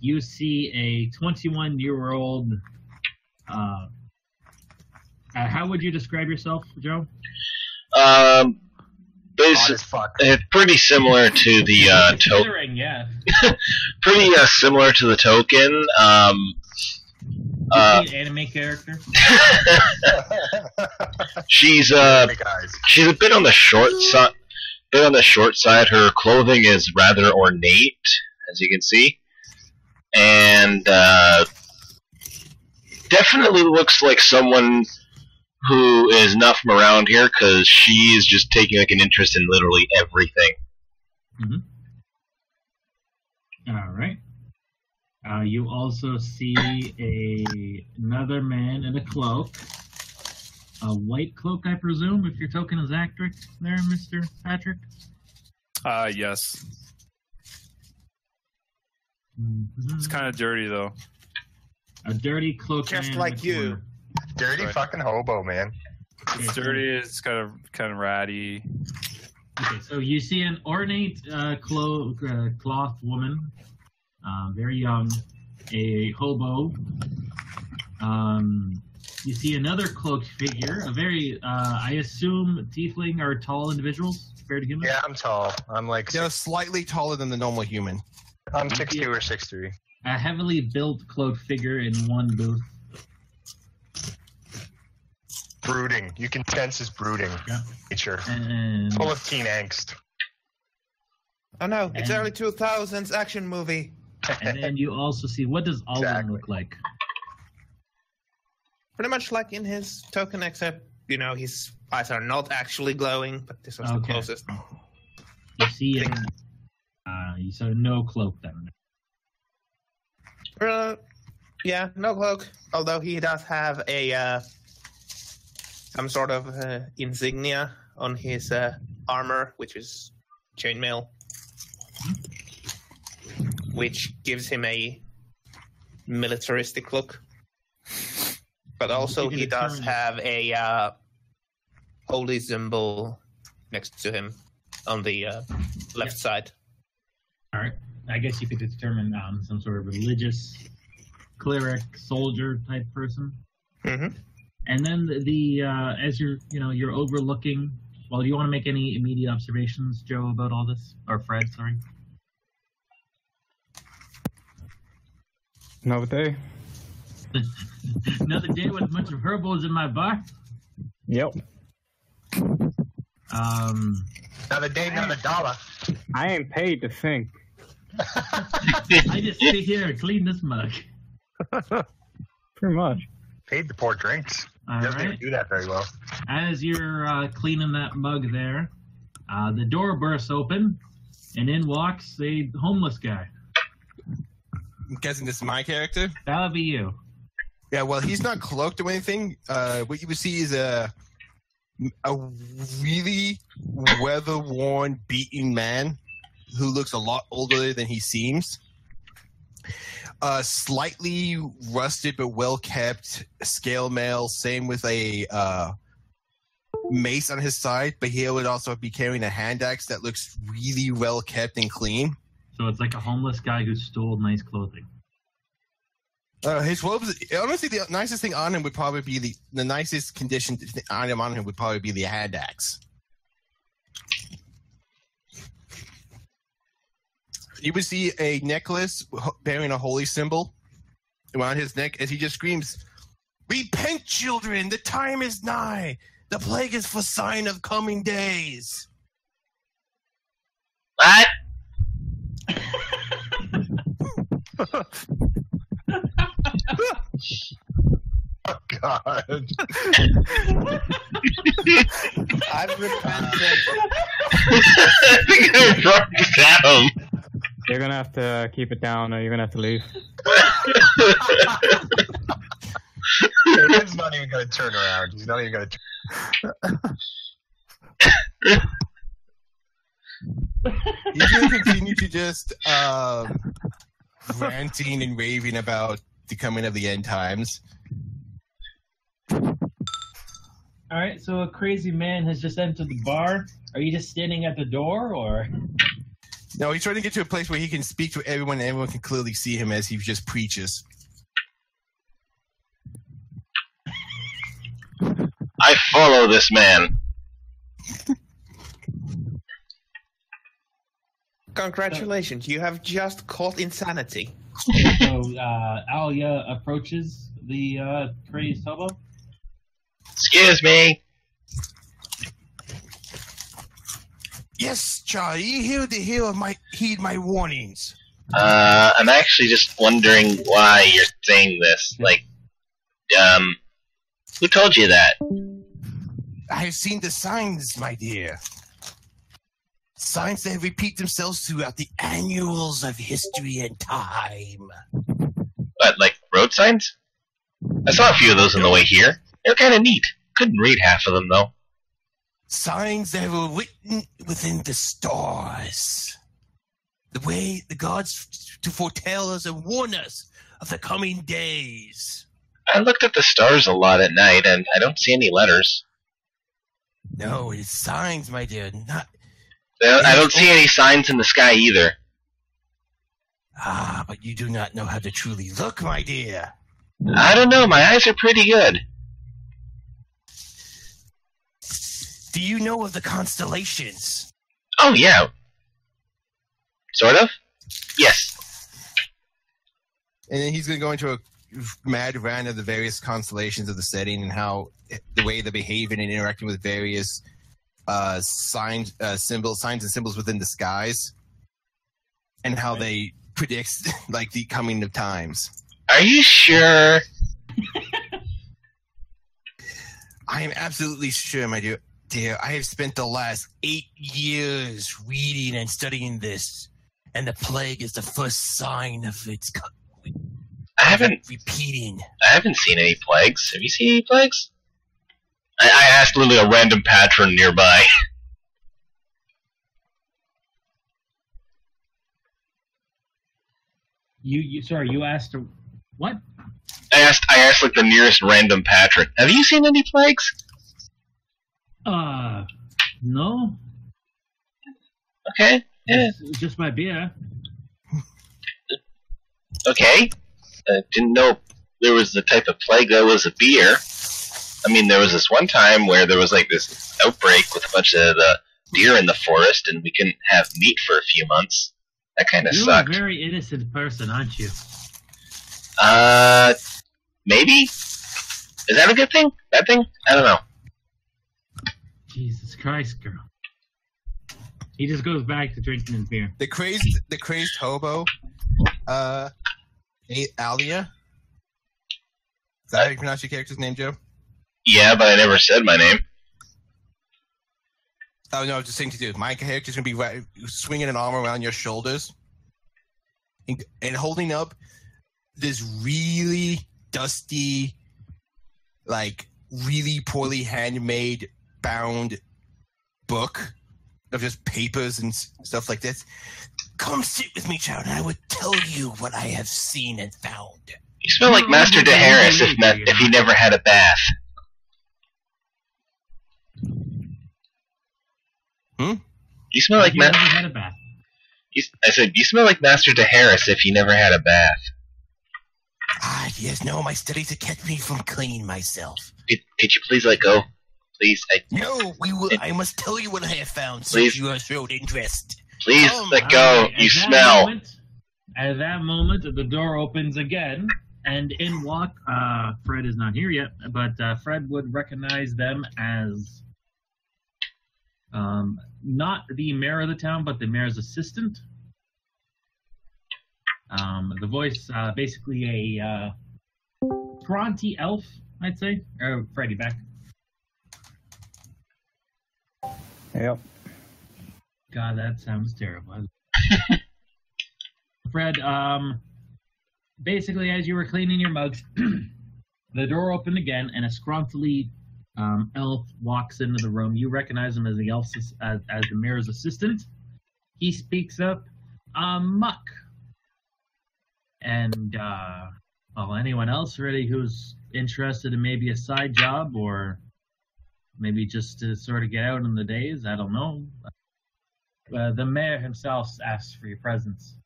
you see a 21-year-old. How would you describe yourself, Joe? Pretty similar to the token. Yeah. Pretty similar to the token. An anime character. She's a bit on the short side. Her clothing is rather ornate, as you can see, and definitely looks like someone who is not from around here, because she is just taking like an interest in literally everything. Mm-hmm. All right. You also see another man in a cloak, a white cloak, I presume. If your token is accurate, there, Mr. Patrick. Yes. Mm-hmm. It's kind of dirty though. A dirty cloak, just like you. Corner. Dirty fucking hobo, man. It's dirty. It's kind of ratty. Okay, so you see an ornate cloth woman, very young, a hobo. You see another cloaked figure, a very, I assume, tiefling or tall individuals. Fair to human? Yeah, I'm tall. I'm like slightly taller than the normal human. I'm 6'2" or 6'3". A heavily built cloaked figure in one booth. Brooding. You can sense his brooding nature. And full of teen angst. Oh no, it's early 2000s action movie. And then you also see, what does Alden look like? Pretty much like in his token, except, his eyes are not actually glowing, but this was the closest. You see you saw no cloak then. Yeah, no cloak. Although he does have a some sort of insignia on his armor, which is chainmail, which gives him a militaristic look. But also he does have a holy symbol next to him on the left side. All right. I guess you could determine some sort of religious cleric, soldier type person. Mm-hmm. And then the as you're overlooking. Well, do you want to make any immediate observations, Joe, about all this, or Fred? Sorry. Another day. Another day with a bunch of herbos in my bar. Yep. Another day, another dollar. I ain't paid to think. I just sit here and clean this mug. Pretty much. Paid to pour drinks. All Doesn't right. even do that very well. As you're cleaning that mug there, the door bursts open, and in walks a homeless guy. I'm guessing this is my character? That would be you. Yeah, well, he's not cloaked or anything. What you would see is a really weather-worn, beaten man who looks a lot older than he seems. Slightly rusted but well-kept scale mail, same with a mace on his side, but he would also be carrying a hand axe that looks really well-kept and clean. So it's like a homeless guy who stole nice clothing. His robes, honestly, the nicest thing on him would probably be the nicest conditioned item on him would probably be the hand axe. You would see a necklace bearing a holy symbol around his neck as he just screams, "Repent, children! The time is nigh! The plague is for sign of coming days!" What? Oh, God. I've repented. I think I brought it down. You're gonna have to keep it down, or you're gonna have to leave. He's not even going to turn around. He's not even going to. He's going to continue to just ranting and raving about the coming of the end times. All right, so a crazy man has just entered the bar. Are you just standing at the door, or? No, he's trying to get to a place where he can speak to everyone and everyone can clearly see him as he just preaches. I follow this man. Congratulations, you have just caught insanity. So Alia approaches the crazed hobo. Excuse me. Yes, Charlie, you heed my warnings. I'm actually just wondering why you're saying this. Like, who told you that? I have seen the signs, my dear. Signs that repeat themselves throughout the annuals of history and time. What, like road signs? I saw a few of those on the way here. They were kind of neat. Couldn't read half of them, though. Signs that were written within the stars. The way the gods to foretell us and warn us of the coming days. I looked at the stars a lot at night, and I don't see any letters. No, it is signs, my dear, not... I don't see any signs in the sky either. Ah, but you do not know how to truly look, my dear. I don't know, my eyes are pretty good. Do you know of the constellations? Oh, yeah. Sort of? Yes. And then he's going to go into a mad rant of the various constellations of the setting and how the way they're behaving and interacting with various signs and symbols within the skies, and how they predict like the coming of times. Are you sure? I am absolutely sure, my dear. I have spent the last 8 years reading and studying this, and the plague is the first sign of its I haven't repeating. I haven't seen any plagues. Have you seen any plagues? I asked literally a random patron nearby. You asked what? I asked like the nearest random patron. Have you seen any plagues? No. Okay. Yeah. Just my beer. Okay. Didn't know there was the type of plague that was a beer. I mean, there was this one time where there was like this outbreak with a bunch of the deer in the forest, and we couldn't have meat for a few months. That kind of sucked. You're a very innocent person, aren't you? Maybe? Is that a good thing? Bad thing? I don't know. Jesus Christ, girl. He just goes back to drinking his beer. The crazed hobo, Alia. Is that how you pronounce your character's name, Joe? Yeah, but I never said my name. Oh, no, just saying to do. My character's going to be swinging an arm around your shoulders and holding up this really dusty, like, really poorly handmade, bound book of just papers and stuff like this. Come sit with me, child, and I will tell you what I have seen and found. You smell like Master Daharis if he never had a bath. You smell like never had a bath. I said, you smell like Master Daharis if he never had a bath. Ah, yes, no, my studies have kept me from cleaning myself. Could you please let go? Please, No, I must tell you what I have found please, since you have showed interest. Please let go. You smell. At that moment, the door opens again, and in walk, Fred is not here yet, but Fred would recognize them as not the mayor of the town, but the mayor's assistant. The voice, basically a scrawny elf, I'd say. Freddy, back. Yep. God, that sounds terrible. Fred, basically, as you were cleaning your mugs, the door opened again, and a scruffy elf walks into the room. You recognize him as the elf, as the mayor's assistant. He speaks up, Muck. And, well, anyone else really who's interested in maybe a side job or maybe just to sort of get out in the days? I don't know. The mayor himself asks for your presence.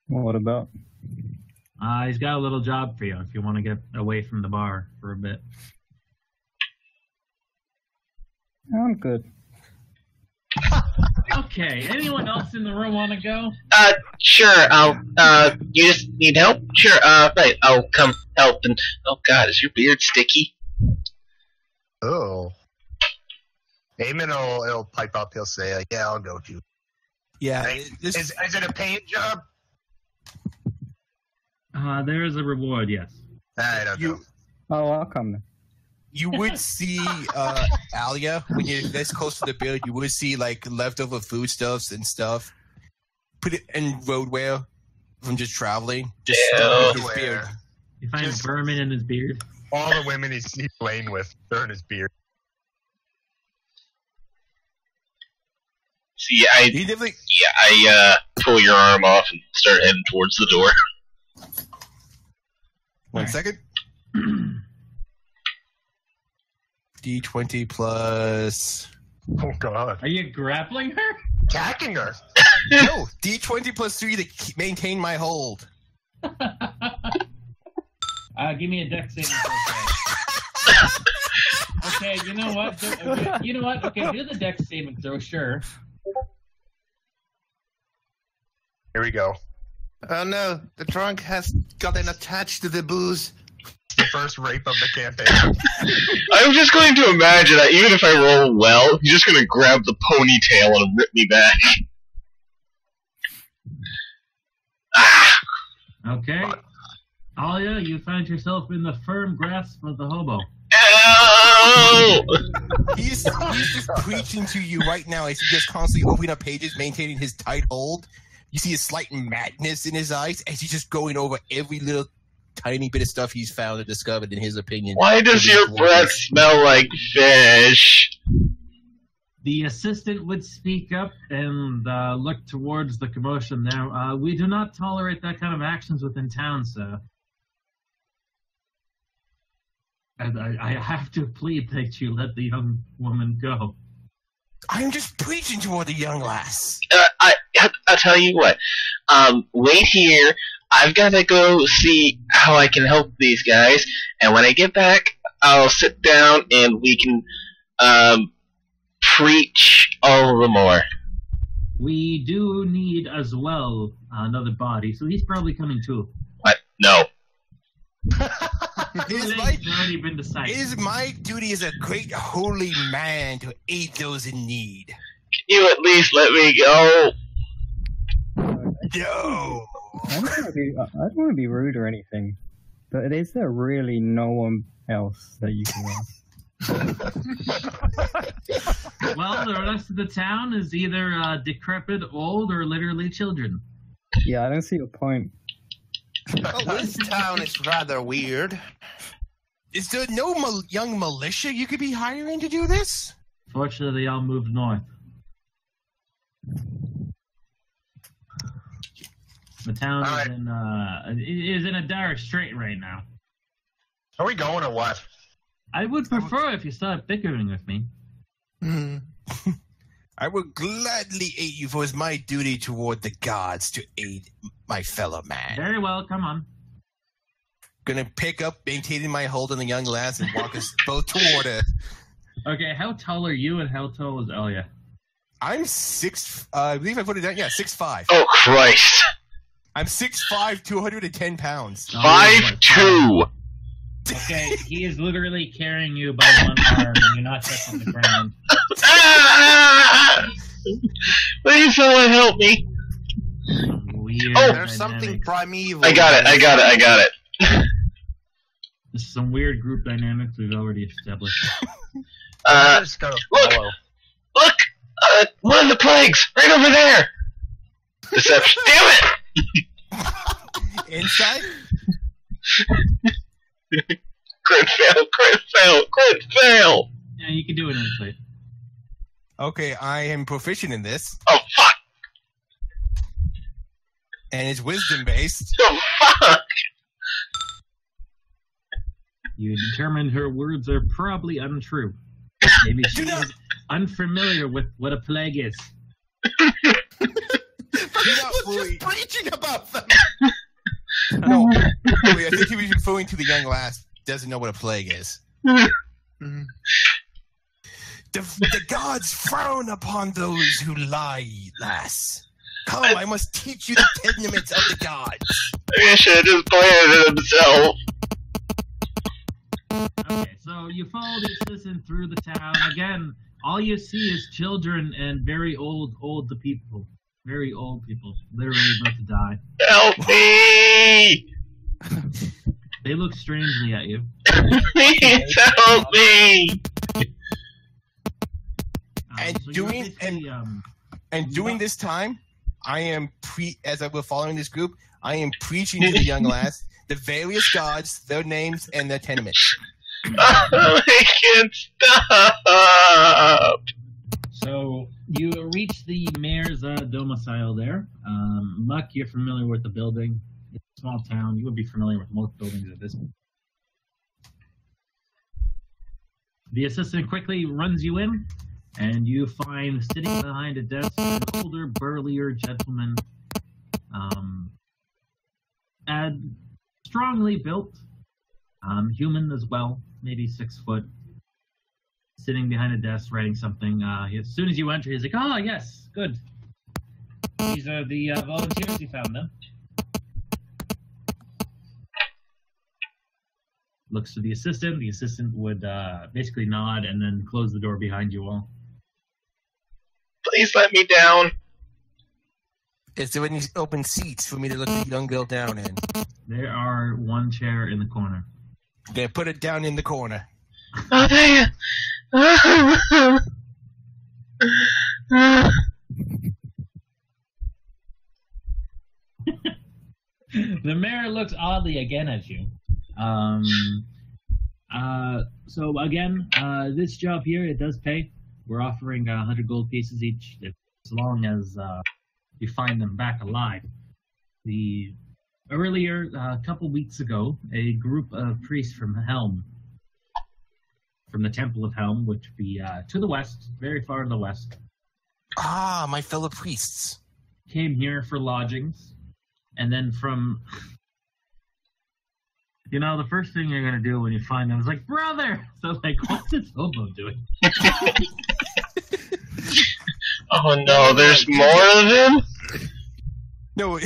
What about? He's got a little job for you if you want to get away from the bar for a bit. I'm good. Okay, anyone else in the room want to go? Sure, you just need help? Sure, right, I'll come help and, oh god, is your beard sticky? Oh. Eamon will pipe up, he'll say, yeah, I'll go too. Yeah. Hey, is it a paid job? There is a reward, yes. I don't know. Oh, I'll come then. You would see Alia when you're this close to the build. You would see like leftover foodstuffs and stuff. Put it in roadwear from just traveling. Just Yeah. his beard. You find vermin in his beard. All the women he's playing with, they're in his beard. See, He definitely. I pull your arm off and start heading towards the door. 1 second. D20 plus. Oh god. Are you grappling her? Attacking her! No, D20 plus 3 to maintain my hold. Give me a dex saving throw. Okay, you know what? Okay, do the dex saving throw, sure. Here we go. Oh no, the drunk has gotten attached to the booze. The first rape of the campaign. I'm just going to imagine that even if I roll well, he's just going to grab the ponytail and rip me back. Ah! Okay. Alia, you find yourself in the firm grasp of the hobo. Ow! He's just preaching to you right now. He's just constantly opening up pages, maintaining his tight hold. You see a slight madness in his eyes as he's just going over every little tiny bit of stuff he's found and discovered, in his opinion. Why does your breath smell like fish? The assistant would speak up and look towards the commotion there. We do not tolerate that kind of actions within town, sir. And I have to plead that you let the young woman go. I'm just preaching toward the young lass. I'll tell you what. Wait here. I've got to go see how I can help these guys, and when I get back, I'll sit down and we can preach all the more. We do need as well another body, so he's probably coming too. What? No. It is Already been decided. It is my duty as a great holy man to aid those in need. Can you at least let me go? No. I don't want to be rude or anything, but is there really no one else that you can ask? Well, the rest of the town is either decrepit, old, or literally children. Yeah, I don't see a point. Well, this town is rather weird. Is there no young militia you could be hiring to do this? Fortunately, they all moved north. The town is in a dire strait right now. Are we going or what? I would prefer if you start bickering with me. I would gladly aid you, for it's my duty toward the gods to aid my fellow man. Very well, come on. Gonna pick up, maintaining my hold on the young lass, and walk us both toward her. Okay, how tall are you and how tall is Elia? I'm I believe I put it down. Yeah, 6'5". Oh, Christ. I'm 6'5", 210 pounds. 5'2". Okay, he is literally carrying you by one arm and you're not touching the ground. Please, someone help me. Weird Oh, There's something primeval. I got it. This is some weird group dynamics we've already established. Just gotta follow. Look! One of the plagues! Right over there! Deception. Damn it! Inside? Crit fail! Yeah, you can do it insight. Okay, I am proficient in this, Oh, fuck! and it's wisdom based. Oh, fuck! You determine her words are probably untrue. Maybe she is unfamiliar with what a plague is. fully... preaching about them. No, wait, I think he was referring to the young lass who doesn't know what a plague is. Mhm. The gods frown upon those who lie, lass. Come, I must teach you the tenements of the gods. He should have just planted himself. Okay, so you follow the assistant through the town. Again, all you see is children and very old people. Very old people. Literally about to die. Help me! They look strangely at you. Please help me! And so doing- you're basically, And during this time, I am as I was following this group, I am preaching to the young lass the various gods, their names, and their tenements. I can't stop! So you reach the mayor's domicile there. Muck, you're familiar with the building. It's a small town. You would be familiar with most buildings at this point. The assistant quickly runs you in, and you find sitting behind a desk an older, burlier gentleman, and strongly built, human as well, maybe 6 foot, sitting behind a desk writing something. As soon as you enter, he's like, "Oh yes, good. These are the volunteers you found them." Looks to the assistant. The assistant would basically nod and then close the door behind you all. Please let me down. Is there any open seats for me to look the young girl down in? There are one chair in the corner. Okay, put it down in the corner. Oh, damn. The mayor looks oddly again at you. So again, this job here, it does pay. We're offering 100 gold pieces each, as long as you find them back alive. Earlier, a couple weeks ago, a group of priests from Helm, from the Temple of Helm, which would be to the west, very far to the west, Ah, my fellow priests. came here for lodgings, and then from... the first thing you're going to do when you find them is like, "Brother!" So, like, what's this hobo doing? Oh no, there's more of him? No,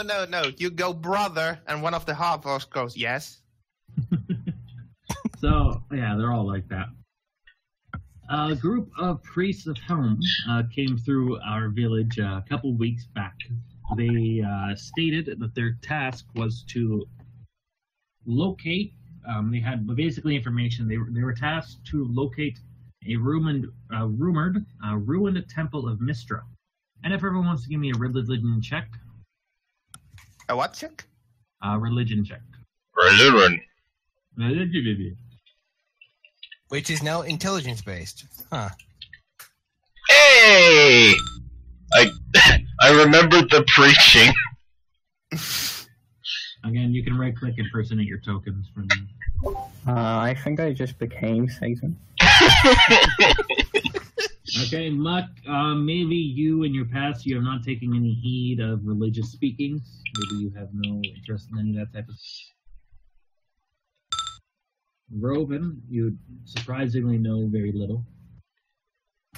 No. You go, brother, and one of the hobos goes, yes. So, yeah, they're all like that. A group of priests of Helm came through our village a couple weeks back. They stated that their task was to locate, they had basically information, they were tasked to locate a rumored temple of Mistra. And if everyone wants to give me a religion check. A what check? Religion check. Religion. which is now intelligence based. Huh. Hey! I remembered the preaching. Again, you can right-click impersonate your tokens from. I think I just became Satan. Okay, Muck, maybe you in your past, you have not taken any heed of religious speakings. Maybe you have no interest in any of that type of stuff. Robin, you surprisingly know very little.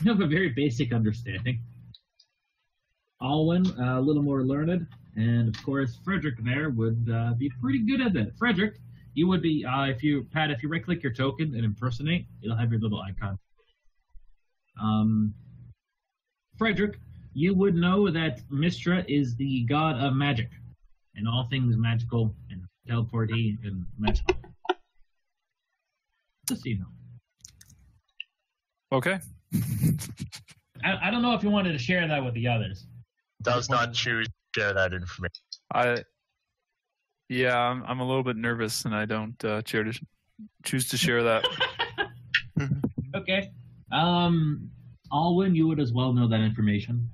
You have a very basic understanding. Alwyn, a little more learned. And, of course, Frederick there would be pretty good at that. Frederick, you would be, if you right-click your token and impersonate, it'll have your little icon. Frederick, you would know that Mistra is the god of magic, and all things magical and teleporty and magical. Just so you know. Okay. I don't know if you wanted to share that with the others. Does not choose to share that information. I'm a little bit nervous, and I don't choose to share that. Okay. Alwyn, you would as well know that information.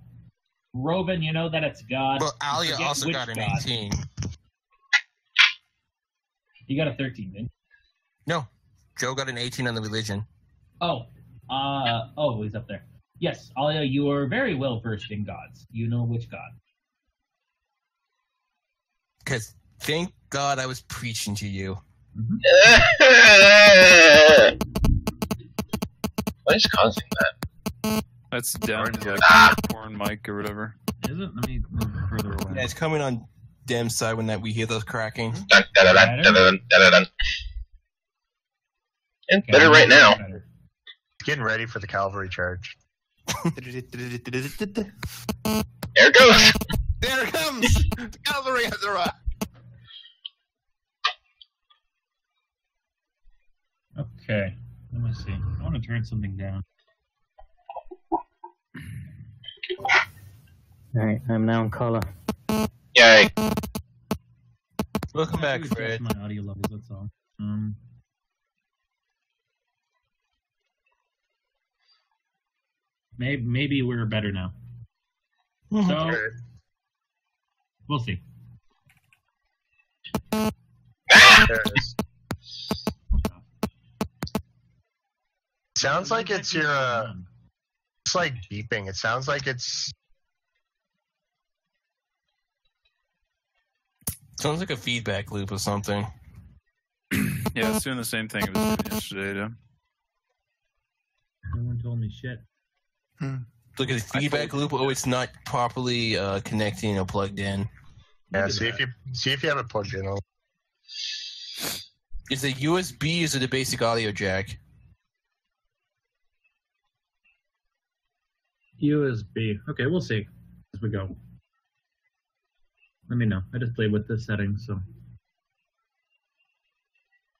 Robin, you know that it's God. Well, Alia Forget also which got an God. 18. You got a 13, didn't you? No, Joe got an 18 on the religion. Oh, Oh, he's up there. Yes, Alia, you are very well versed in gods. You know which god. Because thank God I was preaching to you. What is causing that? That's down to porn mic or whatever. Is it? Let me move further away. Yeah, it's coming on Dem's side when we hear those cracking. Dun, dun, dun, dun, dun, dun, dun. It's better right now. Better. Getting ready for the cavalry charge. There it goes. There it comes! The cavalry has arrived! Okay, let me see. I want to turn something down. Alright, I'm now in color. Yay. Welcome back, Adjust Fred. my audio levels, that's all. Maybe we're better now. So, Alright. we'll see. There it is. Sounds like it's your, it's like beeping. It sounds like it's... Sounds like a feedback loop or something. Yeah, it's doing the same thing it was doing yesterday, too. No one told me shit. Look at the feedback loop. Oh, it's not properly connecting or plugged in. Yeah, see if you have it plugged in. Is it USB or is it a basic audio jack? USB. Okay, we'll see as we go. Let me know. I just played with this setting, so.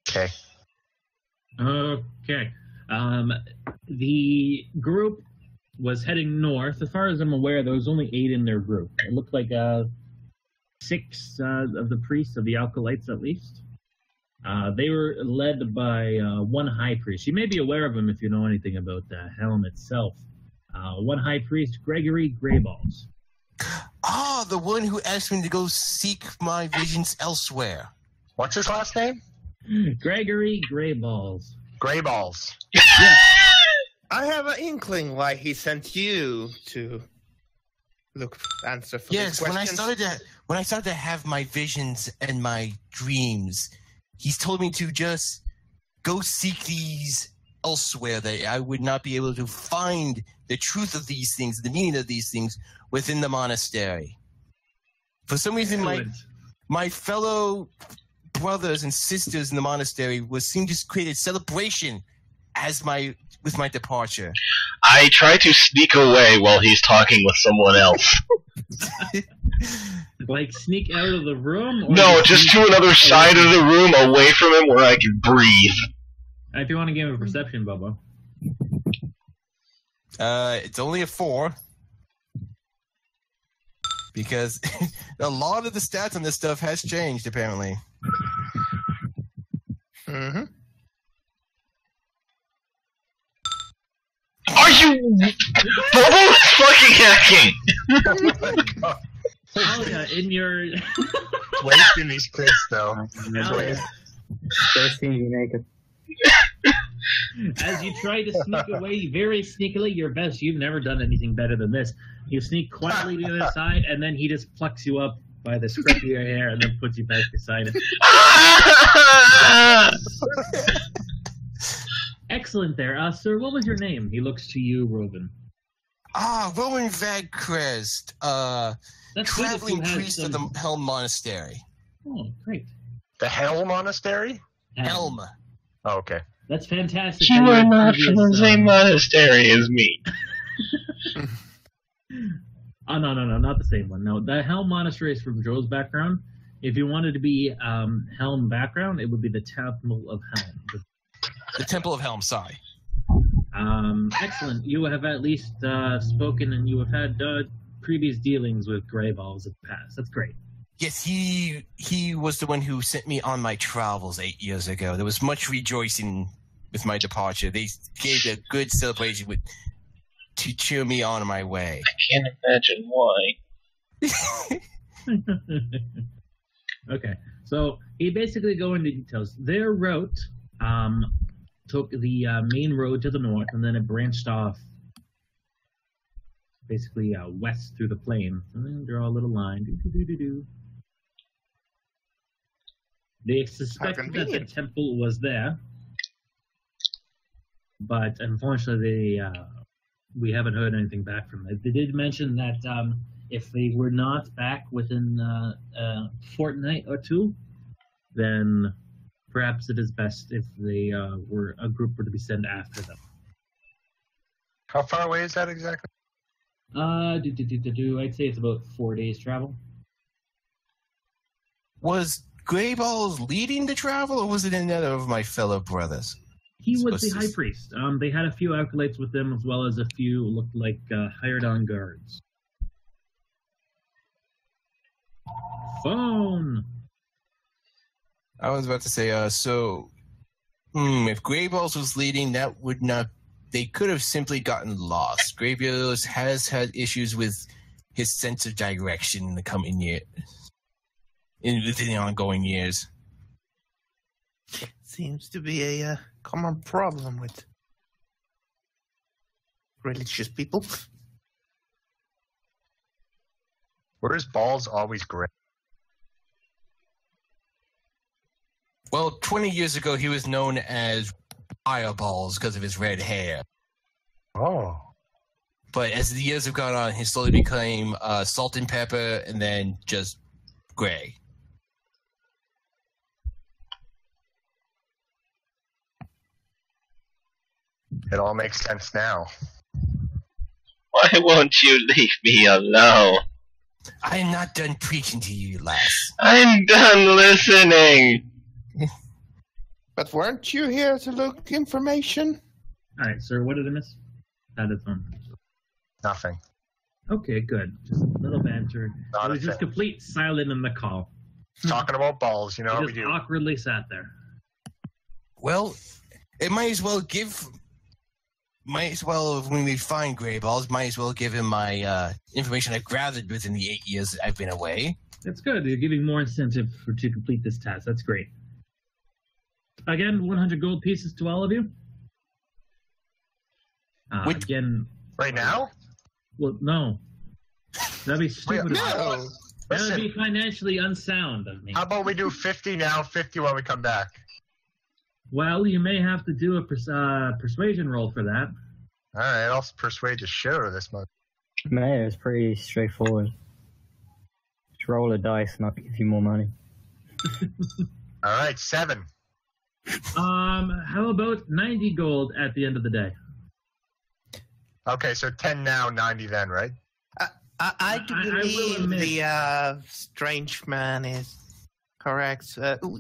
Okay. Okay. The group was heading north. As far as I'm aware, there was only 8 in their group. It looked like 6 of the priests, of the Alkalites at least. They were led by one high priest. You may be aware of him if you know anything about the Helm itself. One high priest, Gregory Greyballs. Ah, the one who asked me to go seek my visions elsewhere. What's his last name? Gregory Greyballs. Gray Balls. I have an inkling why he sent you to answer for Yes, these questions. when I started to have my visions and my dreams, he's told me to just go seek these elsewhere. That I would not be able to find the truth of these things, the meaning of these things within the monastery. For some reason, my fellow brothers and sisters in the monastery seemed to create a celebration with my departure. I try to sneak away while he's talking with someone else. Like sneak out of the room? Or No, just to another side of the room away from him where I can breathe. If you want to give him a perception, Bobo. It's only a 4. Because a lot of the stats on this stuff has changed, apparently. Mm-hmm. Are you... Bobo is fucking hacking! Oh my god. Oh, yeah, in your... Wasting these crits, though. First thing you make it. As you try to sneak away very sneakily, your best, you've never done anything better than this. You sneak quietly to the other side, and then he just plucks you up by the scruff of your hair and then puts you back beside him. Excellent there. Sir, what was your name? He looks to you, Robin. Rowan Vadcrest, That's good if traveling you had priest of some- the Helm Monastery. Oh, great. The Hell Monastery? Helm. Oh, okay. That's fantastic. You that are your not from the previous, same monastery as me. Oh, no, not the same one. No, the Helm Monastery is from Joe's background. If you wanted to be Helm background, it would be the Temple of Helm. The Temple of Helm, sorry. Excellent. You have at least spoken and you have had previous dealings with Greyballs in the past. That's great. Yes, he was the one who sent me on my travels 8 years ago. There was much rejoicing with my departure. They gave a good celebration to cheer me on my way. I can't imagine why. Okay, so he basically go into details. Their route took the main road to the north, and then it branched off basically west through the plain. And draw a little line. They suspected that the temple was there, but unfortunately, we haven't heard anything back from it. They did mention that if they were not back within a fortnight or two, then perhaps it is best if they a group were to be sent after them. How far away is that exactly? I'd say it's about 4 days travel. Was Greyballs leading the travel, or was it another of my fellow brothers? He was the high priest. They had a few acolytes with them, as well as a few looked like hired-on guards. Phone! I was about to say, if Greyballs was leading, that would not... They could have simply gotten lost. Greyballs has had issues with his sense of direction in the coming year, within the ongoing years. Seems to be a common problem with religious people. Where's Balls always gray? Well, 20 years ago, he was known as Fireballs because of his red hair. Oh. But as the years have gone on, he slowly became Salt and Pepper and then just gray. It all makes sense now. Why won't you leave me alone? I am not done preaching to you, lass. I'm done listening. But weren't you here to look information? All right, sir. What did I miss? That is on. Nothing. Okay, good. Just a little banter. Not It a was just thing. complete silent in the call. Talking about balls, you know how He we just do. awkwardly sat there. Well, it might as well when we find Greyballs, might as well give him my information I've gathered within the 8 years I've been away. That's good. You're giving more incentive to complete this task. That's great. Again, 100 gold pieces to all of you. Again, Right now? well, no. That'd be stupid. Wait, That would Listen, be financially unsound of me. how about we do 50 now, 50 when we come back? Well, you may have to do a persuasion roll for that. All right, I'll persuade the shit out of this month. Man, it's pretty straightforward. Just roll a dice and I'll give you more money. All right, 7. How about 90 gold at the end of the day? Okay, so 10 now, 90 then, right? I do I will believe admit- the strange man is correct.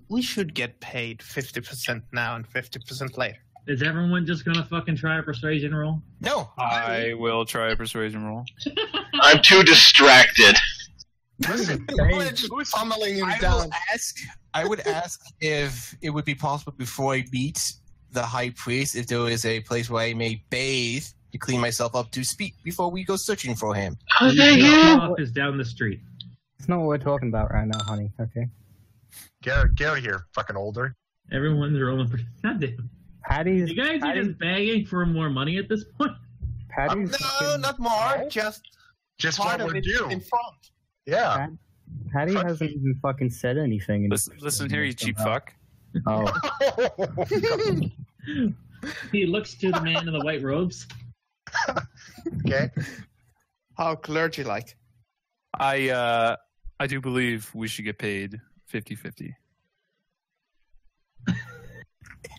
We should get paid 50% now and 50% later. Is everyone just gonna fucking try a persuasion roll? No, I will try a persuasion roll. I'm too distracted. Listen, who's pummeling him down? I would ask if it would be possible before I meet the high priest, if there is a place where I may bathe to clean myself up to speak before we go searching for him. Oh, thank The you. shop is down the street. It's not what we're talking about right now, honey, okay? get out of here, fucking older. Everyone's rolling for. Goddamn. Patty's... You guys are just begging for more money at this point? Patty's No, fucking- not more. Just Just part what of we're it due. in front. Yeah. Patty hasn't even fucking said anything. in Listen here, you cheap somehow. fuck. Oh, He looks to the man in the white robes. Okay. How clergy-like. I do believe we should get paid 50-50.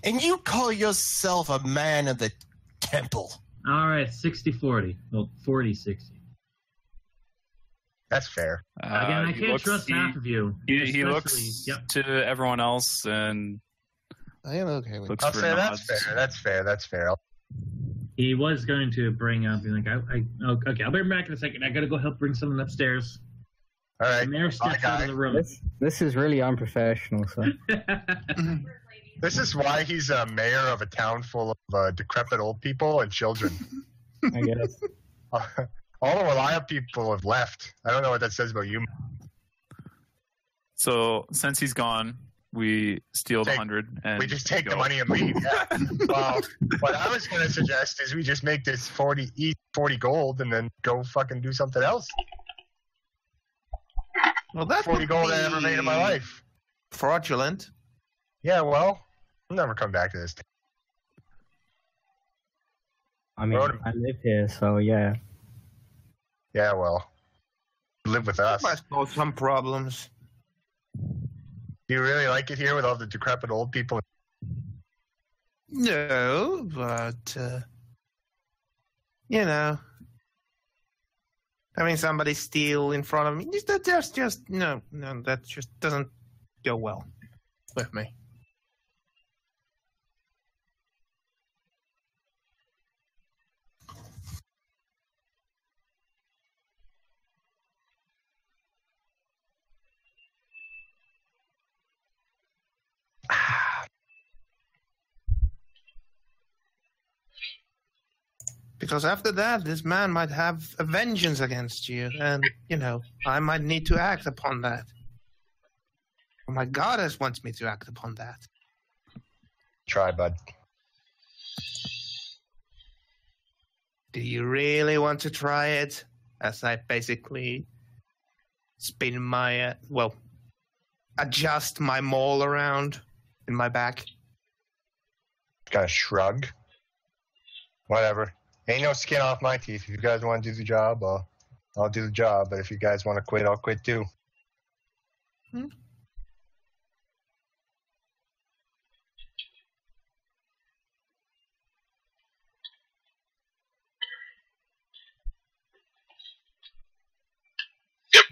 And you call yourself a man of the temple. All right, 60-40. Well, 40-60. That's fair. Again, I He can't looks- trust half of you. He especially- looks Yep. to everyone else and I am okay with looks I'll for say nods. that's fair. That's fair. He was going to bring up, be like, okay, I'll be back in a second. I gotta go help bring someone upstairs. All The right. mayor steps out guy. of the room. this is really unprofessional, so... This is why he's a mayor of a town full of decrepit old people and children. I guess. All the reliable people have left. I don't know what that says about you. So since he's gone, we steal the Take- 100 and We just take go. the money and leave. Yeah. Well, what I was going to suggest is we just make this 40 gold and then go fucking do something else. Well, that 40 would gold be I ever made in my life. fraudulent. Yeah, well, I'll never come back to this. I mean, Rotom. I live here, so yeah. Yeah, well, live with us. Must cause some problems. Do you really like it here with all the decrepit old people? No, but you know, having somebody steal in front of me, that's just no, that just doesn't go well with me. Because after that, this man might have a vengeance against you, and, you know, I might need to act upon that. Or my goddess wants me to act upon that. Try, bud. Do you really want to try it? As I basically spin my, adjust my maul around in my back. Kind of shrug. Whatever. Ain't no skin off my teeth. If you guys want to do the job, I'll do the job. But if you guys want to quit, I'll quit too.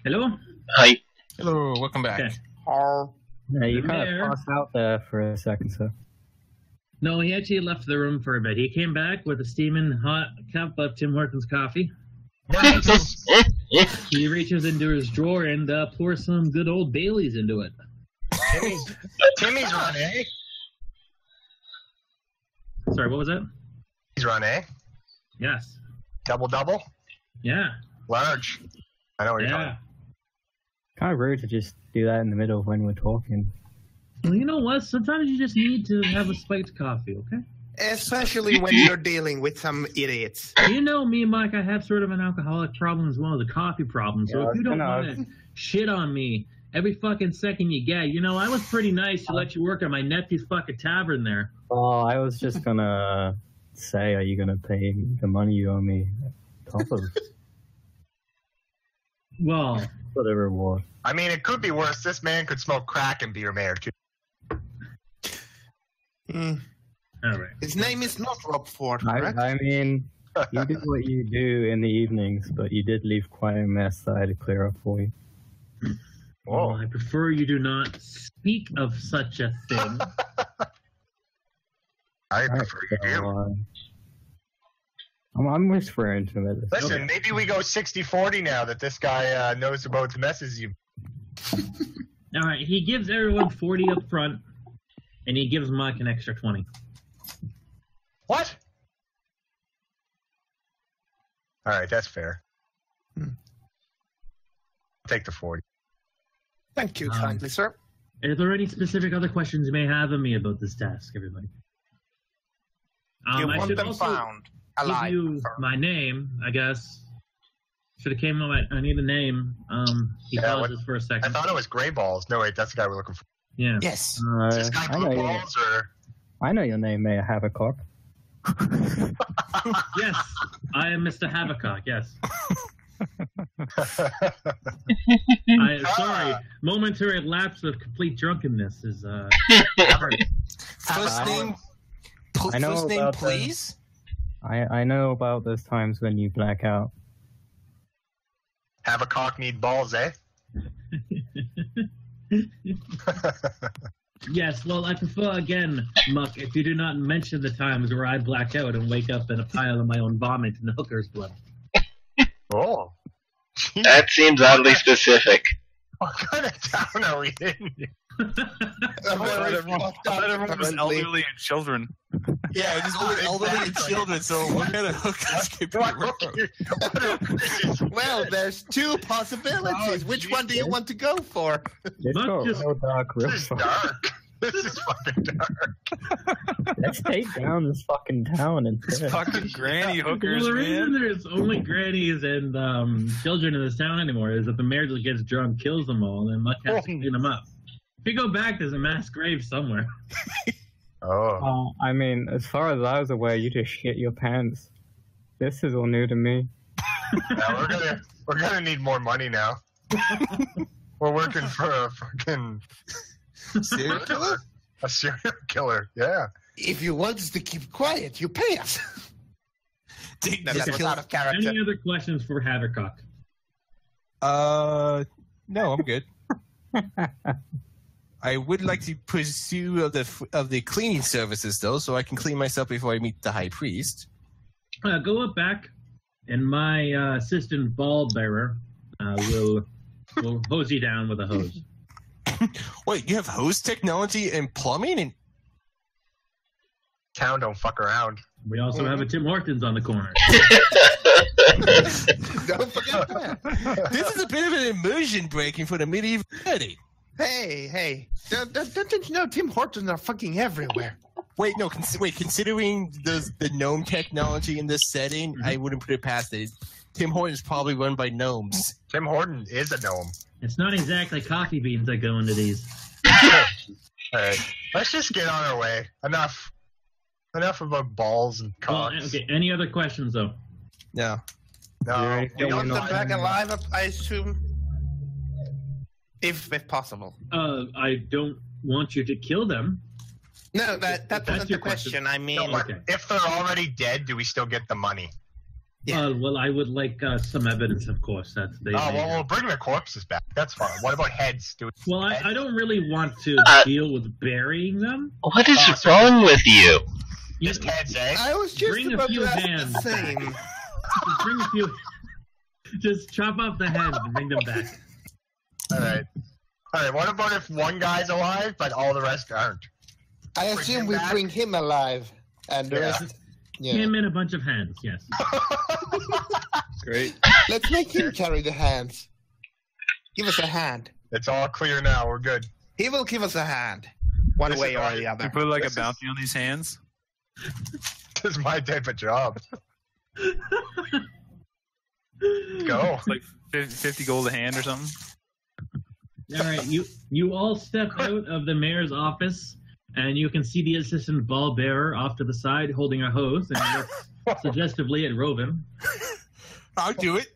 Hello? Hi. Hello, welcome back. Okay. Or Yeah, you kind There. of passed out there for a second, sir. No, he actually left the room for a bit. He came back with a steaming hot cup of Tim Hortons coffee. He reaches into his drawer and pours some good old Baileys into it. Timmy's run, eh? Sorry, what was that? He's run, eh? Yes. Double. Yeah. Large. I know what you're Yeah. talking. Kind of rude to just do that in the middle when we're talking. Well, you know what? Sometimes you just need to have a spiked coffee, okay? especially when you're dealing with some idiots. You know me, Mike, I have sort of an alcoholic problem as well as a coffee problem. So Yeah, if you don't I want to shit on me every fucking second you get, you know, I was pretty nice to let you work at my nephew's fucking tavern there. Oh, I was just gonna say, are you gonna pay me the money you owe me? Top of Well, for the reward. I mean, it could be worse. This man could smoke crack and be your mayor, too. Mm. all right. His name is not Rob Ford, correct? I mean, you do what you do in the evenings, but you did leave quite a mess that I had to clear up for you. Well, I prefer you do not speak of such a thing. I prefer you do. I'm whispering to him. Listen, maybe we go 60-40 now that this guy knows about the messes you... All right, he gives everyone 40 up front, and he gives Mike an extra 20. What? All right, that's fair. Take the 40. Thank you kindly, sir. Are there any specific other questions you may have of me about this task, everybody? You I want should them also found give alive. you sir. my name, I guess. Should have came up. I need a name. He Yeah, pauses for a I second. thought it was Gray Balls. No, wait, that's the guy we're looking for. Yeah. Yes. Is this guy I know Blue you. Balls or... I know your name, Mayor Havercock. Yes, I am Mr. Havercock. Yes. Sorry, momentary lapse of complete drunkenness is First name, I know first name, about please. I know about those times when you black out. Have a cock need balls, eh? Yes, well, I prefer, again, Muck, if you do not mention the times where I black out and wake up in a pile of my own vomit and hooker's blood. Oh. Jeez. That seems oddly specific. What kind of town are we in? I thought everyone was elderly and children. Yeah, just only elderly and children. So what kind of hookers could be wrong? Well, there's two possibilities. Which one do you want to go for? This got real dark real This is fast. dark. This is fucking dark. Let's take down this fucking town instead. Fucking granny hookers, Well, the reason man. there's only grannies and children in this town anymore is that the mayor just gets drunk, kills them all, and then Luck has to clean them up. If you go back, there's a mass grave somewhere. Oh. I mean, as far as I was aware, you just shit your pants. This is all new to me. Yeah, we're gonna need more money now. We're working for a fucking Serial killer? a serial killer. Yeah. If you want us to keep quiet, you pay us. Take That this was kill- out of character. Any other questions for Havercock? No, I'm good. I would like to pursue of the cleaning services though, so I can clean myself before I meet the high priest. Go up back, and my assistant ball bearer will hose you down with a hose. Wait, you have hose technology and plumbing and Town don't fuck around. We also have a Tim Hortons on the corner. Don't forget that. this is a bit of an immersion breaking for the medieval setting. Hey. Don't you know Tim Hortons are fucking everywhere? Wait, no. Considering the gnome technology in this setting, I wouldn't put it past it. Tim Hortons is probably run by gnomes. Tim Horton is a gnome. It's not exactly coffee beans that go into these. Alright. Let's just get on our way. Enough about balls and Well, cocks. okay. Any other questions though? No. No. You want them back alive, I assume? If possible. I don't want you to kill them. No, that That's wasn't your the question. I mean, No, but Okay. if they're already dead, do we still get the money? Yeah. Well, I would like some evidence, of course. That's they. Oh, well, we'll bring the corpses back. That's fine. What about heads? Well, I don't really want to deal with burying them. What is so- wrong with you? Just heads, eh? I was just Bring a about few to ask hands the same. Just bring a few. Just chop off the heads and bring them back. Alright. Alright, what about if one guy's alive, but all the rest aren't? I assume we back? bring him alive, and the Yeah. rest. Yeah. Him and a bunch of hands. Yes. Great. Let's make him carry the hands. Give us a hand. It's all clear now. We're good. He will give us a hand, one This way is or right. the You other. put like This a bounty on these hands. This is my type of job. Go. It's like 50 gold a hand or something. All right. You all step out of the mayor's office, and you can see the assistant ball bearer off to the side holding a hose, and he looks suggestively at Rovin. I'll do it.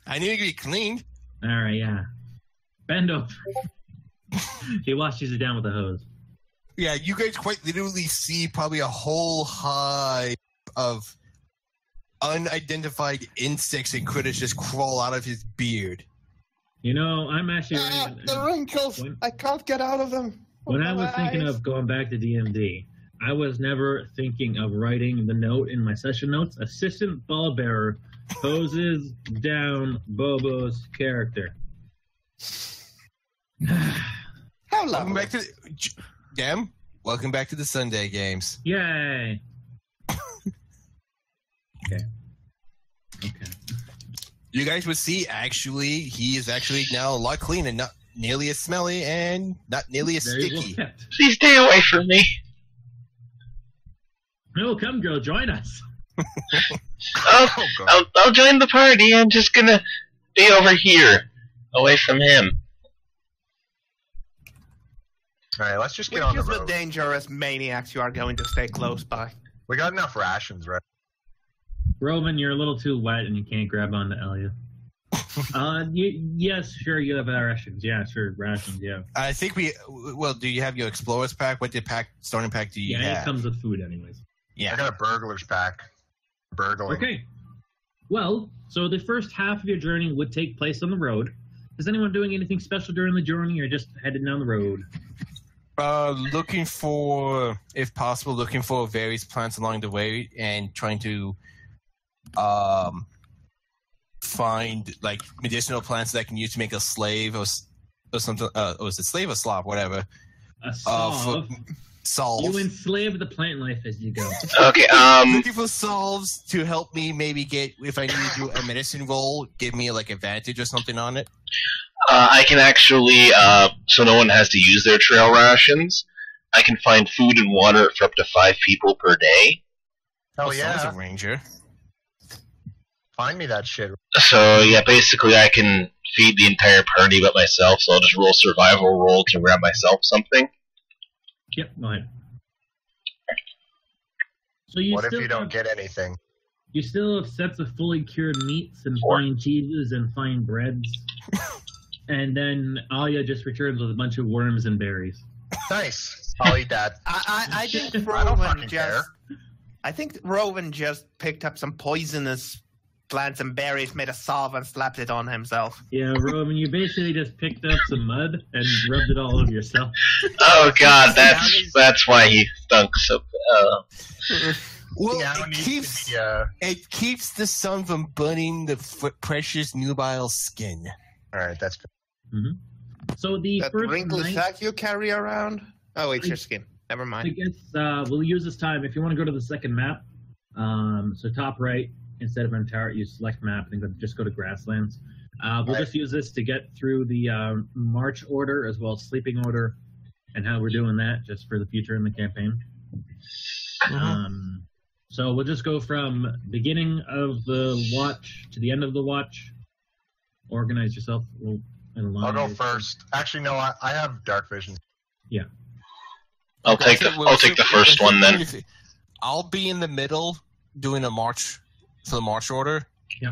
I need to be cleaned. All right. Yeah. Bend over. He washes you down with a hose. Yeah, you guys quite literally see probably a whole hive of unidentified insects and critters just crawl out of his beard. You know, I'm actually The wrinkles! When- I can't get out of them. when I Oh, was my thinking eyes. of going back to DMD, I was never thinking of writing the note in my session notes. Assistant ball bearer hoses down Bobo's character. How Welcome lovely. back to Dem. Welcome back to the Sunday games. Yay! Okay. You guys would see, actually, he is actually now a lot cleaner, not nearly as smelly and not nearly as Very well sticky. kept. Please stay away from me. No, come, girl, join us. Oh, I'll join the party. I'm just gonna be over here, away from him. Alright, let's just Which get on the is the road. dangerous maniacs you are going to stay close by? We got enough rations, right? Roman, you're a little too wet and you can't grab onto Elia. Yes, sure, you have rations. Yeah, sure, rations, yeah. I think do you have your Explorer's pack? What starting pack do you Yeah, have? it comes with food anyways. I got a burglar's pack. Burgling. Okay. Well, so the first half of your journey would take place on the road. Is anyone doing anything special during the journey or just headed down the road? Looking for, if possible, various plants along the way and trying to find like medicinal plants that I can use to make a slave or something. Was it slave or slop? Whatever. A solve. Solve. You enslave the plant life as you go. Okay. Looking for solves to help me maybe get, if I need to do a medicine roll, give me like advantage or something on it. I can actually, so no one has to use their trail rations. I can find food and water for up to 5 people per day. Hell Someone's yeah. a ranger. Find me that shit. So yeah, basically I can feed the entire party but myself. So I'll just roll survival roll to grab myself something. Yep, go ahead. So you What if still you don't have- get anything? You still have sets of fully cured meats and fine cheeses and fine breads. And then Alia just returns with a bunch of worms and berries. Nice. I'll eat that. I think I don't fucking Rowan care. just picked up some poisonous plants and berries, made a salve, and slapped it on himself. Yeah, Roman, you basically just picked up some mud and rubbed it all over yourself. Oh god, that's why he stunk so. Well, Yeah, it keeps the sun from burning the precious nubile skin. Alright, that's good. Mm-hmm. So the That first wrinkly night, sack you carry around? Oh, it's your skin. Never I mind. guess we'll use this time. If you want to go to the second map, so top right, instead of Antaris, you select map and just go to grasslands. We'll just use this to get through the march order as well as sleeping order and how we're doing that just for the future in the campaign. So we'll just go from beginning of the watch to the end of the watch. Organize yourself. I'll go first. Actually, no, I have dark vision. Yeah. I'll take the first one then. I'll be in the middle doing a march for the march order. Yeah.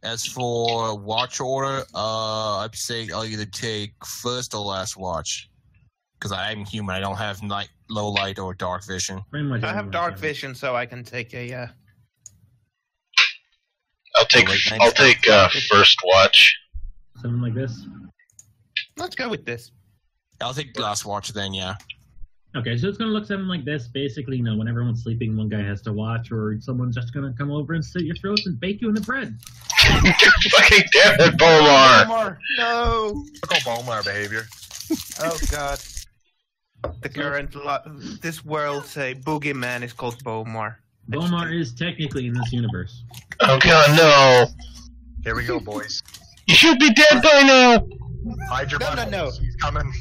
As for watch order, I'd say I'll either take first or last watch because I'm human. I don't have low light or dark vision. Pretty much I have everyone dark can. vision, so I can take a. I'll take first watch. Something like this. Let's go with this. I'll take last watch then. Yeah. Okay, so it's going to look something like this. Basically, when everyone's sleeping, one guy has to watch, or someone's just going to come over and slit your throats and bake you in the bread. Fucking damn it, Bomar! No! Typical Bomar behavior. Oh god. The current this world's boogeyman is called Bomar. Bomar is technically in this universe. Oh god, no! Here we go, boys. You should be dead by now! Hide your buttholes. No. He's coming.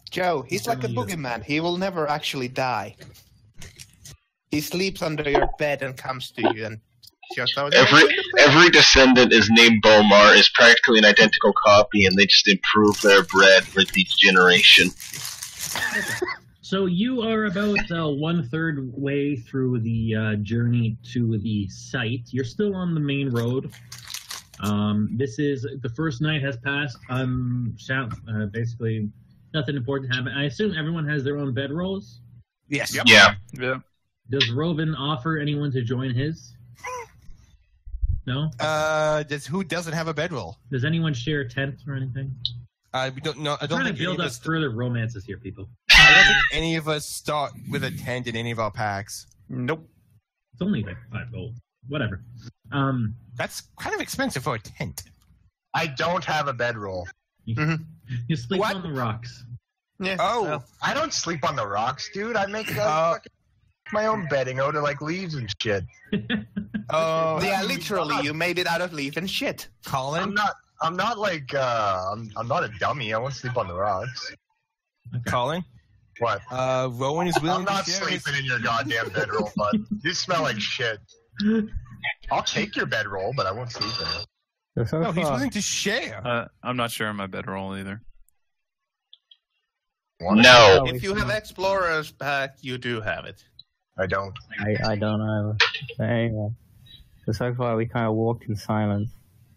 Joe, he's like a boogeyman. He will never actually die. He sleeps under your bed and comes to you and just Every descendant is named Bomar, is practically an identical copy, and they just improve their bread with each generation. So you are about 1/3 way through the journey to the site. You're still on the main road. This is the first night has passed. Basically, nothing important happened. I assume everyone has their own bedrolls. Yes. Yep. Yeah. Yeah. Does Rovin offer anyone to join his? No. Who doesn't have a bedroll? Does anyone share a tent or anything? We don't know. I I'm don't trying think to build any up of us. further romances here, people. I don't think any of us start with a tent in any of our packs. Nope. It's only like 5 gold. Whatever. That's kind of expensive for a tent. I don't have a bedroll. You sleep What? on the rocks. Yeah. Oh. well, I don't sleep on the rocks, dude. I make fucking my own bedding out of like leaves and shit. Oh. yeah, literally, you made it out of leaf and shit. Colin. I'm not like I'm not a dummy. I won't sleep on the rocks. Colin. What? Rowan is willing I'm not to share his- sleeping in your goddamn bedroll, bud. You smell like shit. I'll take your bedroll, but I won't sleep in it. So No, he's far, willing to share. I'm not sharing my bedroll either. No. If you have Explorer's pack, you do have it. I don't. I don't know. But anyway, so far we kind of walked in silence.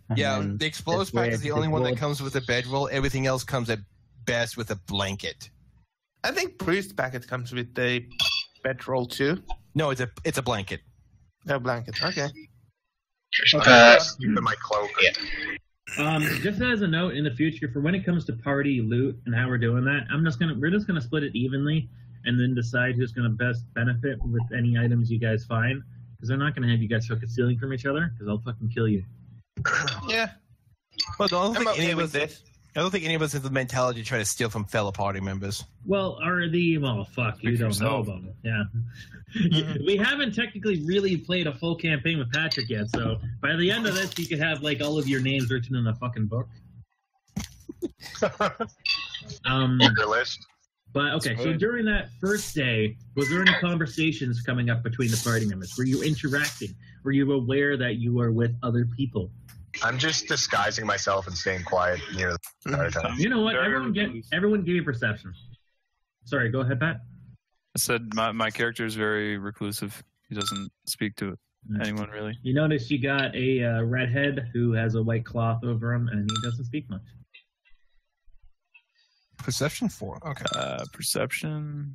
And Yeah, then the Explorer's it's pack weird is the only one that because comes with a bedroll. Everything else comes at best with a blanket. I think Priest packet comes with the bedroll too. No, it's a blanket. No blanket. Okay. Keep in my cloak. Just as a note, in the future, for when it comes to party loot and how we're doing that, we're just gonna split it evenly, and then decide who's gonna best benefit with any items you guys find. Because I'm not gonna have you guys start stealing from each other, because I'll fucking kill you. Yeah. Well, the only I'm thing okay any of with us, this. I don't think any of us have the mentality to try to steal from fellow party members. Well, fuck, you don't know about it. Yeah. We haven't technically really played a full campaign with Patrick yet, so by the end of this, you could have like all of your names written in a fucking book. Your list. But okay, so during that first day, was there any conversations coming up between the party members? Were you interacting? Were you aware that you were with other people? I'm just disguising myself and staying quiet near the entire time. You know what? Everyone give me perception. Sorry, go ahead, Pat. I said my character is very reclusive. He doesn't speak to anyone really. You notice you got a redhead who has a white cloth over him, and he doesn't speak much. Perception 4. Okay. Perception.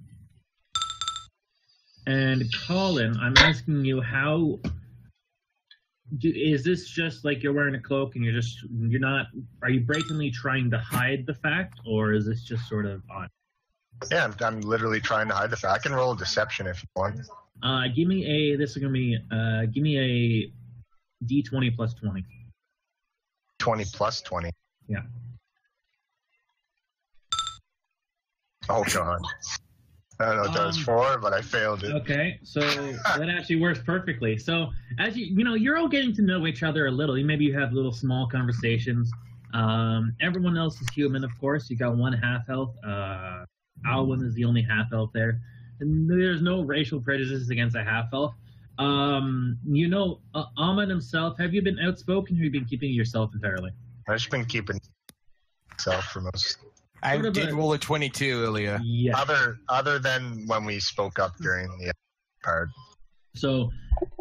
And Colin, I'm asking you how. Is this just like you're wearing a cloak and you're not? Are you blatantly trying to hide the fact, or is this just sort of on? Yeah, I'm literally trying to hide the fact. I can roll a deception if you want. Give me a D20 plus 20. 20 plus 20. Yeah. Oh god. I don't know what that was for, but I failed it. Okay, so that actually works perfectly. So as you're all getting to know each other a little. Maybe you have little small conversations. Everyone else is human, of course. You got one half health. Alwyn is the only half elf there, and there's no racial prejudices against a half elf. Ahmed himself. Have you been outspoken, or have you been keeping yourself entirely? I've just been keeping myself for most. I did roll a 22 earlier. Yeah. Other than when we spoke up during the part. So,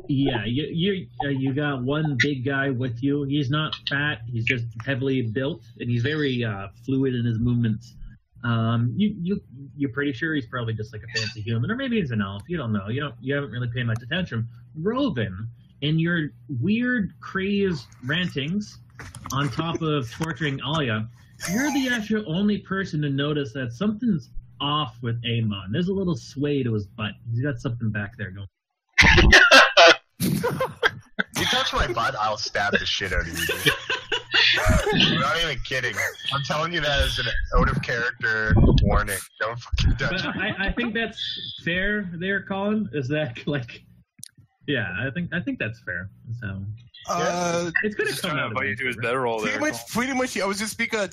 yeah, you got one big guy with you. He's not fat. He's just heavily built, and he's very fluid in his movements. You're pretty sure he's probably just like a fancy human, or maybe he's an elf. You don't know. You haven't really paid much attention. Roven, in your weird, crazed rantings, on top of torturing Alia, you're the actual only person to notice that something's off with Amon. There's a little sway to his butt. He's got something back there going. You touch my butt, I'll stab the shit out of you. Dude. I'm not even kidding. I'm telling you that as an out of character warning. Don't fucking touch me. I think that's fair there, Colin. Is that like... Yeah, I think that's fair. So... it's gonna come out. Invite you to his bedroll there. Pretty much. I was just because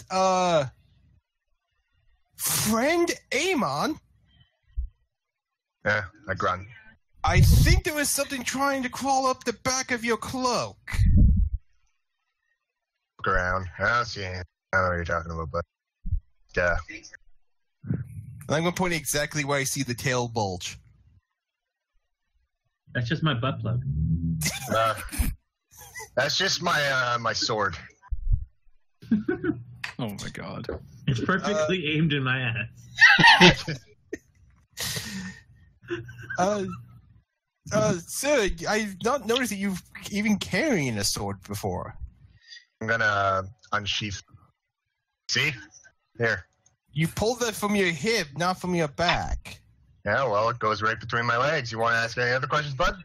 friend Amon. Yeah, I grunt. I think there was something trying to crawl up the back of your cloak. Look around. I don't see anything. I don't know what you're talking about, but yeah. I'm gonna point exactly where I see the tail bulge. That's just my butt plug. That's just my my sword. Oh my god. It's perfectly aimed in my ass. Sir, I've not noticed that you've even carrying a sword before. I'm gonna unsheath. See? Here. You pulled that from your hip, not from your back. Yeah, well, it goes right between my legs. You want to ask any other questions, bud?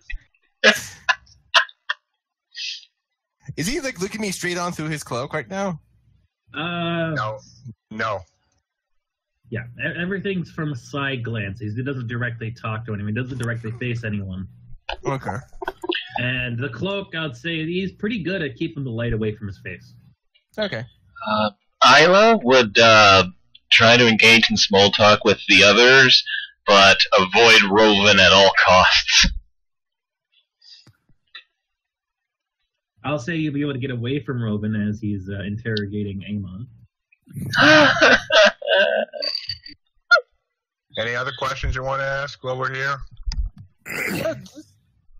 Is he like looking me straight on through his cloak right now? No. Yeah, everything's from a side glance. He doesn't directly talk to anyone. He doesn't directly face anyone. Okay. And the cloak, I'd say, he's pretty good at keeping the light away from his face. Okay. Isla would try to engage in small talk with the others, but avoid Roven at all costs. I'll say you'll be able to get away from Roven as he's interrogating Amon. Any other questions you want to ask while we're here?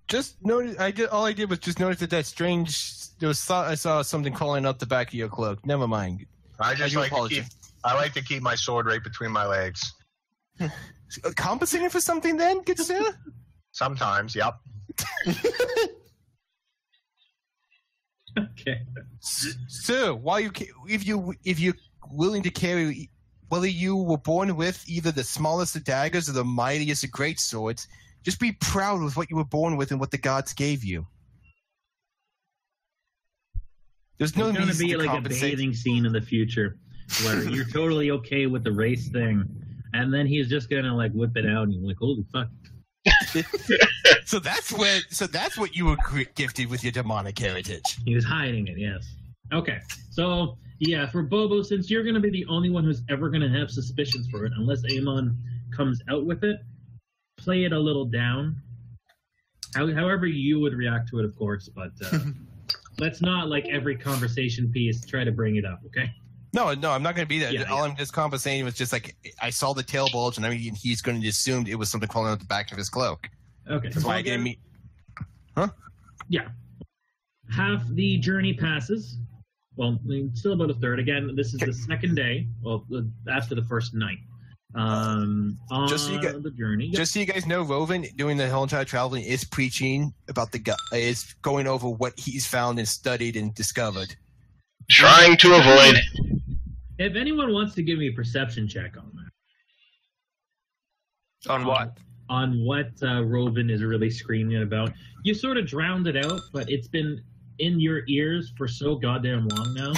Just notice. All I did was just notice that strange. I saw something crawling up the back of your cloak. Never mind. I like to keep my sword right between my legs. Compensating for something, then, good sir? Sometimes, yep. Okay. Sir, if you're willing to carry, whether you were born with either the smallest of daggers or the mightiest of great swords, just be proud with what you were born with and what the gods gave you. There's no going to reason be to like compensate. a bathing scene in the future. where you're totally okay with the race thing, and then he's just gonna like whip it out, and you're like, holy fuck. So that's what you were gifted with your demonic heritage. He was hiding it, yes. Okay, so yeah, for Bobo, since you're gonna be the only one who's ever gonna have suspicions for it, unless Amon comes out with it, play it a little down. However you would react to it, of course, but let's not, like, every conversation piece try to bring it up, okay? No, I'm not going to be that. Yeah, All I'm just compensating was just like, I saw the tail bulge, and I mean, he's going to assume it was something crawling out the back of his cloak. Okay. That's why I didn't meet. Huh? Yeah. Half the journey passes. Well, still about a third. Again, this is the second day, well, after the first night. On the journey. Just so you guys know, Rovan, doing the whole entire traveling, is preaching about is going over what he's found and studied and discovered. Trying to avoid. If anyone wants to give me a perception check on that. On what? On what Rovan is really screaming about. You sort of drowned it out, but it's been in your ears for so goddamn long now.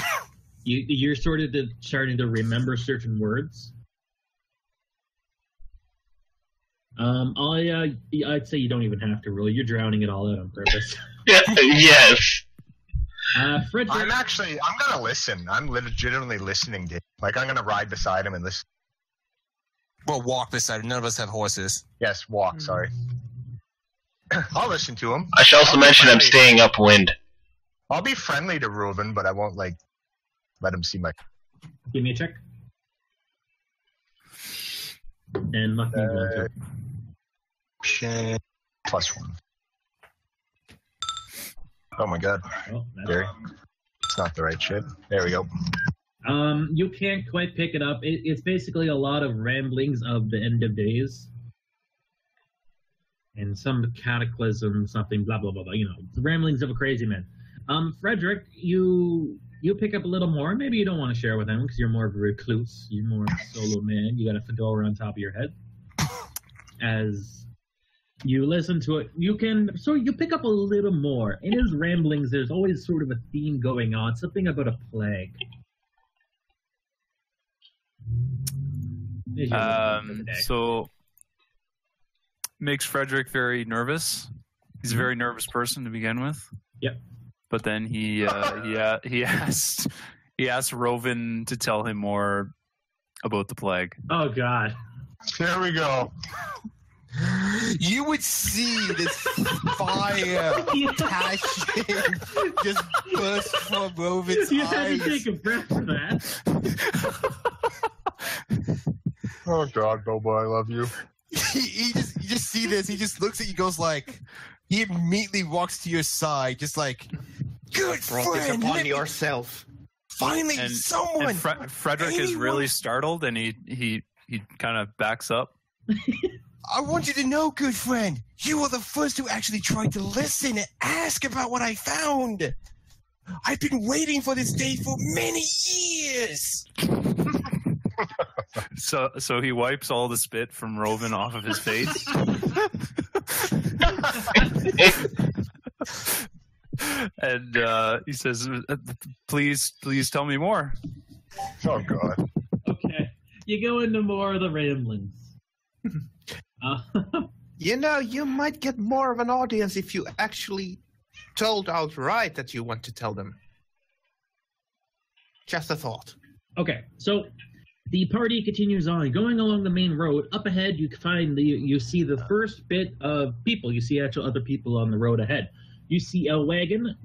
You're sort of starting to remember certain words. I'd say you don't even have to roll. You're drowning it all out on purpose. Yes. Frederick, I'm gonna listen. I'm legitimately listening to him. Like, I'm gonna ride beside him and listen. Well, walk beside him. None of us have horses. Yes, walk, sorry. I'll listen to him. I should also mention I'm staying upwind. I'll be friendly to Reuben, but I won't, like, let him see my... give me a check. And Lucky +1. Oh my god. oh, Gary. It's not the right shit. There we go. You can't quite pick it up. It's basically a lot of ramblings of the end of days. And some cataclysm, something, blah, blah, blah, blah. You know, the ramblings of a crazy man. Frederick, you pick up a little more. Maybe you don't want to share with him because you're more of a recluse. You're more of a solo man. You got a fedora on top of your head. As you listen to it, you pick up a little more. In his ramblings, there's always sort of a theme going on. Something about a plague. So makes Frederick very nervous. He's a very nervous person to begin with. Yep. But then he asked Rovan to tell him more about the plague. Oh God. There we go. You would see this fire passion just burst from Rovan's You eyes. had to take a breath for that. Oh God, Bobo, I love you. You just see this. He just looks at you, goes like, he immediately walks to your side, just like, good Brought this friend. upon yourself. Finally, someone. And Frederick is really startled, and he kind of backs up. I want you to know, good friend, you were the first who actually tried to listen and ask about what I found. I've been waiting for this day for many years. So he wipes all the spit from Rovan off of his face. And he says, please tell me more. Oh God. Okay. You go into more of the ramblings. You know, you might get more of an audience if you actually told outright that you want to tell them. Just a thought. Okay, so the party continues on, going along the main road. Up ahead, you see the first bit of people. You see actual other people on the road ahead. You see a wagon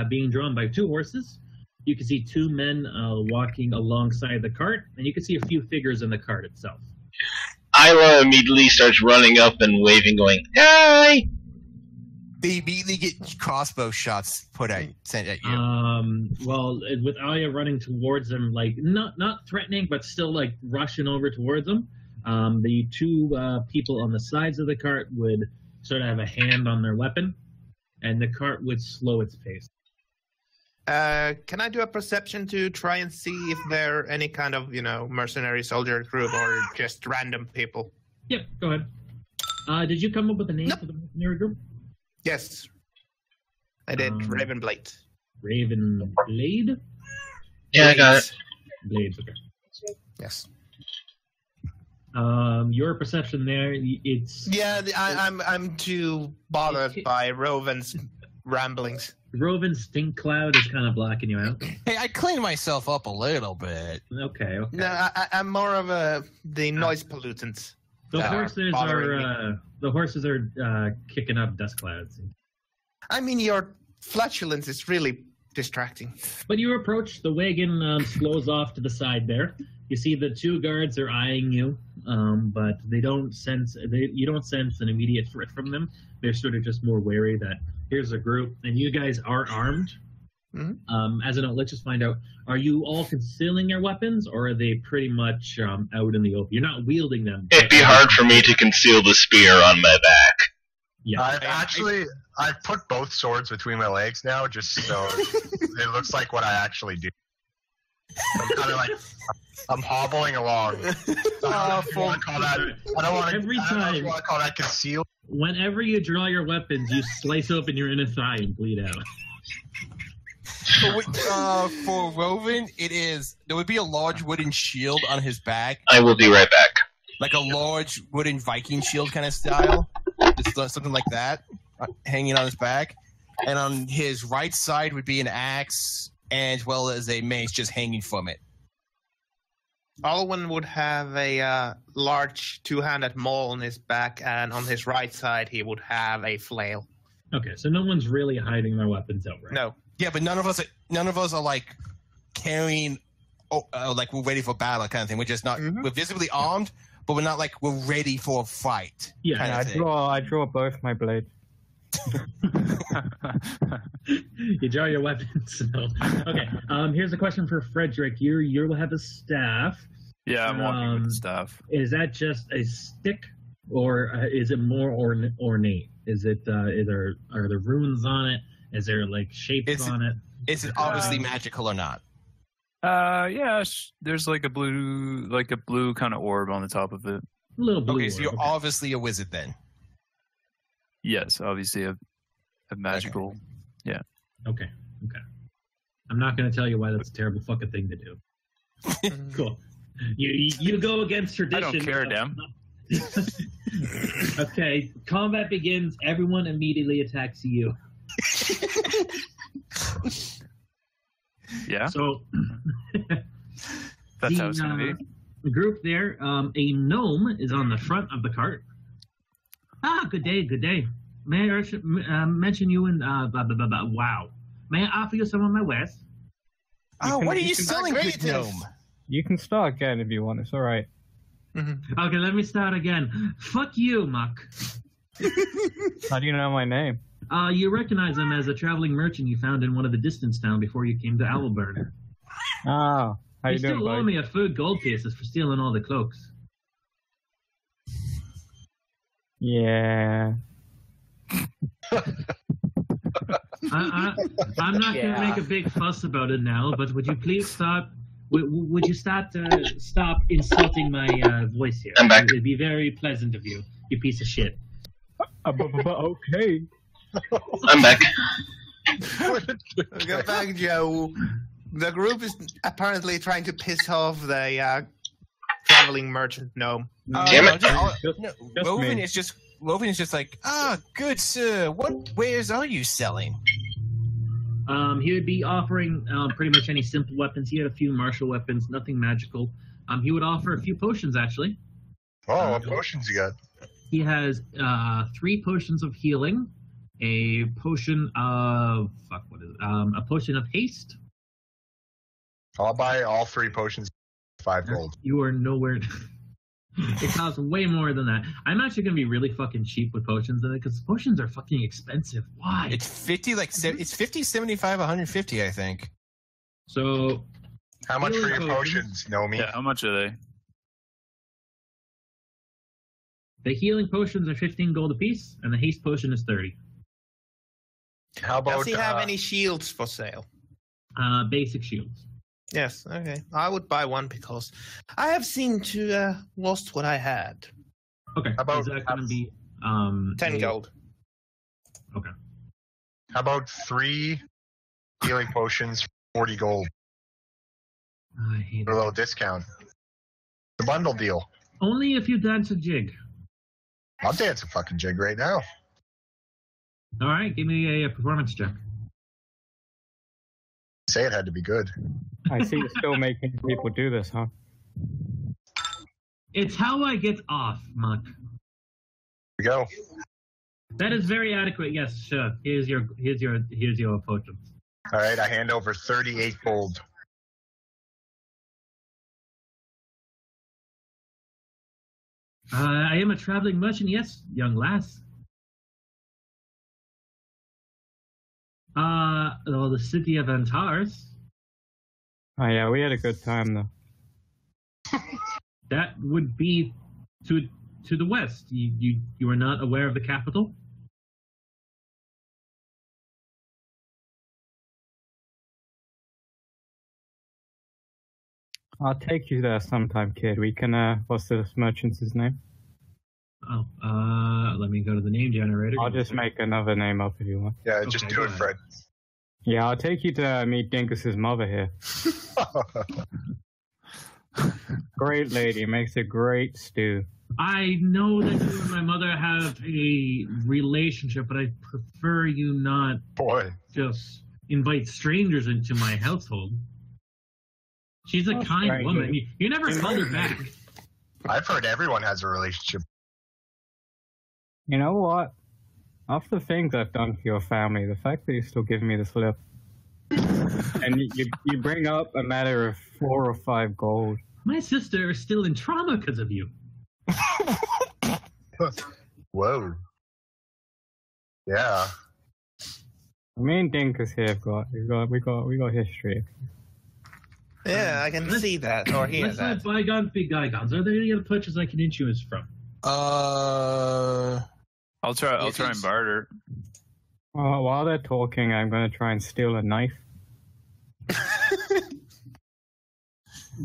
being drawn by 2 horses. You can see 2 men walking alongside the cart, and you can see a few figures in the cart itself. Isla immediately starts running up and waving, going, "Hi!" They immediately get crossbow shots sent at you. Well, with Aya running towards them, like not threatening, but still like rushing over towards them, the 2 people on the sides of the cart would sort of have a hand on their weapon, and the cart would slow its pace. Can I do a perception to try and see if they're any kind of, mercenary soldier group or just random people? Yep, go ahead. Did you come up with a name for the mercenary group? Yes. I did. Ravenblade. Ravenblade? Yeah, I got it. Blades. Okay. Yes. Your perception there, it's Yeah, I'm too bothered by Roven's ramblings. Rovin's stink cloud is kind of blocking you out. Hey, I cleaned myself up a little bit. Okay. No, I'm more of the noise pollutants. The horses bothering are kicking up dust clouds. I mean, your flatulence is really distracting. But you approach, the wagon slows off to the side there. You see the two guards are eyeing you, but you don't sense an immediate threat from them. They're sort of just more wary that here's a group, and you guys are armed. Mm-hmm. As a note, let's just find out, are you all concealing your weapons, or are they pretty much out in the open? You're not wielding them. It'd be hard for me to conceal the spear on my back. Yeah. I've put both swords between my legs now, just so it looks like what I actually do. I'm kind of like, I'm hobbling along. So I don't want to call that conceal. Whenever you draw your weapons, you slice open your inner thigh and bleed out. For Roven, there would be a large wooden shield on his back. I will be right back. Like a large wooden Viking shield kind of style. Just something like that, hanging on his back. And on his right side would be an axe, as well as a mace just hanging from it. Alwyn would have a large two-handed maul on his back, and on his right side he would have a flail. Okay, so no one's really hiding their weapons outright. No. Yeah, but none of us are like carrying, like we're ready for battle kind of thing. We're just not. Mm-hmm. We're visibly armed, but we're not like we're ready for a fight. Yeah, I draw both my blades. You draw your weapons. No. Okay. Here's a question for Frederick. You have a staff. Yeah, I'm walking with the staff. Is that just a stick, or is it more ornate? Is it? Are there runes on it? Is there like shapes on it? Is it obviously magical or not? Yeah. There's like a blue kind of orb on the top of it. A little blue. Okay, so you're obviously a wizard then. Yes, obviously a magical. Okay. Yeah. Okay. I'm not going to tell you why that's a terrible fucking thing to do. Cool. You go against tradition. I don't care, damn. Okay. Combat begins. Everyone immediately attacks you. Yeah. So that's how it's going to be. The group there, a gnome is on the front of the cart. Good day. May I mention you in blah, blah, blah, blah. Wow. May I offer you some of my wares? What are you selling, good gnome? You can start again if you want. It's all right. Mm-hmm. Okay, let me start again. Fuck you, Muck. How do you know my name? You recognize him as a traveling merchant you found in one of the distance towns before you came to Owlburner. Oh, how you doing, still owe me a few gold pieces for stealing all the cloaks. Yeah. I'm not going to make a big fuss about it now, but would you please stop? Would you stop insulting my voice here? I'm back. It'd be very pleasant of you, you piece of shit. Okay. I'm back. Get back, Joe. The group is apparently trying to piss off the traveling merchant gnome. Damn it. Roven is just like, good sir, what wares are you selling? He would be offering pretty much any simple weapons. He had a few martial weapons, nothing magical. He would offer a few potions, actually. Oh, what potions you got? He has 3 potions of healing, a potion of... a potion of haste. I'll buy all 3 potions, 5 gold. You are nowhere... It costs way more than that. I'm actually going to be really fucking cheap with potions in it, because potions are fucking expensive. Why? It's 50, it's 50, 75, 150, I think. So... How much for your potions, Nomi? Yeah, how much are they? The healing potions are 15 gold apiece, and the haste potion is 30. How about... Does he have any shields for sale? Basic shields. Yes, okay. I would buy one because I have seemed to lost what I had. Okay. How about... Is that going to be... 10 gold. Okay. How about 3 healing potions, 40 gold? I hate For a it. little discount. The bundle deal. Only if you dance a jig. I'll dance a fucking jig right now. All right, give me a performance check. Say it had to be good. I see you're still making people do this, huh? It's how I get off, Muck. Here we go. That is very adequate. Yes, sure. Here's your potion. All right, I hand over 38 gold. I am a traveling merchant, yes, young lass. Well, the city of Antaris. Oh yeah, we had a good time though. That would be to the west. You are not aware of the capital? I'll take you there sometime, kid. We can, what's this merchant's name? Oh, let me go to the name generator. I'll just make another name up if you want. Yeah, just Okay, do go it, ahead. Fred. Yeah, I'll take you to meet Dinkus's mother here. Great lady, makes a great stew. I know that you and my mother have a relationship, but I prefer you not Boy. just invite strangers into my household. She's a Oh, kind stranger. woman. You never called her back. I've heard everyone has a relationship. You know what? After the things I've done for your family, the fact that you're still giving me the slip, and you bring up a matter of 4 or 5 gold. My sister is still in trauma because of you. Whoa. Yeah. Me and Dinkus here have we got history. Yeah, I can see that or hear Let's let that. bygones be bygones. Are there any other places I can influence from? I'll try and barter. While they're talking, I'm going to try and steal a knife.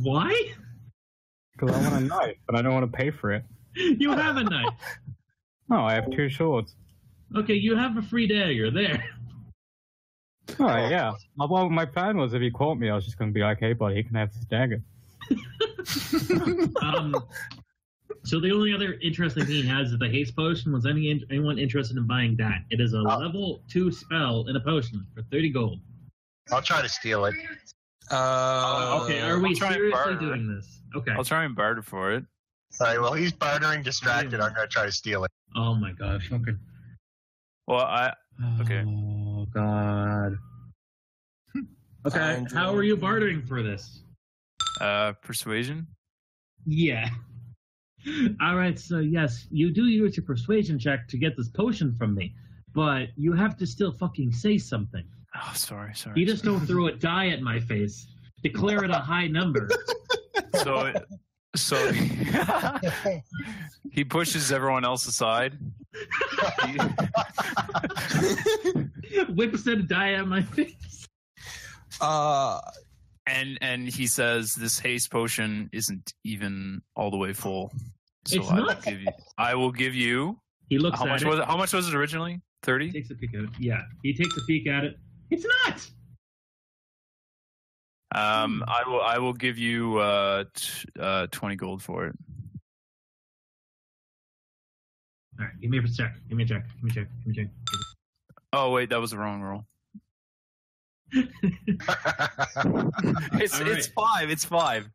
Why? Because I want a knife, but I don't want to pay for it. You have a knife. No, I have 2 swords. Okay, you have a free dagger there. Oh, yeah. Well, my plan was if he caught me, I was just going to be like, hey, buddy, he can have this dagger. So the only other interesting thing he has is the haste potion. Was anyone interested in buying that? It is a level 2 spell in a potion for 30 gold. I'll try to steal it. Okay, are we I'll try and seriously barter. doing this? Okay. I'll try and barter for it. All right, well, he's bartering distracted. I'm going to try to steal it. Oh my gosh. Okay. Well, okay. Oh god. Okay, how are you bartering for this? Persuasion. Yeah. All right, so yes, you do use your persuasion check to get this potion from me, but you have to still fucking say something. Oh, sorry. You just don't throw a die at my face. Declare it a high number. So he pushes everyone else aside. Whips a die at my face. And he says this haste potion isn't even all the way full. So It's not? I will give you. He looks How at much it. was it? How much was it originally? 30? He takes a peek at it. Yeah, he takes a peek at it. It's not. I will give you 20 gold for it. All right, give me a check. Give me a check. Give me a check. Give me a check. Oh wait, that was the wrong roll. It's All right. it's 5. It's 5.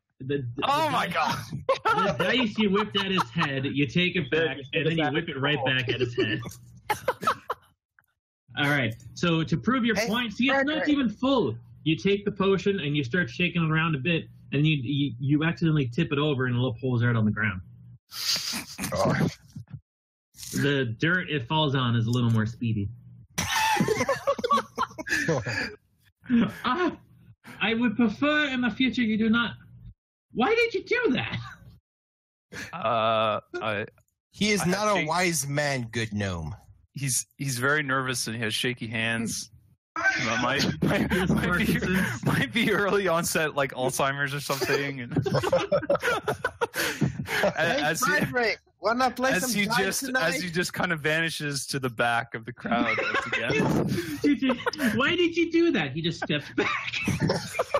Oh my god! The dice you whipped at his head, you take it back, and then you whip it right back at his head. All right. So to prove your point, see, it's not even full. You take the potion and you start shaking it around a bit, and you accidentally tip it over, and a little pulls out on the ground. Oh. The dirt it falls on is a little more speedy. I would prefer in the future you do not. Why did you do that? He is I not have a wise man, good gnome. He's very nervous and he has shaky hands. Might be early onset like Alzheimer's or something. And Hey, Frederick, Why not play as some he dice tonight? as he just kind of vanishes to the back of the crowd once again. Why did you do that? He just stepped back.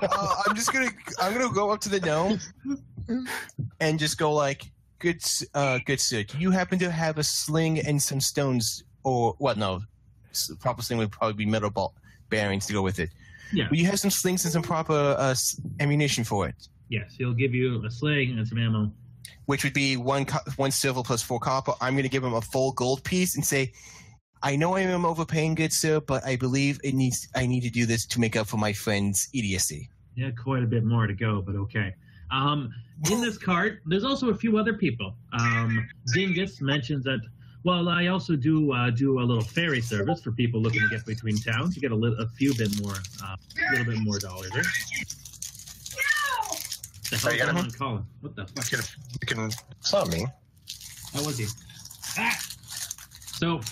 I'm gonna go up to the gnome and just go like, good sir, do you happen to have a sling and some stones, or what? No, proper sling would probably be metal bearings to go with it. Yeah. Will you have some slings and some proper ammunition for it? Yes, he'll give you a sling and some ammo. Which would be one silver plus 4 copper. I'm going to give him a full gold piece and say, I know I am overpaying, good sir, but I believe I need to do this to make up for my friend's idiocy. Yeah, quite a bit more to go, but okay. In this cart, there's also a few other people. Dingus mentions that, well, I also do a little ferry service for people looking to get between towns. You get a little bit more dollars there. The hell is someone calling? What the fuck? You can saw me. How was he? Ah! So,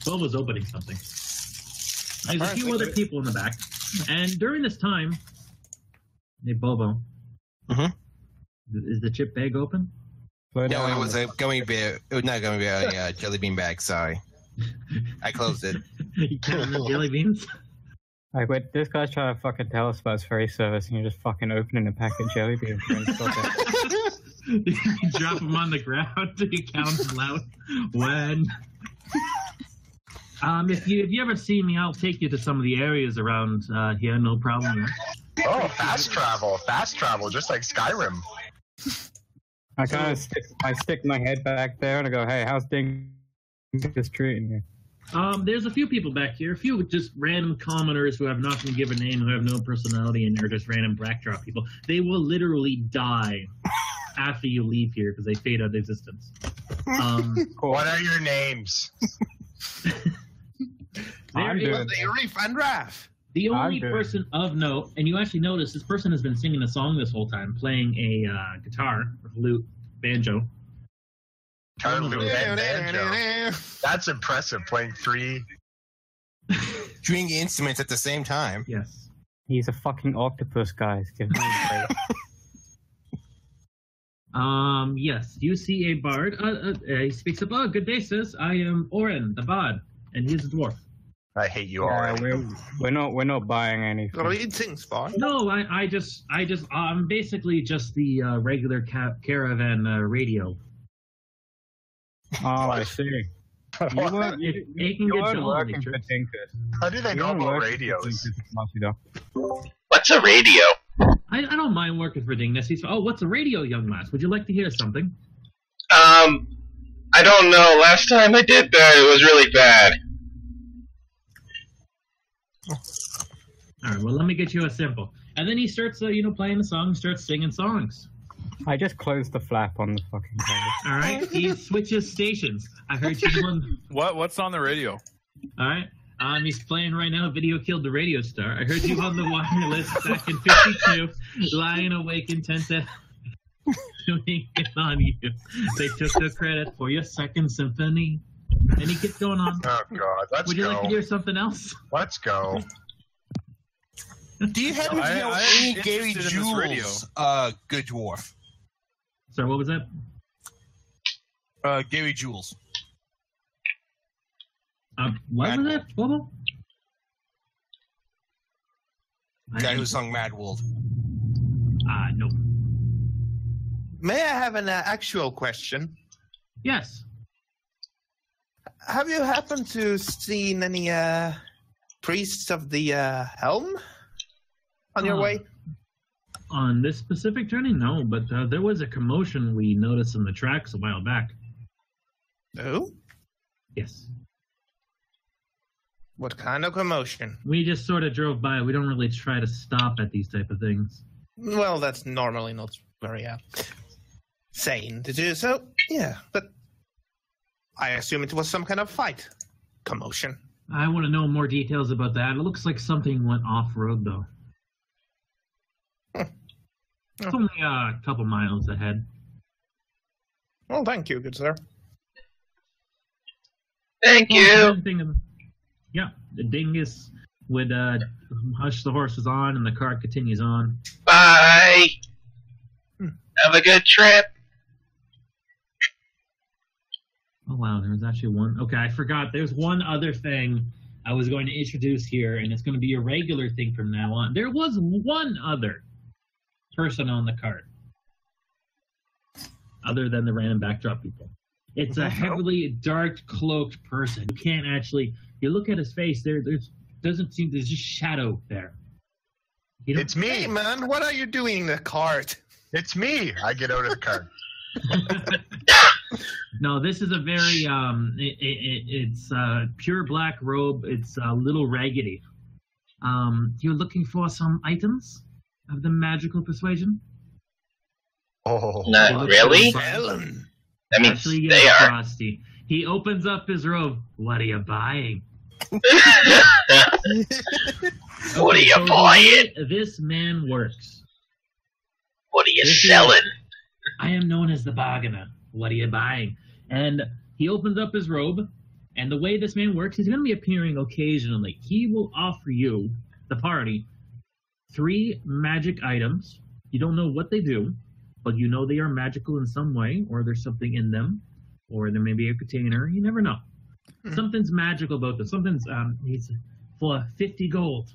Bob was opening something. There's a few other people in the back. And during this time, hey, Bobo. Mm-hmm. Is the chip bag open? No, it was a gummy bear. It was not a gummy bear, a jelly bean bag. Sorry. I closed it. You can't have jelly beans? Like, wait, this guy's trying to fucking tell us about his ferry service, and you're just fucking opening a pack of jelly beans. You drop them on the ground till you count them out. When? If you ever see me, I'll take you to some of the areas around here. No problem. Oh, fast travel, just like Skyrim. I kind of stick my head back there and I go, "Hey, how's Dingus treating you?" There's a few people back here, a few just random commoners who have not been given a name, who have no personality, and they're just random backdrop people. They will literally die after you leave here because they fade out of existence. What are your names? The only person of note, and you actually notice this person has been singing a song this whole time, playing a guitar, or flute, banjo. Banjo. That's impressive, playing 3 string instruments at the same time. Yes. He's a fucking octopus, guys. Give me a break. Yes, you see a bard. He speaks up. Oh, good day, sis. I am Oren, the bard, and he's a dwarf. I hate you all. We're not buying anything. Greetings, bard. No, I'm basically just the regular caravan radio. Oh, I see. You weren't working for Dinkus. How do they know about radios? What's a radio? I don't mind working for Dingus. What's a radio, young lass? Would you like to hear something? I don't know. Last time I did that, it was really bad. All right, well, let me get you a simple. And then he starts, playing the song, starts singing songs. I just closed the flap on the fucking cover. All right, he switches stations. I heard you on... What's on the radio? All right, he's playing right now, Video Killed the Radio Star. I heard you on the wireless back in 52, lying awake intent to doing it on you. They took the credit for your second symphony. And he keeps going on. Oh, God, let's go. Would you like to hear something else? Let's go. Do you happen to know any Gary Jules, good dwarf? Sorry, what was that? Gary Jules. What was that? Bobo? The guy who sung Mad World. No. May I have an actual question? Yes. Have you happened to seen any priests of the helm on your way? On this specific journey, no, but there was a commotion we noticed in the tracks a while back. Oh? Yes. What kind of commotion? We just sort of drove by. We don't really try to stop at these type of things. Well, that's normally not very sane to do so. Yeah, but I assume it was some kind of fight. Commotion. I want to know more details about that. It looks like something went off-road, though. It's only a couple miles ahead. Well, thank you, good sir. Thank you. Yeah, the dingus would hush the horses on, and the cart continues on. Bye. Have a good trip. Oh wow, there was actually one. Okay, I forgot. There's one other thing I was going to introduce here, and it's going to be a regular thing from now on. There was one other person on the cart, other than the random backdrop people. It's a heavily dark cloaked person. You can't actually. You look at his face. There's just shadow there. It's me. Hey, man, what are you doing in the cart? It's me. I get out of the cart. No, this is a very it's pure black robe. It's a little raggedy. You're looking for some items of the magical persuasion? Oh, Not really. I mean, Actually, they yes, are. Frosty. He opens up his robe. What are you buying? What are you So the buying? way this man works. What are you This is- selling? I am known as the bargainer. What are you buying? And he opens up his robe, and the way this man works, he's going to be appearing occasionally. He will offer you, the party, 3 magic items. You don't know what they do, but you know they are magical in some way, or there's something in them, or there may be a container. You never know. Something's magical about them. Something's he's for 50 gold.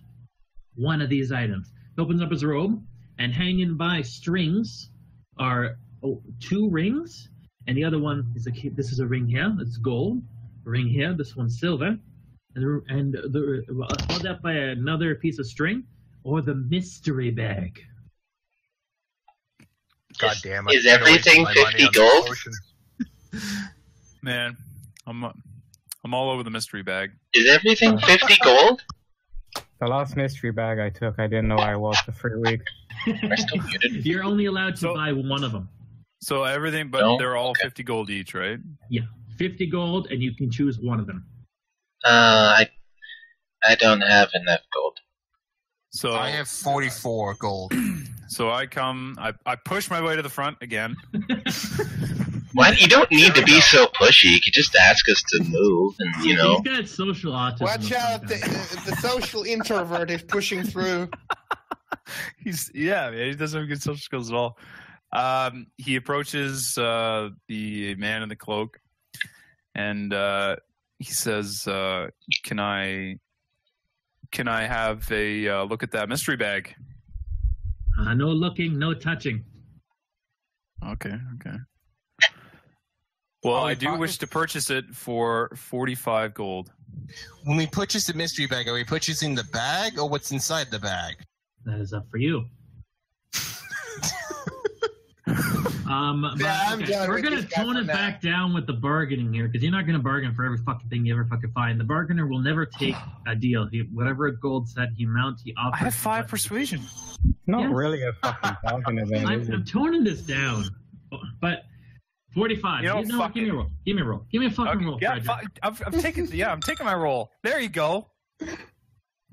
One of these items. He opens up his robe, and hanging by strings are 2 rings, and the other one is this is a ring here. It's gold. A ring here. This one's silver, and held up by another piece of string, or the mystery bag. God damn! Is everything 50 gold? Man, I'm all over the mystery bag. Is everything 50 gold? The last mystery bag I took, I didn't know I was for 3 weeks. Am I still muted? You're only allowed to So- buy one of them. So everything, but No? they're all Okay. 50 gold each, right? Yeah, 50 gold, and you can choose one of them. I don't have enough gold. So I have 44 gold. So I push my way to the front again. Why? You don't need to be so pushy. You could just ask us to move, and He's got social autism. Watch of out, some the, kind. the social introvert is pushing through. Man, he doesn't have good social skills at all. He approaches the man in the cloak, and he says, "Can I have a look at that mystery bag?" No looking, no touching. Okay. Well, I do wish to purchase it for 45 gold. When we purchase the mystery bag, are we purchasing the bag or what's inside the bag? That is up for you. But, Yeah, I'm okay, done we're with gonna this guy tone for it now. back down with the bargaining here, because you're not gonna bargain for every fucking thing you ever fucking find. The bargainer will never take a deal. Whatever a gold set he mounts, he offers. I have 5 persuasion. Not Yes. really a fucking bargain then, is I'm it? toning this down, but 45. You know, no, fuck give me a it. roll. Give me a roll. Give me a fucking roll, Yeah, Frederick. I'm taking. Yeah, I'm taking my roll. There you go.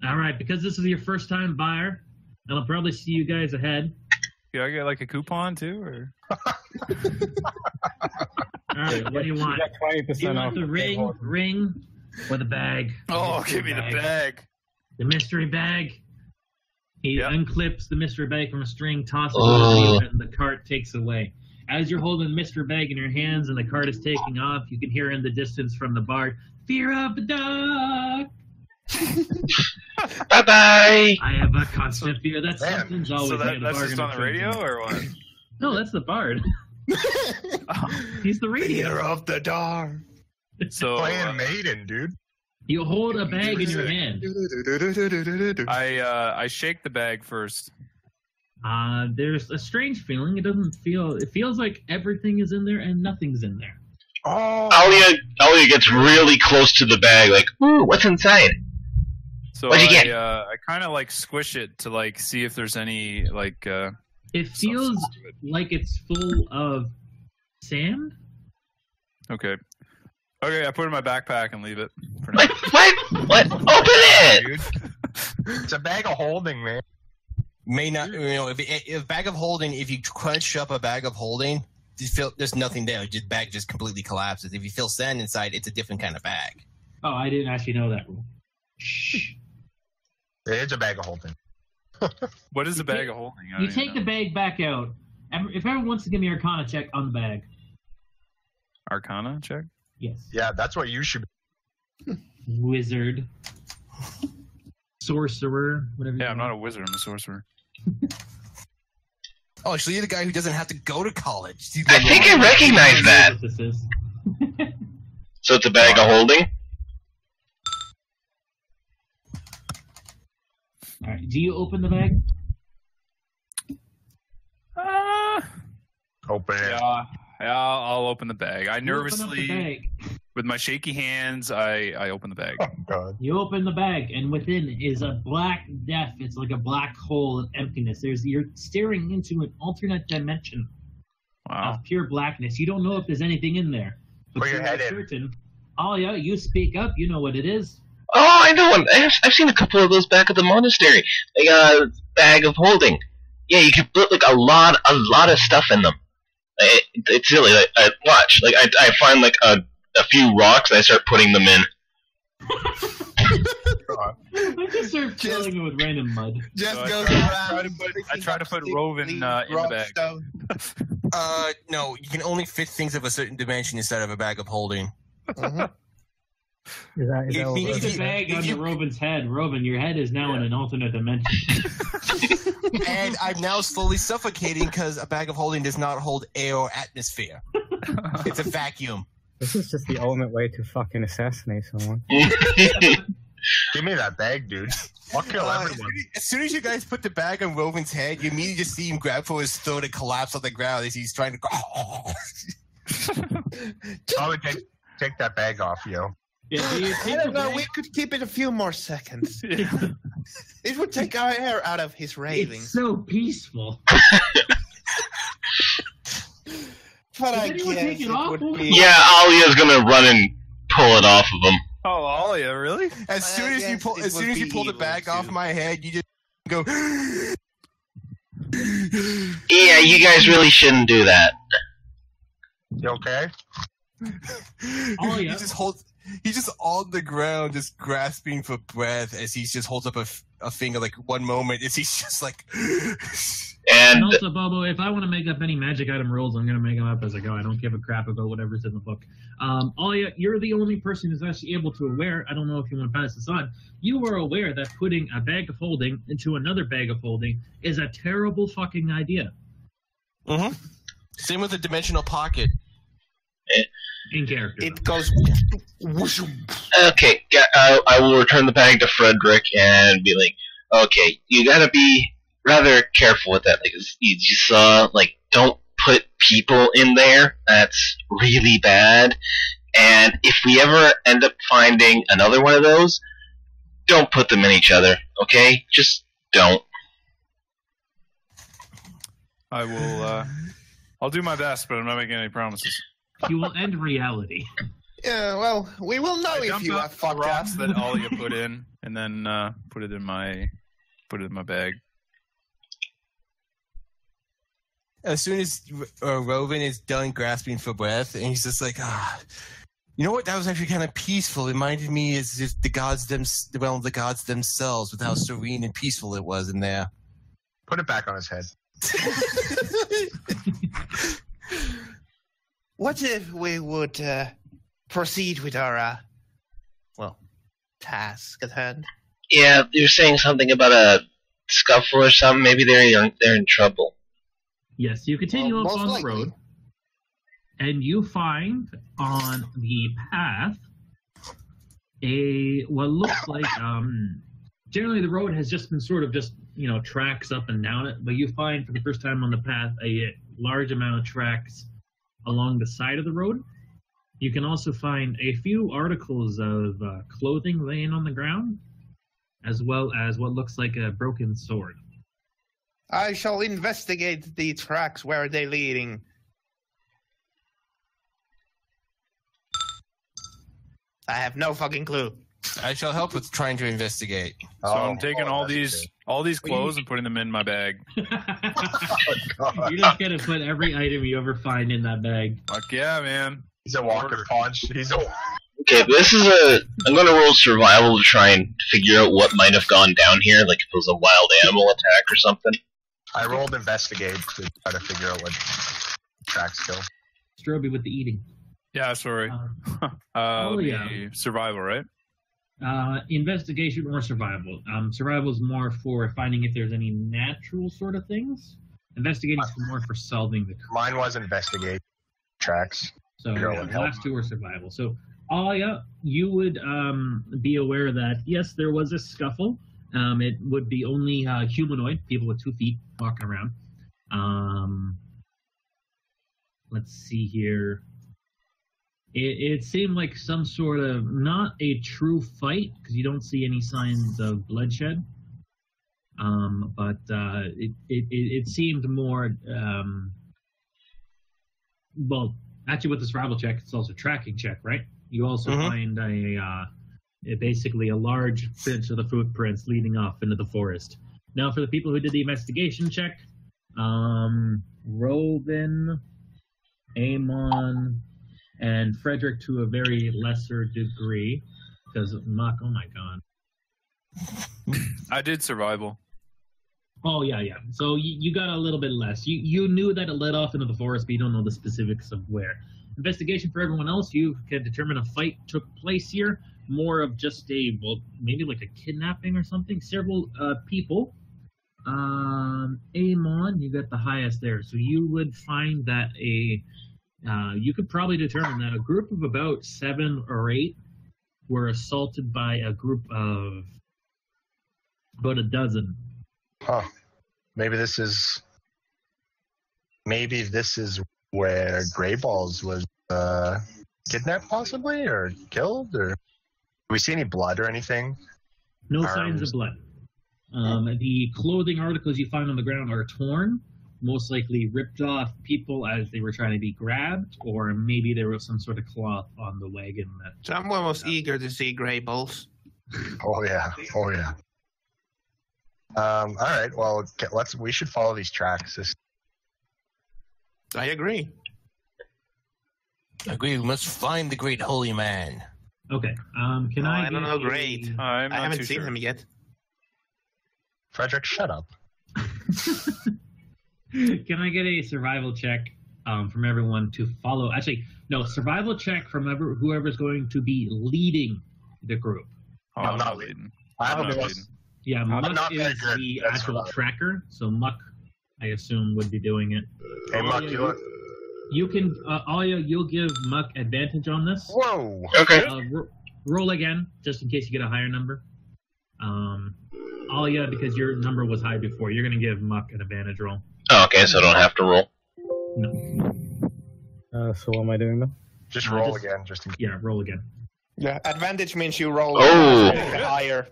All right, because this is your first time buyer, and I'll probably see you guys ahead. Do I get like a coupon too, or? All right, what do you want? You got 20% Do you want off the ring, or the bag? Oh, Mystery give me the bag. The mystery bag. He Yep. unclips the mystery bag from a string, tosses Oh. it at you, and the cart takes away. As you're holding the mystery bag in your hands and the cart is taking off, you can hear in the distance from the bard, "Fear of the dark." Bye bye. I have a constant fear that Man, something's always So near the that's bargain just on the of radio, something. or what? No, that's the bard. He's the radio. Fear of the dark. So Playing Maiden, dude. You hold a bag in your hand. I shake the bag first. There's a strange feeling. It doesn't feel. It feels like everything is in there and nothing's in there. Oh, Alia gets really close to the bag, like, ooh, what's inside? So What'd you get? I kind of like squish it to like see if there's any like. It feels like it's full of sand. Okay. Okay, I put it in my backpack and leave it for now. What? Open it! dude. It's a bag of holding, man. May not, if bag of holding, if you crunch up a bag of holding, there's nothing there. The bag just completely collapses. If you feel sand inside, it's a different kind of bag. Oh, I didn't actually know that rule. Shh. It is a bag of holding. What is a bag of holding? I You don't take even the know. bag back out. If everyone wants to give me an Arcana check on the bag. Arcana check. Yes. Yeah, that's what you should be. Wizard. Sorcerer. Whatever. Yeah, I'm not a wizard. I'm a sorcerer. Oh, so you're the guy who doesn't have to go to college. I think I recognize that. What this is. So it's a bag of holding? All right. Do you open the bag? Open it. Yeah, I'll open the bag. I You open up the nervously, bag. with my shaky hands, I open the bag. Oh, God. You open the bag, and within is a black death. It's like a black hole of emptiness. You're staring into an alternate dimension Wow. of pure blackness. You don't know if there's anything in there. But Put your you're head in. certain. Oh, yeah, you speak up. You know what it is. Oh, I know one. I've seen a couple of those back at the monastery. Like a bag of holding. Yeah, you can put like a lot of stuff in them. It's silly. Like, watch. Like I find like a few rocks and I start putting them in. I just start filling it with random mud. Just So goes I around. try to put Rovin in the bag. No, you can only fit things of a certain dimension instead of a bag of holding. Is that If what you- we're- Put the bag onto Robin's head. Robin, your head is now in an alternate dimension. And I'm now slowly suffocating because a bag of holding does not hold air or atmosphere. It's a vacuum. This is just the ultimate way to fucking assassinate someone. Give me that bag, dude. I'll kill everyone. As soon as you guys put the bag on Rovin's head, you immediately just see him grab for his throat and collapse on the ground as he's trying to go. Probably take that bag off, yo. Yeah, do you I take the don't know. bag? We could keep it a few more seconds. It would take our air out of his It's ravings. so peaceful. But Does I anyone guess take it it off? would be. Yeah, Alia's gonna run and pull it off of him. Oh, yeah, really? As soon as you guess pull, it as soon would as you be pull the evil, bag off too. my head, you just go. Yeah, you guys really shouldn't do that. You okay? Oh, yeah. He's just on the ground, just grasping for breath as he just holds up a finger. Like one moment, as he's just like. And And also, Bobo, if I want to make up any magic item rules, I'm going to make them up as I go. I don't give a crap about whatever's in the book. Alia, you're the only person who's actually able to aware. I don't know if you want to pass this on. You are aware that putting a bag of holding into another bag of holding is a terrible fucking idea. Mm-hmm. Same with the dimensional pocket. In character. It goes. Whoosh. okay, I will return the bag to Frederick and be like, okay, you gotta be rather careful with that. Like you saw, like don't put people in there. That's really bad. And if we ever end up finding another one of those, don't put them in each other. Okay, just don't. I will. I'll do my best, but I'm not making any promises. You will end reality. Yeah, well, we will know I if dumped you out have the fucked up. rocks that Alia put in, and then put it in my bag. As soon as Rovin is done grasping for breath, and he's just like, you know what? That was actually kind of peaceful. It reminded me of just the gods themselves, with how serene and peaceful it was in there. Put it back on his head. What if we would proceed with our, task at hand? Yeah, you're saying something about a scuffle or something. Maybe they're in trouble. Yes, you continue Well, up most on the likely. road, and you find on the path what looks like generally the road has just been sort of just tracks up and down it, but you find for the first time on the path a large amount of tracks along the side of the road. You can also find a few articles of clothing laying on the ground, as well as what looks like a broken sword. I shall investigate the tracks. Where are they leading? I have no fucking clue. I shall help with trying to investigate. So I'm taking all that's these clothes and putting them in my bag. good. Oh, You're just gonna put every item you ever find in that bag. Fuck yeah, man! he's a walker punch. Okay, I'm gonna roll survival to try and figure out what might have gone down here, like if it was a wild animal attack or something. I rolled investigate to try to figure out what tracks go. Stroby with the eating. Yeah, sorry. Survival, right? Investigation or survival. Survival is more for finding if there's any natural sort of things. Investigating is more for solving the crime. Mine was investigate tracks. So the last two are survival. So Alia, you would be aware that yes, there was a scuffle. It would be only humanoid people with 2 feet walking around. Let's see here. It seemed like some sort of, not a true fight, because you don't see any signs of bloodshed. But it seemed more, well, actually with the survival check, it's also a tracking check, right? You also find basically a large pinch of the footprints leading off into the forest. Now, for the people who did the investigation check, Robin, Amon, and Frederick to a very lesser degree, because Muck, oh my god. I did survival. Oh, yeah. So you got a little bit less. You knew that it led off into the forest, but you don't know the specifics of where. Investigation for everyone else, you can determine a fight took place here. More of just maybe like a kidnapping or something. Several people. Amon, you got the highest there. So you would find that you could probably determine that a group of about 7 or 8 were assaulted by a group of about a dozen. Huh. Maybe this is where Grey Balls was kidnapped, possibly, or killed, or do we see any blood or anything? No signs of blood. The clothing articles you find on the ground are torn, most likely ripped off people as they were trying to be grabbed, or maybe there was some sort of cloth on the wagon. So I'm almost eager to see Grey Balls. Oh yeah. All right. Well, we should follow these tracks. I agree. We must find the great holy man. Okay. Can I? I don't know. Great. I haven't seen sure. him yet. Frederick, shut up. Can I get a survival check from everyone to follow? Actually, no, survival check from whoever's going to be leading the group. Oh, I'm I'm not not leading. I'm not not leading. Yeah, I'm Muck not very is good the at actual survival. tracker, so Muck, I assume, would be doing it. Hey, Muck, You can, Alia, you'll give Muck advantage on this. Whoa. Okay. Roll again, just in case you get a higher number. Alia, because your number was high before, you're going to give Muck an advantage roll. Oh, okay, so I don't have to roll. No. So what am I doing now? Just roll again, just in case. Yeah, roll again. Yeah, advantage means you roll higher.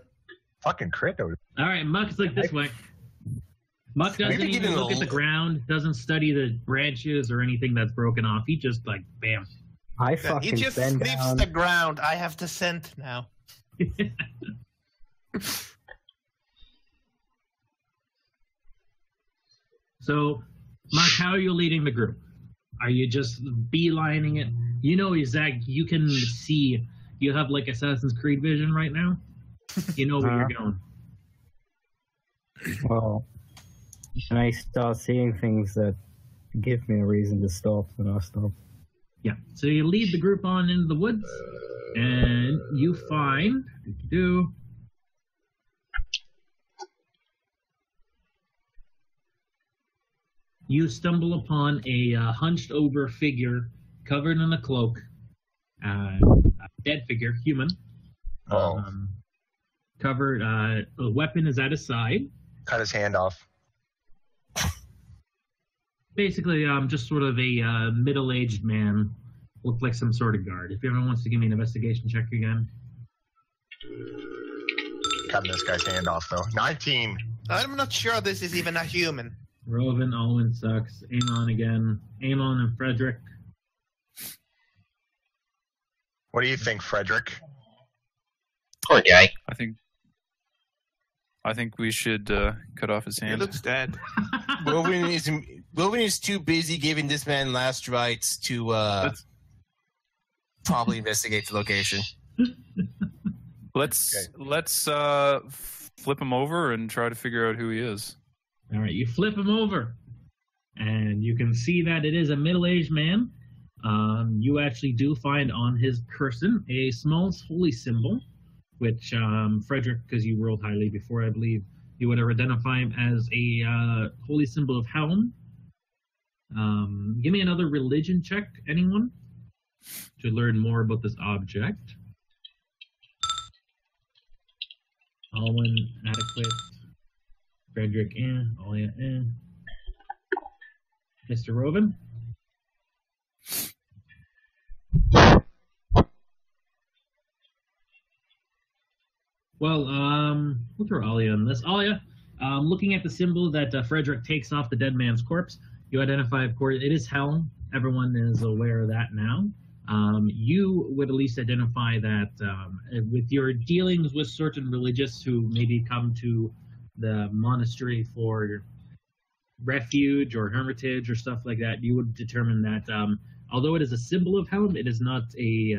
Fucking crit. All right, Muck's like this way. Muck doesn't even look at the ground, doesn't study the branches or anything that's broken off. He just like, bam. I He fucking just bend sniffs down. the ground. I have the scent now. So, Muck, how are you leading the group? Are you just beelining it? You know, Zach, you can see, you have like Assassin's Creed vision right now. You know where you're going. Well, when I start seeing things that give me a reason to stop, then I'll stop. Yeah. So you lead the group on into the woods, and you find, you stumble upon a hunched over figure covered in a cloak, a dead figure, human. Oh. Covered, a weapon is at his side. Cut his hand off. Basically, just sort of a middle-aged man, looked like some sort of guard. If everyone wants to give me an investigation check again. Cutting this guy's hand off, though. 19. I'm not sure this is even a human. Rovan, Alwyn sucks. Amon again. Amon and Frederick. What do you think, Frederick? Poor guy. I think we should cut off his He hand. looks dead. Wilbur is too busy giving this man last rites to probably investigate the location. Let's flip him over and try to figure out who he is. All right, you flip him over, and you can see that it is a middle-aged man. You actually do find on his person a small holy symbol, which Frederick, because you rolled highly before, I believe, you would identify him as a holy symbol of Helm. Give me another religion check, anyone, to learn more about this object. Alwyn, adequate. Frederick, Alia, Mr. Rovin? Well, we'll throw Alia on this. Alia, looking at the symbol that Frederick takes off the dead man's corpse, you identify, of course, it is Helm. Everyone is aware of that now. You would at least identify that with your dealings with certain religious who maybe come to the monastery for refuge or hermitage or stuff like that, you would determine that although it is a symbol of Helm, it is not a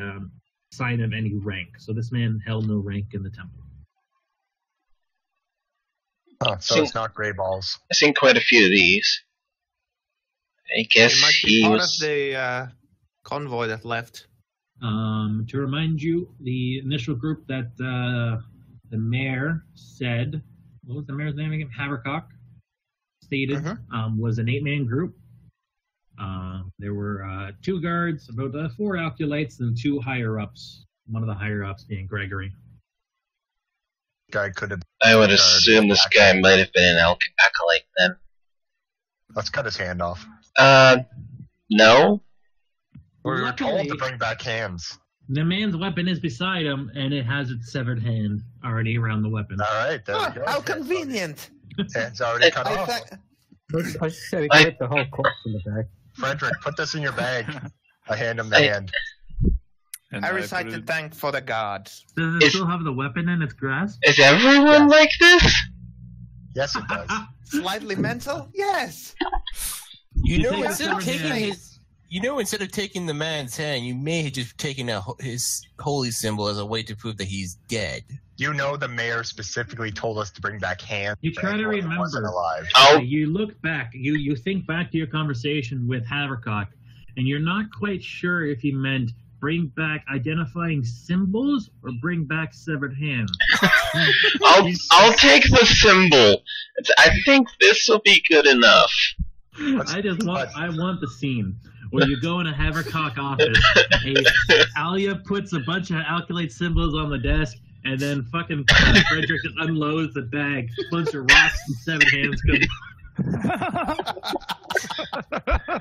sign of any rank. So this man held no rank in the temple. Oh, so it's not gray balls. I've seen quite a few of these. I guess It might be part was... of the convoy that left. To remind you, the initial group that the mayor said, what was the mayor's name again? Havercock stated was an 8-man group. There were 2 guards, about 4 acolytes, and 2 higher-ups. One of the higher-ups being Gregory. Guy could have. I would assume this guy might have been an acolyte then. Let's cut his hand off. No. We were told to bring back hands. The man's weapon is beside him, and it has its severed hand already around the weapon. All right, there we go. How convenient! Hand's already cut off. I just said he get the whole corpse in the bag. Frederick, put this in your bag. I hand him the hand. And I recite the thank for the gods. Does it still have the weapon in its grasp? Is everyone like this? Yes, it does. Slightly mental? Yes! You know, take instead of the taking hand. his, instead of taking the man's hand, you may have just taken his holy symbol as a way to prove that he's dead. You know, the mayor specifically told us to bring back hands. You try to when he remember. wasn't alive. Oh, You look back, you think back to your conversation with Havercock, and you're not quite sure if he meant bring back identifying symbols or bring back severed hands. I'll take the symbol. I think this will be good enough. I want the scene where you go in a Havercock office, Alia puts a bunch of Alkalite symbols on the desk, and then fucking Frederick just unloads the bag, a bunch of rocks and severed hands come.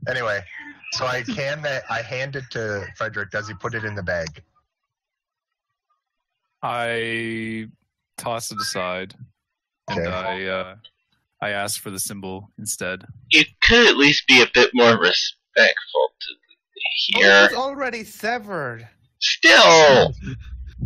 Anyway, so I hand it to Frederick. Does he put it in the bag? I toss it aside, and Okay. I ask for the symbol instead. You could at least be a bit more respectful to Oh, here. it's already severed. Still,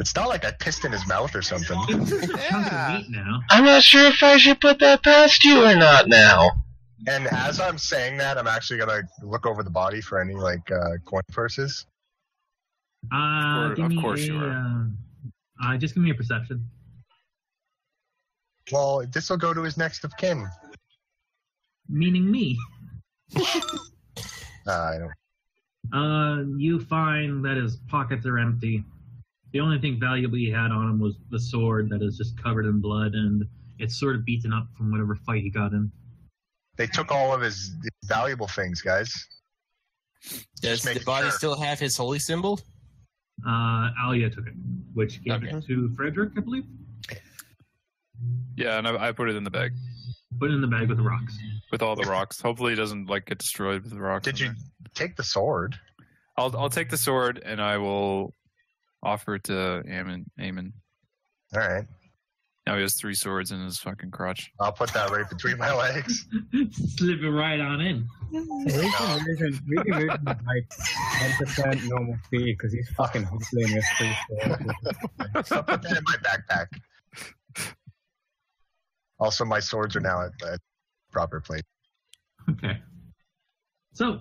It's not like I pissed in his mouth or something. It's a chunk of Yeah. meat now. I'm not sure if I should put that past you or not now. And as I'm saying that, I'm actually gonna look over the body for any coin purses. Give me of course you just give me a perception. Well, this will go to his next of kin. Meaning me. I don't. You find that his pockets are empty. The only thing valuable he had on him was the sword that is just covered in blood, and it's sort of beaten up from whatever fight he got in. They took all of his valuable things, guys. Does make the body sure. still have his holy symbol? Alia took it, which gave Okay. it to Frederick, I believe. Yeah, and I put it in the bag Put it in the bag with the rocks. with all the rocks. Hopefully, it doesn't get destroyed with the rocks. Did in you there. take the sword? I'll take the sword and I will offer it to Eamon. All right. Now he has 3 swords in his fucking crotch. I'll put that right between my legs. Slip it right on in. So we can move him like 10% normal speed because he's fucking hobbling his free I'll put that in my backpack. Also, my swords are now at proper place. Okay. So,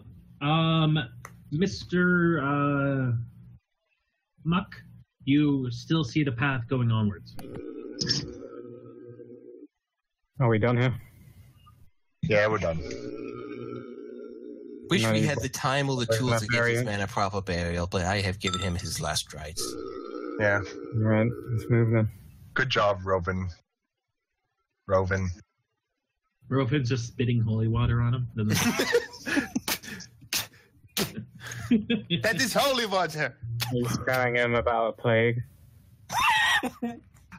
Mr. Muck, you still see the path going onwards. Are we done here? Yeah, we're done. Wish No, we you- had the time or the There's tools enough to give this area. man a proper burial, but I have given him his last rites. Yeah. Right, let's move then. Good job, Rovin. Rovin's just spitting holy water on him. That is holy water. He's telling him about a plague.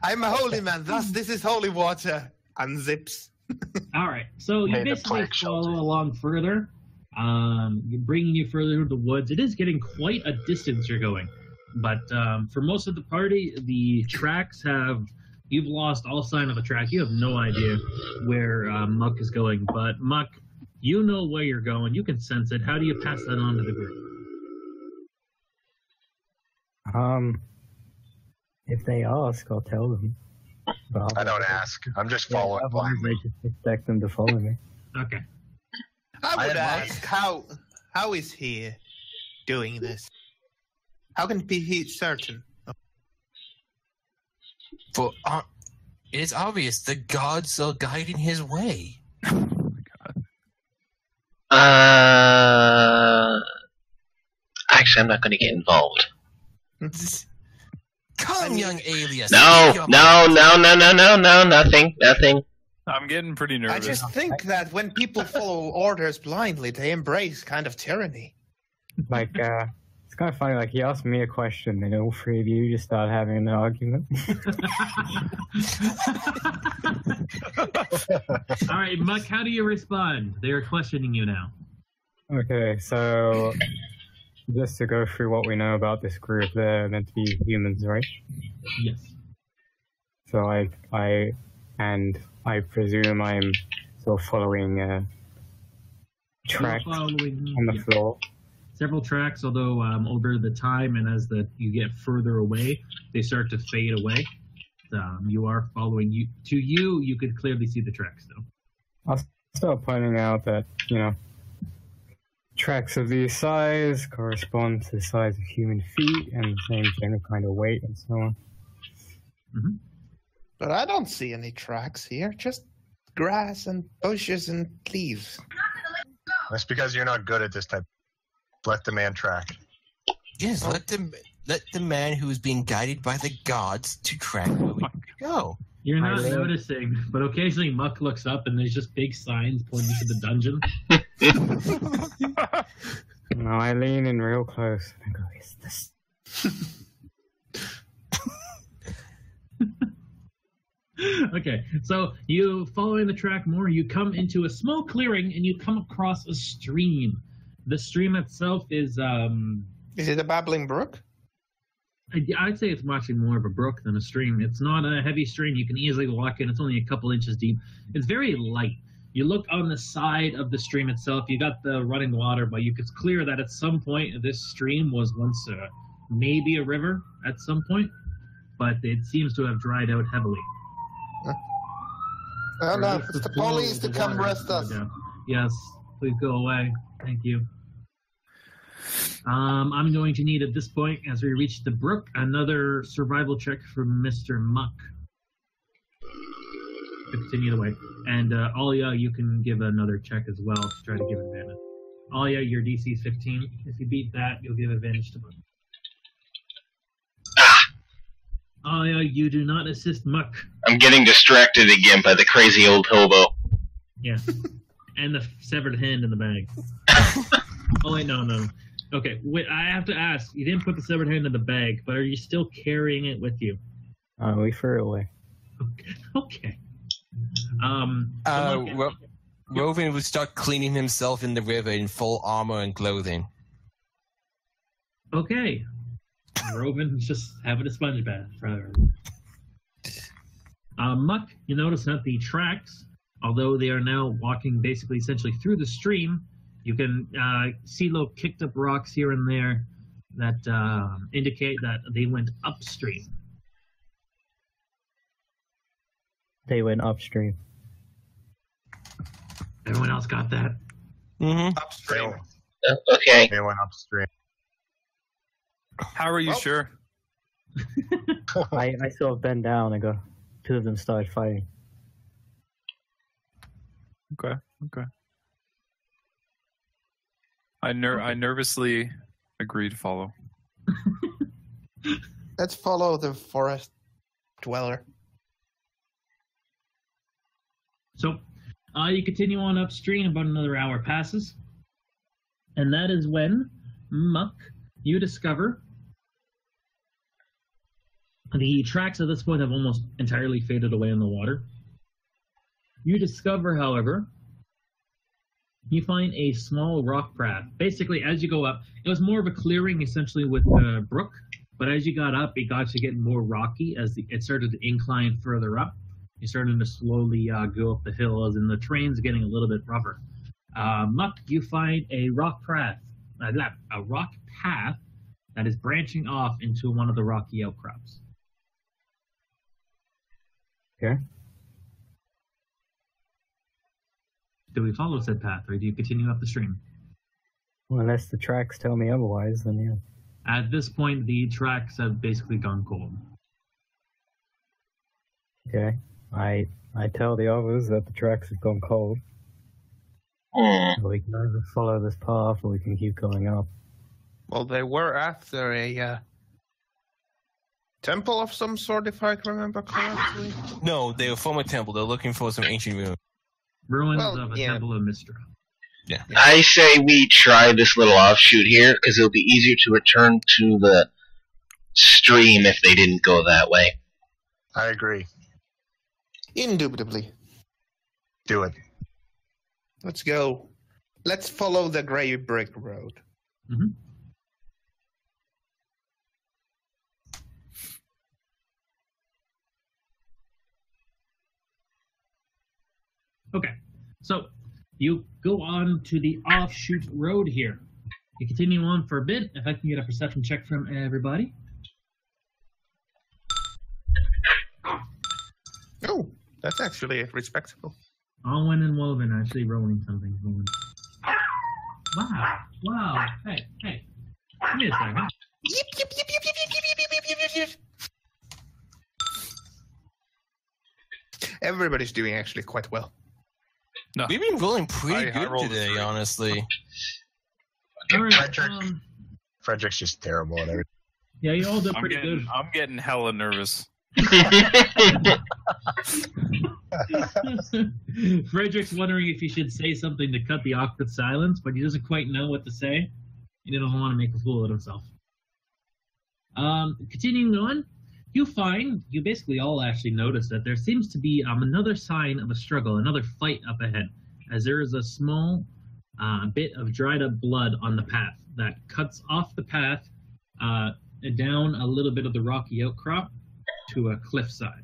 I'm a holy man, thus this is holy water. Unzips. All right, so you Made a basically plague follow shelter. along further, bringing you further into the woods. It is getting quite a distance you're going, but for most of the party, the tracks have. You've lost all sign of the track. You have no idea where Muck is going, but Muck, you know where you're going. You can sense it. How do you pass that on to the group? If they ask, I'll tell them. But I don't ask. I'm just following otherwise I blindly. just expect them to follow me. Okay. I would I am ask, how is he doing this? How can he be certain? For it is obvious the gods are guiding his way. Actually, I'm not going to get involved. Come, young alias. No, speak your no, no, no, no, no, no, nothing. I'm getting pretty nervous. I just think that when people follow orders blindly, they embrace kind of tyranny. Like, it's kind of funny. Like, he asked me a question, and all three of you just start having an argument. All right, Muck, how do you respond? They are questioning you now. Okay, so just to go through what we know about this group, they're meant to be humans, right? Yes. So I presume I'm sort of following tracks You're following, on the yeah, floor. several tracks, although over the time and as you get further away, they start to fade away. You are following. You could clearly see the tracks, though. I'll start pointing out that, tracks of these size correspond to the size of human feet and the same general kind of weight and so on. But I don't see any tracks here, just grass and bushes and leaves. That's because you're not good at this type. Let the man track. Yes, let the man who is being guided by the gods to track where we go. You're not I lean- noticing, but occasionally Muck looks up and there's just big signs pointing to the dungeon. No, I lean in real close and go, is this? Okay, so you following the track more, you come into a small clearing and you come across a stream. The stream itself is, Is it a babbling brook? I'd say it's actually more of a brook than a stream. It's not a heavy stream. You can easily walk in. It's only a couple inches deep. It's very light. You look on the side of the stream itself. You got the running water, but it's clear that at some point this stream was once maybe a river at some point, but it seems to have dried out heavily. Oh Or no, at least it's the flow police of to the come water arrest has slowed us. down. Yes, please go away. Thank you. I'm going to need at this point, as we reach the brook, another survival check from Mr. Muck to continue the way. And Alia, you can give another check as well to try to give advantage. Alia, your DC is 15. If you beat that, you'll give advantage to Muck. Alia, you do not assist Muck. I'm getting distracted again by the crazy old hobo. Yeah. And the severed hand in the bag. Oh, wait, no. Okay, wait, I have to ask. You didn't put the severed hand in the bag, but are you still carrying it with you? We threw it away. Okay. Muck- Rovin would start cleaning himself in the river in full armor and clothing. Okay. Rovin's just having a sponge bath. Muck, you notice that the tracks, although they are now walking basically essentially through the stream, you can see little kicked up rocks here and there that indicate that they went upstream. They went upstream. Everyone else got that? Mm-hmm. Upstream. Okay. They went upstream. How are you sure? I sort of bend down and go, two of them started fighting. Okay. I nervously agree to follow. Let's follow the forest dweller. So, you continue on upstream. About another hour passes, and that is when Muck, you discover the tracks at this point have almost entirely faded away in the water. You discover, however, you find a small rock path. Basically, as you go up, it was more of a clearing, essentially, with the brook. But as you got up, it got to get more rocky as it started to incline further up. You started to slowly go up the hills, and the terrain's getting a little bit rougher. Muck, you find a rock path that is branching off into one of the rocky outcrops. Okay. Do we follow said path, or do you continue up the stream? Well, unless the tracks tell me otherwise, then yeah. At this point, the tracks have basically gone cold. Okay. I tell the others that the tracks have gone cold. So we can either follow this path or we can keep going up. Well, they were after a temple of some sort, if I remember correctly. No, they were from a temple. They're looking for some ancient ruins. Ruins of a temple of Mistra. Yeah. I say we try this little offshoot here, because it'll be easier to return to the stream if they didn't go that way. I agree. Indubitably. Do it. Let's go. Let's follow the Grey Brick Road. Mm-hmm. Okay, so you go on to the offshoot road here. You continue on for a bit. If I can get a perception check from everybody. Oh, that's actually respectable. Alwyn and Woven actually rolling something. Wow. Hey. Give me a second. Everybody's doing actually quite well. No. We've been rolling pretty I good rolled a today, 3. honestly. All right, Frederick's just terrible at everything. yeah, you all did pretty good. I'm getting hella nervous. Frederick's wondering if he should say something to cut the awkward silence, but he doesn't quite know what to say. He doesn't want to make a fool of himself. Continuing on, you basically all actually notice that there seems to be another sign of a struggle, another fight up ahead, as there is a small bit of dried up blood on the path that cuts off the path down a little bit of the rocky outcrop to a cliffside.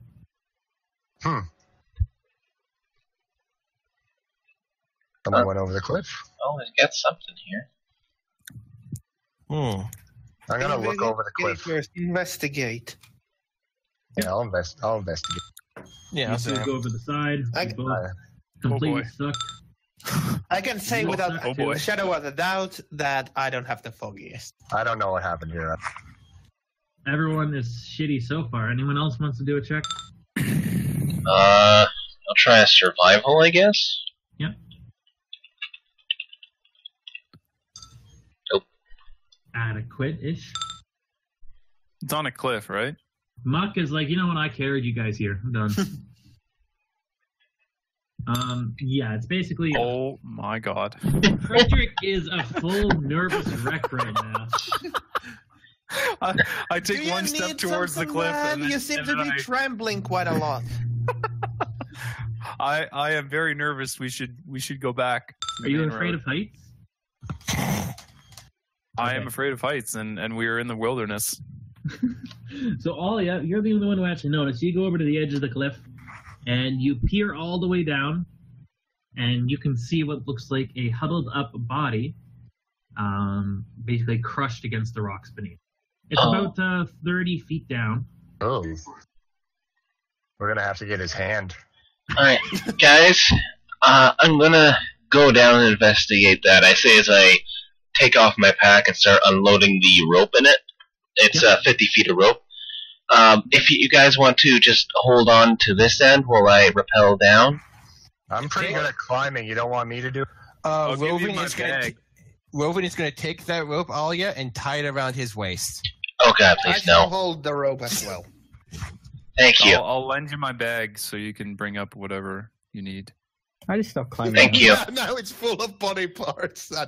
Someone went over the cliff. Always got something here. I'm gonna look over the cliff. First, investigate. Yeah, I'll investigate. Yeah, You two go over the side. You both completely suck. I can say You without suck. a shadow of a doubt that I don't have the foggiest. I don't know what happened here. Everyone is shitty so far. Anyone else wants to do a check? I'll try a survival, I guess. Yep. Nope. Adequate-ish. It's on a cliff, right? Muck is like, you know what? I carried you guys here. I'm done. Yeah, it's basically. Oh my god. Frederick is a full nervous wreck right now. I take one step towards the cliff, and then, you seem to be trembling quite a lot. I am very nervous. We should go back. Are you afraid of heights? I am afraid of heights, and we are in the wilderness. So you're the only one who actually noticed. You go over to the edge of the cliff, and you peer all the way down, and you can see what looks like a huddled up body, basically crushed against the rocks beneath. It's about 30 feet down. Oh. We're gonna have to get his hand. Alright, guys, I'm gonna go down and investigate that. I say as I take off my pack and start unloading the rope in it. It's 50 feet of rope. If you guys want to just hold on to this end while I rappel down. I'm pretty good at climbing. You don't want me to do it? I'll give you Roving my is gonna. bag. Rowan is going to take that rope, Alia, and tie it around his waist. Oh God, I please shall no. hold the rope as well. Thank you. I'll lend you my bag so you can bring up whatever you need. I just stopped climbing. Thank you. Now it's full of body parts. All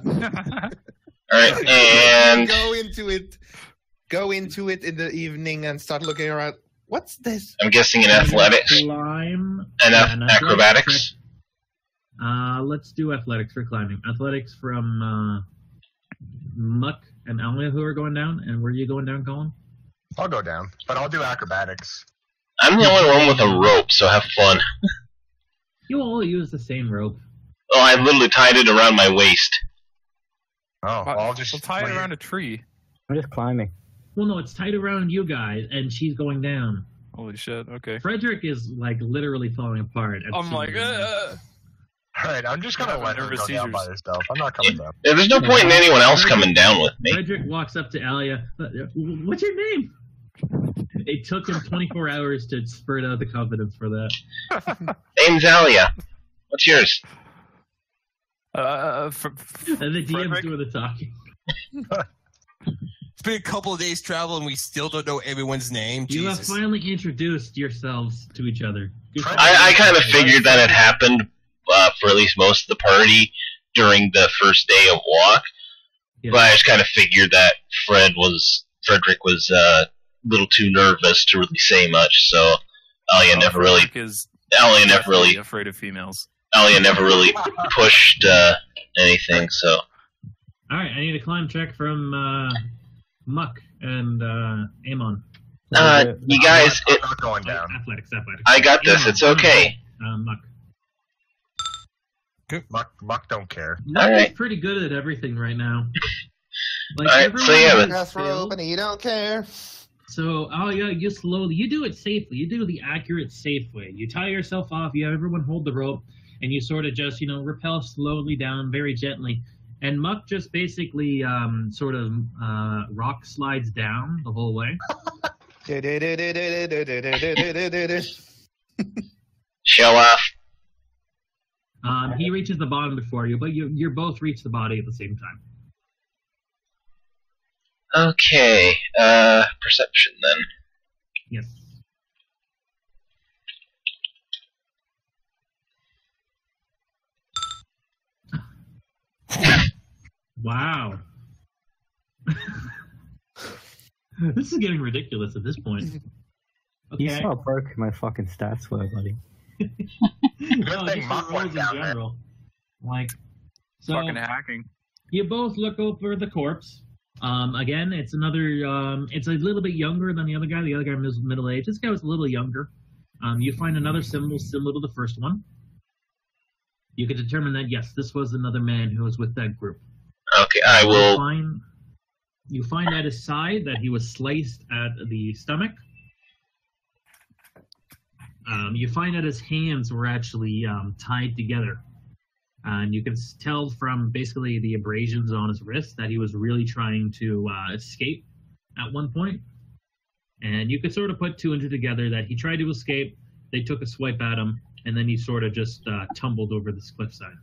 right, and Go into it in the evening and start looking around. What's this? I'm guessing in athletics Climb. and Yeah, an acrobatics. Let's do athletics for climbing. Athletics from Muck and Alia, who are going down. And where are you going down, Colin? I'll go down, but I'll do acrobatics. I'm the only one with a rope, so have fun. You all use the same rope. Oh, I literally tied it around my waist. Oh, well, I'll just We'll tie it wait. around a tree. I'm just climbing. Well, no, it's tied around you guys, and she's going down. Holy shit, okay. Frederick is like literally falling apart. at I'm seeing like, you. All right, I'm just gonna I'm let her nervous go down by seizures. herself. I'm not coming down. Yeah, there's no point in anyone else coming down with me. Frederick walks up to Alia. What's your name? It took him 24 hours to spurt out the confidence for that. Name's Alia. What's yours? And the DM's Frederick? doing the talking. It's been a couple of days travel, and we still don't know everyone's name. You have Jesus. finally introduced yourselves to each other. I kind of figured that had happened for at least most of the party during the first day of walk, Yeah. but I just kind of figured that Frederick was a little too nervous to really say much, so Alia never really afraid of females. pushed anything. So All right, I need a climb check from Muck and Amon. you guys, I'm not going down. Athletics. I got this. It's okay. Muck. Muck don't care. Muck All right. is pretty good at everything right now. Like, All right, everyone so yeah, has That's rope failed. and he don't care. So, you do it safely. You do the accurate, safe way. You tie yourself off, you have everyone hold the rope, and you sort of just, rappel slowly down, very gently. And Muck just basically rock slides down the whole way. show off. He reaches the bottom before you, but you both reach the body at the same time. Okay, perception then. Yes. Wow. This is getting ridiculous at this point. You Okay. saw how broke my fucking stats were, buddy. No, thing just Muck the went rolls in down there. general. Like, so Fucking hacking. you both look over the corpse. Again, it's another. It's a little bit younger than the other guy. The other guy was middle aged. This guy was a little younger. You find another symbol similar to the first one. You can determine that yes, this was another man who was with that group. Okay, I will. You find at his side that he was sliced at the stomach. You find that his hands were actually tied together. And you can tell from basically the abrasions on his wrist that he was really trying to escape at one point. And you could sort of put two and two together that he tried to escape, they took a swipe at him, and then he sort of just tumbled over this cliffside.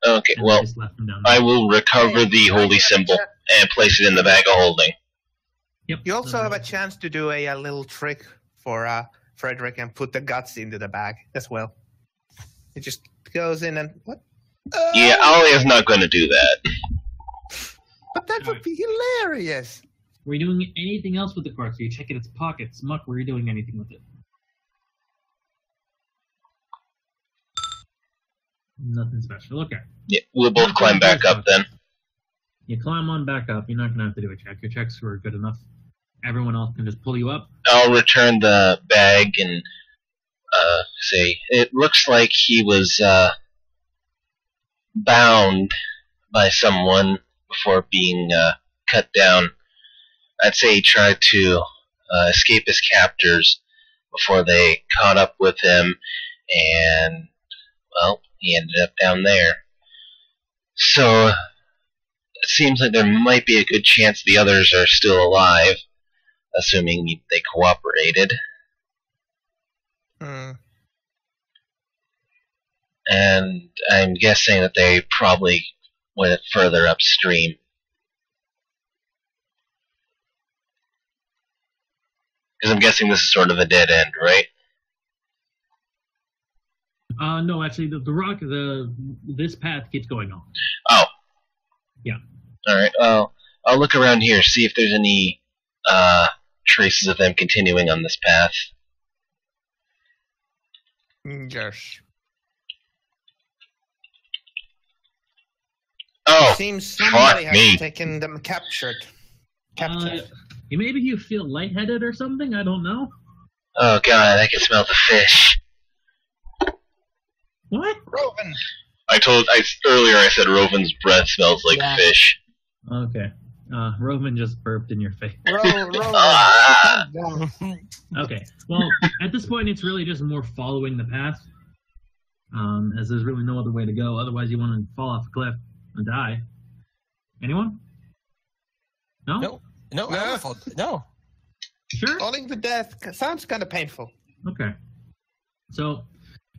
Okay, And well, they just left him down there. I will recover the holy symbol and place it in the bag of holding. Yep. You also have a chance to do a little trick for Frederick and put the guts into the bag as well. It just goes in and what? Yeah, Alia's not going to do that. But that would be hilarious. Were you doing anything else with the corpse? Are you checking its pockets? Muck, were you doing anything with it? Nothing special. Okay. Yeah, we'll both climb back up then. You climb on back up. You're not going to have to do a check. Your checks were good enough. Everyone else can just pull you up. I'll return the bag and say, it looks like he was bound by someone before being cut down. I'd say he tried to escape his captors before they caught up with him, and, well, he ended up down there. So, it seems like there might be a good chance the others are still alive, assuming they cooperated. And I'm guessing that they probably went further upstream Because I'm guessing this is sort of a dead end, right? No, actually, the rock, this path keeps going on. Oh. Yeah. All right. Well, I'll look around here, see if there's any traces of them continuing on this path. Yes. Oh, Seems somebody fuck me. has taken them captured. Maybe you feel lightheaded or something? I don't know. Oh god, I can smell the fish. What? Roven. Earlier I said Roven's breath smells like fish. Okay. Roman just burped in your face. Roven. Okay. Well, at this point, it's really just more following the path, as there's really no other way to go. Otherwise, you want to fall off a cliff and die. Anyone? No? No. Sure? Falling to death sounds kind of painful. Okay. So,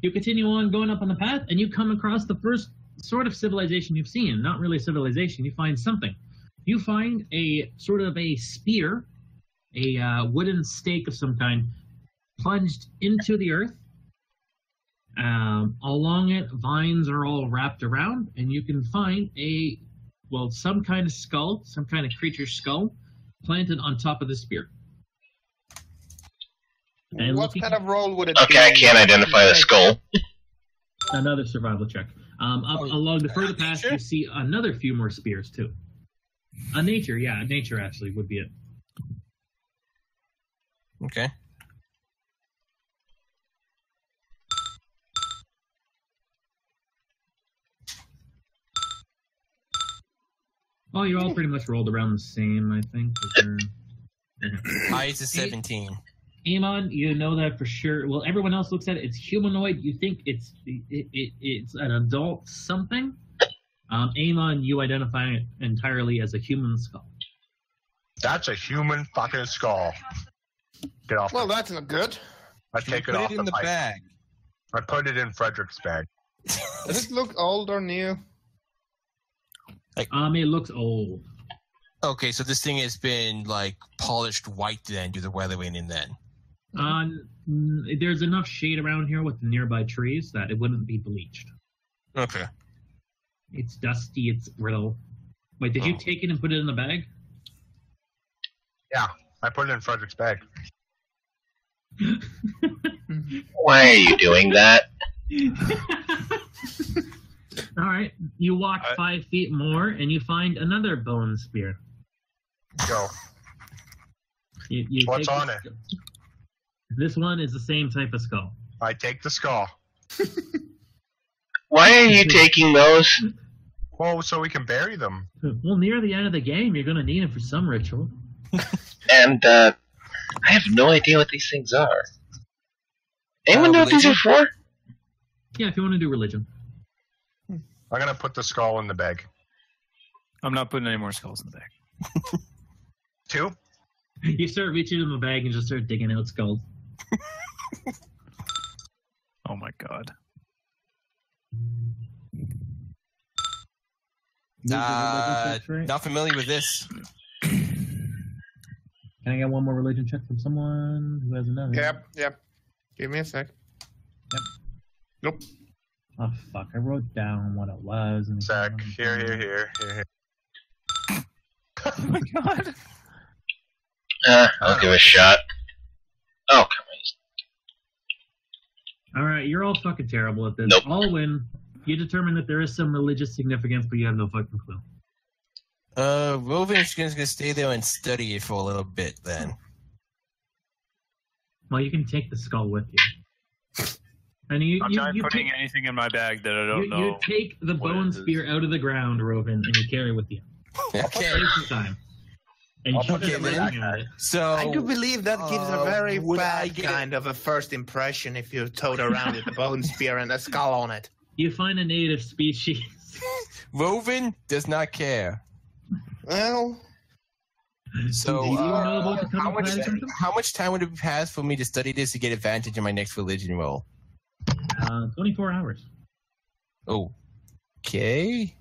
you continue on going up on the path, and you come across the first sort of civilization you've seen. Not really a civilization, you find something. You find a sort of a spear, a wooden stake of some kind, plunged into the earth. Along it, vines are all wrapped around, and you can find some kind of skull, some kind of creature's skull, planted on top of the spear. And what kind of role would it be? Okay, I can't identify the skull. Another survival check. Along the further path, you see another few more spears, too. Nature actually would be it. Okay. Oh, you all pretty much rolled around the same, I think. Highest is 17. Amon, you know that for sure. Well, everyone else looks at it. It's humanoid. You think it's an adult something. Amon, you identify it entirely as a human skull. That's a human fucking skull. Get off. Well, that's not good. I take it Put off it in the pipe. bag. I put it in Frederick's bag. Does it look old or new? It looks old. Okay, so this thing has been like polished white then due to the weather in then. There's enough shade around here with the nearby trees that it wouldn't be bleached. Okay. It's dusty, it's brittle. Wait, did you take it and put it in the bag? Yeah, I put it in Frederick's bag. Why are you doing that? All right, you walk 5 feet more, and you find another bone spear. Go. You What's take on it? This one is the same type of skull. I take the skull. Why are you taking those? Well, so we can bury them. Well, near the end of the game, you're going to need them for some ritual. And, I have no idea what these things are. Anyone know what these are for? Yeah, if you want to do religion. I'm gonna put the skull in the bag. I'm not putting any more skulls in the bag. 2? You start reaching in the bag and just start digging out skulls. Oh my god. Not familiar with this. Can I get one more religion check from someone who has another? Yep. Give me a sec. Yep. Nope. Oh, fuck. I wrote down what it was. And Sec. Here. Oh my god. I'll give it a shot. Oh, come on. Alright, you're all fucking terrible at this. Nope. All win. You determine that there is some religious significance, but you have no fucking clue. Rovin's just gonna stay there and study it for a little bit then. Well, you can take the skull with you. And you Putting anything in my bag that I don't know. You take the what bone it is. spear out of the ground, Rovin, and you carry it with you. Okay. Save some time. And you I'll keep put it it in around my it. So I do believe that gives a very would I bad get kind of a first impression if you towed around with a bone spear and a skull on it. You find a native species. Rovin does not care. Well, So Do you know about the how common planet system? much time would it pass for me to study this to get advantage in my next religion roll? 24 hours. Oh. Okay.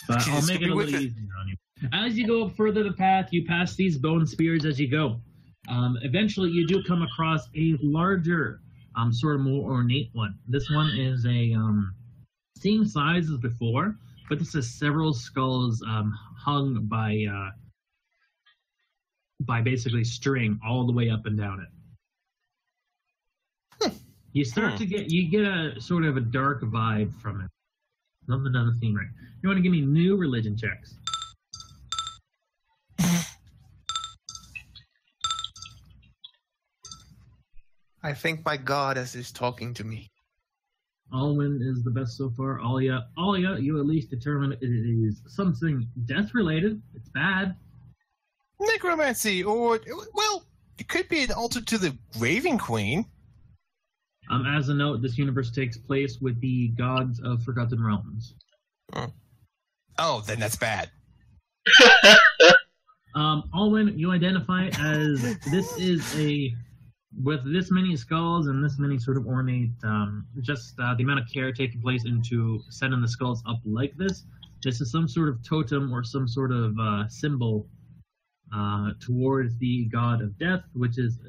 But Jeez, I'll make it a with little it. easier on you. As you go up further the path, you pass these bone spears as you go. Eventually, you do come across a larger, sort of more ornate one. This one is a same size as before, but this is several skulls hung by basically string all the way up and down it. You start to get a sort of a dark vibe from it. Something doesn't seem right. You want to give me new religion checks? I think my goddess is talking to me. Alwyn is the best so far. Alia, you at least determine it is something death-related. It's bad. Necromancy, or, well, it could be an altar to the Raven Queen. As a note, this universe takes place with the gods of Forgotten Realms. Oh, then that's bad. Alwyn, you identify as this is with this many skulls and this many sort of ornate, the amount of care taking place into setting the skulls up like this. This is some sort of totem or some sort of symbol towards the god of death, which is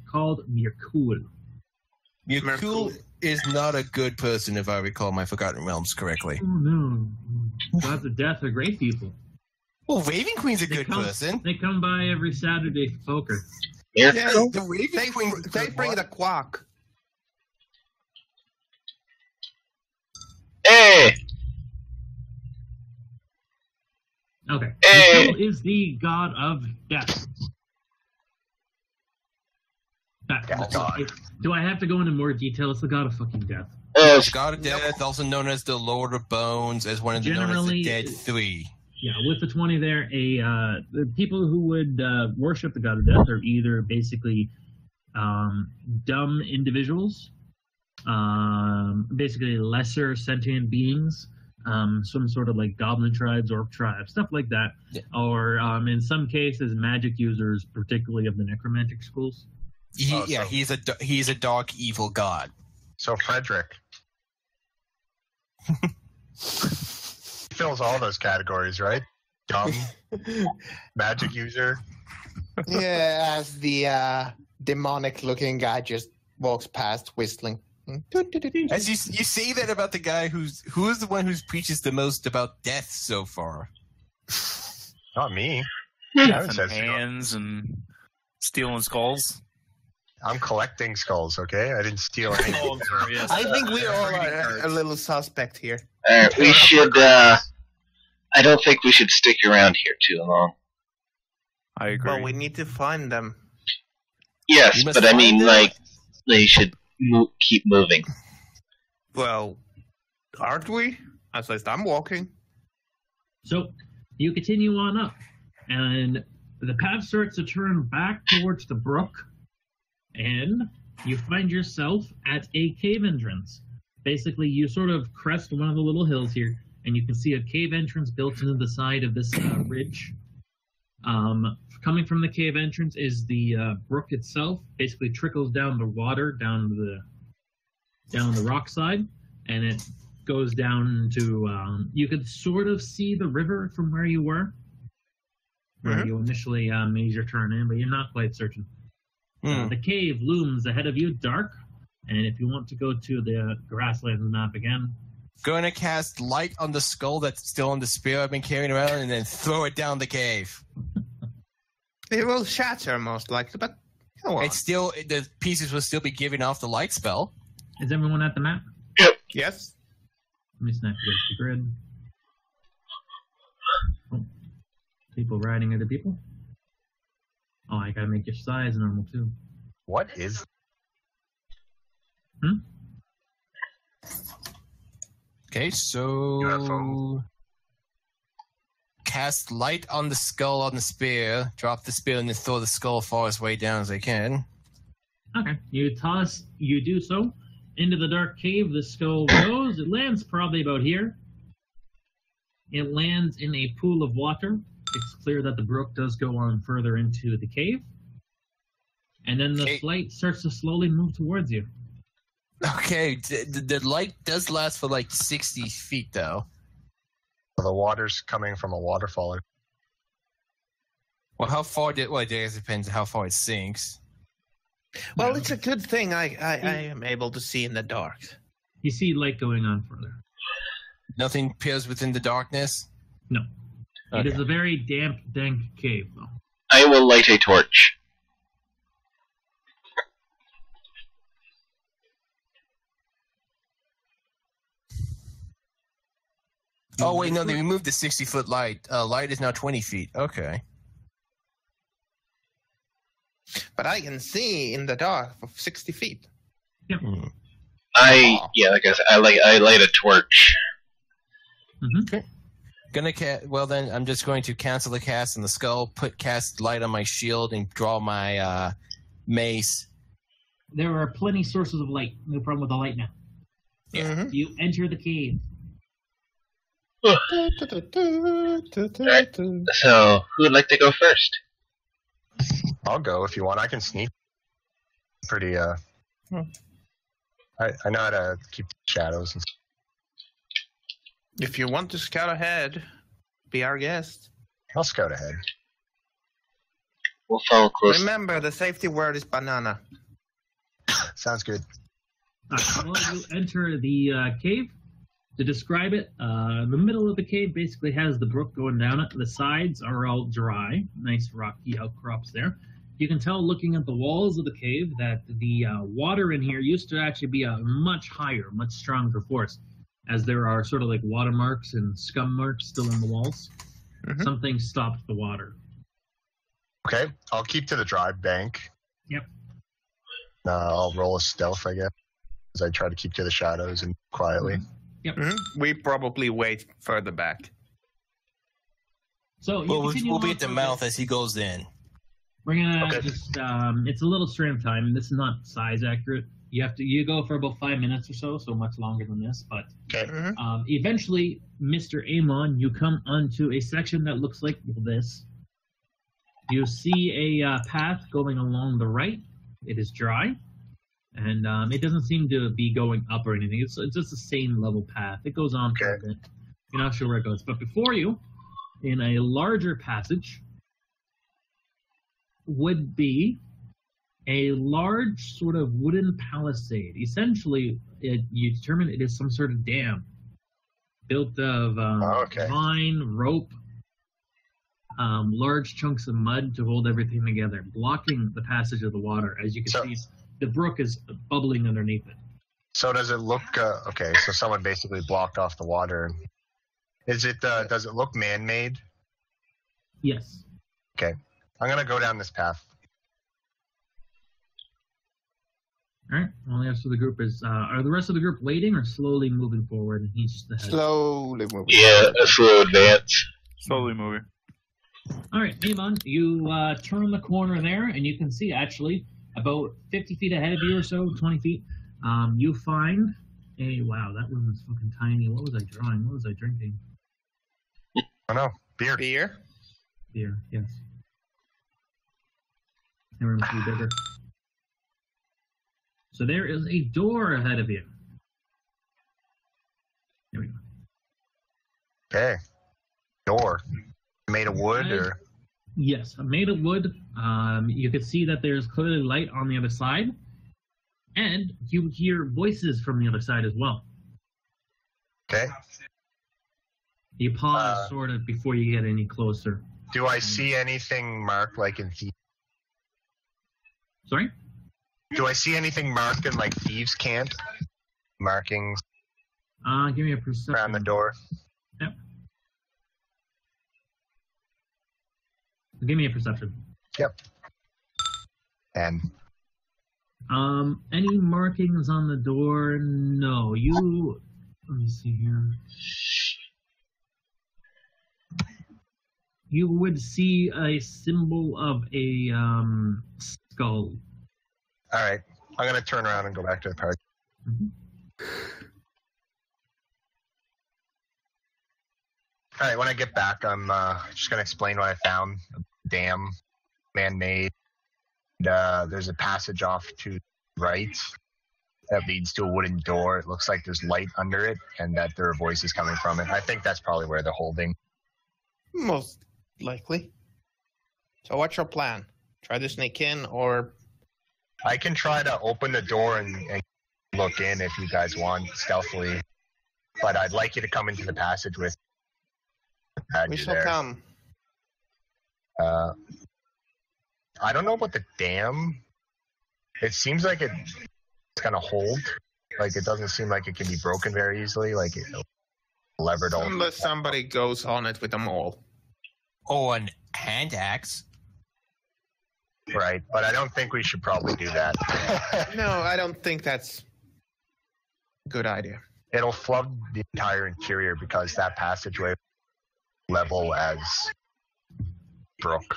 called Mirkul. Mirkul is not a good person, if I recall my Forgotten Realms correctly. Oh no, gods of death are great people. Well, Raven Queen's a good person. They come by every Saturday for poker. Yeah, The Raven Queen. They bring the quack. Hey! Okay. Hey! Mirkul is the god of death. Do I have to go into more detail? It's the god of fucking death. The God of Death, also known as the Lord of Bones, as one of the known as the Dead Three. Yeah, with the 20 there, the people who would worship the god of death are either basically dumb individuals, basically lesser sentient beings, some sort of like goblin tribes, orc tribes, stuff like that, or in some cases, magic users, particularly of the necromantic schools. He's a dark, evil god. So Frederick fills all those categories, right? Dumb, magic user. Yeah, as the demonic-looking guy just walks past whistling. As you say that about the guy who's the one who preaches the most about death so far. Not me. Death and hands and stealing skulls. I'm collecting skulls, okay? I didn't steal any. Oh, sorry, yes. I think we all are a little suspect here. Alright, we should, I don't think we should stick around here too long. I agree. Well, we need to find them. Yes, but I mean, like, they should keep moving. Well, aren't we? At least I'm walking. So you continue on up, and the path starts to turn back towards the brook, and you find yourself at a cave entrance. Basically, you sort of crest one of the little hills here, and you can see a cave entrance built into the side of this ridge. Coming from the cave entrance is the brook itself. Basically, trickles down the water down the rock side, and it goes down to. You could sort of see the river from where you were, where you initially made your turn in, but you're not quite certain. The cave looms ahead of you, dark, and if you want to go to the grasslands map again. Going to cast light on the skull that's still on the spear I've been carrying around, and then throw it down the cave. It will shatter most likely, but come on. It's still, the pieces will still be giving off the light spell. Is everyone at the map? Yes. Let me snap you guys the grid. Oh. People riding other people. Oh, I gotta make your size normal too. What is? Okay, so UFO. Cast light on the skull on the spear, drop the spear, and then throw the skull farthest way down as I can. Okay, you do so. Into the dark cave, the skull goes. It lands probably about here. It lands in a pool of water. It's clear that the brook does go on further into the cave. And then the light starts to slowly move towards you. Okay, the light does last for like 60 feet, though. The water's coming from a waterfall. Well, how far did? Well, I guess it depends how far it sinks. Well, it's a good thing I am able to see in the dark. You see light going on further. Nothing appears within the darkness. No. Okay. It is a very damp, dank cave, though. I will light a torch. Oh wait, no, they removed the 60-foot light. Light is now 20 feet. Okay. But I can see in the dark for 60 feet. Yep. Like I said, I light a torch. Mm-hmm. Okay. Well then, I'm just going to cancel the cast on the skull, cast light on my shield, and draw my mace. There are plenty sources of light. No problem with the light now. Yeah. Mm-hmm. You enter the cave. Right. So, who would like to go first? I'll go if you want. I can sneak. Pretty, I know how to keep the shadows. And If you want to scout ahead, be our guest. I'll scout ahead. We'll follow close. Remember, the safety word is banana. Sounds good. Well, you enter the cave. To describe it, the middle of the cave basically has the brook going down it. The sides are all dry, nice rocky outcrops there. You can tell looking at the walls of the cave that the water in here used to actually be a much higher, much stronger force, as there are sort of like watermarks and scum marks still in the walls. Mm-hmm. Something stopped the water. Okay, I'll keep to the dry bank. Yep. I'll roll a stealth, I guess, as I try to keep to the shadows and quietly. Yep. Mm-hmm. We probably wait further back. So Well, we'll be at the mouth as he goes in. We're gonna Okay. just it's a little stream time. This is not size accurate. You go for about 5 minutes or so much longer than this. But Okay. Mm-hmm. Eventually, Mr. Amon, you come onto a section that looks like this. You see a path going along the right. It is dry, and it doesn't seem to be going up or anything. It's just the same level path. It goes on for a bit. You're not sure where it goes. But before you, in a larger passage, would be a large sort of wooden palisade. Essentially, you determine it is some sort of dam built of vine, rope, large chunks of mud to hold everything together, blocking the passage of the water. As you can see, the brook is bubbling underneath it. So does it look okay? So someone basically blocked off the water. Is it? Does it look man-made? Yes. Okay, I'm gonna go down this path. All right. Well, the rest of the group is. Are the rest of the group waiting or slowly moving forward? And he's just ahead. Slowly moving. Yeah, a slow advance. Slowly moving. All right, Amon, you turn the corner there, and you can see actually about 50 feet ahead of you or so, 20 feet. You find a wow. That one was fucking tiny. What was I drawing? What was I drinking? Oh no, beer. Beer. Beer. Yes. Camera must be bigger. So there is a door ahead of you. There we go. Okay. Door. Made of wood or? Yes, made of wood. You can see that there's clearly light on the other side. And you hear voices from the other side as well. Okay. You pause sort of before you get any closer. Do I see anything marked like in Thieves? Sorry? Do I see anything marked in like Thieves' Cant? Markings Give me a perception. around the door. Yep. Give me a perception. Yep. And Any markings on the door? No. Let me see here. You would see a symbol of a skull. all right, I'm gonna turn around and go back to the party. Mhm. All right, when I get back, I'm just gonna explain what I found. A dam, man-made. There's a passage off to the right that leads to a wooden door. It looks like there's light under it, and that there are voices coming from it. I think that's probably where they're holding. Most likely. So what's your plan? Try to sneak in, or I can try to open the door and look in if you guys want stealthily, but I'd like you to come into the passage with. we shall come. I don't know about the dam. It seems like it's gonna hold. Like it doesn't seem like it can be broken very easily. Like it levered all. Unless somebody goes on it with them all. Oh, an hand axe. Right, but I don't think we should probably do that. No, I don't think that's a good idea. It'll flood the entire interior because that passageway level as brook.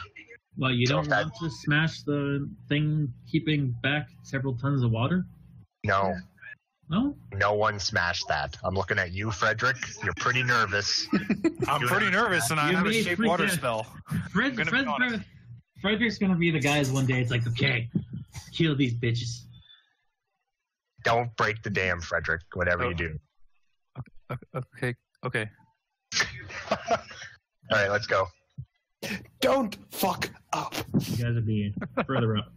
Well, you So don't if that- want to smash the thing keeping back several tons of water? No, No? no one smashed that. I'm looking at you, Frederick. You're pretty nervous. I'm pretty nervous, and I You have a may shape freak water out. spell. Frederick's going to be the guys one day. It's like, okay, kill these bitches. Don't break the dam, Frederick, whatever you do. Okay. All right, let's go. Don't fuck up. You guys are being further up.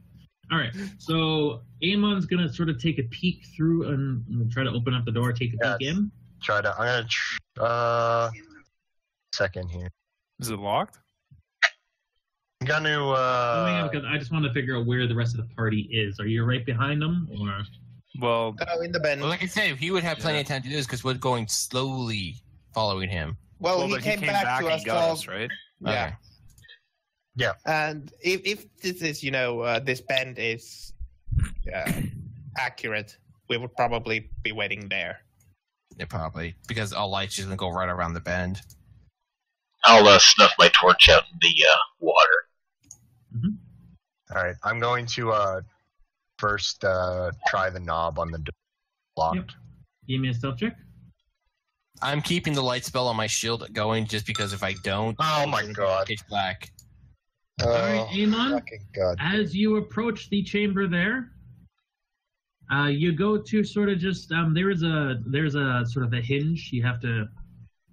All right, so Amon's going to sort of take a peek through and try to open up the door, take a peek in. I'm gonna second here. Is it locked? I'm gonna Hang on, because I just want to figure out where the rest of the party is. Are you right behind them, or? Well, Oh, in the bend. Well, like I said, he would have plenty of time to do this because we're going slowly following him. Well, he but came back to and us got all. us, right? Yeah. Okay. Yeah. And if this is, this bend is accurate, we would probably be waiting there. Yeah, probably because all light's just gonna go right around the bend. I'll snuff my torch out in the water. All right, I'm going to first try the knob on the door. Locked. Yep. Give me a stealth check. I'm keeping the light spell on my shield going just because if I don't, Oh my god. pitch black. All right, Amon. Fucking god. As you approach the chamber there, you go to sort of just there's a sort of a hinge. You have to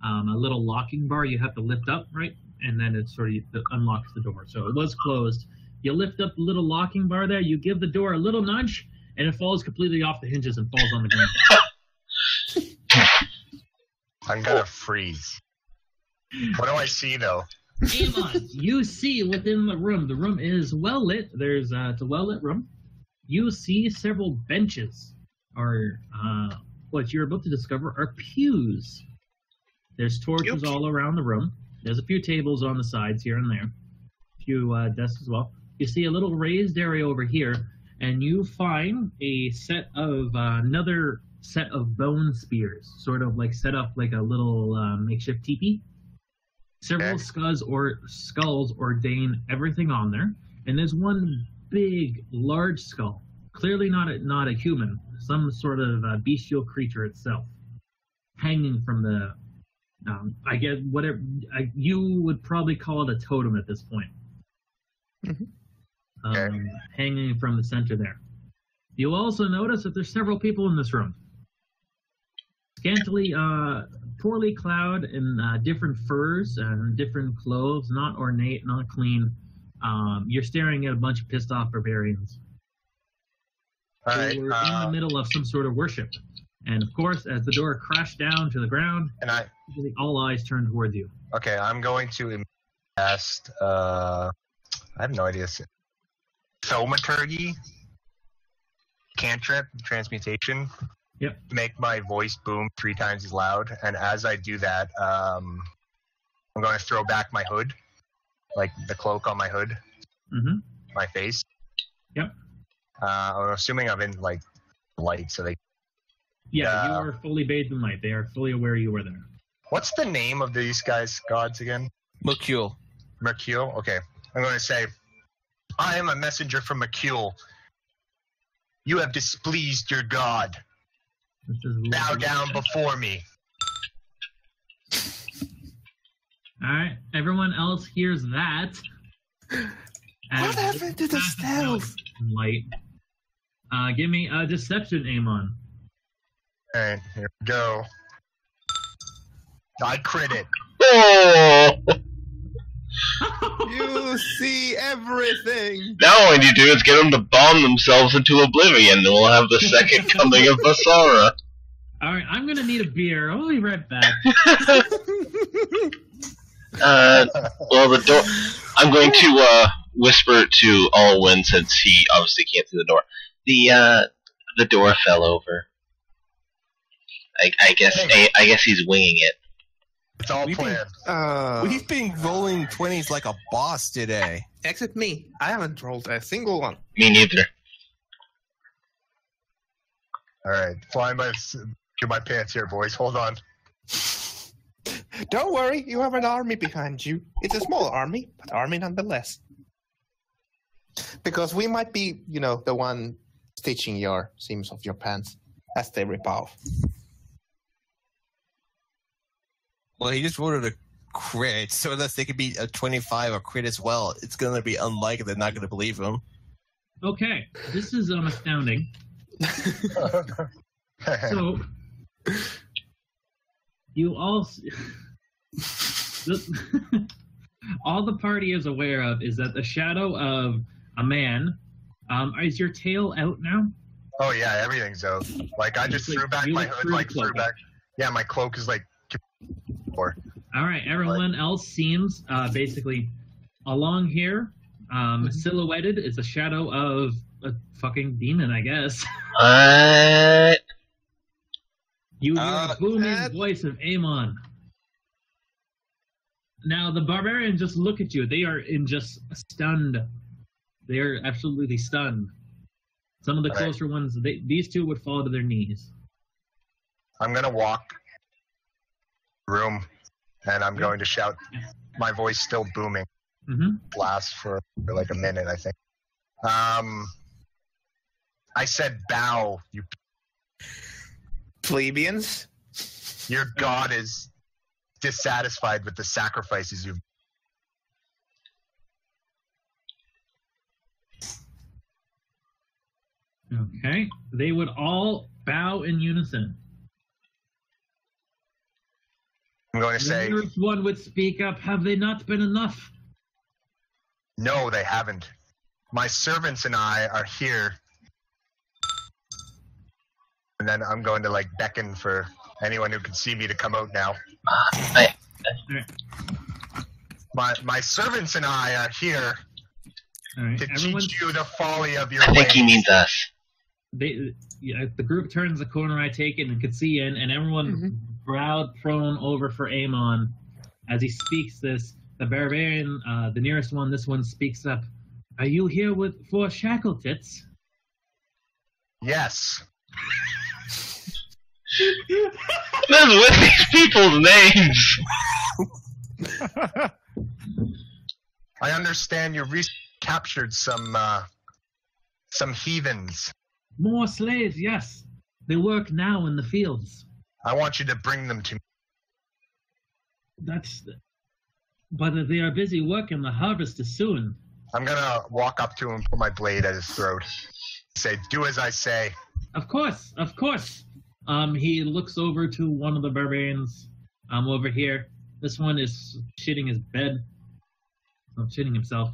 a little locking bar you have to lift up, right? And then it sort of unlocks the door. So it was closed. You lift up the little locking bar there. You give the door a little nudge, and it falls completely off the hinges and falls on the ground. I'm gonna freeze. What do I see though? Amon, you see within the room. The room is well lit. It's a well lit room. You see several benches, or what you're about to discover are pews. There's torches all around the room. There's a few tables on the sides here and there. A few desks as well. You see a little raised area over here, and you find a set of another set of bone spears, sort of like set up like a little makeshift teepee. Several skulls ordain everything on there, and there's one big, large skull, clearly not a human, some sort of bestial creature itself, hanging from the. I guess whatever you would probably call it a totem at this point. Hanging from the center there. You'll also notice that there's several people in this room. Scantily, poorly clad in different furs and different clothes, not ornate, not clean. You're staring at a bunch of pissed off barbarians. All right. Who were in the middle of some sort of worship. And of course, as the door crashed down to the ground, all eyes turned towards you. Okay, I'm going to cast. I have no idea. Thaumaturgy, cantrip, transmutation. Yep. Make my voice boom 3 times as loud, and as I do that, I'm going to throw back my hood, like the cloak on my hood, my face. Yep. I'm assuming I'm in like light, so they. Yeah, you are fully bathed in light. They are fully aware you were there. What's the name of these guys' gods again? Mercule. Mercule? Okay. I'm going to say, I am a messenger from Mercule. You have displeased your god. Bow down before me. Alright, everyone else hears that. What happened to the stealth? Light. Give me a deception, Amon. Alright, here we go. I crit it. Oh! You see everything. Now all we need to do is get them to bomb themselves into oblivion, and we'll have the second coming of Basara. Alright, I'm gonna need a beer. I'll be right back. Well, the door... I'm going to whisper to Alwyn, since he obviously can't see the door. The door fell over. I guess he's winging it. It's all planned. We've been rolling 20s like a boss today. Except me. I haven't rolled a single one. Me neither. Alright, flying to my pants here, boys. Hold on. Don't worry, you have an army behind you. It's a small army, but army nonetheless. Because we might be, the one stitching your seams of your pants as they rip off. Well, he just rolled a crit, so unless they could be a 25 or crit as well, it's going to be unlikely they're not going to believe him. Okay, this is astounding. So, you all... all the party is aware of is that the shadow of a man... is your tail out now? Oh yeah, everything's out. Like, I just threw back my hood, threw back... Yeah, my cloak is Alright, everyone else seems basically along here, silhouetted is a shadow of a fucking demon, I guess. What? You hear a booming voice of Amon. Now, the barbarians just look at you. They are just stunned. They are absolutely stunned. Some of the closer ones, these two would fall to their knees. I'm going to walk room, and I'm going to shout, my voice still booming. Lasts for like a minute, I think. I said bow, you plebeians. Your god is dissatisfied with the sacrifices you've... Okay. They would all bow in unison. I'm going to say... The nearest one would speak up. Have they not been enough? No, they haven't. My servants and I are here. And then I'm going to, beckon for anyone who can see me to come out now. My servants and I are here to teach you the folly of your ways. I think he means us. The group turns the corner, I take it, and can see in, and everyone bowed prone over for Amon. As he speaks this, the barbarian, the nearest one, this one speaks up. Are you here for Shackletits? Yes. What is with these people's names? I understand you recently captured some heathens. More slaves, yes. They work now in the fields. I want you to bring them to me. But they are busy working. The harvest is soon. I'm gonna walk up to him, put my blade at his throat, say, "Do as I say." Of course, of course. He looks over to one of the barbarians. Over here. This one is shitting his bed. Shitting himself.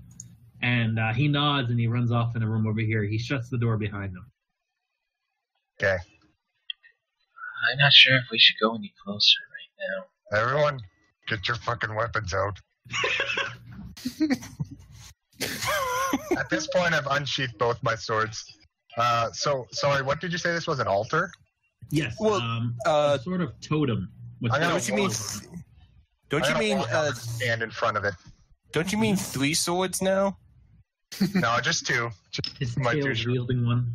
And he nods and he runs off in a room over here. He shuts the door behind him. Okay. I'm not sure if we should go any closer right now. Everyone, get your fucking weapons out. At this point, I've unsheathed both my swords. Sorry, what did you say this was, an altar? Yes, well, a sort of totem. Don't you mean stand in front of it? Don't you mean 3 swords now? No, just 2. His tail-wielding one.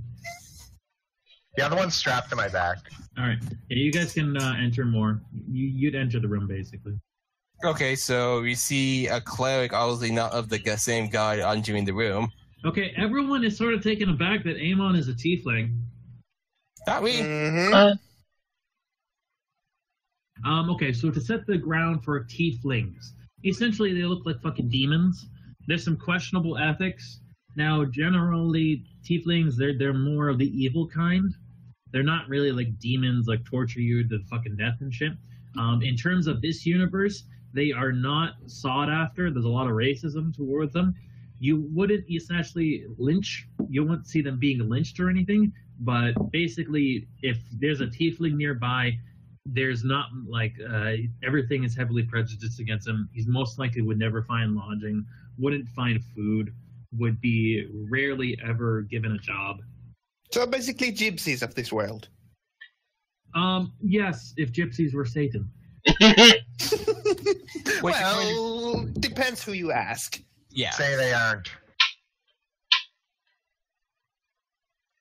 The other one's strapped to my back. Alright. Yeah, you guys can enter more. You'd enter the room, basically. Okay, so we see a cleric, obviously not of the same god, entering the room. Okay, everyone is sort of taken aback that Amon is a tiefling. Not we. Okay, so to set the ground for tieflings, essentially they look like fucking demons. There's some questionable ethics. Now, generally, tieflings, they're more of the evil kind. They're not really like demons, like torture you to fucking death and shit. In terms of this universe, They are not sought after. There's a lot of racism towards them. You wouldn't essentially lynch. You wouldn't see them being lynched or anything. But basically, if there's a tiefling nearby, there's not everything is heavily prejudiced against him. He's most likely would never find lodging, wouldn't find food, would be rarely ever given a job. So basically gypsies of this world. Yes, if gypsies were Satan. Well, depends who you ask. Yeah. Say they aren't.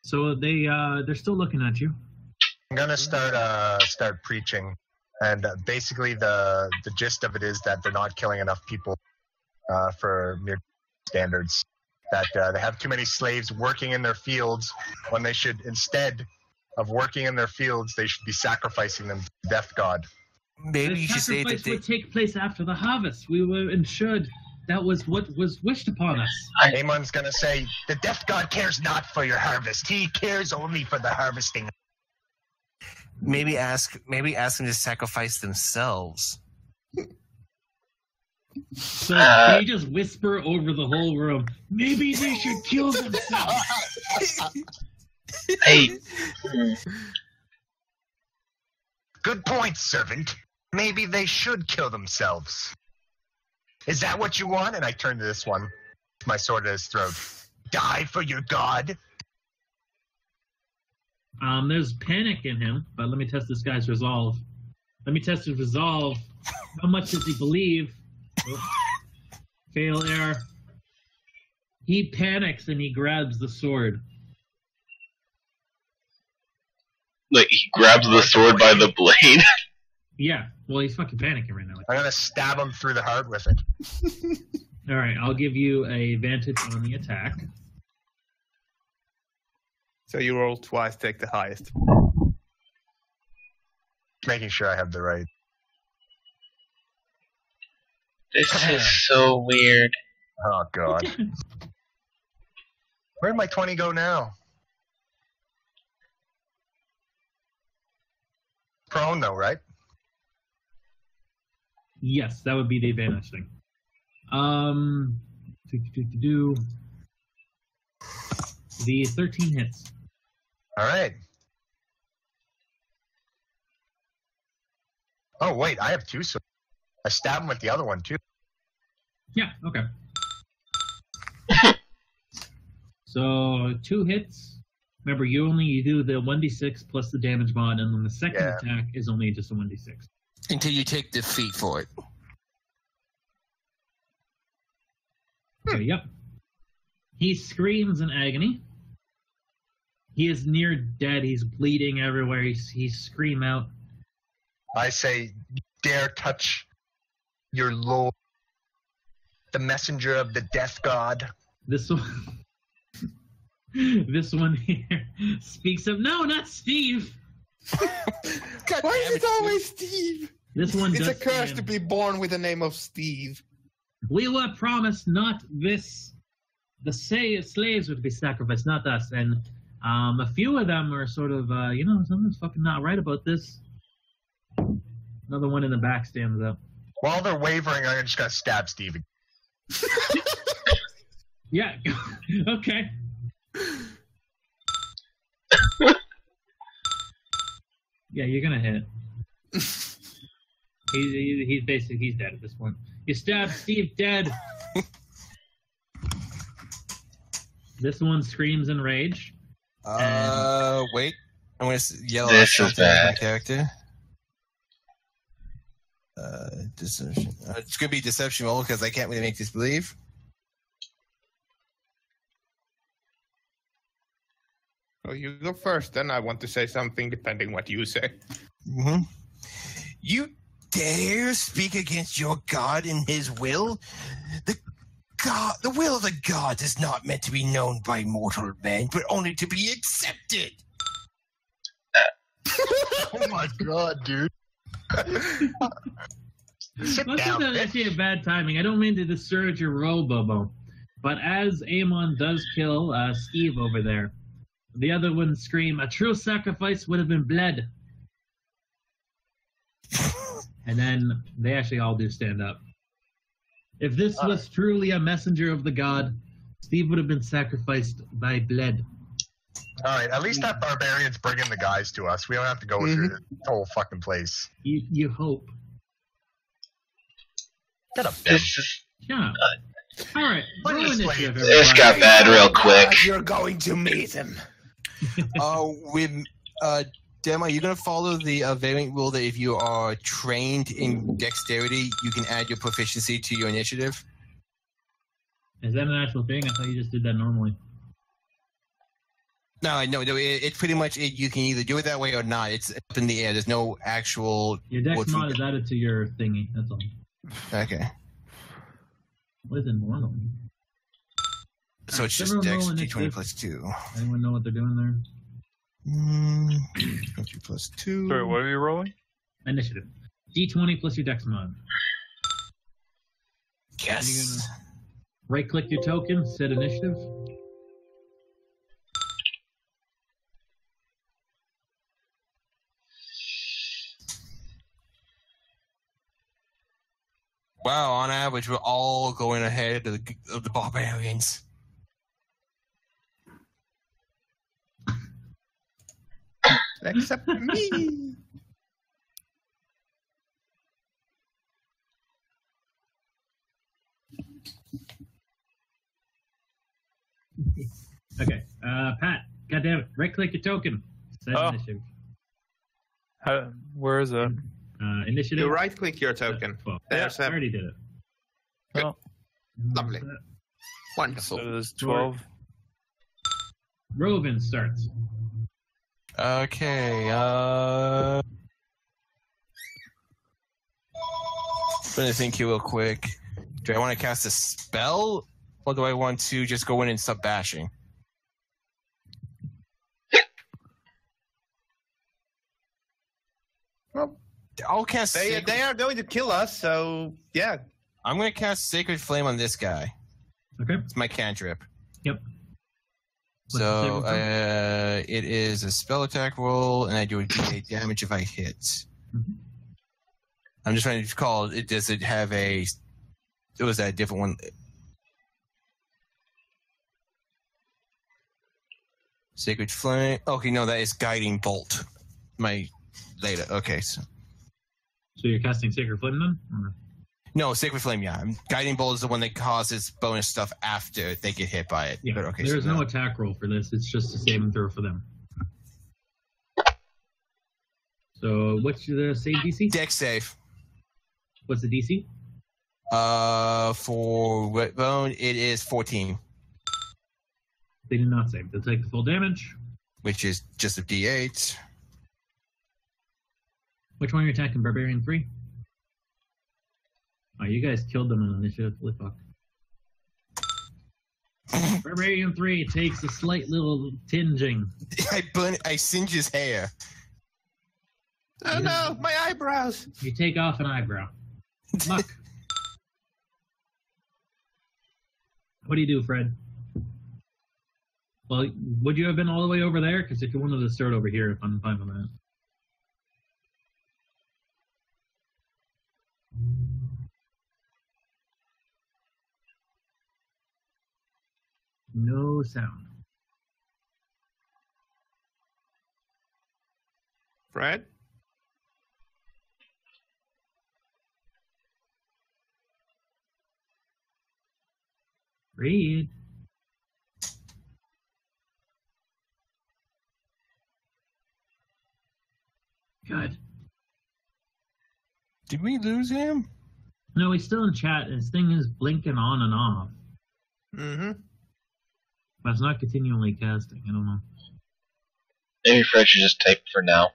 So they're still looking at you. I'm gonna start preaching, and basically the gist of it is that they're not killing enough people for mere standards. That they have too many slaves working in their fields when they should, instead of working in their fields, they should be sacrificing them to the death god. Maybe The you should say that sacrifice they... would take place after the harvest. We were ensured that was what was wished upon us. Amon's gonna say, the death god cares not for your harvest. He cares only for the harvesting. Maybe ask them to sacrifice themselves. So they just whisper over the whole room, maybe they should kill themselves. Hey, Good point, servant. Maybe they should kill themselves. Is that what you want? And I turn to this one, my sword at his throat. Die for your god? There's panic in him, but let me test this guy's resolve. Let me test his resolve. How much does he believe? Oh. Fail error. He panics and he grabs the sword. like he grabs the sword by the blade. Yeah, well, he's fucking panicking right now. I'm gonna stab him through the heart with it. All right, I'll give you a advantage on the attack. So you roll twice, take the highest. Making sure I have the right. This is so weird. Oh god. Where'd my 20 go now? Prone though, right? Yes, that would be the advantage thing. The 13 hits. Alright. Oh wait, I have two swords. I stab him with the other one too. Yeah, okay. So 2 hits. Remember, you do the 1d6 plus the damage mod, and then the second attack is only just a 1d6. Until you take defeat for it. So, yep. He screams in agony. He is near dead. He's bleeding everywhere. He scream out. I say, dare touch your lord, the messenger of the death god. This one, this one here speaks of, no, not Steve. Why is it always Steve? This one It's does a curse stand. to be born with the name of Steve. We were promised not this. The slaves would be sacrificed, not us. And a few of them are sort of, something's fucking not right about this. Another one in the back stands up. While they're wavering, I'm just gonna stab Steve. Yeah, okay. Yeah, you're gonna hit. He's basically he's dead at this point. You stabbed Steve dead. This one screams in rage. Wait. I'm gonna yell This out is something at my bad. character. Deception. It's gonna be deception roll because I can't really make this believe. Oh, you go first, then I want to say something depending what you say. Mm-hmm. You dare speak against your god and his will? The will of the gods is not meant to be known by mortal men, but only to be accepted. Oh my god, dude. Sit That's down, not actually a bad timing. I don't mean to discourage your role, Bobo. But as Amon does kill Steve over there, the other ones scream, a true sacrifice would have been bled. And then they actually all do stand up. If this was truly a messenger of the god, Steve would have been sacrificed by blood. Alright, at least that barbarian's bringing the guys to us. We don't have to go through this whole fucking place. You hope. Get a bitch. Yeah. Alright. Roll initiative, This everybody. got bad real quick. You're going to meet him. Dem, are you going to follow the variant rule that if you are trained in dexterity, you can add your proficiency to your initiative? Is that an actual thing? I thought you just did that normally. No, it's pretty much it. You can either do it that way or not. It's up in the air. There's no actual... Your dex mod is added to your thingy. That's all. Okay. What is it normally? So it's just Everyone dex roll d20 initiative. plus 2. Anyone know what they're doing there? 20 plus 2. Sorry, what are you rolling? Initiative. D20 plus your dex mod. Yes. Right click your token, set initiative. Wow, on average, we're all going ahead of the barbarians. Except me. Okay. Pat, goddammit. Right click your token. Set Oh. initiative. Where is it? Initiative. You right-click your token. Well, There's I a already did it. Oh, lovely. so Wonderful. there's 12. Rovin starts. Okay, I'm gonna think here real quick. Do I want to cast a spell, or do I want to just go in and start bashing? Well, I'll cast. they are going to kill us, so yeah. I'm gonna cast Sacred Flame on this guy. Okay. It's my cantrip. Yep. What's the So saving throw? it is a spell attack roll, and I do a d8 damage if I hit. Mhm. I'm just trying to call it. Does it have a? It was that a different one. Sacred Flame. Okay, no, that is Guiding Bolt. My later. Okay, so So you're casting Sacred Flame then? Or- no, Sacred Flame. Yeah, Guiding Bolt is the one that causes bonus stuff after they get hit by it. Yeah. But okay, There's so no attack roll for this. It's just a saving throw for them. So what's the save DC? Dex save. What's the DC? For Redbone, it is 14, They did not save. They'll take the full damage. which is just a d8. Which one are you attacking? Barbarian 3? Oh, you guys killed them in initiative. Holy fuck. Barbarian 3 takes a slight little tinging. I singe his hair. Oh no, my eyebrows. You take off an eyebrow. Muck. What do you do, Fred? Well, would you have been all the way over there? Because if you wanted to start over here, I'm fine with that. No sound. Fred? Read. Good. Did we lose him? No, he's still in chat. His thing is blinking on and off. Mm-hmm. But it's not continually casting. I don't know. Maybe Fred should just type for now.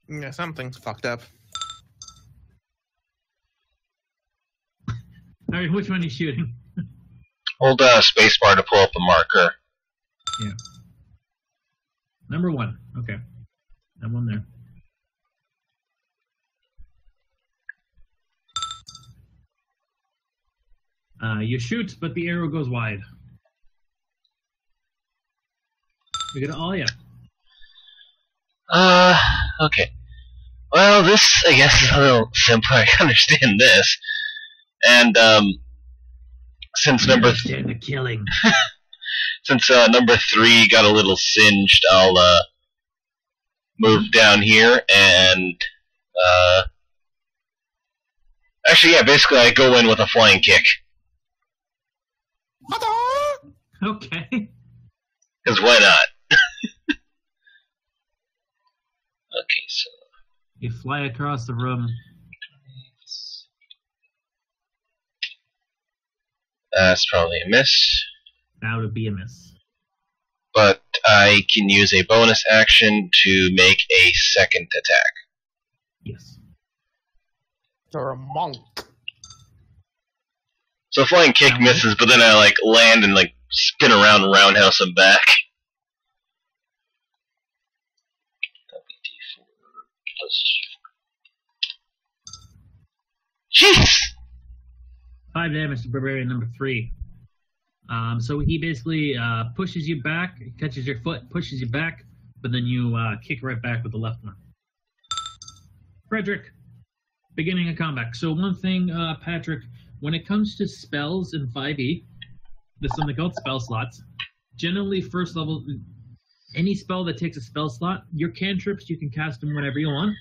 Yeah, something's fucked up. Alright, which one are you shooting? Hold spacebar to pull up a marker. Number 1. Okay. That one there. You shoot, but the arrow goes wide. We got all, yeah. Okay. Well, this, I guess, is a little simpler. I can understand this. And, since number the killing. Since number 3 got a little singed, I'll move down here and actually, yeah, basically I go in with a flying kick. Okay. Because why not? Okay, so You fly across the room. that's probably a miss. That would be a miss. But I can use a bonus action to make a second attack. Yes. You're a monk. So flying kick misses, but then I land and spin around and roundhouse him back. Jeez! 5 damage to Barbarian number 3. So he basically pushes you back, catches your foot, pushes you back, but then you kick right back with the left one. Frederick, beginning of combat. So one thing, Patrick, when it comes to spells in 5e, there's something called spell slots. Generally, first level, any spell that takes a spell slot, your cantrips, you can cast them whenever you want,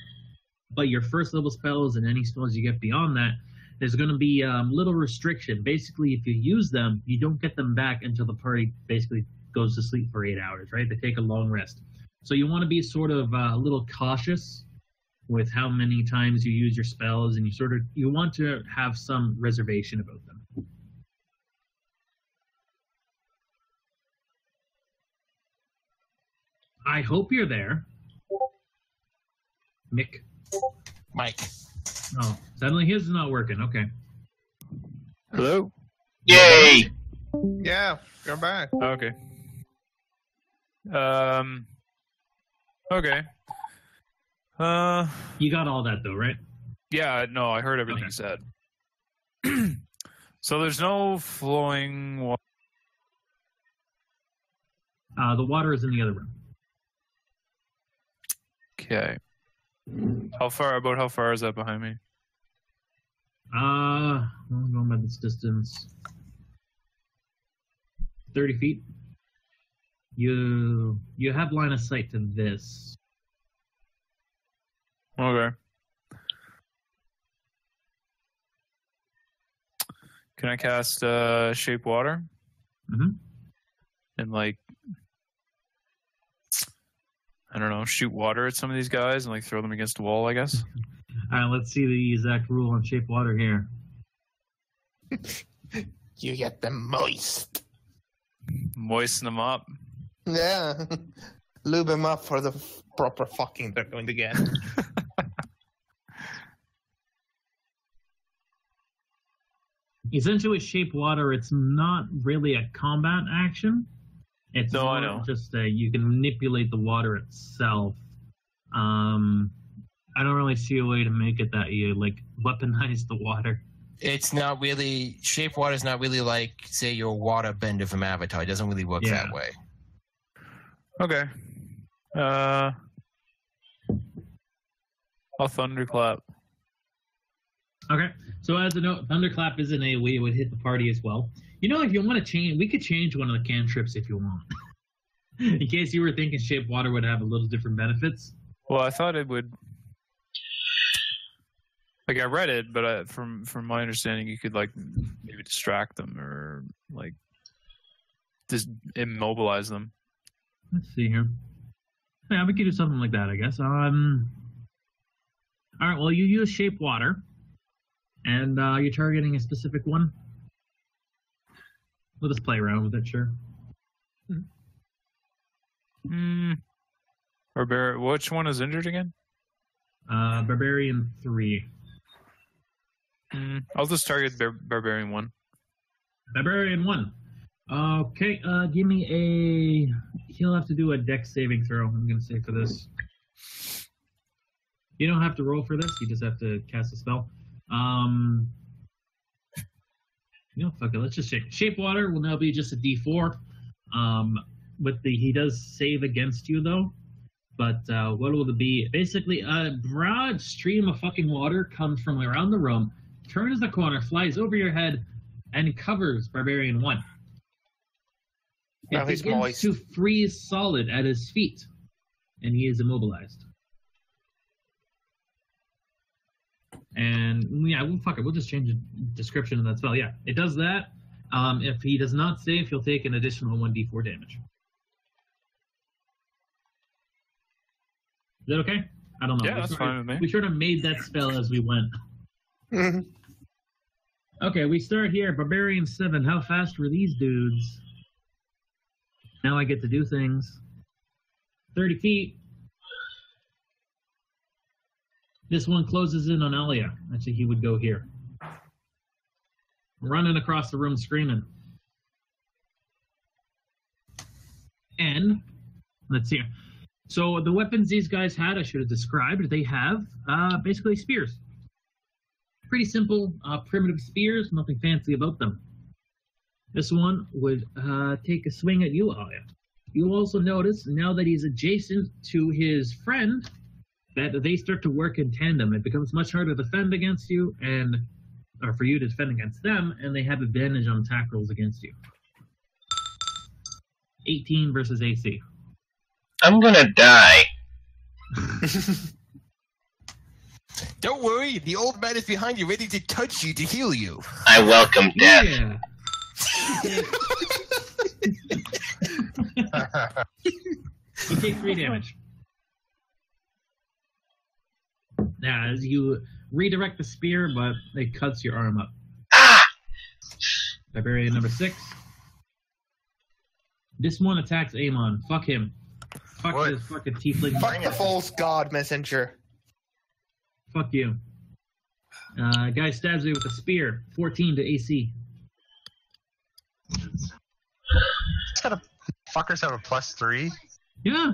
but your first level spells and any spells you get beyond that, there's going to be little restriction. Basically, if you use them, you don't get them back until the party basically goes to sleep for 8 hours, right? They take a long rest. So you want to be sort of a little cautious with how many times you use your spells, and you want to have some reservation about them. I hope you're there. Mick. Mike. Oh, suddenly his is not working. Okay. Hello? Yay! Yeah, you're back. Okay. Okay. You got all that though, right? Yeah, no, I heard everything you said. So there's no flowing water. The water is in the other room. Okay. How far is that behind me? I'm going by this distance. 30 feet. You have line of sight to this. Okay. Can I cast Shape Water? Mm-hmm. And I don't know, shoot water at some of these guys and throw them against a wall, I guess. All right, let's see the exact rule on shape water here. You get them moist. Moisten them up. Yeah. Lube them up for the proper fucking they're going to get. Essentially, with shape water, it's not really a combat action. It's No, I know. just you can manipulate the water itself. I don't really see a way to make it that you weaponize the water. It's not really shape water is not really like, say, your water bender from Avatar. It doesn't really work that way. Okay. I'll thunderclap. Okay. So as a note, thunderclap is an AoE. It would hit the party as well. You know, if you want to change, we could change one of the cantrips if you want. In case you were thinking shape water would have a little different benefits. Well, I thought it would. I read it, but from my understanding, you could maybe distract them or just immobilize them. Let's see here. Yeah, we could do something like that, I guess. All right. Well, you use shape water, and you're targeting a specific one. We'll just play around with it, sure. Which one is injured again? Barbarian 3. I'll just target Barbarian 1. Barbarian 1. Okay, give me a... He'll have to do a dex saving throw, I'm going to say, for this. You don't have to roll for this, you just have to cast a spell. Fuck it, let's just shape water will now be just a d4. he does save against you though. But what will it be? Basically, a broad stream of fucking water comes from around the room, turns the corner, flies over your head, and covers Barbarian 1. Now It he's begins moist. to freeze solid at his feet, and he is immobilized. And yeah, fuck it. We'll just change the description of that spell. Yeah, it does that. If he does not save, he'll take an additional 1d4 damage. Is that okay? I don't know. Yeah, that's fine with me. We sort of made that spell as we went. Mhm. Okay, we start here. Barbarian 7. How fast were these dudes? Now I get to do things. 30 feet. This one closes in on Alia. Actually, he would go here. Running across the room screaming. And, let's see. So the weapons these guys had, I should have described. They have basically spears. Pretty simple, primitive spears. Nothing fancy about them. This one would take a swing at you, Alia. You also notice, now that he's adjacent to his friend, that they start to work in tandem. It becomes much harder to defend against you, or for you to defend against them, and they have advantage on attack rolls against you. 18 versus AC. I'm gonna die. Don't worry, the old man is behind you, ready to touch you to heal you. I welcome death. Yeah. You take 3 damage. Now, as you redirect the spear, but it cuts your arm up. Ah! Barbarian number 6. This one attacks Amon. Fuck him. Fuck What? this fucking tiefling. Fuck the false god messenger. Fuck you. Guy stabs you with a spear. 14 to AC. Fuckers have a +3. Yeah.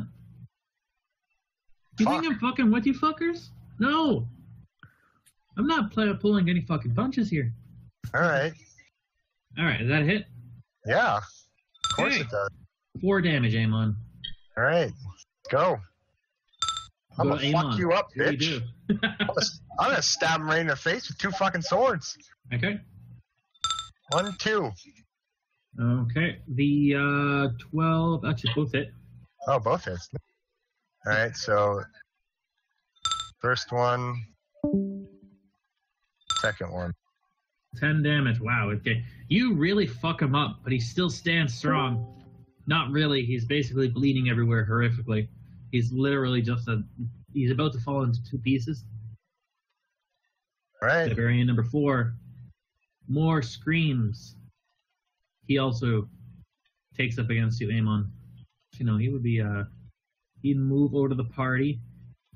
You Fuck. think I'm fucking with you fuckers? No. I'm not pulling any fucking punches here. Alright. Alright, is that a hit? Yeah. Of course Hey. it does. 4 damage, Amon. Alright. Go. I'm Go gonna fuck Amon. you up, What do you bitch. do? I'm gonna stab him right in the face with 2 fucking swords. Okay. 1, 2. Okay. The 12, actually both hit. Oh, both hits. Alright, so first one, second one. 10 damage. Wow. Okay. You really fuck him up, but he still stands strong. Not really. He's basically bleeding everywhere horrifically. He's literally just he's about to fall into 2 pieces. Alright. Barbarian number 4. More screams. He also takes up against you, Amon. You know, he would be, he'd move over to the party.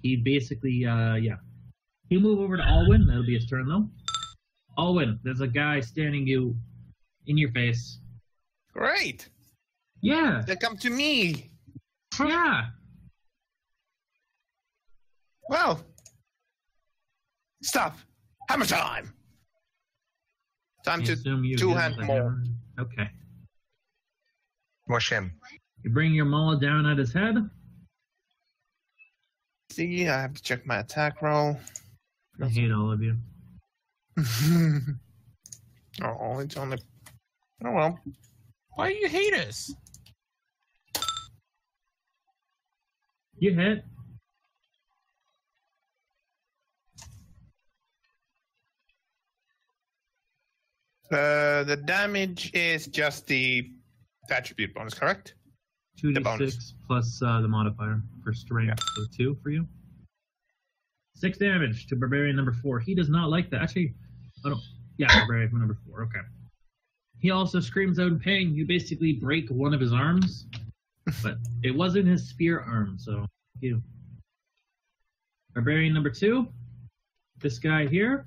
He'd basically, he'll move over to Alwyn. That'll be his turn, though. Alwyn, there's a guy standing you in your face. Great. Yeah, They come to me. yeah. Well. Stop. Hammer time. Time I to assume you two-hand use a maul. hammer. Okay. Mush him. You bring your maul down at his head. see. I have to check my attack roll. I hate all of you. Oh, it's only. Oh well. Why do you hate us? You hit. The damage is just the attribute bonus, correct? 2d6 bonus. plus the modifier for strength, so 2 for you. 6 damage to Barbarian number 4. He does not like that. Actually, I don't. Yeah, Barbarian number 4. Okay. He also screams out in pain. You basically break one of his arms, but it wasn't his spear arm, so you. Barbarian number 2. This guy here.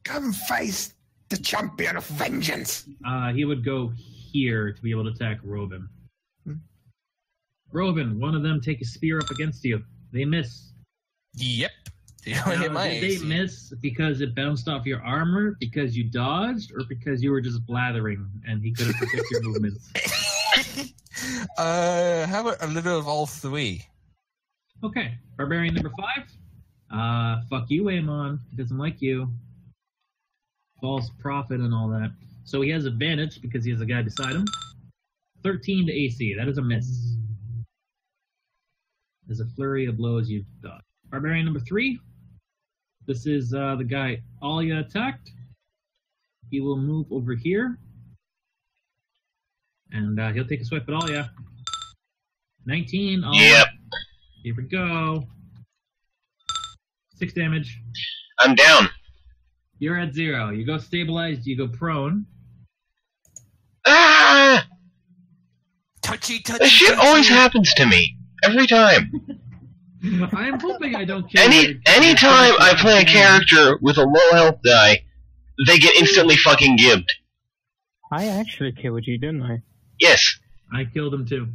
Come face the champion of vengeance. He would go here to be able to attack Robin. Robin, one of them take a spear up against you. They miss. Yep. They don't hit Now, my did they AC. miss because it bounced off your armor, because you dodged, or because you were just blathering and he couldn't predict your movements? How about a little of all three? Okay, barbarian number 5. Fuck you, Amon. He doesn't like you. False prophet and all that. So he has advantage because he has a guy beside him. 13 to AC. That is a miss. There's a flurry of blows you've done. Barbarian number 3. This is the guy Alia attacked. He will move over here. And he'll take a swipe at Alia. 19. Alia. Yep. Here we go. 6 damage. I'm down. You're at 0. You go stabilized, you go prone. Ah! Touchy. This shit always happens to me. Every time. I'm hoping I don't kill Anytime I play a character with a low health die, they get instantly fucking gibbed. I actually killed you, didn't I? Yes. I killed him too.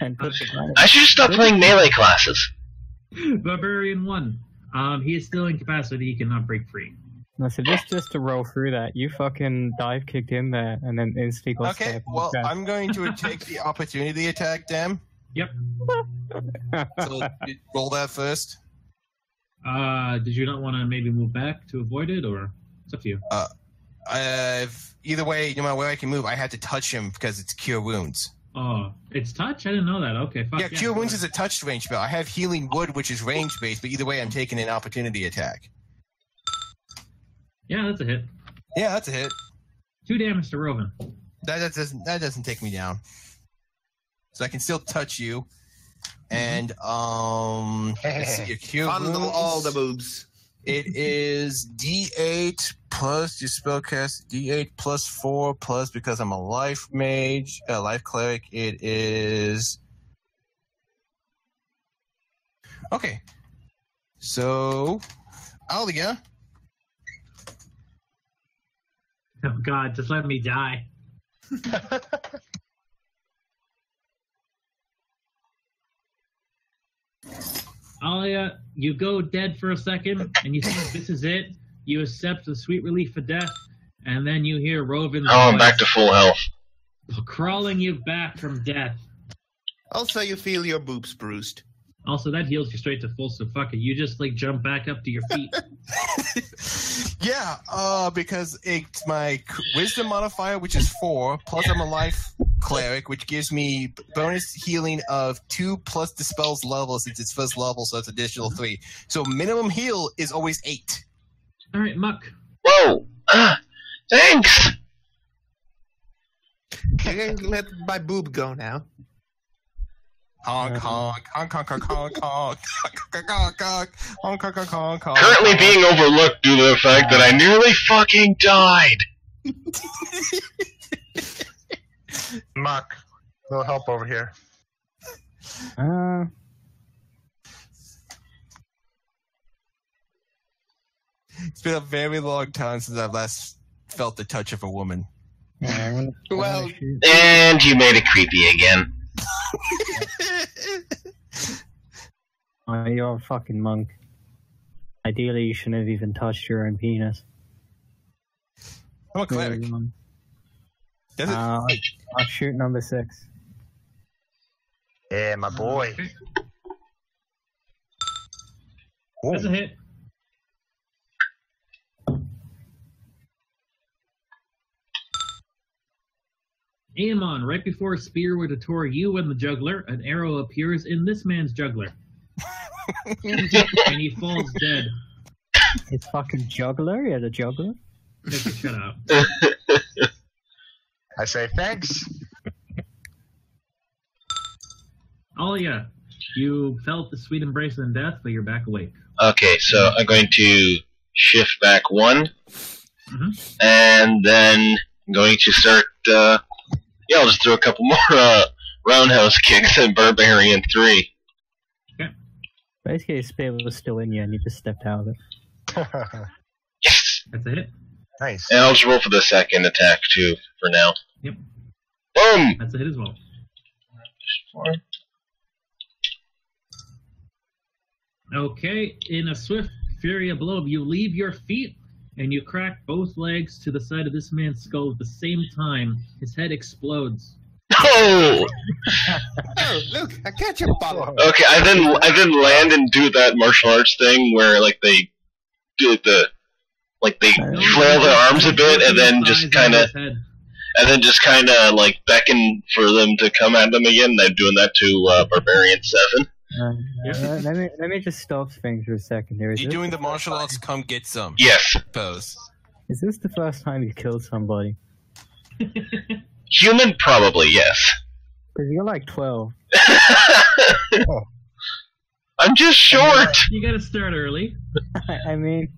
And put the guy- I should stop playing melee classes. Barbarian 1. He is still incapacitated. He cannot break free. No, so just to roll through that, you fucking dive kicked in there and then instantly got Okay, stabbed in the well, chest. I'm going to take the opportunity attack, Dan. Yep. So roll that first. Did you not want to maybe move back to avoid it, or it's up to you? Either way, no matter where I can move, I had to touch him because it's Cure Wounds. Oh, it's touch? I didn't know that. Okay, fuck Yeah, Cure Wounds is a touch range spell. I have Healing Wood, which is range based, but either way, I'm taking an opportunity attack. Yeah, that's a hit. Yeah, that's a hit. 2 damage to Rovan. That doesn't take me down. So I can still touch you. And let's see, your Cure Fondle Wounds. all the boobs. It is D8 plus your spellcast. D8 plus 4 plus, because I'm a life mage, a life cleric. It is okay. So, Alia. Oh god, just let me die. Alia, you go dead for a second, and you think this is it. You accept the sweet relief of death, and then you hear Rovin's Oh, I'm voice back to full health. crawling you back from death. Also, you feel your boobs bruised. Also, that heals you straight to full, so fuck it. You just, like, jump back up to your feet. Yeah, because it's my wisdom modifier, which is 4, plus I'm a life cleric, which gives me bonus healing of 2 plus the spell's level since it's first level, so it's additional 3. So minimum heal is always 8. All right, Muck. Whoa! Thanks! I can let my boob go now. Honk, honk, honk, honk, honk, honk, honk, honk, honk, honk, honk, honk, honk, honk. Currently being overlooked due to the fact that I nearly fucking died. Muck, little help over here. It's been a very long time since I've last felt the touch of a woman. Well, And you made it creepy again. Oh, you're a fucking monk. Ideally, you shouldn't have even touched your own penis. I'm a cleric. Does it? I'll shoot number 6. Yeah, my boy. That's a hit. Aemon, right before a spear were to tore you and the juggler, an arrow appears in this man's juggler. And he falls dead. It's fucking juggler? Yeah, the juggler? Just shut up. I say thanks. Alia, you felt the sweet embrace and death, but you're back awake. Okay, so I'm going to shift back 1. Mhm. And then I'm going to start, I'll just throw a couple more roundhouse kicks at Barbarian 3. Basically, his spirit was still in you and you just stepped out of it. Yes! That's a hit. Nice. And I'll just roll for the second attack, too, for now. Yep. Boom! That's a hit as well. 4. Okay, in a swift fury of blow, you leave your feet and you crack both legs to the side of this man's skull at the same time. His head explodes. Oh! Oh, look, a ketchup bottle. Okay, I then land and do that martial arts thing where like they do they flail their arms a bit and then just kind of like beckon for them to come at them again. I'm doing that to Barbarian 7. Let me just stop things for a second here. You doing the martial arts come get some Yes. pose? Is this the first time you killed somebody? Human, probably, yes. Because you're like 12. I'm just short! You gotta start early. I mean,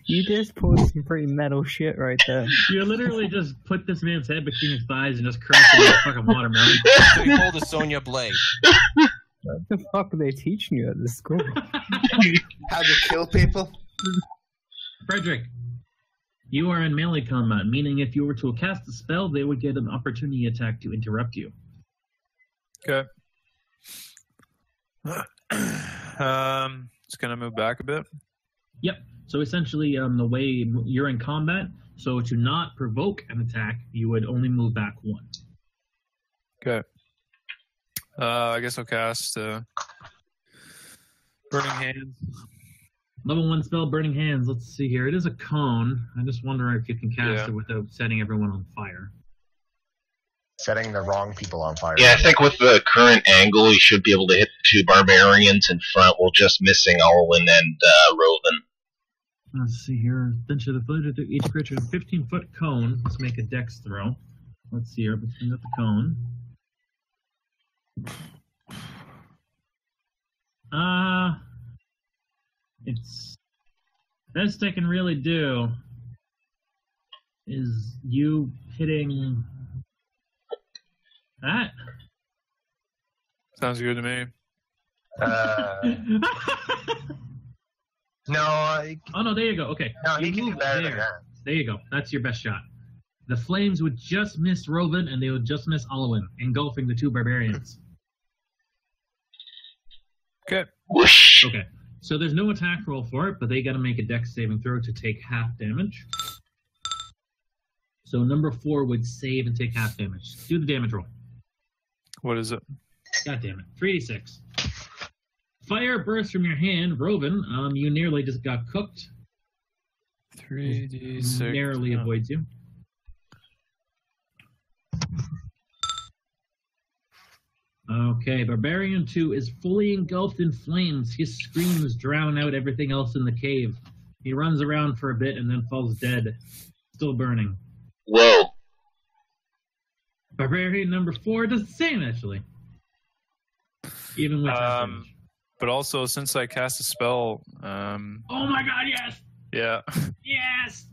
you just pulled some pretty metal shit right there. You literally just put this man's head between his thighs and just crushed him like a fucking watermelon. So you hold a Sonya blade. What the fuck are they teaching you at this school? How to kill people? Frederick, you are in melee combat, meaning if you were to cast a spell, they would get an opportunity attack to interrupt you. Okay. Just gonna move back a bit. Yep. So essentially, the way you're in combat, so to not provoke an attack, you would only move back 1. Okay. I guess I'll cast Burning Hands. Level 1 spell, Burning Hands. Let's see here. It is a cone. I just wonder if you can cast it without setting everyone on fire. Setting the wrong people on fire. Yeah, I think with the current angle, you should be able to hit the 2 barbarians in front while just missing Alwyn and Roven. Let's see here. Adventure the foot to each creature a 15-foot cone. Let's make a dex throw. Let's see here. Let's bring up the cone. It's best I can really do is you hitting that. Sounds good to me. No. Oh no, there you go. Okay. No, you he can do move better there. than that. There you go. That's your best shot. The flames would just miss Roven and they would just miss Alwyn, engulfing the 2 barbarians. Okay. Whoosh! Okay. So there's no attack roll for it, but they gotta make a dex saving throw to take half damage. So number 4 would save and take half damage. Do the damage roll. What is it? God damn it. 3d6. Fire bursts from your hand. Roven, you nearly just got cooked. 3d6. Narrowly avoids you. Okay, Barbarian 2 is fully engulfed in flames. His screams drown out everything else in the cave. He runs around for a bit and then falls dead. Still burning. Whoa. Barbarian number 4 does the same, actually. Even with half damage. But also, since I cast a spell, Oh my god, yes! yeah. Yes!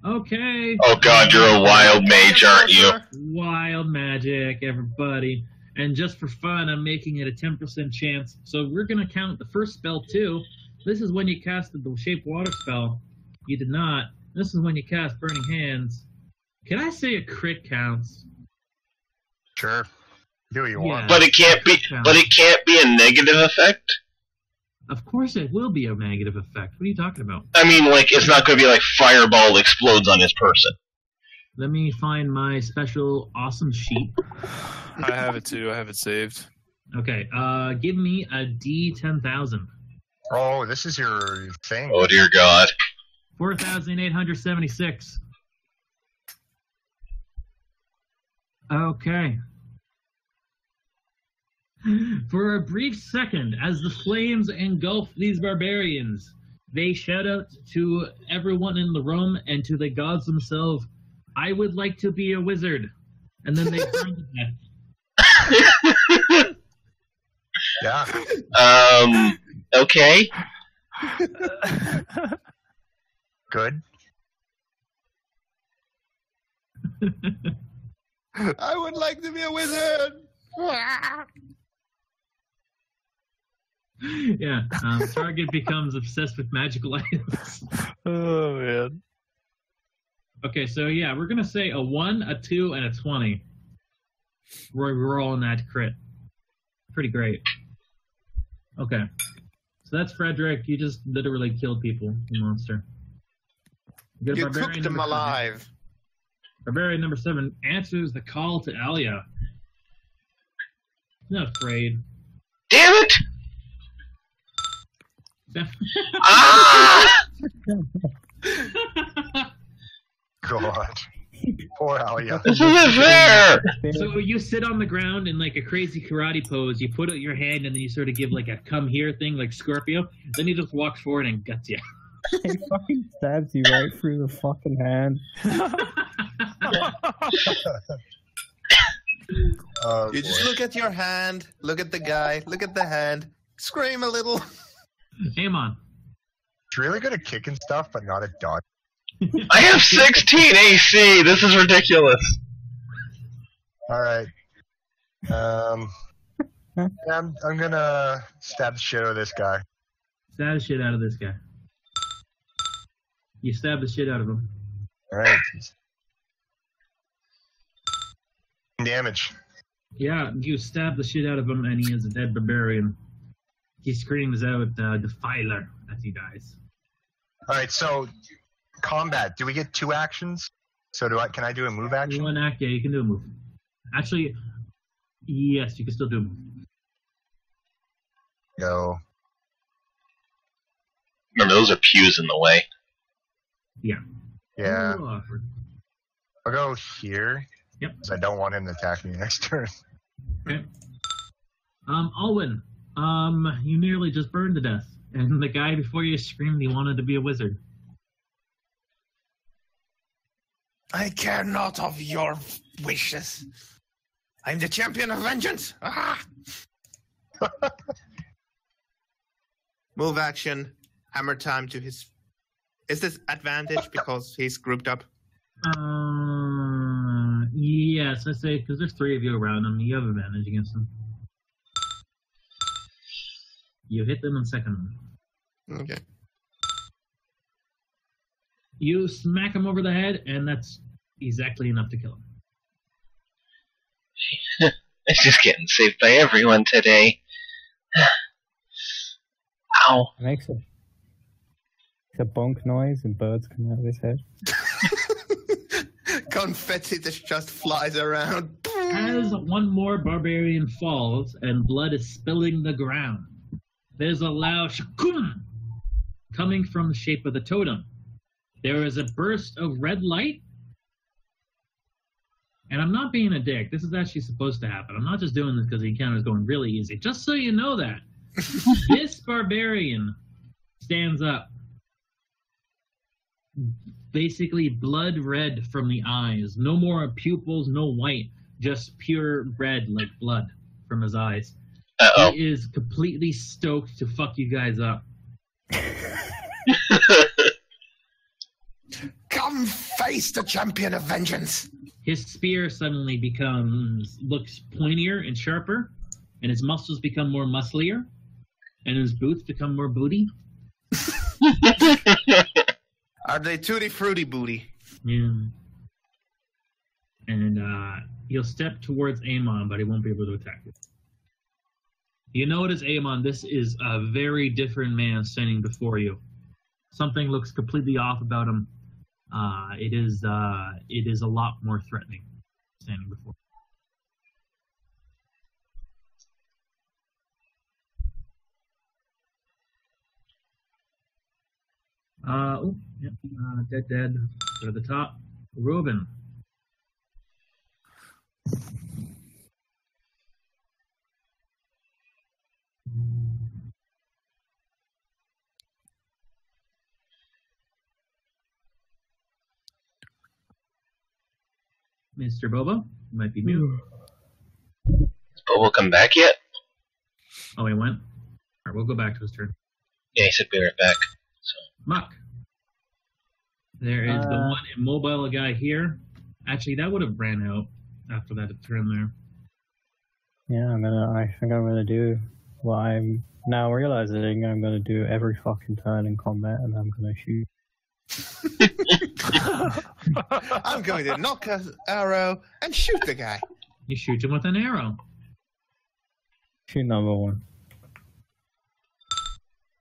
Okay. Oh god, you're a wild mage, aren't you? Wild magic, everybody. And just for fun, I'm making it a 10% chance. So we're going to count the first spell, too. This is when you casted the Shape Water spell. You did not. This is when you cast Burning Hands. Can I say a crit counts? Sure. Do what you want. But it can't be. But it can't be a negative effect. Of course it will be a negative effect. What are you talking about? I mean, like, it's not going to be like fireball explodes on his person. Let me find my special awesome sheet. I have it too. I have it saved. Okay, give me a D10,000. Oh, this is your thing. Oh dear God. 4,876. Okay. For a brief second, as the flames engulf these barbarians, they shout out to everyone in the room and to the gods themselves, "I would like to be a wizard." And then they burn to death. Yeah. Okay. Good. I would like to be a wizard. Yeah, target becomes obsessed with magical items. Oh, man. Okay, so yeah, we're going to say a 1, a 2, and a 20. We're rolling that crit. Pretty great. Okay. So that's Frederick. You just literally killed people, you monster. You cooked them alive. Barbarian number 7 answers the call to Alia. Not afraid. Damn it! Ah! God. Poor Alia. This isn't fair! So you sit on the ground in like a crazy karate pose, you put out your hand and then you sort of give like a come here thing like Scorpio, then he just walks forward and guts you. He fucking stabs you right through the fucking hand. Oh, You just boy. look at your hand, look at the guy, look at the hand, scream a little. Amon. He's really good at kicking stuff, but not at dodge. I have 16 AC! This is ridiculous. Alright. I'm gonna stab the shit out of this guy. Stab the shit out of this guy. You stab the shit out of him. Alright. Damage. Yeah, you stab the shit out of him and he is a dead barbarian. He screams out, Defiler, as he dies. Alright, so combat. Do we get 2 actions? So can I do a move action? One act, yeah, you can do a move. Actually, yes, you can still do a move. Go. Remember, those are pews in the way. Yeah. Yeah. A little awkward. I'll go here. Yep. Because I don't want him to attack me next turn. Okay. Alwyn, you nearly just burned to death. And the guy before you screamed he wanted to be a wizard. I care not of your wishes. I'm the champion of vengeance. Ah! Move action. Hammer time to his... Is this advantage because he's grouped up? Yes, I say, because there's 3 of you around him, you have advantage against them. You hit them in second. Okay. You smack him over the head, and that's exactly enough to kill him. It's just getting saved by everyone today. Ow. It makes a bonk noise and birds come out of his head. Confetti that just flies around. As one more barbarian falls and blood is spilling the ground, there's a loud shakum coming from the shape of the totem. There is a burst of red light. And I'm not being a dick. This is actually supposed to happen. I'm not just doing this because the encounter is going really easy. Just so you know that. This barbarian stands up. Basically blood red from the eyes. No more pupils, no white. Just pure red like blood from his eyes. Uh-oh. He is completely stoked to fuck you guys up. Come face the champion of vengeance. His spear suddenly looks pointier and sharper, and his muscles become more musclier, and his boots become more booty. Are they tutti frutti booty? Yeah. And he'll step towards Amon, but he won't be able to attack you. You notice, Amon, this is a very different man standing before you. Something looks completely off about him. It is a lot more threatening standing before. Dead. Go to the top. Reuben. Mr. Bobo, you might be new. Has Bobo come back yet? Oh, he went? All right, we'll go back to his turn. Yeah, he said be right back. Muck. There is the one immobile guy here. Actually, that would have ran out after that turn there. Yeah, I think I'm gonna do what I'm now realizing I'm gonna do every fucking turn in combat, and I'm gonna shoot. I'm going to knock an arrow and shoot the guy. You shoot him with an arrow. Shoot number 1.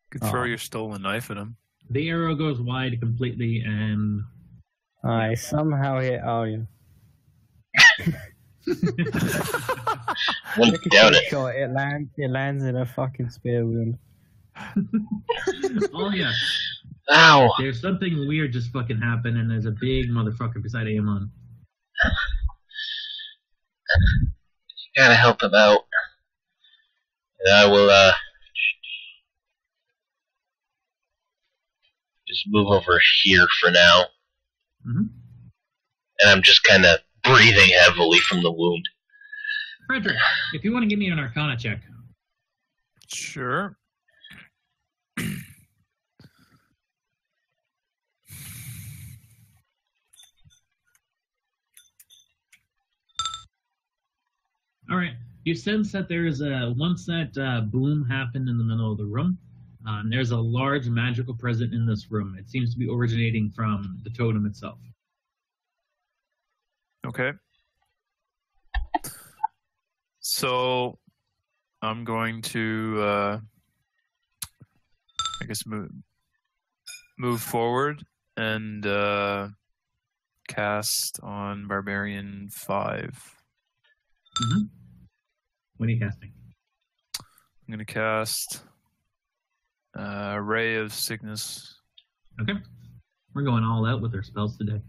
You could throw your stolen knife at him. The arrow goes wide completely, and I somehow hit Alia. Wouldn't doubt it. Shot, it lands in a fucking spear wound. Oh yeah, Ow! there's something weird just fucking happened, and there's a big motherfucker beside Amon. Gotta help him out. And I will, just move over here for now. Mm-hmm. And I'm just kind of breathing heavily from the wound. Frederick, if you want to give me an Arcana check. Sure. All right. You sense that there's once that boom happened in the middle of the room, there's a large magical presence in this room. It seems to be originating from the totem itself. Okay. So I'm going to, I guess, move forward and cast on Barbarian 5. Mm-hmm. What are you casting? I'm going to cast Ray of Sickness. Okay. We're going all out with our spells today.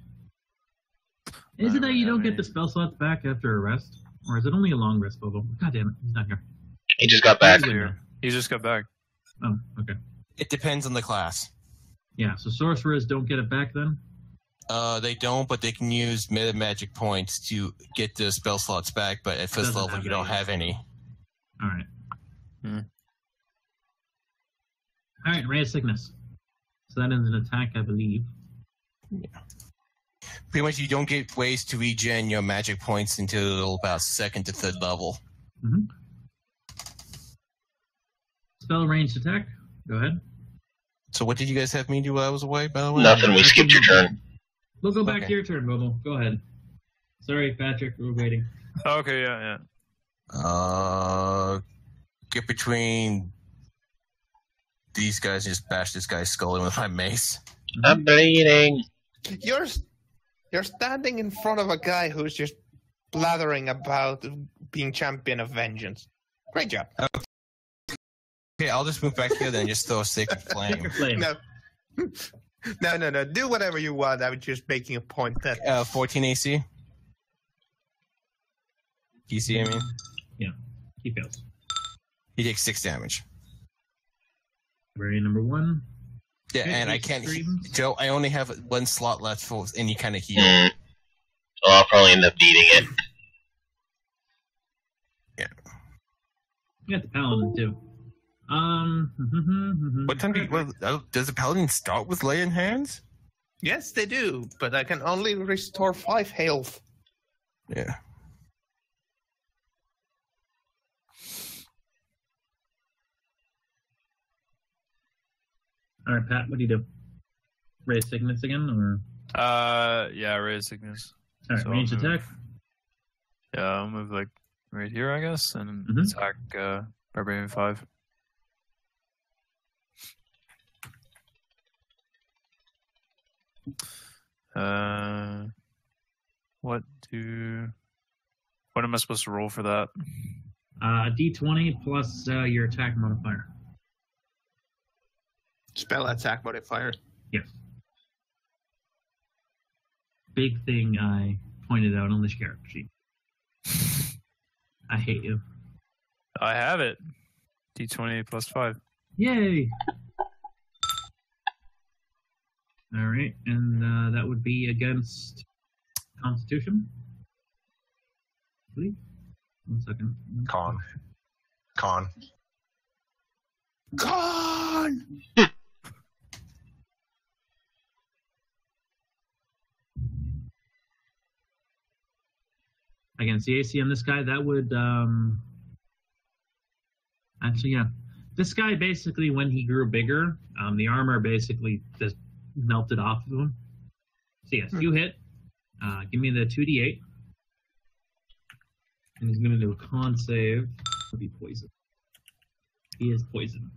Is it that you don't get the spell slots back after a rest? Or is it only a long rest, Bobo? God damn it, he's not here. He just got back. He's here. He just got back. Oh, okay. It depends on the class. Yeah, so sorcerers don't get it back then? They don't, but they can use meta magic points to get the spell slots back, but at first Doesn't level have you don't any. have any. Alright. Hmm. Alright, Ray of Sickness. So that is an attack, I believe. Pretty much you don't get ways to regen your magic points until about 2nd to 3rd level. Mm-hmm. Spell ranged attack. Go ahead. So what did you guys have me do while I was away, by the way? Nothing, we skipped your turn. We'll go back Okay. to your turn, Bobo. Go ahead. Sorry, Patrick, we're waiting. Okay, yeah. Get between these guys and just bash this guy's skull in with my mace. I'm bleeding. You're standing in front of a guy who's just blathering about being champion of vengeance. Great job. Okay, I'll just move back here then and just throw a sacred flame. Sacred flame. No. Do whatever you want. I was just making a point that 14 AC? DC, I mean. Yeah, he fails. He takes 6 damage. Variant number 1. Yeah, Okay, and I takes can't. extremes. Joe, I only have 1 slot left for any kind of heal. Well, I'll probably end up needing it. You got the paladin too. What time do you, does the paladin start with lay in hands? yes, they do, but I can only restore 5 health. Yeah. All right, Pat, what do you do? Raise sickness again, or Yeah, Ray of Sickness. all right, So ranged I'll move- attack? Yeah, I'll move like right here, I guess, and Mhm. attack Barbarian 5. What am I supposed to roll for that? D20 plus your attack modifier. Spell attack modifier. Yes. Big thing I pointed out on this character sheet. I hate you. I have it. D20 plus 5. Yay! All right, and that would be against Constitution. Please. 1 second. Con. Gone! Against the AC on this guy, that would actually, yeah. This guy basically, when he grew bigger, the armor basically just melted off of him. So yes, you hit. Give me the 2d8. And he's gonna do a con save. He'll be poisoned. He is poisoned.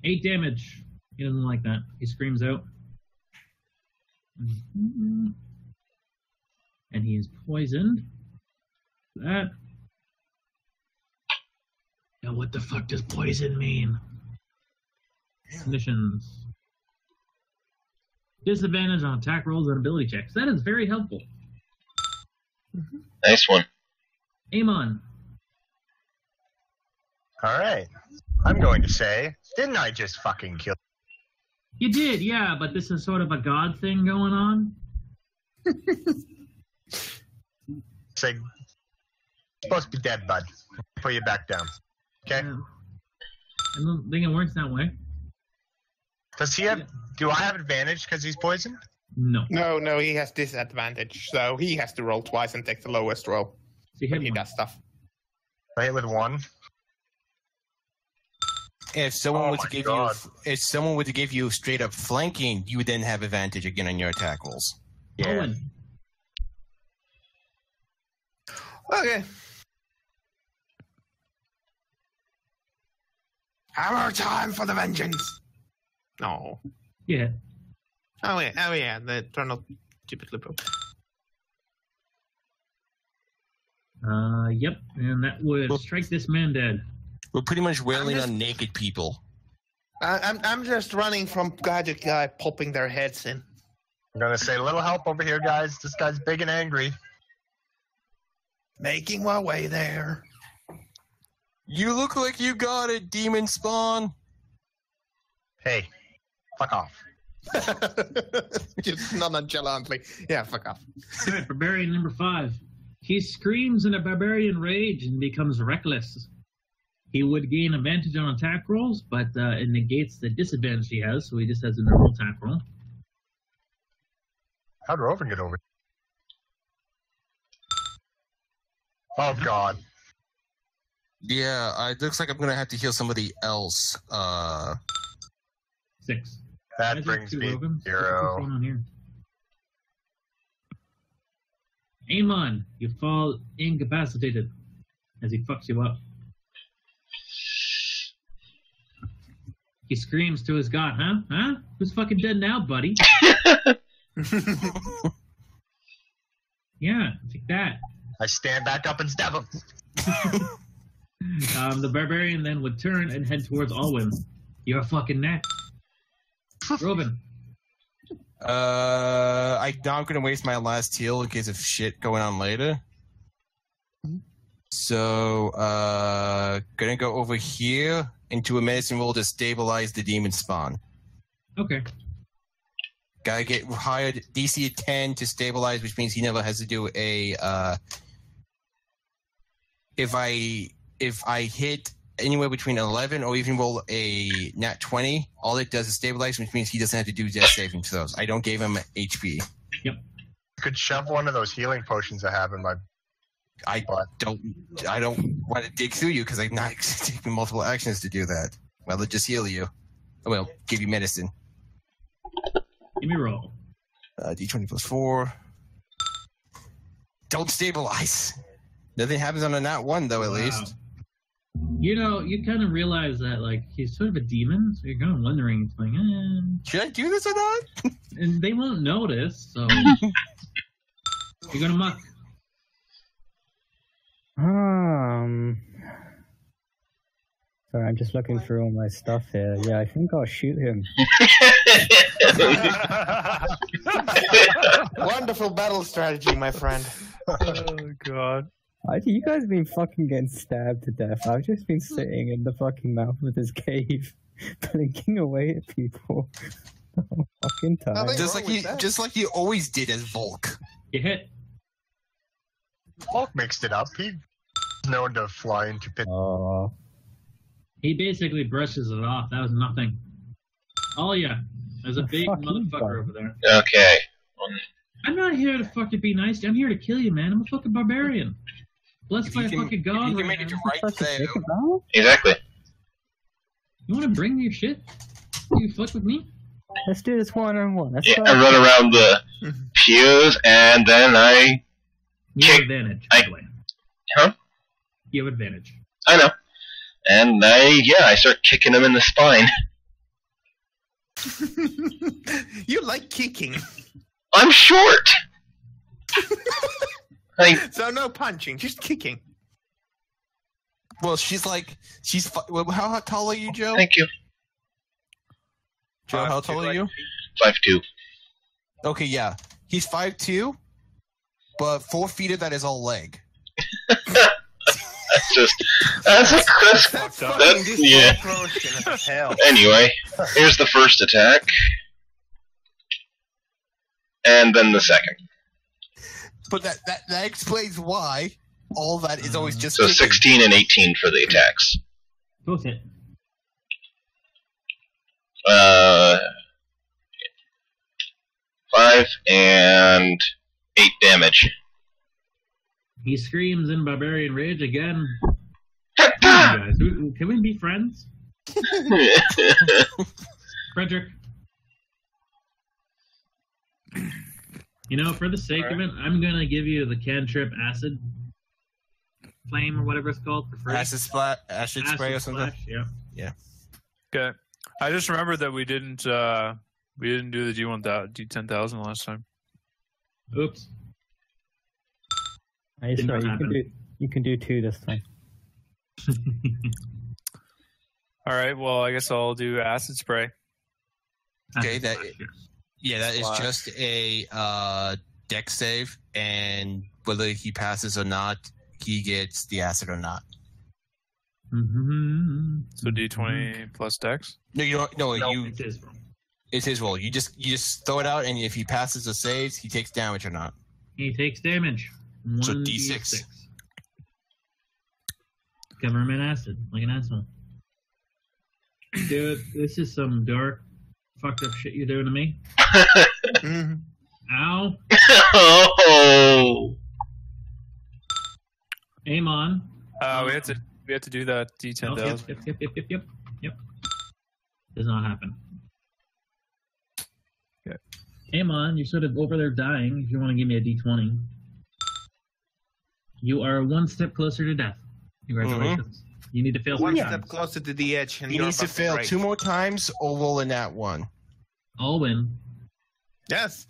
8 damage. He doesn't like that. He screams out. And he's poisoned. That. Now, what the fuck does poison mean? Conditions. Disadvantage on attack rolls and ability checks. That is very helpful. Nice one. Amon. Alright. I'm going to say, didn't I just fucking kill You did, yeah, but this is sort of a god thing going on. Say, supposed to be dead, bud. Put you back down. Okay? Yeah. I don't think it works that way. Does he have... Do I have advantage because he's poisoned? No. No, he has disadvantage, so he has to roll twice and take the lowest roll So you when hit he one. does stuff. I hit with 1. If someone Oh were to my give God. if someone were to give you straight up flanking, you would then have advantage again on your attack rolls. Yeah. Owen. Okay. Our time for the vengeance. No. Yeah. Oh yeah. The eternal typically broke. Yep. And that would strike this man dead. We're pretty much wailing just- on naked people. I'm just running from guy to guy, popping their heads in. I'm going to say, little help over here, guys. This guy's big and angry. Making my way there. You look like you got it, demon spawn. Hey, fuck off. Just nonchalantly. Yeah, fuck off. Alright, barbarian number 5. He screams in a barbarian rage and becomes reckless. He would gain advantage on attack rolls, but it negates the disadvantage he has, so he just has a normal attack roll. How'd Roven get over? Oh, God. Yeah, it looks like I'm gonna have to heal somebody else. 6. That Magic brings to me Rogan. What's 0. going on here? Amon, you fall incapacitated as he fucks you up. He screams to his god, huh? Huh? Who's fucking dead now, buddy? Yeah, take that. I stand back up and stab him. The barbarian then would turn and head towards Alwyn. You're fucking next. Robin. I'm gonna waste my last heal in case of shit going on later. So, gonna go over here into a medicine roll to stabilize the demon spawn. Okay. Gotta get higher DC 10 to stabilize, which means he never has to do a. If I hit anywhere between 11 or even roll a nat 20, all it does is stabilize, which means he doesn't have to do death saving throws. I don't give him HP. Yep. I could shove one of those healing potions I have in my I butt. don't want to dig through you because I'm not taking multiple actions to do that. Well, it'll just heal you. Well, give you medicine. Give me a roll. D20 plus 4. Don't stabilize. Nothing happens on a nat 1, though, at least. You know, you kind of realize that, like, he's sort of a demon, so you're kind of wondering, it's like, Should I do this or not? and they won't notice, so you're gonna muck. Sorry, I'm just looking through all my stuff here. Yeah, I think I'll shoot him. Wonderful battle strategy, my friend. Oh god. You guys been fucking getting stabbed to death. I've just been sitting in the fucking mouth of this cave, blinking away at people. I'm fucking tired. Nothing Just wrong like with you, that. just like you always did as Volk. You hit. Hulk mixed it up. He's known to fly into pit. Oh, He basically brushes it off. That was nothing. Oh, yeah. There's a big Fuck you, motherfucker bud. over there. Okay. I'm not here to fucking be nice. I'm here to kill you, man. I'm a fucking barbarian. Blessed If by you a can, fucking if god. you can right make it now. right such a there. dick about? Exactly. You want to bring me your shit? You fuck with me? Let's do this one-on-one. Let's Yeah, go. I run around the pews, and then I... You have Kick. advantage, by the way. Huh? You have advantage. I know. And I start kicking him in the spine. You like kicking. I'm short! So no punching, just kicking. Well, how tall are you, Joe? Thank you. Joe, how tall are you? 5'2". Okay, yeah. He's 5'2", but 4 feet of that is all leg. Yeah. Anyway, here's the first attack. And then the second. But that explains why all that is always just So kicking. 16 and 18 for the attacks. Both hit. 5 and 8 damage. He screams in barbarian rage again. Guys, can we be friends? Frederick. You know, for the sake of it, I'm gonna give you the cantrip acid flame or whatever it's called for free. Acid spray or something. Splash, yeah. Okay. I just remembered that we didn't do the D10,000 last time. Oops. Nice, Did not right, happen. you can do 2 this time. All right. Well, I guess I'll do acid spray. Okay, Acid that splash, yes. yeah, that is Splash. just a dex save, and whether he passes or not, he gets the acid or not. Mm-hmm. So D20 plus Dex. No, you don't. No, It's his roll. it's his roll. You just throw it out, and if he passes or saves, he takes damage or not. He takes damage. So 1d6. D6. Cover him in acid, like an asshole. Dude, this is some dark, fucked up shit you're doing to me. Mhm. Ow. Oh! Amon. We have to do that Oh, D10,000. yep. Does not happen. Okay. Amon, you're sort of over there dying. If you want to give me a d20. You are one step closer to death. Congratulations. You need to fail One 3 step times. closer to the edge, and He you're needs to about fail break. 2 more times or roll in that one. All win. Yes.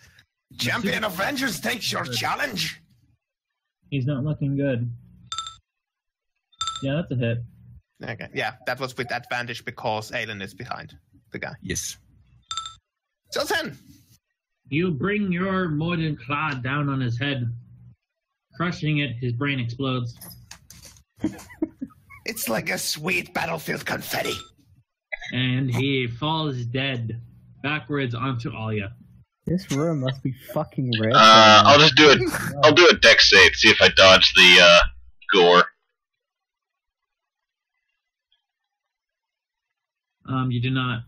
Champion Avengers takes your challenge. He's not looking good. Yeah, that's a hit. Okay. Yeah, that was with advantage because Aiden is behind the guy. Yes. So 10. You bring your modern clod down on his head. Crushing it, his brain explodes. It's like a sweet battlefield confetti. And he falls dead backwards onto Alia. This room must be fucking red. I'll just do it. I'll do a dex save, see if I dodge the gore. You do not.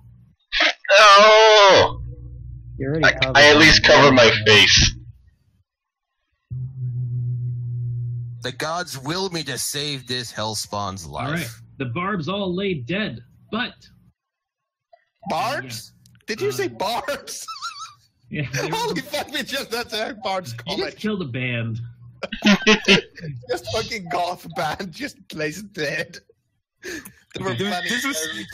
Oh! You already covered I at it. least cover my face. The gods will me to save this hellspawn's life. All right. The barbs all lay dead, but Barbs? Did you say barbs? yeah, Holy fuck, we just that's a barbs you just comment. killed a band. Just fucking goth band just lays dead. They were planning This was every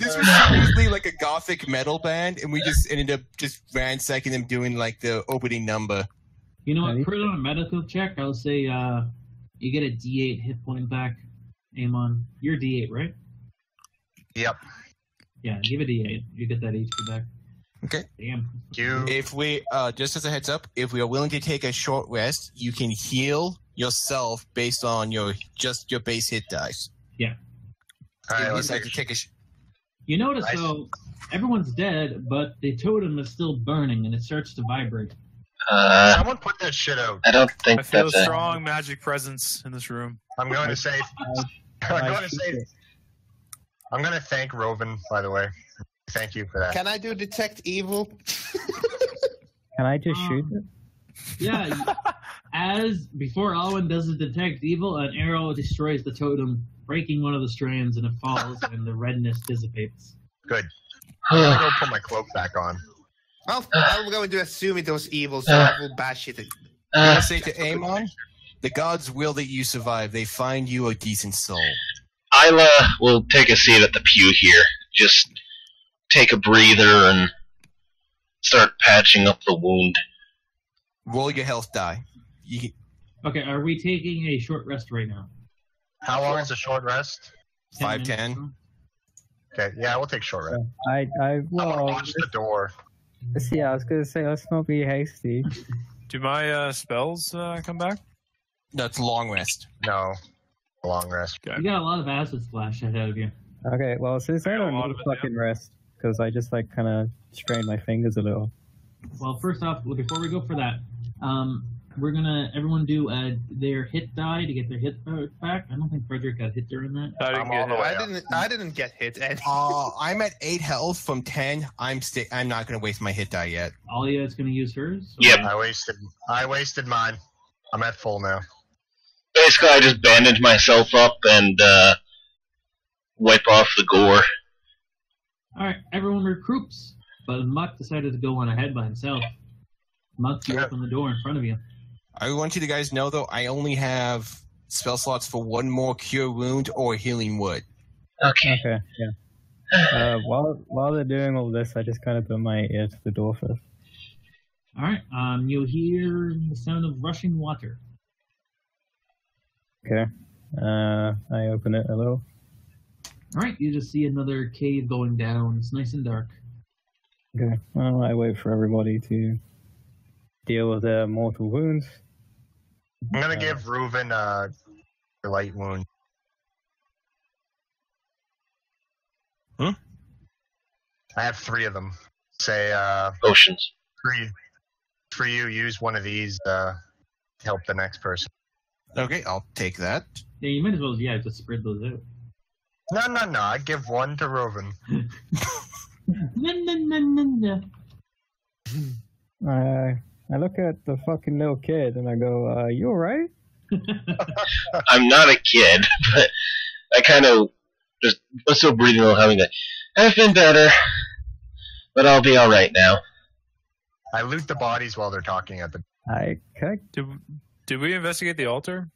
seriously like a gothic metal band, and we just ended up just ransacking them doing like the opening number. You know what? Ready? Put it on a medical check. I'll say you get a D8 hit point back. Amon, you're D8, right? Yep. Yeah, give a D8. You get that HP back. Okay. Damn. You. If we, just as a heads up, if we are willing to take a short rest, you can heal yourself based on your base hit dice. All right, If you let's decide to take a You notice Nice. though, everyone's dead, but the totem is still burning and it starts to vibrate. someone put that shit out. I don't think I feel a that's a... strong magic presence in this room. I'm going to say. I'm going to thank Roven, by the way. Thank you for that. Can I do detect evil? Can I just shoot it? Yeah, as before Alwyn does the detect evil, an arrow destroys the totem, breaking one of the strands, and it falls, and the redness dissipates. Good. I'm going to go put my cloak back on. Well, I'm going to assume it was evil, so I will bash it. I say to Amon, the gods will that you survive. They find you a decent soul. Isla will take a seat at the pew here. Just take a breather and start patching up the wound. Roll your health die. Okay, are we taking a short rest right now? How long is a short rest? 5, 10 minutes 10. Okay, yeah, we'll take short rest. I I want to well, watch the door. yeah, I was gonna say let's not be hasty. Do my spells come back? That's long rest. No, a long rest. You got a lot of acid splash ahead of you. Okay, well since I Yeah, a don't lot need of it, fucking rest, because I just like kind of strained my fingers a little. Well, first off, before we go for that, we're gonna everyone do their hit die to get their hit back. I don't think Frederick got hit during that. I didn't I'm get all the hit. way up. I didn't get hit. And I'm at 8 health from 10. I'm not going to waste my hit die yet. Alia's gonna use hers. Yep. I wasted mine. I'm at full now. Basically, I just bandage myself up and wipe off the gore. All right, everyone recruits, but Muck decided to go on ahead by himself. Muck, you Yeah. open the door in front of you. I want you to guys know, though, I only have spell slots for one more Cure Wound or Healing Wood. Okay. Okay, yeah. While they're doing all this, I just kind of put my ear to the door first. All right, you'll hear the sound of rushing water. Okay. I open it a little. All right, you just see another cave going down. It's nice and dark. Okay. Well, I wait for everybody to deal with their mortal wounds. I'm gonna give Reuven a light wound. Hmm? I have 3 of them. Say, Potions. for you, use one of these to help the next person. Okay, I'll take that. Yeah, you might as well, just spread those out. No. I give one to Reuven. No. I look at the fucking little kid and I go, you alright? I'm not a kid, but I kind of just was still breathing a little heavy. I've been better, but I'll be all right now. I loot the bodies while they're talking at the. Okay. Did we investigate the altar?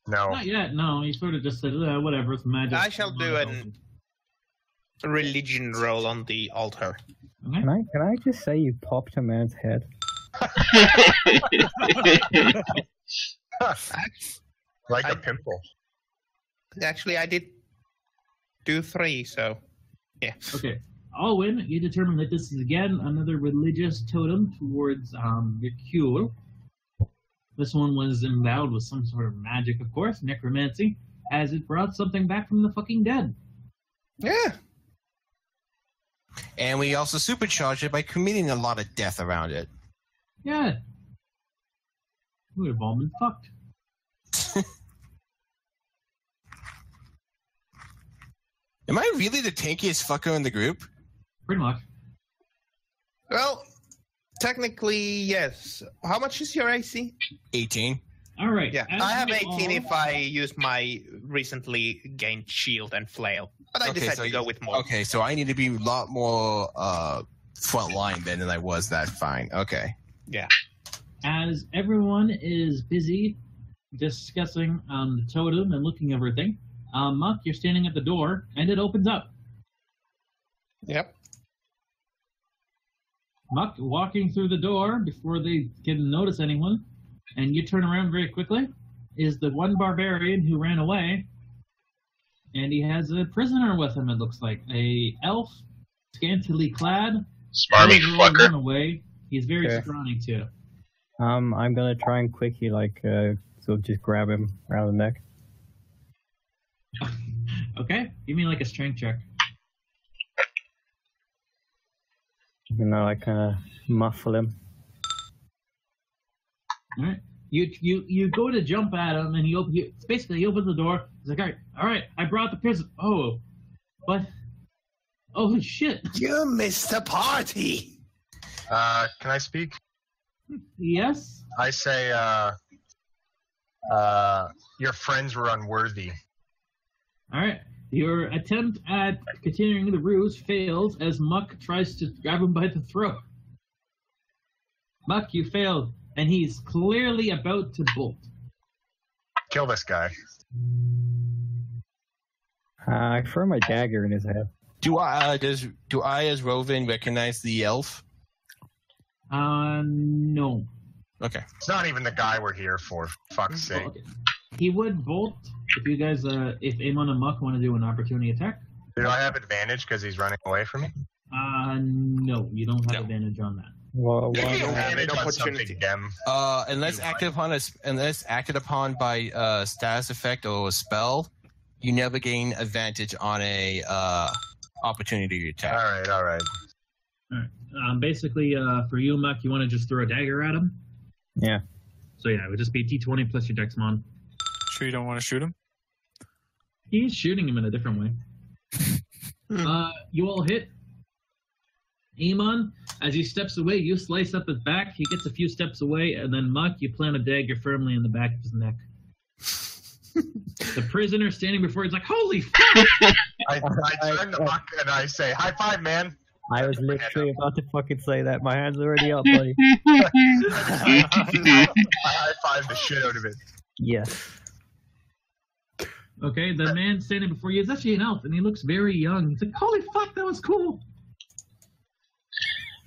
No. Not yet, no. He sort of just said, whatever, it's magic. I shall do a religion roll on the altar. Okay. Can I just say you popped a man's head? Like I- a pimple. Actually, I did do 3, so yeah. Okay. Alwyn, you determine that this is again another religious totem towards the cure. This one was endowed with some sort of magic, of course, necromancy, as it brought something back from the fucking dead. Yeah. And we also supercharged it by committing a lot of death around it. Yeah. We would have all been fucked. Am I really the tankiest fucker in the group? Pretty much. Well, technically, yes. How much is your AC? 18. All right. Yeah, as I have you 18 all- if I use my recently gained shield and flail. But I decided to go with more. Okay, so I need to be a lot more front line then than I was. That fine. Okay. As everyone is busy discussing the totem and looking at everything, Muck, you're standing at the door, and it opens up. Yep. Muck walking through the door before they can notice anyone, and you turn around very quickly, is the one barbarian who ran away, and he has a prisoner with him, it looks like. A elf, scantily clad. Smarmy He run fucker. away. He's very Okay. scrawny, too. I'm gonna try and quickly sort of just grab him around the neck. Okay? You mean like a strength check. I kind of muffle him. All right. You go to jump at him, and he opens the door. He's like, all right, I brought the prison. Oh, but holy shit! You missed the party. Can I speak? Yes. I say, your friends were unworthy. All right. Your attempt at continuing the ruse fails as Muck tries to grab him by the throat. Muck, you failed, and he's clearly about to bolt. Kill this guy. I throw my dagger in his head. Do I as Rovan recognize the elf? No. Okay. It's not even the guy we're here for fuck's sake. Okay. He would bolt if you guys, if Amon and Muck want to do an opportunity attack. Do I have advantage because he's running away from me? No, you don't have advantage on that. Well, Give me why- advantage on opportunity. something, Dem. Unless acted upon by status effect or a spell, you never gain advantage on a opportunity attack. All right. Basically, for you, Muck, you want to just throw a dagger at him? Yeah. So yeah, it would just be D20 plus your Dexmon. Sure you don't want to shoot him? He's shooting him in a different way. You all hit. Amon, as he steps away, you slice up his back. He gets a few steps away, and then Muck, you plant a dagger firmly in the back of his neck. The prisoner standing before he's like, "Holy fuck!" I turn to Muck and I say, "High five, man!" I was literally about to fucking say that. My hand's already up, buddy. I high five the shit out of it. Yes. Okay, the man standing before you is actually an elf, and he looks very young. He's like, "Holy fuck, that was cool."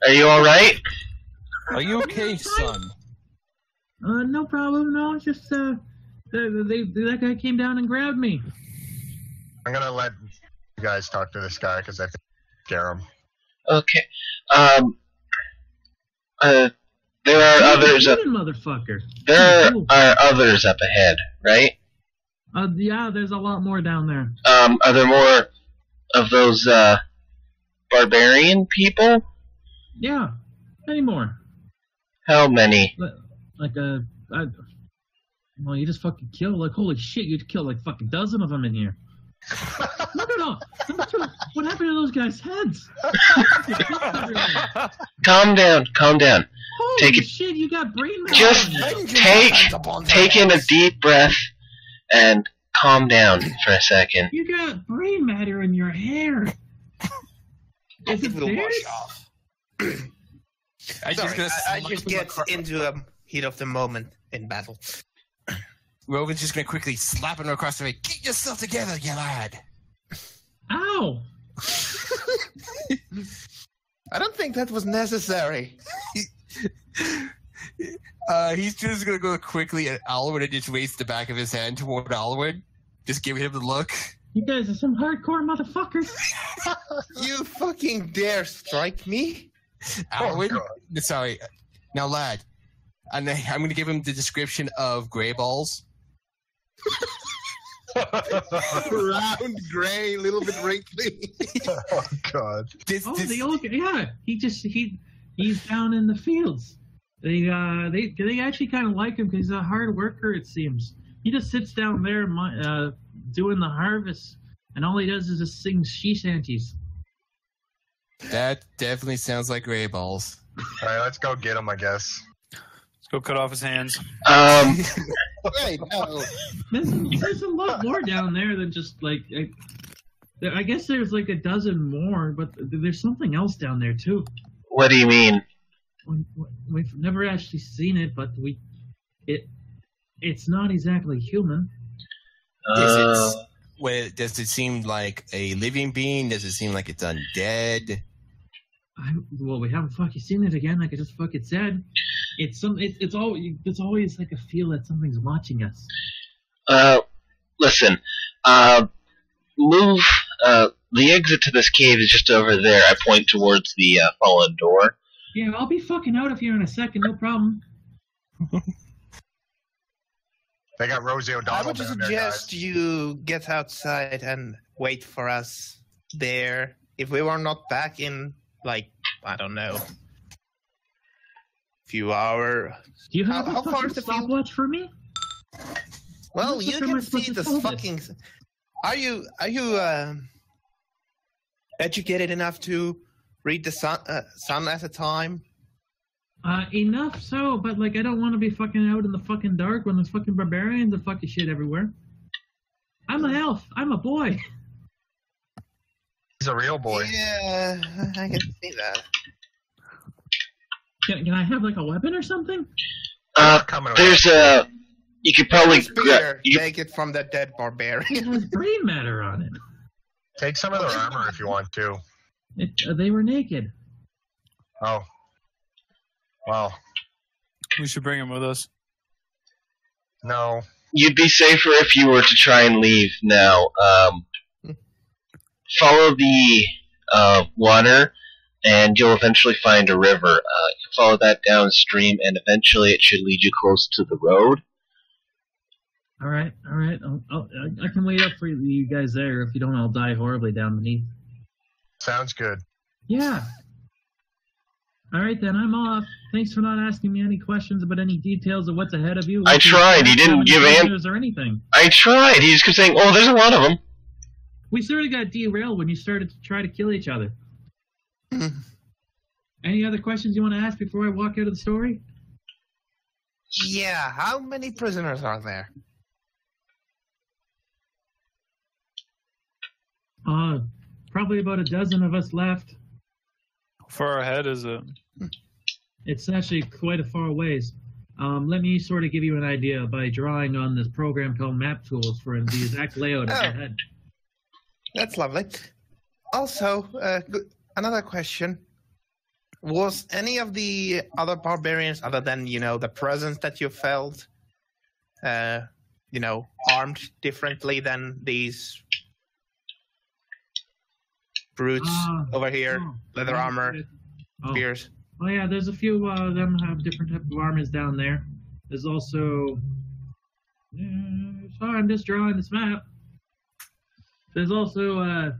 Are you all right? Are you okay, son? No problem. No, it's just that guy came down and grabbed me. I'm gonna let you guys talk to this guy because I think scare him. Okay. There are others up. Motherfucker. There are others up ahead, right? Yeah, there's a lot more down there. Are there more of those barbarian people? Yeah, any more? How many? Well, you just fucking killed, like, holy shit, you killed like fucking dozen of them in here. Look at all. What happened to those guys' heads? Calm down. Holy Take it. shit, you got brain matter. Just take in a deep breath and calm down for a second. You got brain matter in your hair. Is it It will theirs? wash off. I just get into the heat of the moment in battle. Rovin's just gonna quickly slap him across the face. Get yourself together, you lad. Ow! I don't think that was necessary. He's just gonna go quickly at Alwyn and just raise the back of his hand toward Alwyn, just giving him the look. You guys are some hardcore motherfuckers. You fucking dare strike me? Alwyn, sorry. Now, lad, I'm gonna give him the description of gray balls. Round, gray, little bit wrinkly. Oh God. The old guy, yeah. He's down in the fields. They actually kind of like him because he's a hard worker. It seems he just sits down there doing the harvest, and all he does is just sing sea shanties. That definitely sounds like gray balls. All right, let's go get him. I guess. Let's go cut off his hands. Wait, no. There's a lot more down there than just like. I guess there's like a dozen more, but there's something else down there too. What do you mean? We've never actually seen it, but it's not exactly human. Does it seem like a living being? Does it seem like it's undead? We haven't fucking seen it again. Like I just fucking said, it's always like a feel that something's watching us. Listen. Move. The exit to this cave is just over there. I point towards the fallen door. Yeah, I'll be fucking out of here in a second. No problem. They got Rosie O'Donnell I would down suggest you get outside and wait for us there. If we were not back in, like, I don't know, few hours. Do you have How a far fucking is the field? stopwatch for me? Well, What the you fuck am I can supposed see to the solve fucking. this? Are you educated enough to read the sun at a time? Enough so, but like I don't want to be fucking out in the fucking dark when there's fucking barbarians and fucking shit everywhere. I'm an elf. I'm a boy. He's a real boy. Yeah, I can see that. Can I have like a weapon or something? Coming There's a. You could probably. Spear, take it from the dead barbarian. It has brain matter on it. Take some of their armor if you want to. They were naked. Oh. Well. We should bring him with us. No. You'd be safer if you were to try and leave now. Follow the water, and you'll eventually find a river. You follow that downstream, and eventually it should lead you close to the road. All right. I can wait up for you guys there. If you don't, I'll die horribly down beneath. Sounds good. Yeah. All right, then I'm off. Thanks for not asking me any questions about any details of what's ahead of you. I tried. He didn't give answers or anything. I tried. He just kept saying, "Oh, there's a lot of them." We sort of got derailed when you started to try to kill each other. Any other questions you want to ask before I walk out of the story? Yeah, how many prisoners are there? Probably about a dozen of us left. How far ahead is it? It's actually quite a far ways. Let me sort of give you an idea by drawing on this program called Map Tools for the exact layout of your head. That's lovely. Also, another question. Was any of the other barbarians, other than, the presence that you felt, armed differently than these brutes over here? Leather armor, spears. Oh yeah, there's a few of them have different type of armors down there. There's also... sorry, I'm just drawing this map. There's also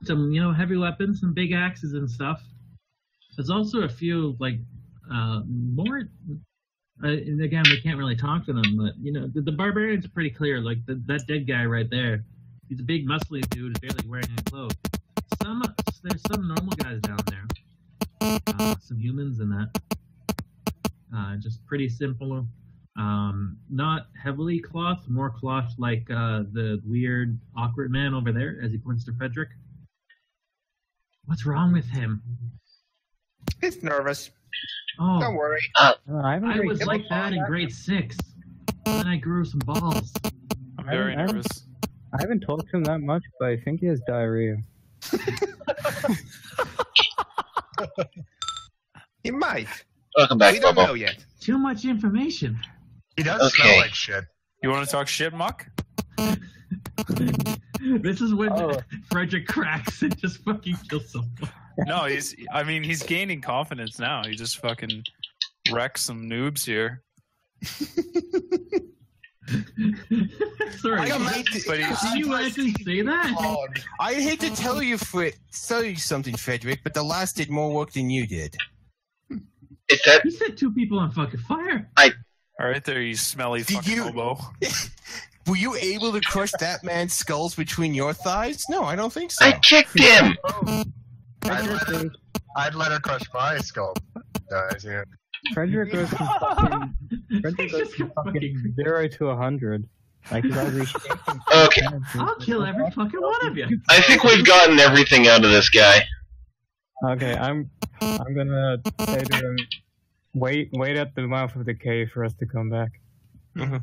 some, heavy weapons, some big axes and stuff. There's also a few, more... and again, we can't really talk to them, but, the barbarians are pretty clear. Like, that dead guy right there. He's a big, muscly dude, barely wearing a cloak. There's some normal guys down there. Some humans and that. Just pretty simple. Not heavily clothed, more clothed like the weird, awkward man over there, as he points to Frederick. What's wrong with him? He's nervous. Oh, don't worry. I was like that in grade 6. And then I grew some balls. I'm very nervous. I haven't talked to him that much, but I think he has diarrhea. He might. Welcome back, We don't Bobo. know yet. Too much information. He does smell like shit. You want to talk shit, Muck? This is when Frederick cracks and just fucking kills someone. No, he's gaining confidence now. He just fucking wrecks some noobs here. Sorry, did you actually say that? I hate to tell you something, Frederick, but the last did more work than you did. Is that... You set 2 people on fucking fire. All right, there, you smelly fucking hobo. Were you able to crush that man's skulls between your thighs? No, I don't think so. I kicked him! I'd let her crush my skull. Yeah. Frederick goes from fucking 0 to 100. Like, he's already shaking. Okay. I'll kill every fucking one of you. I think we've gotten everything out of this guy. Okay, I'm gonna say to him, wait at the mouth of the cave for us to come back. Mm-hmm.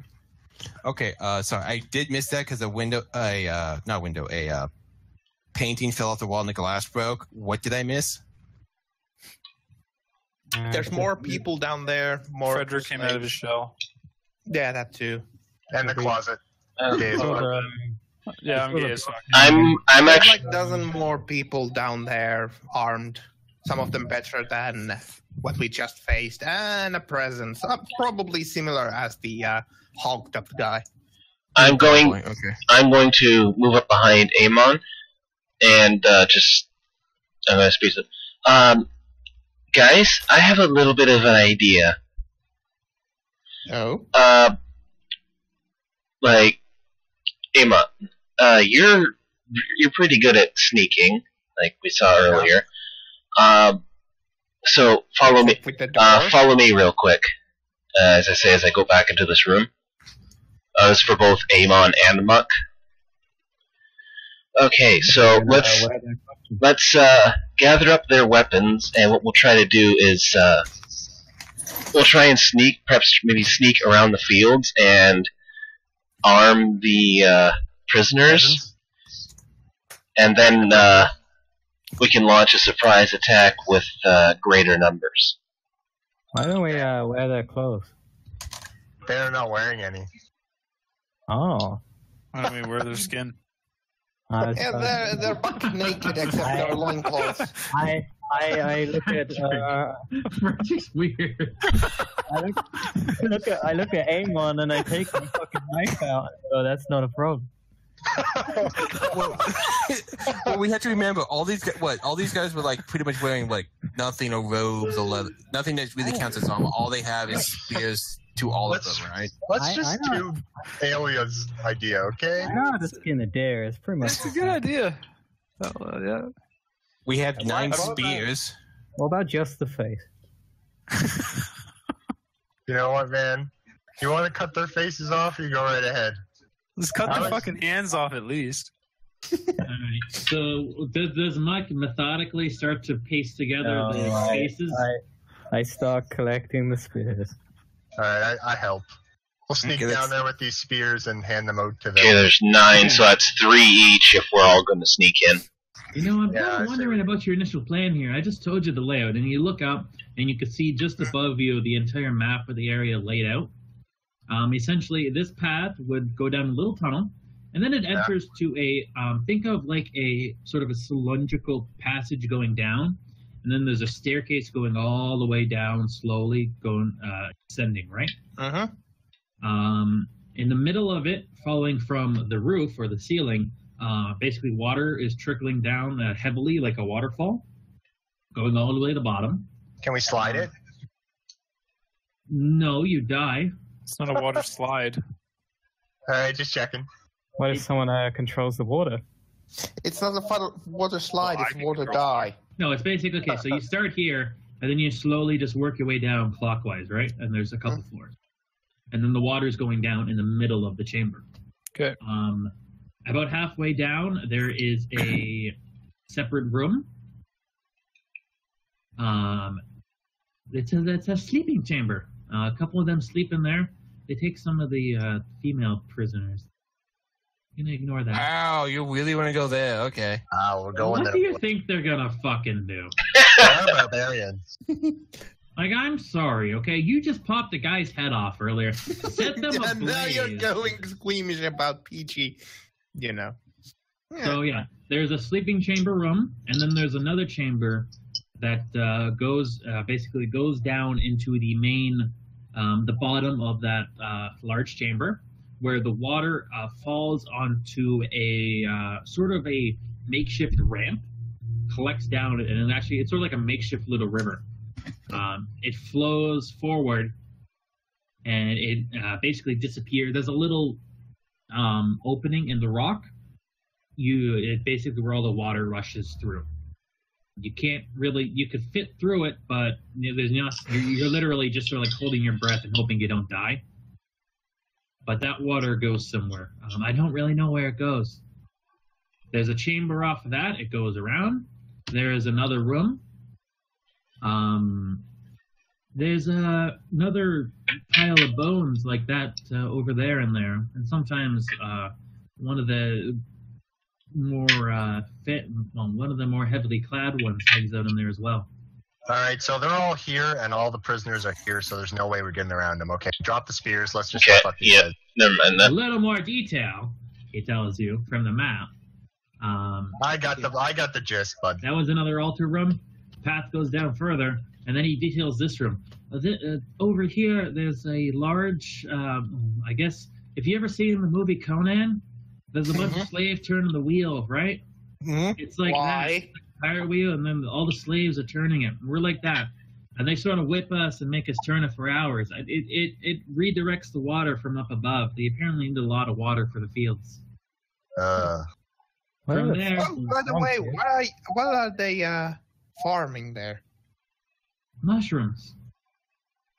Okay, sorry, I did miss that because a painting fell off the wall and the glass broke. What did I miss? There's more people down there. More Frederick came out of his shell. Yeah, that too. And the closet. Yeah, I'm gay as fuck. I'm There's actually... like a dozen more people down there, armed. Some of them better than what we just faced, and a presence, probably similar as the hulked up guy. I'm going to move up behind Amon and I'm going to speak to them. Guys, I have a little bit of an idea. Oh? Amon, you're pretty good at sneaking, like we saw earlier. So follow me. Follow me real quick. As I say, as I go back into this room. This is for both Amon and Muck. Okay, so let's gather up their weapons, and what we'll try to do is we'll try and perhaps sneak around the fields and arm the prisoners, and then we can launch a surprise attack with greater numbers. Why don't we wear their clothes? They're not wearing any. Oh. Why don't we wear their skin? Yeah, they're buck naked except their loincloths. I look at Frenchie's weird. I look at Amon and I take my fucking knife out. So that's not a problem. Well, we have to remember all these guys were like pretty much wearing like nothing or robes or leather, nothing that really counts as armor. All they have is spears to all of them, right? Let's just do Alia's idea, okay? I know how to skin a deer. It's pretty much. That's a good idea. Yeah. We have 9 spears. What about just the face? You know what, man? You want to cut their faces off? You go right ahead. Let's cut their fucking hands off at least. Alright, so does Mike methodically start to paste together the faces? I start collecting the spears. Alright, I help. We'll sneak down there with these spears and hand them out to them. Okay, there's 9, so that's 3 each if we're all going to sneak in. You know, I'm kind of wondering about your initial plan here. I just told you the layout, and you look up, and you can see just above you the entire map of the area laid out. Essentially, this path would go down a little tunnel, and then it enters to a, think of like a sort of a cylindrical passage going down, and then there's a staircase going all the way down, slowly going, ascending, right? Uh-huh. In the middle of it, following from the roof or the ceiling, basically water is trickling down heavily like a waterfall, going all the way to the bottom. Can we slide it? No, you die. It's not a water slide. Alright, just checking. What if someone controls the water? It's not a water slide, it's water die. No, it's basically, okay, so you start here, and then you slowly just work your way down clockwise, right? And there's a couple floors. And then the water's going down in the middle of the chamber. Okay. About halfway down, there is a separate room. It's a sleeping chamber. A couple of them sleep in there. They take some of the female prisoners. You can ignore that. Wow, you really want to go there? Okay. We're going What there. do you think they're gonna fucking do? They're barbarians. Like, I'm sorry, okay? You just popped a guy's head off earlier. Set them And now you're ablaze. going squeamish about PG, you know. So yeah, there's a sleeping chamber room, and then there's another chamber that basically goes down into the main, the bottom of that large chamber, where the water falls onto a sort of a makeshift ramp, collects down, and it's sort of like a makeshift little river. It flows forward, and it basically disappears. There's a little opening in the rock. It basically where all the water rushes through. You can't really, you could fit through it, but there's not. You're literally just sort of like holding your breath and hoping you don't die. But that water goes somewhere. I don't really know where it goes. There's a chamber off of that. It goes around. There is another room. There's another pile of bones like that over there and there. And sometimes one of the more heavily clad ones hangs out in there as well. Alright, so they're all here, and all the prisoners are here, so there's no way we're getting around them. Okay, drop the spears, let's just fuck these guys. Never mind A that. little more detail, he tells you, from the map. I got the gist, bud. That was another altar room. Path goes down further, and then he details this room. Over here, there's a large, I guess, if you ever seen the movie Conan, there's a bunch of slaves turning the wheel, right? Mm-hmm. It's like Why? that. Tire wheel, and then all the slaves are turning it. We're like that. And they sort of whip us and make us turn it for hours. It redirects the water from up above. They apparently need a lot of water for the fields. From there, Oh, by the way, what are they farming there? mushrooms.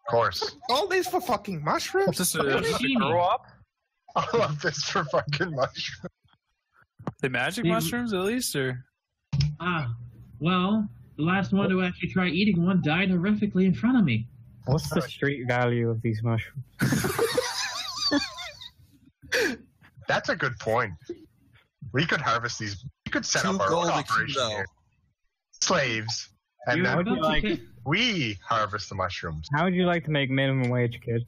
Of course. All this for fucking mushrooms? Just Zucchini. grow up? All of this for fucking mushrooms. The magic They- mushrooms, at least, or Well, the last one to actually try eating one died horrifically in front of me. What's the street value of these mushrooms? That's a good point. We could harvest these. We could set up 2 our gold own a operation kilo. here. Slaves. And You're then about to take- we harvest the mushrooms. How would you like to make minimum wage, kid?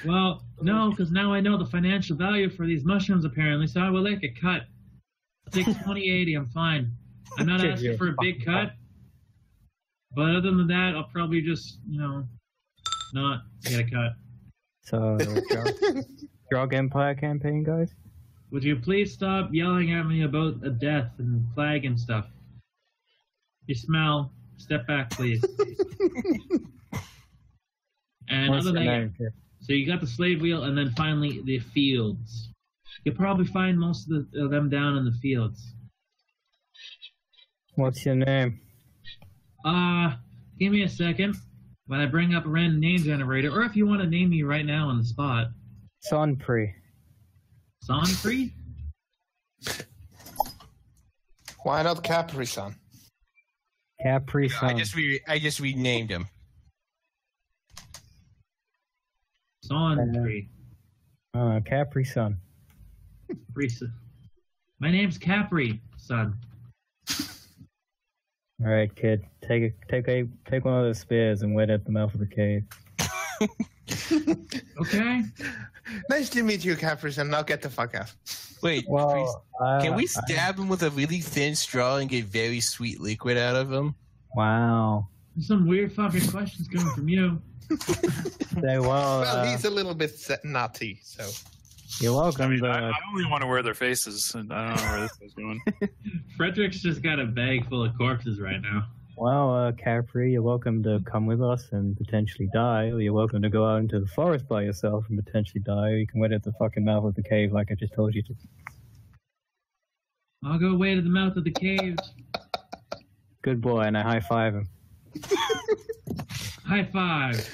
Well, no, because now I know the financial value for these mushrooms, apparently, so I will take a cut. I'll take 2080, I'm fine. I'm not Kid, asking you're for a big fucking cut, but other than that, I'll probably just, not get a cut. So, drug empire campaign, guys? Would you please stop yelling at me about a death and plague and stuff? You smell. Step back, please. And What's other your than name, kid? so you got the slave wheel, and then finally the fields. You'll probably find most of them down in the fields. What's your name? Give me a second. When I bring up a random name generator, or if you want to name me right now on the spot. Sonpri. Sonpri? Why not Capri-Sun? Capri I Sun. just renamed him. Sonpri. Capri Sun. My name's Capri, son. All right, kid. Take one of those spears and wait at the mouth of the cave. Okay? Nice to meet you, Capri-Sun. Now get the fuck out. Wait, Well, can we stab him with a really thin straw and get very sweet liquid out of him? Wow. There's some weird fucking questions coming from you. Say, Well, he's a little bit naughty, so. you're welcome. I mean, to, I only want to wear their faces, and I don't know where this is going. Frederick's just got a bag full of corpses right now. Well, Capri, you're welcome to come with us and potentially die, or you're welcome to go out into the forest by yourself and potentially die, or you can wait at the fucking mouth of the cave like I just told you to. I'll go way to the mouth of the cave. Good boy, and I high-five him. High five.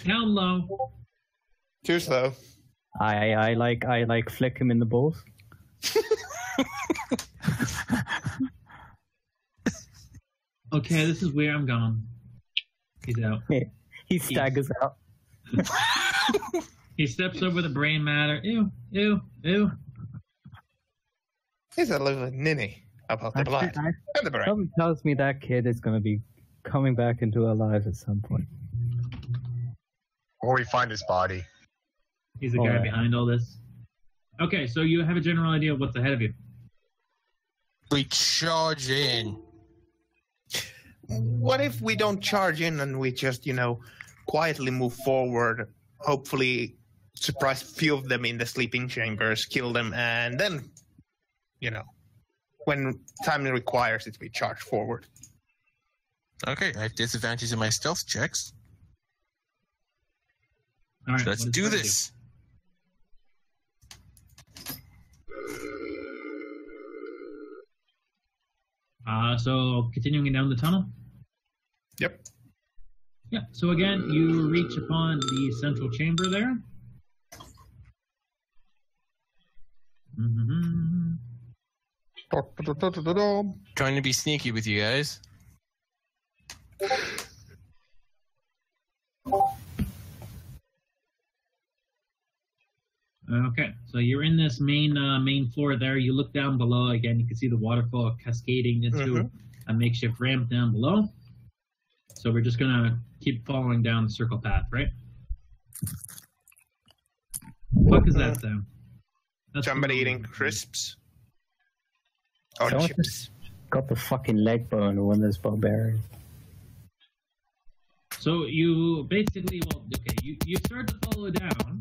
Down low. Too slow. I like flick him in the balls. Okay, this is where I'm gone. He's out. He staggers out. He steps over the brain matter. Ew, ew, ew. He's a little ninny about the blood and the brain. Something tells me that kid is going to be coming back into our lives at some point. Or we find his body. He's the Oh, guy yeah. behind all this. Okay, so you have a general idea of what's ahead of you. We charge in. What if we don't charge in and we just, quietly move forward, hopefully surprise a few of them in the sleeping chambers, kill them, and then, when time requires it, we charge forward. Okay, I have disadvantages in my stealth checks. All right, Let's what does do Fred this. So continuing down the tunnel. Yep. Yeah. So again, you reach upon the central chamber there. Mm-hmm. Trying to be sneaky with you guys. Okay, so you're in this main floor there. You look down below again. You can see the waterfall cascading into a makeshift ramp down below. So we're just gonna keep following down the circle path, right? What is that sound? That's Somebody the- eating crisps? Or Someone chips? got the fucking leg bone of one of those barbarians. So you basically, you start to follow down,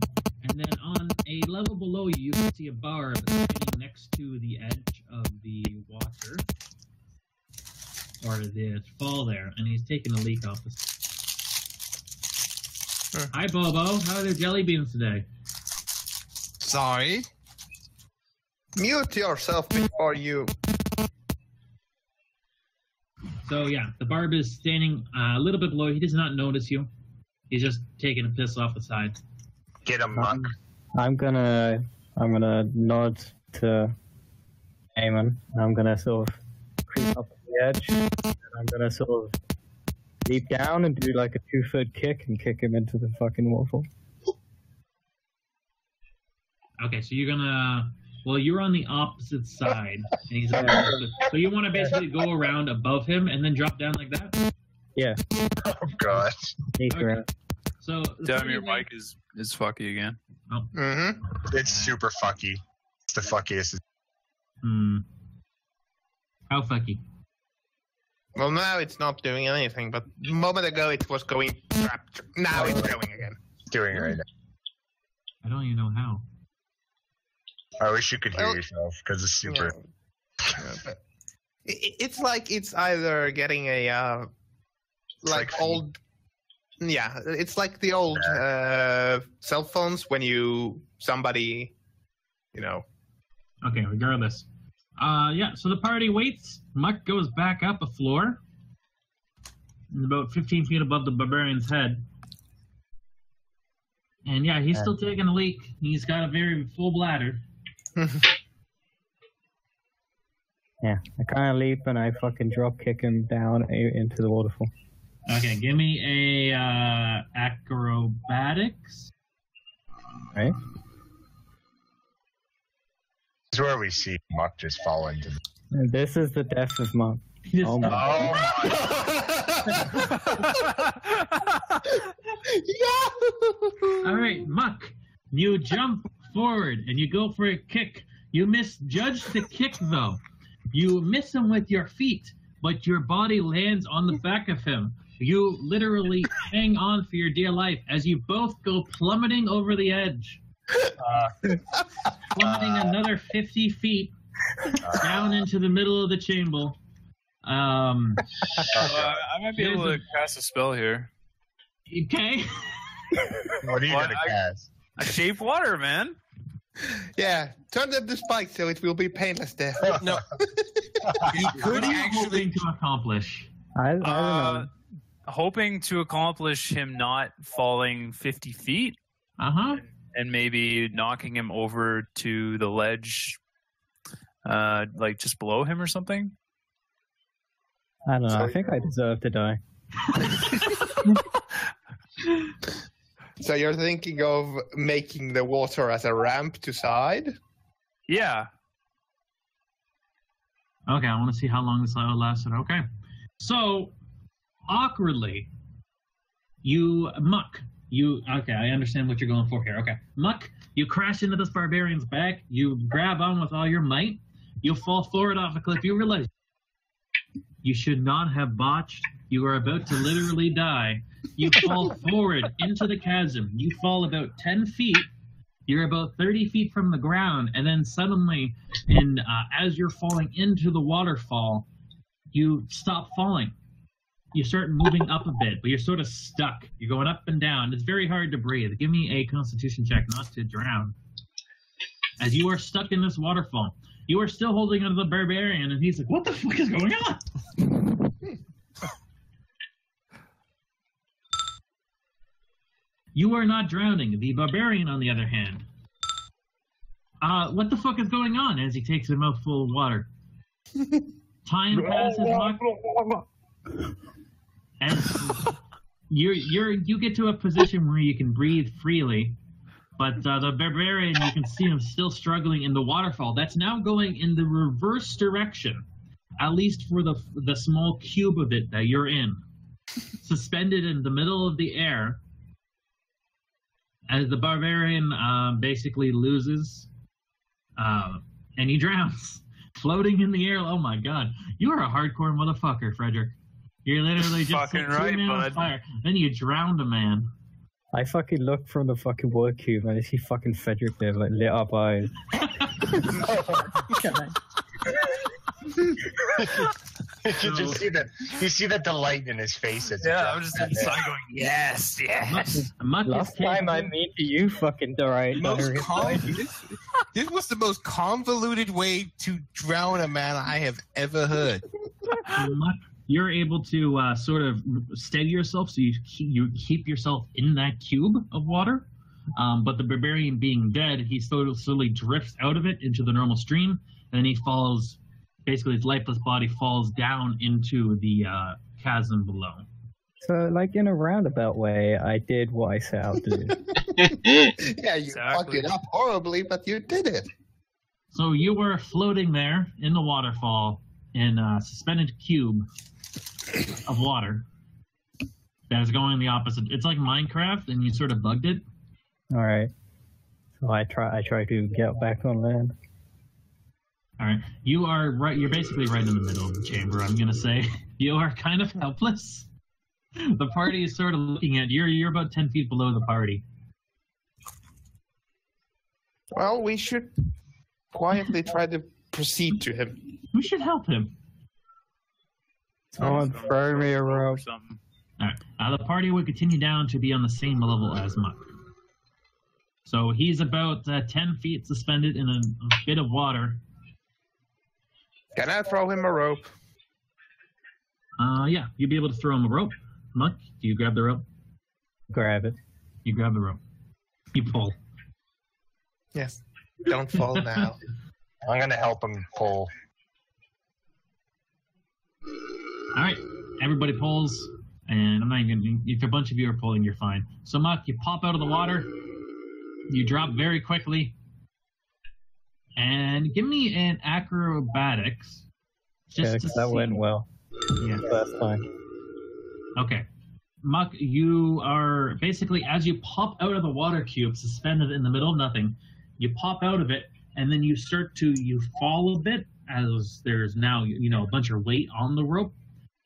and then on a level below you, you can see a bar that's sitting next to the edge of the water, or the fall there, and he's taking a leak off. Hi, Bobo. How are the jelly beans today? Sorry. Mute yourself before you. So yeah, the barb is standing a little bit below. He does not notice you. He's just taking a piss off the side. Get him, Muck. I'm gonna nod to Eamon. I'm gonna sort of creep up to the edge, and I'm gonna sort of leap down and do like a 2-foot kick and kick him into the fucking waterfall. Okay, so you're gonna Well, you're on the opposite side, and he's on the other. So you want to basically go around above him and then drop down like that. Yeah. Oh god. Sneak Okay. around. So Damn, your mic is fucky again. Mm-hmm. It's super fucky. It's the fuckiest. How fucky? Well, now it's not doing anything, but a moment ago it was going. Now it's going again. It's doing it right now. I don't even know how. I wish you could hear Well, yourself because it's super. Yeah, but it's like it's either getting a like like old. Yeah, it's like the old cell phones when somebody, Okay, regardless. Yeah, so the party waits. Muck goes back up a floor. About 15 feet above the barbarian's head. And yeah, he's still taking a leak. He's got a very full bladder. Yeah, I kind of leap and I fucking drop kick him down into the waterfall. Okay, give me a acrobatics. Right? This is where we see Muck just fall into the. And this is the death of Monk. Just- Oh my. Oh my. All right, Muck, you jump forward and you go for a kick. You misjudge the kick, though. You miss him with your feet, but your body lands on the back of him. You literally hang on for your dear life as you both go plummeting over the edge. Plummeting another 50 feet down into the middle of the chamber. I might be able to cast a spell here. Okay. What are you What? gonna cast? I shape water, man. Yeah, turn up the spike so it will be painless death. No. He What could are you actually. hoping to accomplish? I don't know. Hoping to accomplish him not falling 50 feet Uh-huh. and maybe knocking him over to the ledge, like just below him or something. I don't know. I think I deserve to die. So you're thinking of making the water as a ramp to side? Yeah. Okay, I want to see how long this lasted. Okay. So, awkwardly, okay, I understand what you're going for here. Okay. Muck, you crash into this barbarian's back, you grab on with all your might, you fall forward off a cliff, you realize you should not have botched, you are about to literally die. You fall forward into the chasm, you fall about 10 feet, you're about 30 feet from the ground, and then suddenly, as you're falling into the waterfall, you stop falling. You start moving up a bit, but you're sort of stuck. You're going up and down. It's very hard to breathe. Give me a constitution check not to drown. As you are stuck in this waterfall, you are still holding onto the barbarian, and he's like, what the fuck is going on? You are not drowning. The barbarian, on the other hand, what the fuck is going on as he takes a mouthful of water? Time passes, Muck. And you get to a position where you can breathe freely, but the barbarian, you can see him still struggling in the waterfall. That's now going in the reverse direction, at least for the small cube of it that you're in, suspended in the middle of the air. As the barbarian basically loses, and he drowns, floating in the air. Oh my god, you are a hardcore motherfucker, Frederick. You're literally just Fucking set two right, men on bud. fire. Then you drowned a man. I fucking look from the fucking word cube and I see fucking Frederick there, like lit up eyes. You just see the delight in his face. As he Yeah, drops I'm just that inside there. going, yes, yes. Muck is Last time I capable- meet you, fucking died. This was the most convoluted way to drown a man I have ever heard. Muck, you're able to sort of steady yourself, so you keep yourself in that cube of water. But the barbarian being dead, he slowly drifts out of it into the normal stream, and then he falls. Basically, his lifeless body falls down into the chasm below. So, like in a roundabout way, I did what I set out to do. Yeah, you Exactly. fucked it up horribly, but you did it. So you were floating there in the waterfall in a suspended cube of water that is going in the opposite. It's like Minecraft, and you sort of bugged it. All right. So I try to get back on land. All right. You are right. You're basically right in the middle of the chamber. I'm gonna say you are kind of helpless. The party is sort of looking at you. You're about 10 feet below the party. Well, we should quietly try to proceed to him. We should help him. Someone throw me a rope. Something. All right. The party would continue down to be on the same level as Muck. So he's about 10 feet suspended in a bit of water. Can I throw him a rope? Yeah, you'd be able to throw him a rope. Muck, do you grab the rope? Grab it. You grab the rope. You pull. Yes. Don't fall now. I'm gonna help him pull. All right, everybody pulls, and I'm not even gonna. If a bunch of you are pulling, you're fine. So Muck, you pop out of the water. You drop very quickly, and give me an acrobatics. Yeah, to that see. went well. Yeah. That's fine. Okay. Muck, you are basically, as you pop out of the water cube, suspended in the middle of nothing, you pop out of it, and then you fall a bit, as there's now, a bunch of weight on the rope.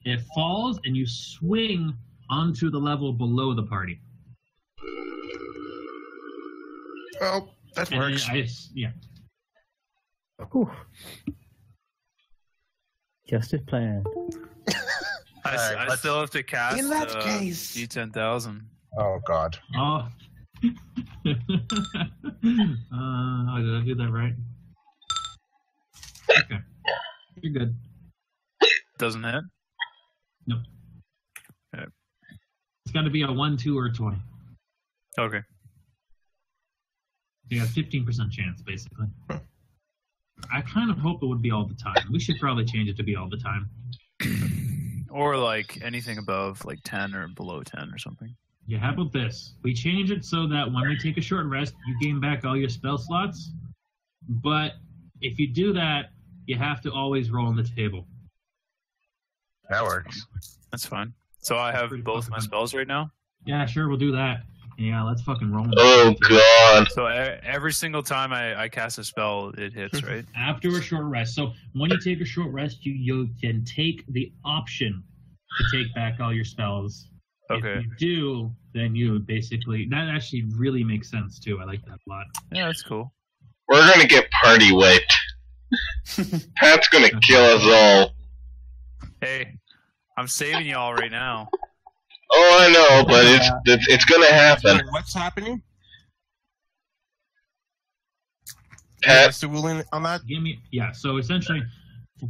It falls, and you swing onto the level below the party. Oh, that And works. yeah. Whew. Just as planned. I still have to cast In that case- D10,000. Oh God. Oh. Did I do that right? Okay. You're good. Doesn't hit? Nope. Okay. It's got to be a 1, 2, or 20. Okay. You got 15% chance, basically. I kind of hope it would be all the time. We should probably change it to be all the time. Or like anything above like 10 or below 10 or something. Yeah, how about this? We change it so that when we take a short rest, you gain back all your spell slots. But if you do that, you have to always roll on the table. That works. That's fine. So I have Pretty both my fun. spells right now. Yeah, sure, we'll do that. Yeah, let's fucking roll. Oh God. So every single time I cast a spell, it hits, right? After a short rest. So when you take a short rest, you can take the option to take back all your spells. Okay. If you do, then you basically... That actually really makes sense, too. I like that a lot. Yeah, that's cool. We're gonna get party wiped. Pat's gonna kill us all. Hey, I'm saving y'all right now. Oh, I know, but it's gonna happen. What's happening? Pat, What's the ruling on that? Yeah, so essentially,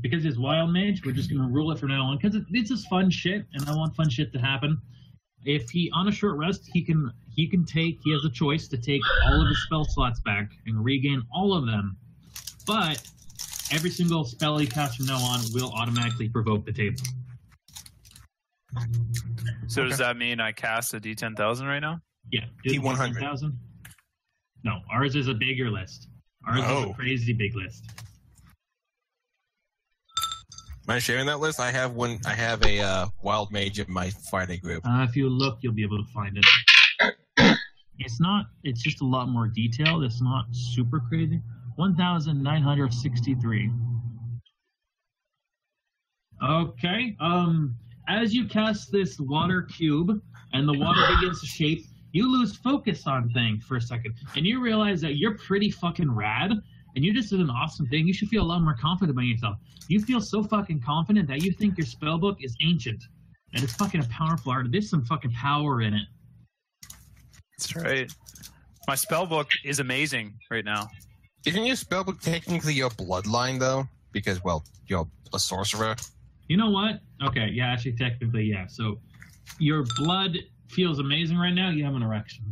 because it's Wild Mage, we're just going to rule it from now on. Because it's just fun shit, and I want fun shit to happen. If he, on a short rest, he has a choice to take all of his spell slots back and regain all of them. But every single spell he casts from now on will automatically provoke the table. So does that mean I cast a D10,000 right now? Yeah. T100. 10,000? No, ours is a bigger list. Ours is Oh. a crazy big list. Am I sharing that list? I have one. I have a wild mage in my Friday group. If you look, you'll be able to find it. It's just a lot more detailed. It's not super crazy. 1,963. Okay. As you cast this water cube and the water begins to shape, you lose focus on things for a second. And you realize that you're pretty fucking rad and you just did an awesome thing. You should feel a lot more confident about yourself. You feel so fucking confident that you think your spell book is ancient. And it's fucking a powerful art. There's some fucking power in it. That's right. My spell book is amazing right now. Isn't your spellbook technically your bloodline though? Because well, you're a sorcerer. You know what? Okay, yeah, actually, technically, yeah. So, your blood feels amazing right now. You have an erection.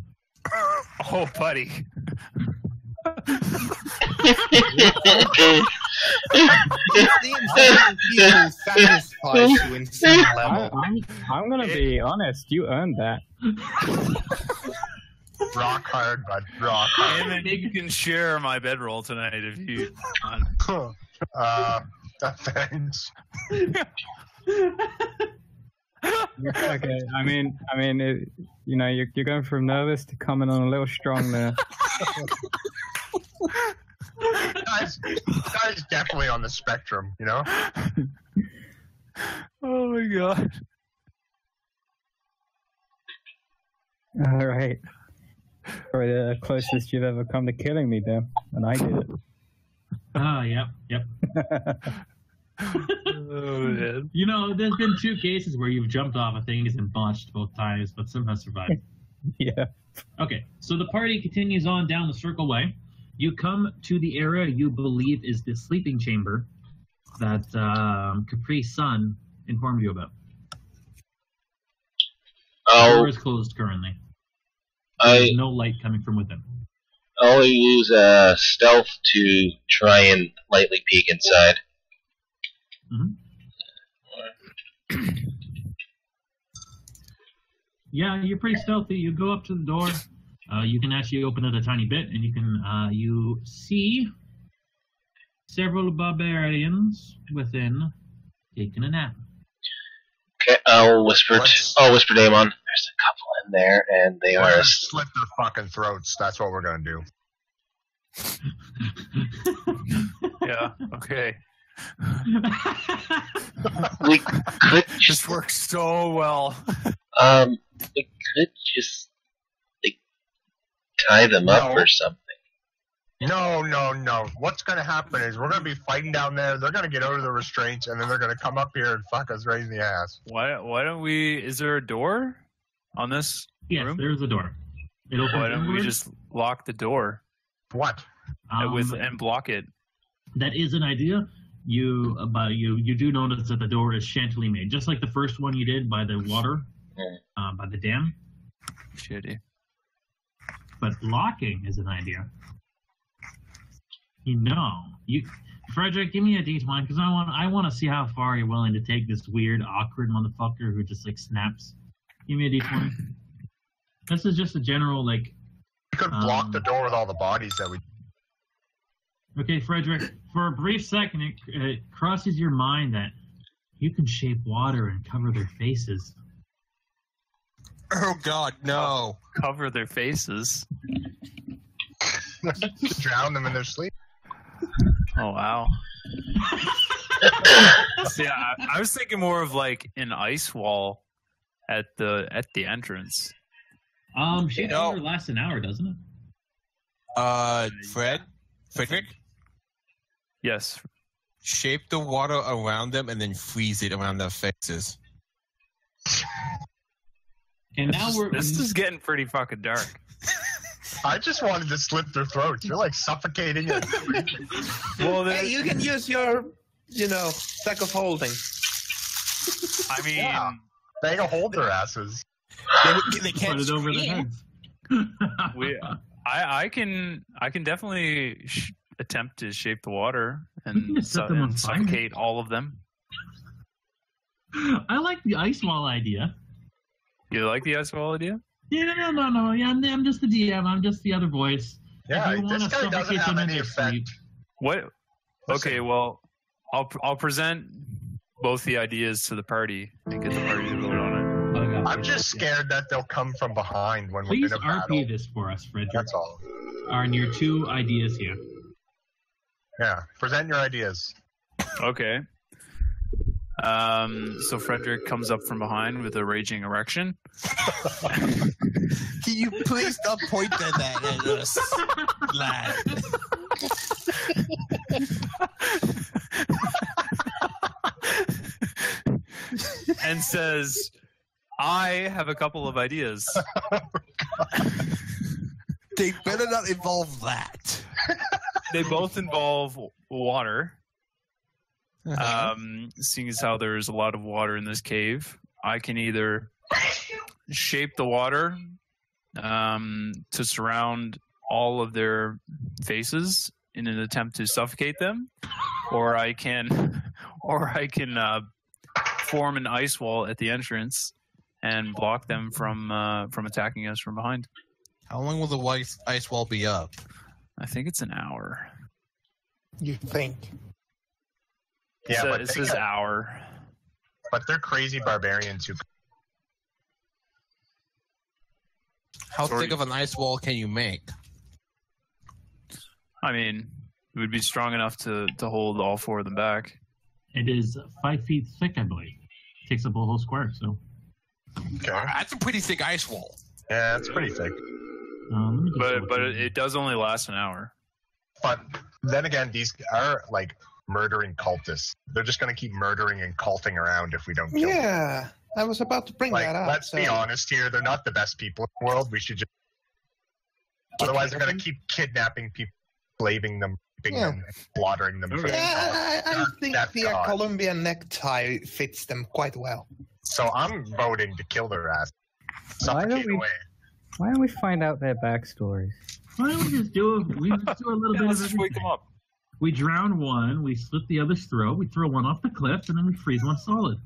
Oh, buddy. People satisfies you in some level. I'm gonna be honest. You earned that. Rock hard, bud. Rock hard. And then you can share my bedroll tonight if you want. Thanks. Okay, I mean, you're going from nervous to coming on a little strong there. Guy's definitely on the spectrum, you know? Oh my god. All right. Probably the closest you've ever come to killing me, Dan, and I did it. Yep. Oh, man. You know, there's been 2 cases where you've jumped off of things and botched both times, but somehow survived. Yeah. Okay, so the party continues on down the circle way. You come to the area you believe is the sleeping chamber that Capri's son informed you about. The door is closed currently. There's no light coming from within. I'll use stealth to try and lightly peek inside. Yeah, you're pretty stealthy. You go up to the door. You can actually open it a tiny bit, and you see several barbarians within taking a nap. Okay, I'll whisper to Damon. There's a couple in there, and they are slit their fucking throats. That's what we're gonna do. Yeah, okay. We could This just works so well. we could just tie them up or something. No. What's gonna happen is we're gonna be fighting down there. They're gonna get out of the restraints, and then they're gonna come up here and fuck us right in the ass. Why don't we? Is there a door on this Yes, room? there's a door. It opens Why don't we inward. just lock the door What? and block it? That is an idea. You do notice that the door is shantily made, just like the first one you did by the water, by the dam. Shitty. But locking is an idea. Frederick, give me a D20 because I want to see how far you're willing to take this weird, awkward motherfucker who just like snaps. Give me a D20. This is just a general like. We could block the door with all the bodies that we. Okay, Frederick. For a brief second, it crosses your mind that you can shape water and cover their faces. Oh God, no! Cover their faces. Drown them in their sleep. Oh wow. See, I was thinking more of like an ice wall at the entrance. Shape water lasts an hour, doesn't it? Frederick, Yes. shape the water around them and then freeze it around their faces. And now This is getting pretty fucking dark. I just wanted to slit their throats. You're like suffocating it. Well, Hey, you can use your, sack of holding. I mean, Yeah. They can hold their asses. They can't put it over their scream. heads. I can definitely attempt to shape the water We can and, just set them on and fire. suffocate all of them. I like the ice wall idea. You like the ice wall idea? Yeah, no. Yeah, I'm just the DM. I'm just the other voice. Yeah, If you wanna this guy doesn't suffocate have them in any their effect. sleep- What? Listen. Okay, well, I'll present both the ideas to the party and get the party to vote on it. I'm just scared that they'll come from behind when we're Please in a battle. RP this for us, Frederick. That's all. Are your 2 ideas here? Yeah, present your ideas. Okay. So Frederick comes up from behind with a raging erection. Can you please stop pointing that at us, lad? And says, I have a couple of ideas. They better not involve that. They both involve water. Seeing as how there's a lot of water in this cave, I can either shape the water to surround all of their faces in an attempt to suffocate them, or I can form an ice wall at the entrance and block them from attacking us from behind. How long will the ice wall be up? I think it's an hour. You think? Yeah, but It says hour. But they're crazy barbarians who. How thick of an ice wall can you make? I mean, it would be strong enough to hold all four of them back. It is 5 feet thick, I believe. Takes up a whole square, so. Okay. That's a pretty thick ice wall. Yeah, it's pretty thick. Let me just But it does only last an hour. But then again, these are like murdering cultists. They're just going to keep murdering and culting around if we don't kill them. Yeah, I was about to bring Like, that up. let's be honest here. They're not the best people in the world. We should just. Otherwise, they're going to keep kidnapping people, slaving them, raping them, and slaughtering them. For Yeah, I think That's the God. Colombian necktie fits them quite well. So I'm voting to kill their ass. Suffocate away. Why don't we find out their backstories? Why don't we just do a little bit of Let's just wake them everything? up. We drown one, we slit the other's throat, we throw one off the cliff, and then we freeze one solid.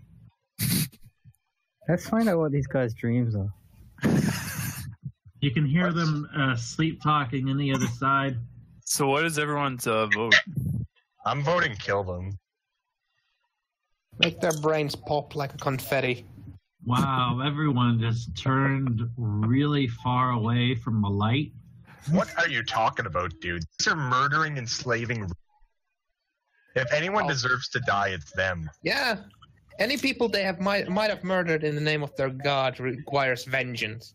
Let's find out what these guys' dreams are. You can hear them sleep talking on the other side. So what is everyone's vote? I'm voting kill them. Make their brains pop like a confetti. Wow, everyone just turned really far away from the light. What are you talking about, dude? These are murdering, enslaving. If anyone deserves to die, it's them. Yeah, any people they might have murdered in the name of their god requires vengeance.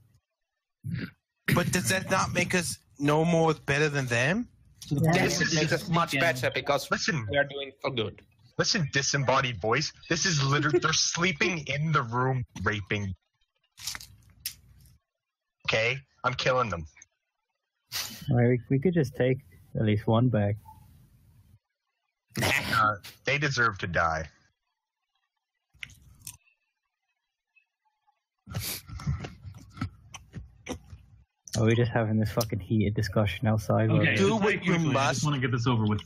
But does that not make us no more better than them? Yes, it makes us much better because Listen, we are doing for good. listen, disembodied voice. This is literally they're sleeping in the room, raping. Okay, I'm killing them. Right, we could just take at least one back. They deserve to die. Are we just having this fucking heated discussion outside? Okay, Do just very what you quickly, I must. just want to get this over with.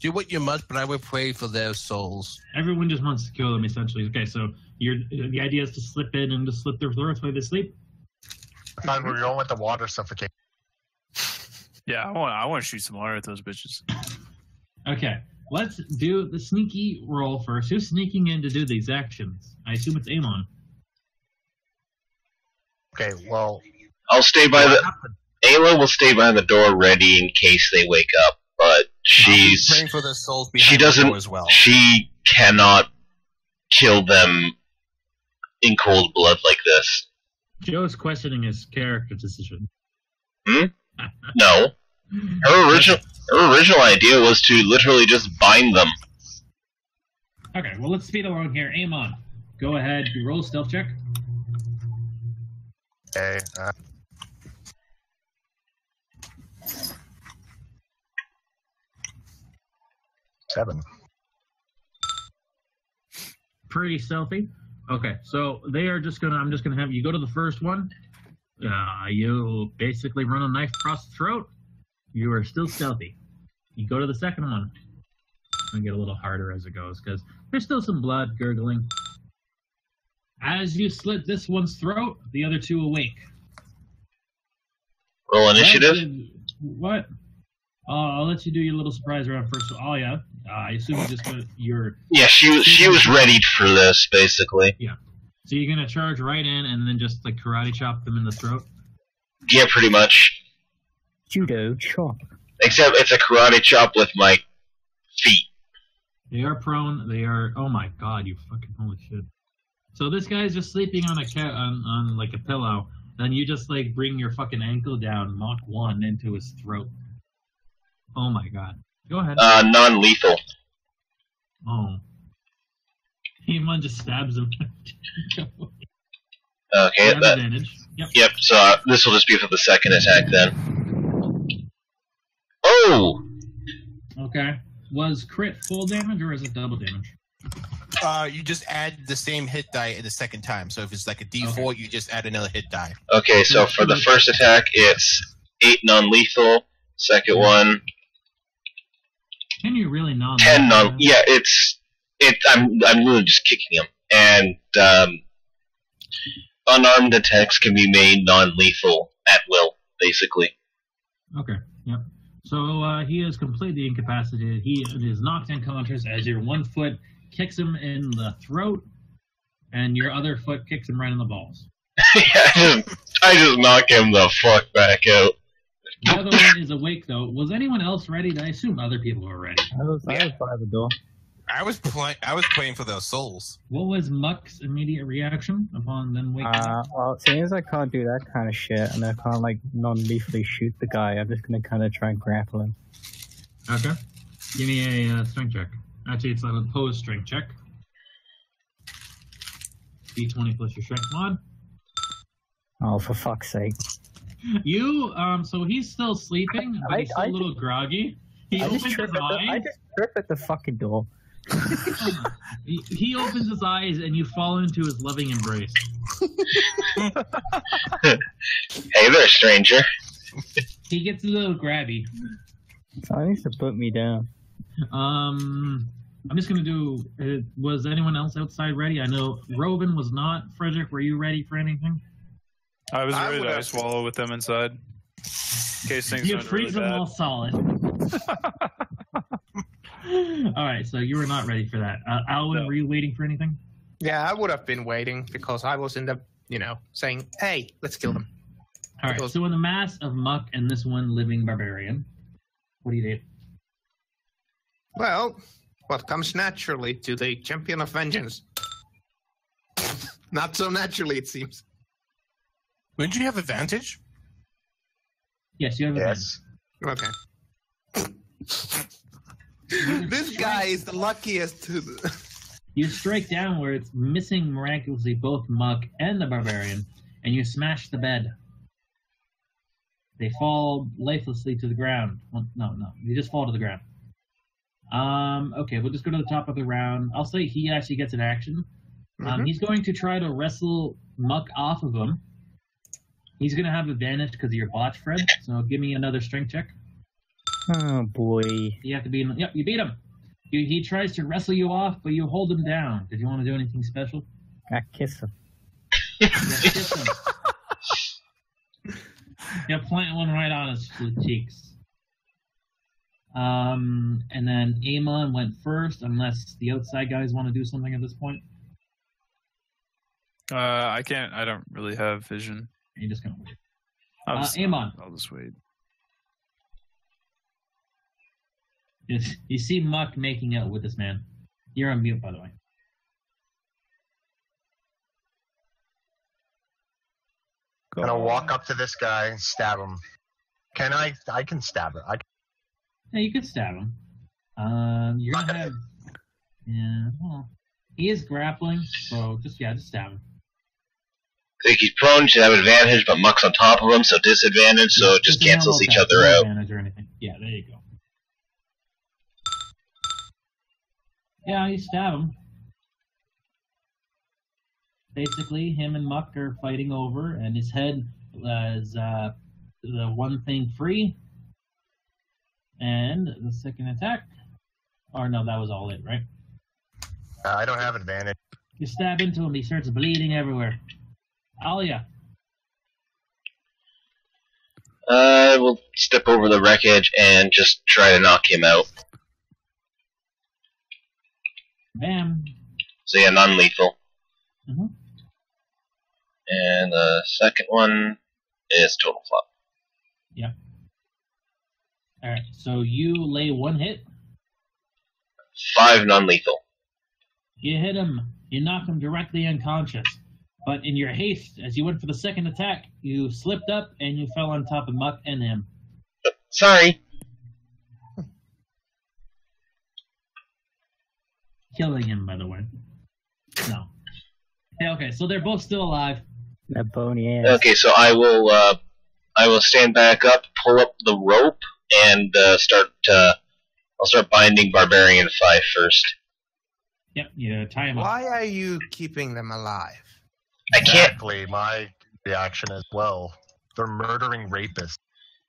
Do what you must, but I will pray for their souls. Everyone just wants to kill them, essentially. Okay, so the idea is to slip in and just slit their throats while they sleep? Fine, we're going with the water suffocate. Yeah, I want to shoot some water at those bitches. Okay, let's do the sneaky roll first. Who's sneaking in to do these actions? I assume it's Amon. Okay, well, I'll stay by Ayla will stay by the door ready in case they wake up, but she's praying for their souls she behind the doesn't door as well. she cannot kill them in cold blood like this. Joe's questioning his character decision. No. Her original idea was to literally just bind them. Okay, well, let's speed along here. Amon, go ahead. You roll a stealth check. okay. 7. Pretty stealthy. Okay, so I'm just gonna have you go to the first one. You basically run a knife across the throat. You are still stealthy. You go to the second one. It's gonna get a little harder as it goes because there's still some blood gurgling. As you slit this one's throat, the other two awake. Roll initiative. What? I'll let you do your little surprise round first. Oh yeah, I assume you just got your. Yeah, she was ready for this basically. Yeah. So you're gonna charge right in and then just like karate chop them in the throat. Yeah, pretty much. Judo chop. Except it's a karate chop with my feet. They are prone. They are. Oh my god! You fucking holy shit! So this guy's just sleeping on on like a pillow. Then you just like bring your fucking ankle down, Mach 1 into his throat. Oh my god! Go ahead. Non-lethal. Oh. Amon just stabs him. Okay. You have advantage. Yep. Yep. So this will just be for the second attack then. Oh. Okay. Was crit full damage or is it double damage? You just add the same hit die the second time. So if it's like a D4, you just add another hit die. Okay. So for the first attack, it's 8 non-lethal. Second one. Can you really non? 10 non. Yeah, I'm really just kicking him, and unarmed attacks can be made non-lethal at will. basically. Okay, yep. So he is completely incapacitated. He is knocked unconscious as your one foot kicks him in the throat, and your other foot kicks him right in the balls. I just knock him the fuck back out. The other one is awake, though. Was anyone else ready? I assume other people were ready. I was by the door. I was playing for their souls. What was Muck's immediate reaction upon them waking up? Well, seeing as I can't do that kind of shit, and I can't, like, non-lethally shoot the guy, I'm just gonna kind of try and grapple him. Okay. Give me a strength check. Actually, it's an opposed strength check. D20 plus your strength mod. Oh, for fuck's sake. You, so he's still sleeping, but he's still a little groggy. I just trip at the fucking door. He opens his eyes and you fall into his loving embrace. Hey there, stranger. He gets a little grabby. So he needs to put me down. I'm just gonna do. Was anyone else outside ready? I know Robin was not. Frederick, were you ready for anything? I was ready to swallow with them inside. In case things You went freeze really them bad. all solid. All right, so you were not ready for that. Alwyn, were you waiting for anything? Yeah, I would have been waiting because I was in the, saying, hey, let's kill them. All right, so in the mass of Muck and this one living barbarian, what do you do? Well, what comes naturally to the champion of vengeance? Not so naturally, it seems. Wouldn't you have advantage? Yes, you have Yes. Okay. This guy is the luckiest. You strike down where it's missing miraculously both Muck and the barbarian, and you smash the bed. They fall lifelessly to the ground. Well, no, you just fall to the ground. Okay, we'll just go to the top of the round. I'll say he actually gets an action. He's going to try to wrestle Muck off of him. He's going to have advantage because of your botch, Fred. So give me another strength check. Oh, boy. You have to beat him. Yep, you beat him. He tries to wrestle you off, but you hold him down. Did you want to do anything special? I kiss him. Yeah, kiss him. Yeah, plant one right on his cheeks. And then Amon went first, unless the outside guys want to do something at this point. I can't. I don't really have vision. You're just gonna wait. Amon. Amon. I'll just wait. You see Muck making out with this man. You're on mute, by the way. I'm gonna walk up to this guy and stab him. Can I? I can stab it. Yeah, you could stab him. You're gonna have. Yeah, well, he is grappling, so just stab him. I think he's prone, should have advantage, but Muck's on top of him, so disadvantage, so it just cancels each other out. Advantage or anything. Yeah, there you go. Yeah, you stab him. Basically, him and Muck are fighting over, and his head is the one thing free. And the second attack. Or no, that was all it, right? I don't have advantage. You stab into him, he starts bleeding everywhere. Alia. We'll step over the wreckage and just try to knock him out. Bam. So yeah, non-lethal. Mm-hmm. And the second one is total flop. Yeah. Alright, so you lay one hit. 5 non-lethal. You hit him. You knock him directly unconscious. But in your haste, as you went for the second attack, you slipped up and you fell on top of Muck and him. Sorry. Killing him, by the way. No. Yeah, okay, so they're both still alive. That bony ass. Okay, so I will stand back up, pull up the rope, and I'll start binding Barbarian 5 first. Yep, you tie him up. Why are you keeping them alive? I can't, Exactly my reaction as well. They're murdering rapists.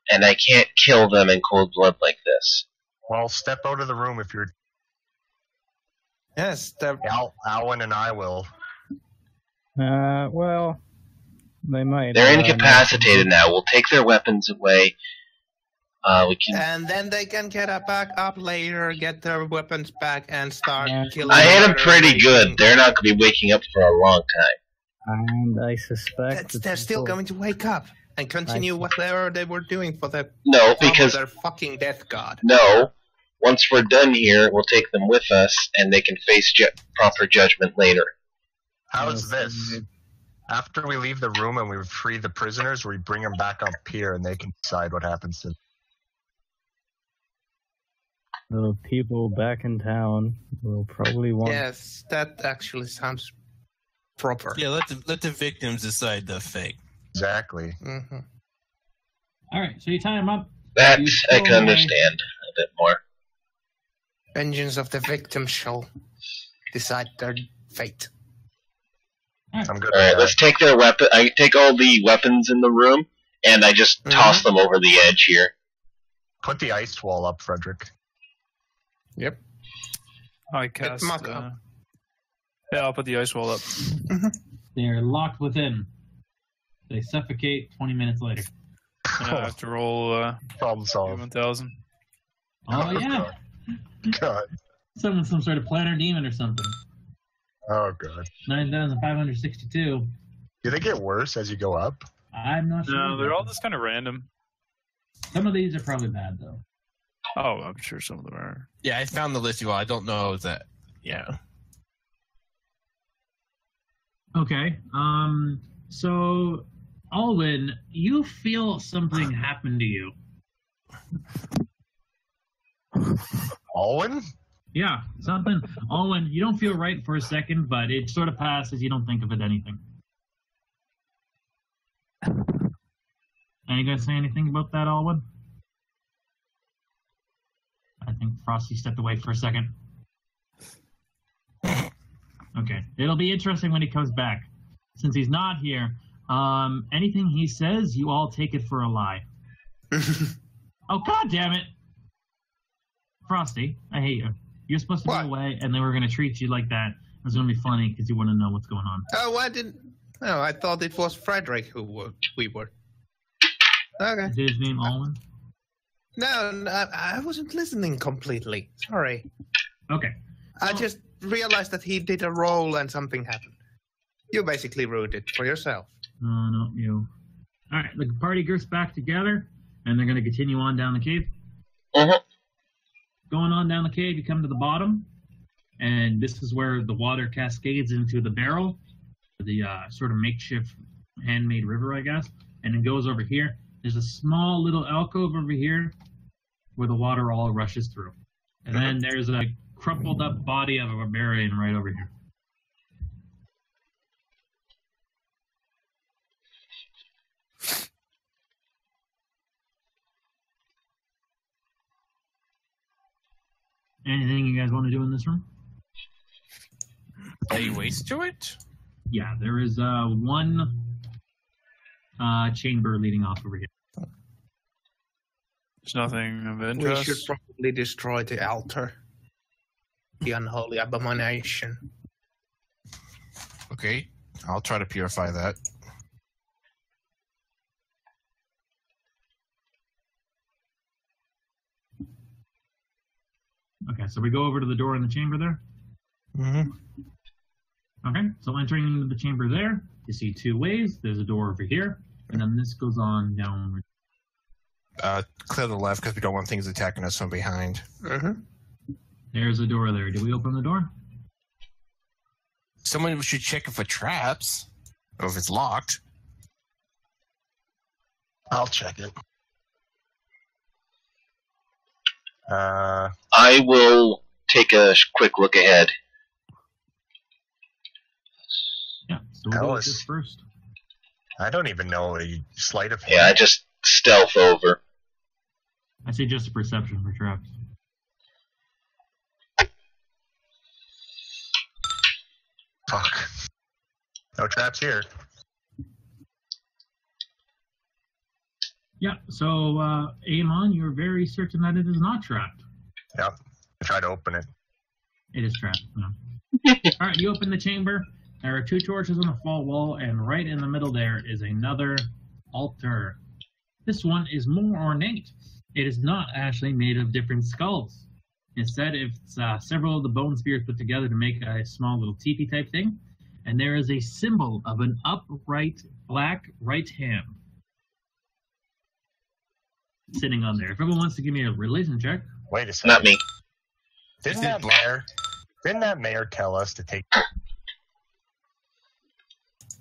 and I can't kill them in cold blood like this. Well, step out of the room if you're. Yes, Alwyn and I will. Well, They might. They're incapacitated now. We'll take their weapons away. We can. And then they can get back up later, get their weapons back, and start killing. I hit them pretty good. They're not going to be waking up for a long time. And I suspect they're still going to wake up and continue whatever they were doing for the because their fucking death god. No. Once we're done here, we'll take them with us, and they can face proper judgment later. How's this? After we leave the room and we free the prisoners, we bring them back up here, and they can decide what happens to them. The people back in town will probably want... Yes, that actually sounds proper. Yeah, let the victims decide the fate. Exactly. Mm-hmm. All right, so you tie him up. That I can understand a bit more. Vengeance of the victim shall decide their fate. I'm good. All right, let's take their weapon. I take all the weapons in the room, and I just toss them over the edge here. Put the ice wall up, Frederick. Yep. I cast. Yeah, I'll put the ice wall up. They're locked within. They suffocate 20 minutes later. Yeah, I have to roll Problem solved. 1,000. Oh, yeah. God. Some sort of planar demon or something. Oh, God. 9,562. Do they get worse as you go up? I'm not sure. No, they're all just kind of random. Some of these are probably bad, though. Oh, I'm sure some of them are. Yeah, I found the list. Well, I don't know that. Yeah. Okay. So, Alwyn, you feel something happen to you. Alwyn? Yeah, something. Alwyn, you don't feel right for a second, but it sort of passes. You don't think of it anything. Are you guys say anything about that, Alwyn? I think Frosty stepped away for a second. Okay. It'll be interesting when he comes back. Since he's not here, anything he says, you all take it for a lie. Oh, God damn it! Frosty, I hate you. You're supposed to be away, and they were going to treat you like that. It's going to be funny because you want to know what's going on. Oh, I didn't... No, I thought it was Frederick we were. Okay. Is his name Alwyn? No, I wasn't listening completely. Sorry. Okay. I just realized that he did a roll and something happened. You basically ruined it for yourself. No, not you. All right, the party gets back together, and they're going to continue on down the cave. Going on down the cave, you come to the bottom, and this is where the water cascades into the barrel, the sort of makeshift handmade river, I guess, and it goes over here. There's a small little alcove over here where the water all rushes through. And then there's a crumpled up body of a barbarian right over here. Anything you guys want to do in this room? Any waste to it? Yeah, there is one chamber leading off over here. There's nothing of We interest. should probably destroy the altar. The unholy abomination. Okay, I'll try to purify that. Okay, so we go over to the door in the chamber there. Mm-hmm. Okay, so entering into the chamber there, you see two ways. There's a door over here, and then this goes on downward. Clear the left because we don't want things attacking us from behind. There's a door there. Do we open the door? Someone should check it for traps, or if it's locked. I'll check it. I will take a quick look ahead. Yeah, so we'll go with Alice. this first. I don't even know a sleight of hand. Yeah, I just stealth over. I say just a perception for traps. Fuck. No traps here. Yeah, so Amon, you're very certain that it is not trapped. Yep. I tried to open it. It is trapped. No. All right, you open the chamber, There are 2 torches on the far wall, and right in the middle there is another altar. This one is more ornate. It is not actually made of different skulls. Instead, it's several of the bone spheres put together to make a small little teepee type thing. And there is a symbol of an upright black right hand sitting on there. If everyone wants to give me a religion check. Wait a second. Not me. Didn't that mayor tell us to take...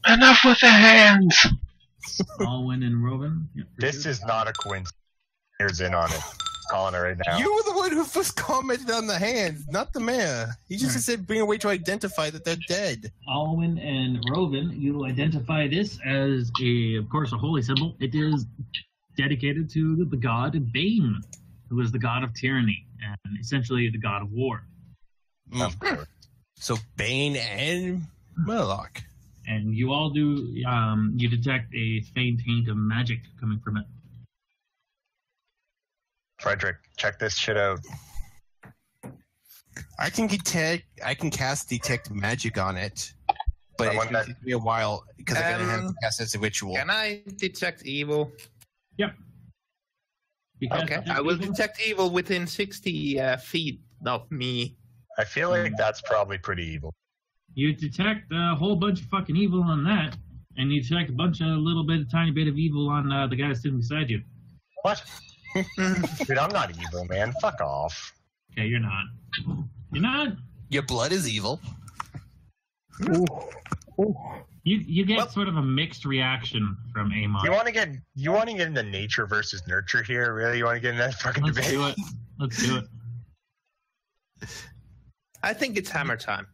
Enough with the hands! Alwyn and Robin. Yep, This is not a coincidence. Mayor's in on it. Calling it right now. You were the one who first commented on the hands, not the mayor. He just said bring a way to identify that they're dead. Alwyn and Robin, you will identify this as of course, a holy symbol. It is dedicated to the god Bane, who is the god of tyranny and essentially the god of war. So Bane and Murloc. And you all do, you detect a faint hint of magic coming from it. Frederick, check this shit out. I can cast detect magic on it, but it's going to take me a while because I'm going to have to cast it as a ritual. Can I detect evil? Yep. Okay, I will detect evil within 60 feet of me. I feel like that's probably pretty evil. You detect a whole bunch of fucking evil on that, and you detect a bunch of tiny bit of evil on the guy that's sitting beside you. What? Dude, I'm not evil, man. Fuck off. Okay, you're not. You're not. Your blood is evil. You get sort of a mixed reaction from Amon. You want to get into nature versus nurture here? Really? You want to get in that fucking Let's debate? do it. Let's do it. I think it's hammer time.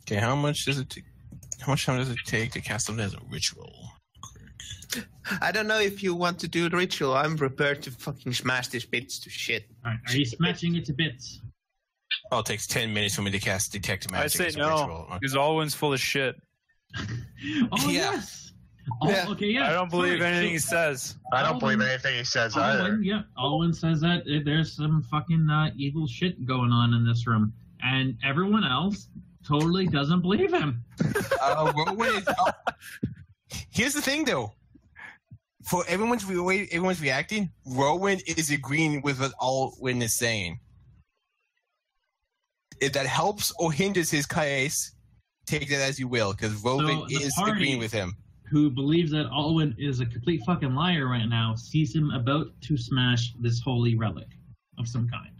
Okay, how much time does it take to cast something as a ritual? I don't know if you want to do the ritual. I'm prepared to fucking smash these bits to shit. All right, are you smashing it to bits? Oh, it takes 10 minutes for me to cast detect magic. I say as a no, ritual. because Alwyn's full of shit. Oh, Yeah. yes. Oh, okay, yeah. I don't believe Sorry. anything he says. I don't believe anything he says either. Alwyn, yeah, Alwyn says that there's some fucking evil shit going on in this room, and everyone else totally doesn't believe him. Here's the thing, though. For everyone's reacting, Rowan is agreeing with what Alwyn is saying. If that helps or hinders his case, take that as you will, because Rowan is agreeing with him. Who believes that Alwyn is a complete fucking liar right now, sees him about to smash this holy relic of some kind.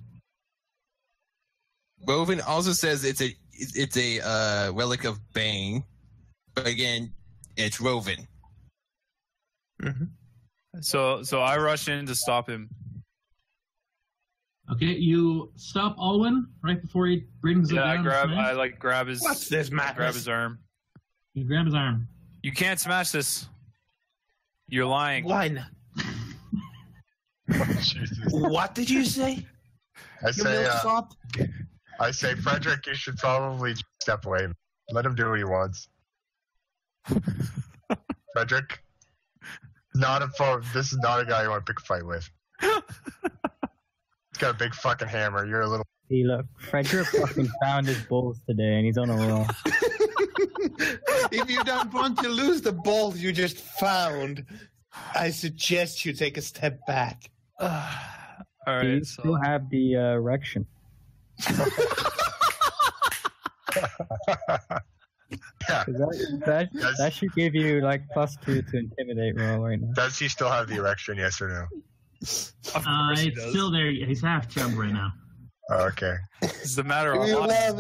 Rowan also says it's a relic of Bane, but again, it's Rowan. Mm-hmm. So I rush in to stop him. Okay, you stop Alwyn right before he brings it down. I grab his. What's this madness? Grab his arm. You grab his arm. You can't smash this. You're lying. Why not? What did you say? I say, Frederick, you should probably step away. Let him do what he wants. Frederick, this is not a guy you want to pick a fight with. He's got a big fucking hammer. You're a little... See, look, Frederick fucking found his balls today, and he's on a roll. If you don't want to lose the balls you just found, I suggest you take a step back. All Do right. you still have the erection? Yeah. That should give you like +2 to intimidate roll right now. Does he still have the erection, yes or no? Of course he It's does. still there. He's half chub right now. Oh, okay. It's a matter Do of you life.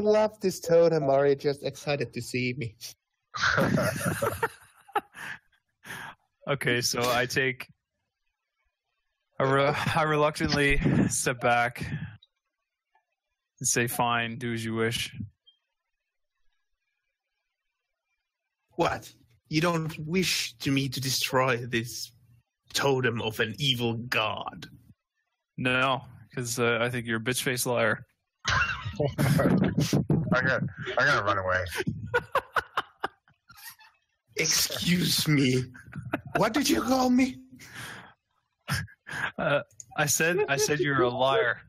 love this totem, or are you just excited to see me? Okay, so I take. I reluctantly step back and say, "Fine, do as you wish." What? You don't wish me to destroy this totem of an evil god? No, because I think you're a bitch-faced liar. I'm gonna run away. Excuse me. What did you call me? I said you're a liar.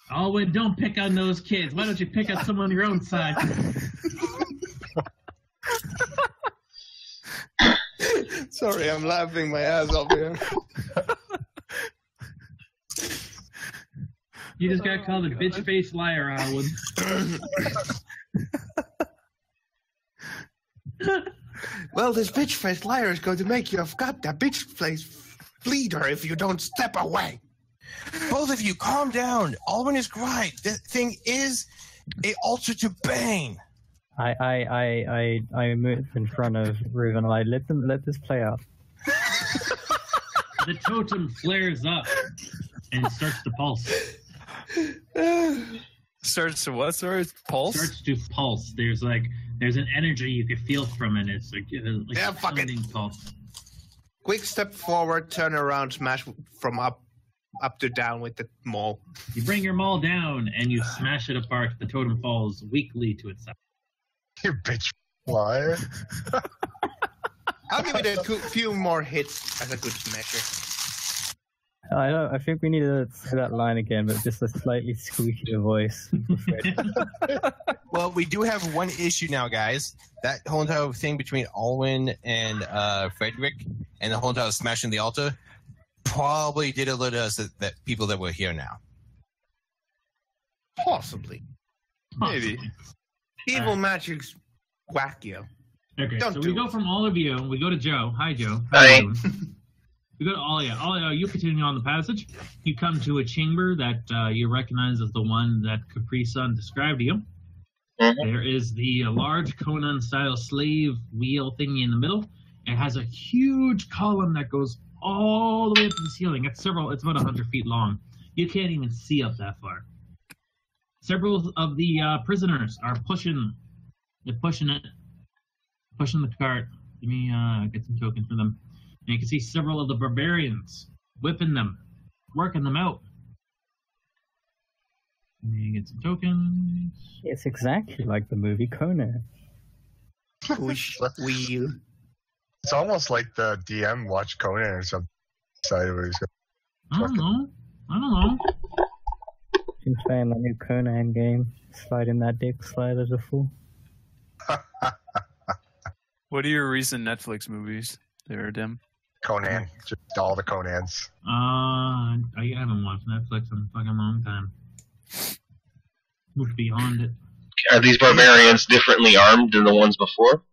Alwyn, don't pick on those kids. Why don't you pick on someone on your own side? Sorry, I'm laughing my ass off here. You just got called a bitch-faced liar, Alwyn. Well, this bitch-faced liar is going to make you a goddamn bitch-faced bleeder if you don't step away. Both of you, calm down. Alwyn is right. The thing is a altar to Bane. I move in front of Reuven. I let this play out. The totem flares up and starts to pulse. Starts to what? Sorry, pulse. Starts to pulse. There's an energy you can feel from it. It's like Yeah, fuck it. Pulse. Quick step forward, turn around, smash from up to down with the maul. You bring your maul down and you smash it apart. The totem falls weakly to its side. You bitch liar. I'll give it a few more hits as a good measure. I think we need to say that line again, but just a slightly squeakier voice. Well, we do have one issue now, guys. That whole entire thing between Alwyn and Frederick and the whole entire smashing the altar probably did alert us that people that were here now. Possibly. Maybe. Evil magic's wackier. Okay, Don't so do we go it. from all of you. We go to Joe. Hi, Joe. How Hi. you doing? We go to Alia. Alia, you continue on the passage. You come to a chamber that you recognize as the one that Capri-san described to you. Mhm. There is the large Conan-style slave wheel thingy in the middle. It has a huge column that goes all the way up to the ceiling. It's about 100 feet long. You can't even see up that far. Several of the prisoners are pushing the cart. Let me get some tokens for them. And you can see several of the barbarians whipping them, working them out. Let me get some tokens. It's exactly like the movie Conan. Push wheel. It's almost like the DM watched Conan or something. Decided what he was I don't know. Been playing the new Conan game. Slide in that dick, slide as a fool. What are your recent Netflix movies there, Dim? Conan. Just all the Conans. I haven't watched Netflix in a fucking long time. Moved beyond it. Are these barbarians differently armed than the ones before?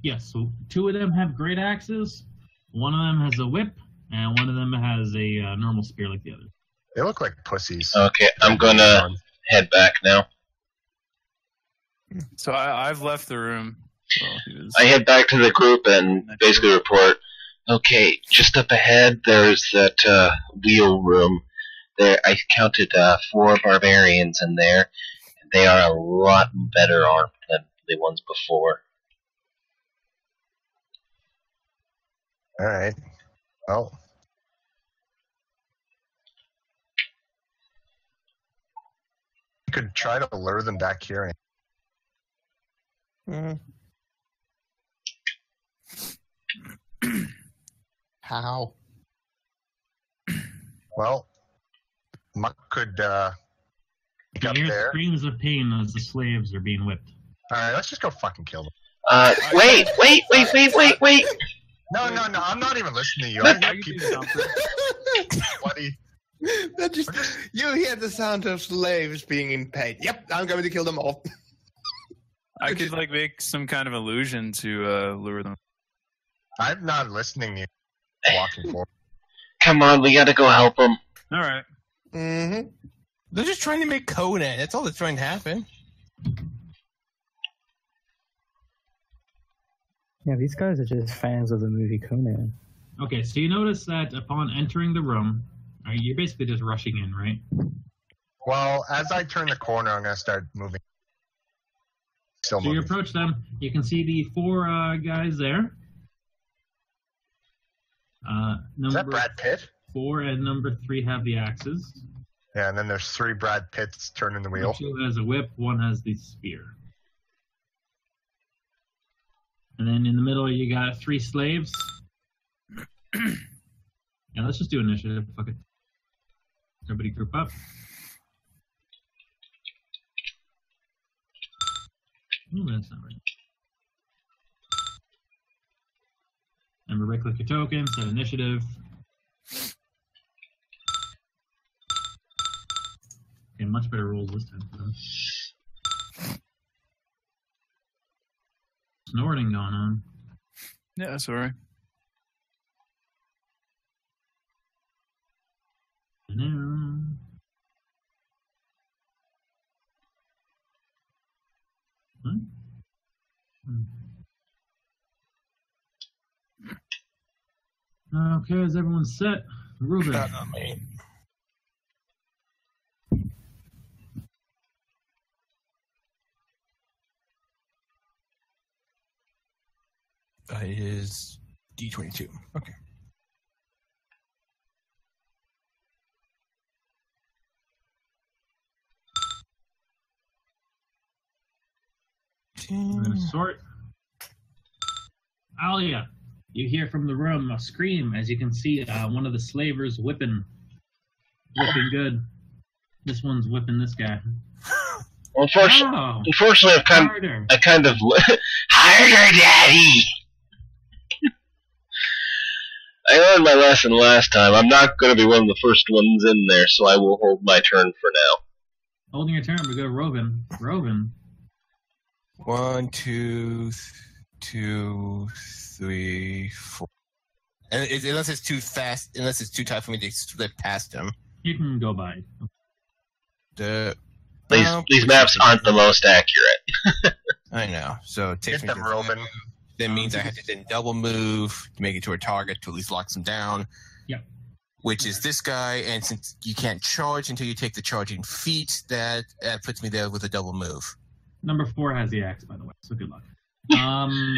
Yes, so 2 of them have great axes. One of them has a whip, and one of them has a normal spear like the other. They look like pussies. Okay, I'm gonna head back now. So I've left the room. Well, I head back to the group and basically report, okay, just up ahead there's that wheel room. There, I counted 4 barbarians in there. They are a lot better armed than the ones before. Alright. Well. You could try to lure them back here. How? Well, Muck could get You up hear there. screams of pain as the slaves are being whipped. Alright, let's just go fucking kill them. Wait! No, I'm not even listening to you. I I can keep do something. bloody. That just you hear the sound of slaves being in pain. Yep, I'm going to kill them all. I could make some kind of illusion to lure them. I'm not listening to you. Walking forward. Come on, we gotta go help them. All right. Mm-hmm. They're just trying to make Conan. That's all that's trying to happen. Yeah, these guys are just fans of the movie Conan. Okay, so you notice that upon entering the room, you're basically just rushing in, right? Well, as I turn the corner, I'm going to start moving. Still So you moving. approach them. You can see the 4 guys there. Is that Number Brad Pitt? 4 and number 3 have the axes. Yeah, and then there's 3 Brad Pitts turning the wheel. 2 has a whip, 1 has the spear. And then in the middle, you got 3 slaves. Yeah, let's just do initiative. Fuck it. Everybody group up. Ooh, that's not right. Remember, right-click your token, set initiative. Okay, much better rules this time for them. Snorting going on. Yeah, that's all right. Huh? Okay, is everyone set? Ruben. Not me. That is D22. Okay. We're gonna sort. Alia, you hear from the room a scream as you can see one of the slavers whipping good. This one's whipping this guy. Well, Oh, unfortunately, harder. I kind of harder, Daddy. I learned my lesson last time. I'm not going to be one of the first ones in there, so I will hold my turn for now. Holding your turn, we go to Robin. Robin. 1, 2, 3, 4. And unless it's too fast, unless it's too tight for me to slip past him. You can go by. These maps aren't the most accurate. I know. So it takes Hit me them, to Robin. That means I have to then double move to make it to a target to at least lock them down. Yep. Which is this guy, and since you can't charge until you take the charging feat, that puts me there with a double move. Number 4 has the axe, by the way, so good luck.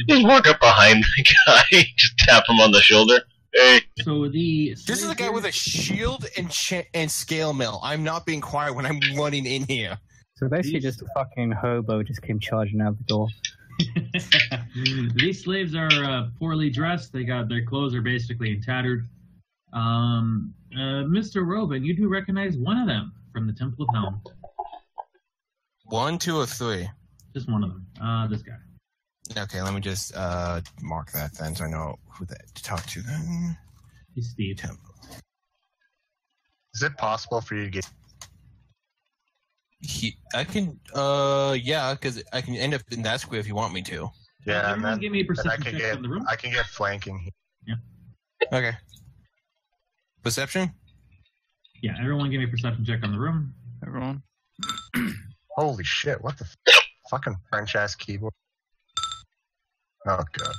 Just walk up behind the guy, just tap him on the shoulder. Hey. So the This is a guy with a shield and scale mill. I'm not being quiet when I'm running in here. So basically, just a fucking hobo just came charging out the door. These slaves are poorly dressed. Their clothes are basically tattered. Mr. Robin, you do recognize one of them from the Temple of Helm. 1, 2, or 3? Just one of them. This guy. Okay, let me just mark that then, so I know who to talk to then. He's Steve. Temple. Is it possible for you to get? I can, yeah, because I can end up in that square if you want me to. Yeah, and everyone then, give me a then I perception can check get on the room. I can get flanking. Okay. Perception? Yeah, everyone give me a perception check on the room. Everyone. Holy shit! What the fucking French ass keyboard? Oh god.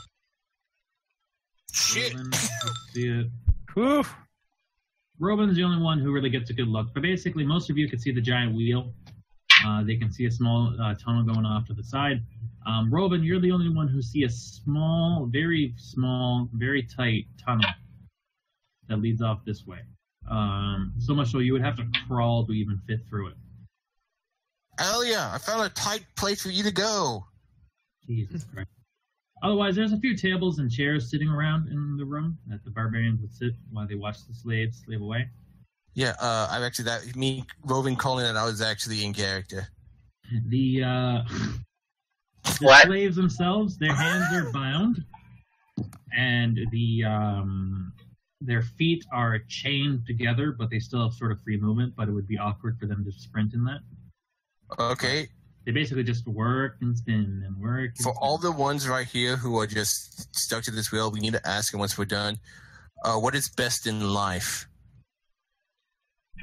Shit! Robin, let's see it. Whew. Robin's the only one who really gets a good look. But basically, most of you can see the giant wheel. They can see a small tunnel going off to the side. Robin, you're the only one who see a small, very tight tunnel that leads off this way. So much so you would have to crawl to even fit through it. Alia, I found a tight place for you to go. Jesus Christ. Otherwise, there's a few tables and chairs sitting around in the room that the barbarians would sit while they watch the slaves slave away. Yeah, I'm actually me, Robin calling it, I was actually in character. The What? slaves themselves, their hands are bound, and their feet are chained together, but they still have sort of free movement, but it would be awkward for them to sprint in that. Okay, They basically just work and spin and work. And for spin. all the ones right here who are just stuck to this wheel, we need to ask them once we're done, what is best in life?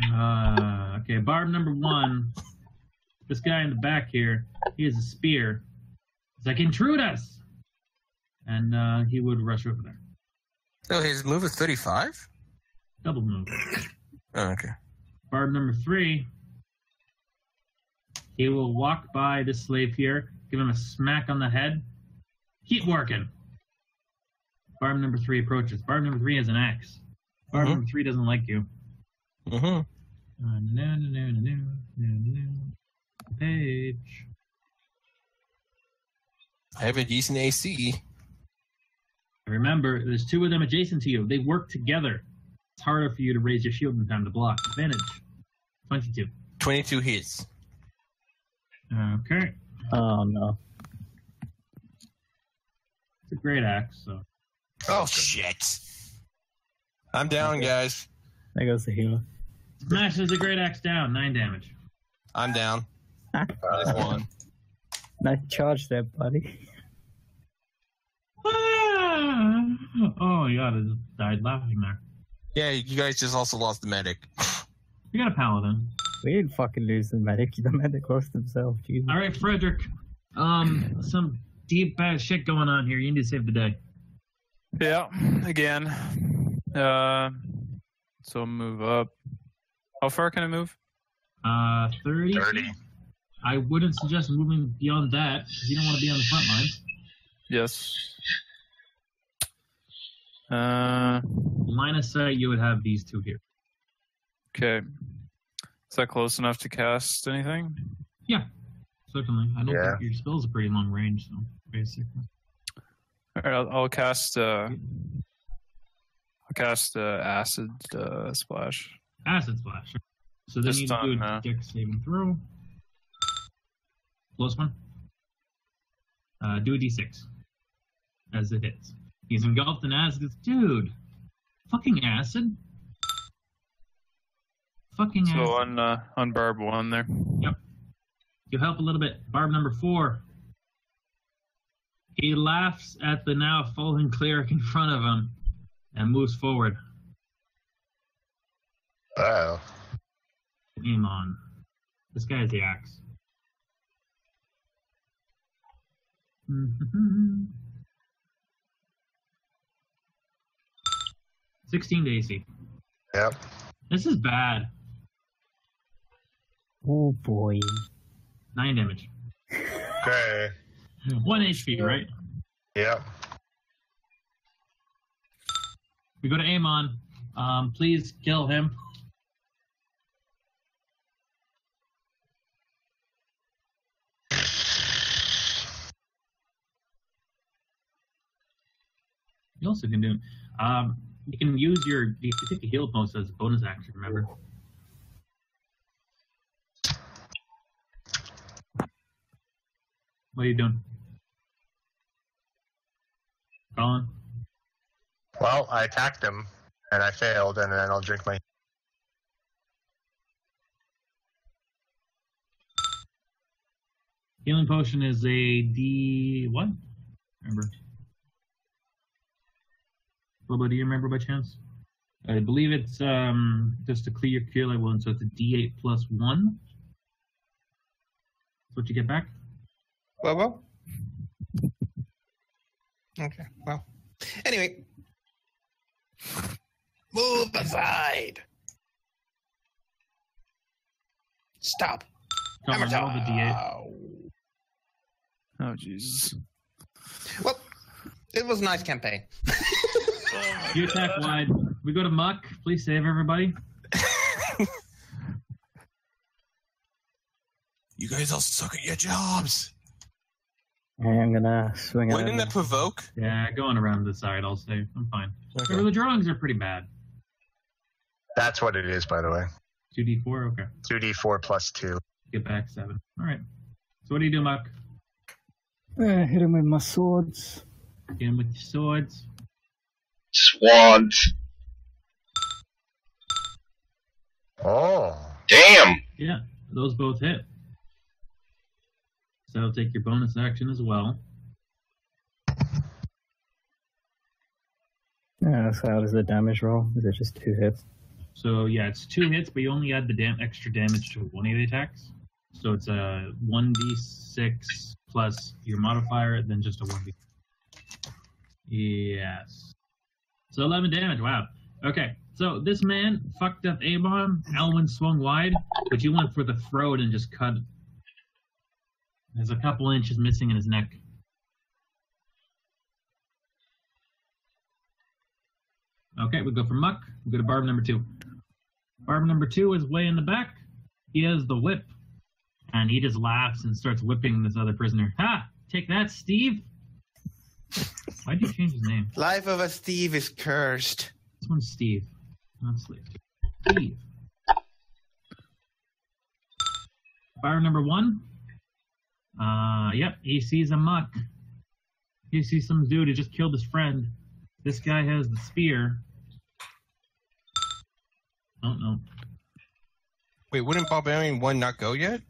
Okay, barb number 1. This guy in the back here, he has a spear. It's like, intrude us! And he would rush over there. Oh, his move is 35? Double move. Oh, okay. Barb number 3. He will walk by this slave here, give him a smack on the head. Keep working. Barb number 3 approaches. Barb number 3 has an axe. Barb number 3 doesn't like you. Mm-hmm. Page. I have a decent AC. Remember, there's two of them adjacent to you. They work together. It's harder for you to raise your shield in time to block. Advantage. 22. 22 hits. Okay. Oh no. It's a great axe, so. Oh, shit. I'm down, guys. There goes the healer. Smashes a great axe down. 9 damage. I'm down. Minus 1. Nice charge there, buddy. Oh my god, I just died laughing there. Yeah, you guys just also lost the medic. You got a paladin. We didn't fucking lose the medic. The medic lost himself. Jesus. All right, Frederick. Some deep bad shit going on here. You need to save the day. Yeah, again. So move up. How far can I move? 30. 30. I wouldn't suggest moving beyond that because you don't want to be on the front lines. Yes. Line of sight, you would have these two here. Okay. Is that close enough to cast anything? Yeah, certainly. I don't Yeah. think your spells are pretty long range, so basically. All right, I'll cast. Acid splash. Acid splash. So then Just you do on, a dex saving throw. Close one. Do a d6 as it hits. He's engulfed in acid. Dude, fucking acid. Fucking acid. So on barb 1 there. Yep. You help a little bit. Barb number 4. He laughs at the now fallen cleric in front of him and moves forward. Oh. Aim on. This guy has the axe. 16 to AC. Yep. This is bad. Oh boy. 9 damage. Okay. 1 HP, right? Yep. We go to Amon. Please kill him. You also can do. You can use you can take a heal post as a bonus action. Remember. What are you doing, Colin? Well, I attacked him, and I failed, and then I'll drink my... Healing potion is a D what? Remember? Lobo, do you remember by chance? I believe it's just to clear your cure level 1, so it's a D8 plus 1. That's what you get back. Well. Okay, well. Anyway. Move aside. Stop. Come on, roll the D8. Oh Jesus. Well, it was a nice campaign. You attack wide. We go to Muck. Please save everybody. You guys all suck at your jobs. I'm gonna swing Why at didn't him. that provoke? Yeah, going around the side, I'll save. I'm fine. Okay. Remember, the drawings are pretty bad. That's what it is, by the way. 2d4? Okay. 2d4 plus 2. Get back 7. All right. So what do you do, Muck? Hit him with my swords. Get him with your swords. Swans. Oh. Damn. Yeah, those both hit. So I'll take your bonus action as well. Yeah, so how does the damage roll? Is it just 2 hits? So yeah, it's 2 hits, but you only add the extra damage to one of the attacks. So it's a 1d6 plus your modifier, and then just a 1d. Yes. So 11 damage. Wow. Okay. So this man fucked up A-bomb. Elwyn swung wide, but you went for the throat and just cut. There's a couple inches missing in his neck. Okay, we go for Muck. We go to Barb number 2. Barb number 2 is way in the back. He has the whip. And he just laughs and starts whipping this other prisoner. Ha! Take that, Steve! Why'd you change his name? Life of a Steve is cursed. This one's Steve, not Slave. Steve. Fire number 1. Yep, he sees a muck. He sees some dude who just killed his friend. This guy has the spear. Oh, no. Wait, wouldn't Barbarian 1 not go yet?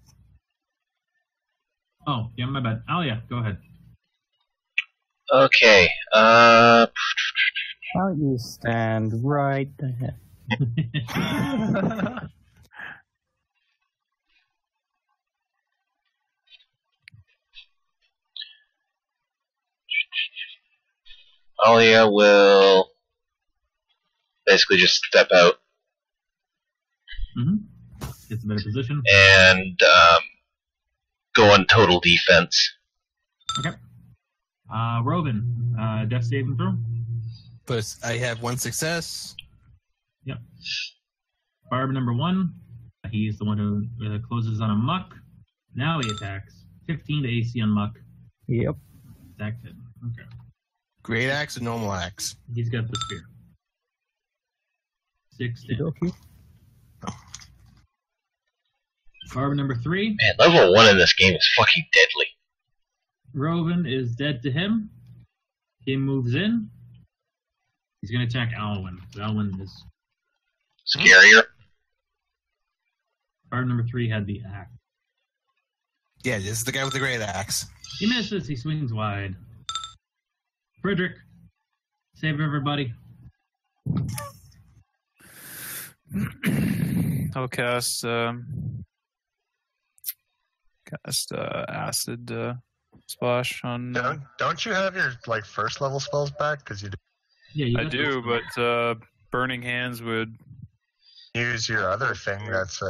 Oh, yeah, my bad. Oh, yeah, go ahead. Okay. Why don't you stand right there? Alia will basically just step out Gets a better position. and go on total defense. Okay. Robin, death saving throw. But I have 1 success. Yep. Barb number 1. He's the one who closes on a muck. Now he attacks. 15 to AC on muck. Yep. Attack hit. Okay. Great axe or normal axe? He's got the spear. 6 to Okey-dokey. Barb number 3. Man, level 1 in this game is fucking deadly. Robin is dead to him. He moves in. He's going to attack Alwyn. Alwyn is... Scarier. Barb number 3 had the axe. Yeah, this is the guy with the great axe. He misses. He swings wide. Frederick, save everybody. I'll cast acid splash on. Don't you have your like first level spells back? Because you Yeah, you I got do, those. but burning hands would use your other thing. That's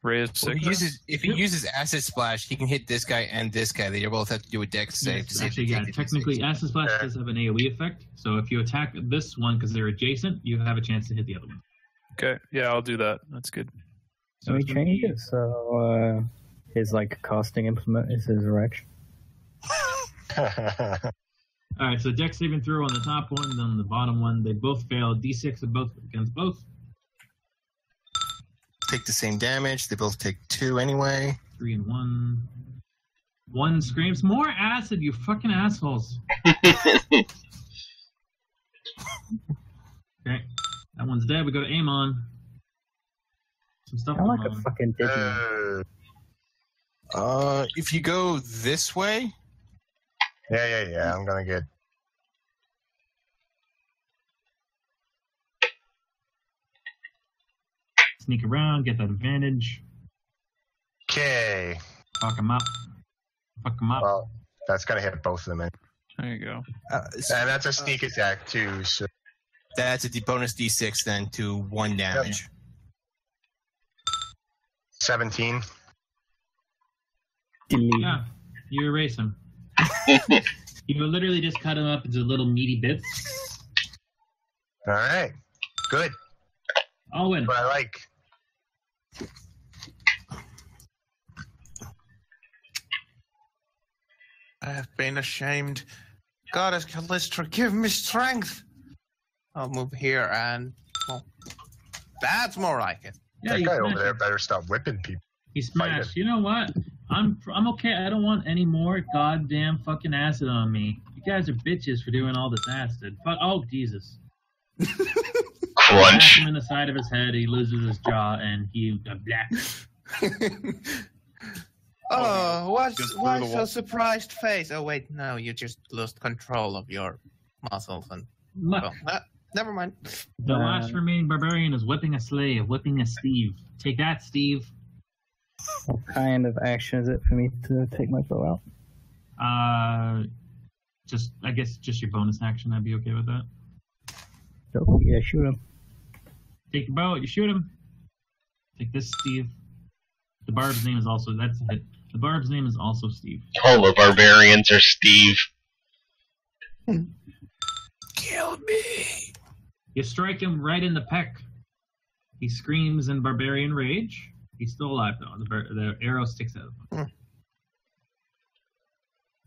raise Well, sickness. if he uses acid splash, he can hit this guy and this guy. They both have to do a dex save to Yes, see if actually, they yeah. take the Technically, D6. Acid Splash does have an AoE effect. So if you attack this one because they're adjacent, you have a chance to hit the other one. Okay, yeah, I'll do that. That's good. So Can we it's gonna change be- it so his like casting implement is his reaction? All right, so dex saving throw on the top one, then on the bottom one. They both fail. D6 of both against both. Take the same damage. They both take 2 anyway. 3 and 1. 1 screams, "More acid, you fucking assholes!" Okay, that one's dead. We go to Amon. Some stuff I like going a on. fucking Digimon. If you go this way, yeah. I'm gonna get. Sneak around, get that advantage. Okay. Fuck him up. Fuck him up. Well, that's gonna hit both of them, and There you go. that's a sneak attack too. So that's a bonus D6 then to 1 damage. 17. Delete. Yeah, you erase him. You literally just cut him up into little meaty bits. All right. Good. I'll win. What I like. I have been ashamed. Goddess Callistra, give me strength. I'll move here and well, that's more like it. Yeah, That you guy smashed over there him. better stop whipping people. He smashed. Fight You know what? I'm okay. I don't want any more goddamn fucking acid on me. You guys are bitches for doing all this acid. Oh Jesus! Smash Crunch. him in the side of his head. He loses his jaw, and he black. Oh, Just through why the so wall. surprised face? Oh wait, no, you just lost control of your muscles and Look, well, never mind. the last remaining barbarian is whipping a slave, whipping a Steve. Take that, Steve. What kind of action is it for me to take my bow out? I guess just your bonus action. I'd be okay with that. Oh, yeah, shoot him. Take your bow, you shoot him. Take this, Steve. The barb's name is also that's it. The barb's name is also Steve. All the barbarians are Steve. Kill me! You strike him right in the peck. He screams in barbarian rage. He's still alive though. The arrow sticks out of him.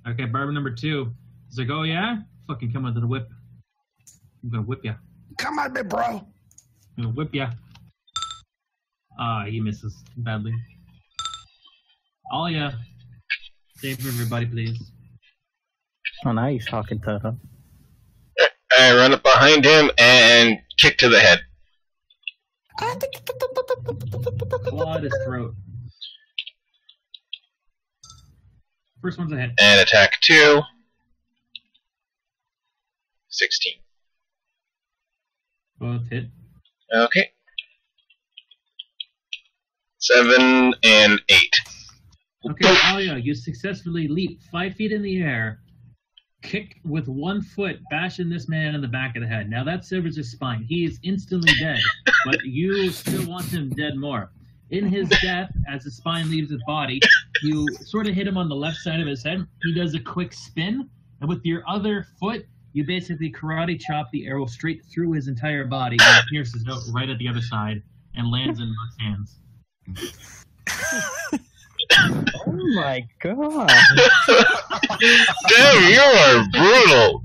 Okay, barber number 2. He's like, "Oh yeah, Fucking come under the whip. I'm gonna whip ya. Come at me, bro. I'm gonna whip ya. He misses badly. Alia, save everybody, please. Oh, now he's talking to her. I run up behind him and kick to the head. Claw at his throat. First one's a hit. And attack 2. 16. Both hit. Okay. 7 and 8. Okay, Alia, you successfully leap 5 feet in the air, kick with 1 foot, bashing this man in the back of the head. Now that severs his spine. He is instantly dead, but you still want him dead more. In his death, as his spine leaves his body, you sort of hit him on the left side of his head. He does a quick spin, and with your other foot, you basically karate chop the arrow straight through his entire body and pierces out right at the other side and lands in Muck's hands. Oh my god. Damn, you are brutal.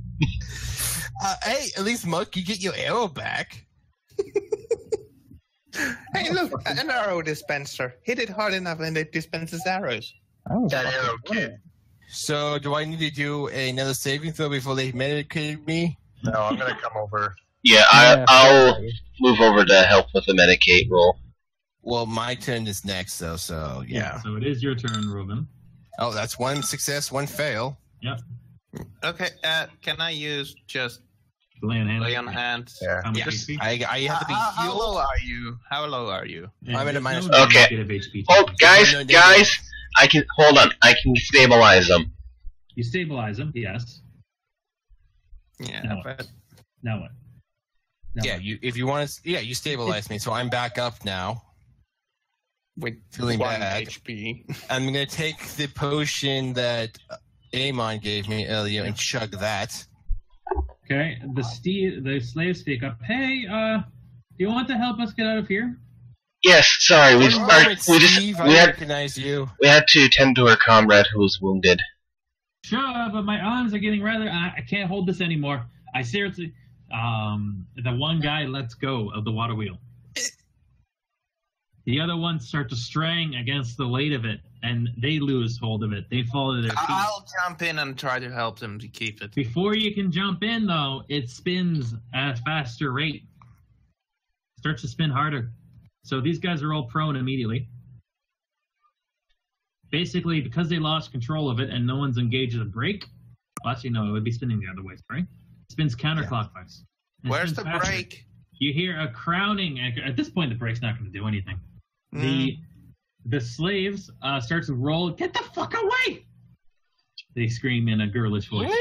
Hey, at least Muck, you get your arrow back. Hey, look, an arrow dispenser. Hit it hard enough and it dispenses arrows. Oh, That arrow kid. So, do I need to do another saving throw before they medicate me? No, I'm gonna come over. Yeah, I'll move over to help with the Medicate roll. Well, my turn is next, though, so yeah. So it is your turn, Ruben. Oh, that's 1 success, 1 fail. Yep. Okay, can I use just Lay on hands. lay on hands? Yeah. How much Yes, HP? I have to be How healed. low are you? How low are you? Yeah, I'm at a there's minus- no Okay. negative HP. Oh, guys, I can hold on. I can stabilize them. You stabilize him, yes. Yeah, No. but Now what? Now Yeah, what? if you want to, you stabilize me, so I'm back up now. with Feeling 1 bad. HP. I'm gonna take the potion that Amon gave me earlier and chug that. Okay, the slaves speak up. Hey, do you want to help us get out of here? Yes, sorry, we One moment, Steve, I had recognize you. to tend to our comrade who was wounded. Sure, but my arms are getting rather. I can't hold this anymore. I seriously. The one guy lets go of the water wheel. The other ones start to straying against the weight of it, and they lose hold of it. They fall to their feet. I'll jump in and try to help them to keep it. Before you can jump in, though, it spins at a faster rate. Starts to spin harder. So these guys are all prone immediately. Basically, because they lost control of it and no one's engaged in a brake. Well, actually, no, it would be spinning the other way, right? It spins counterclockwise. And it Where's spins the faster. brake? You hear a crowning. At this point, the brake's not going to do anything. The slaves start to roll. Get the fuck away! They scream in a girlish voice.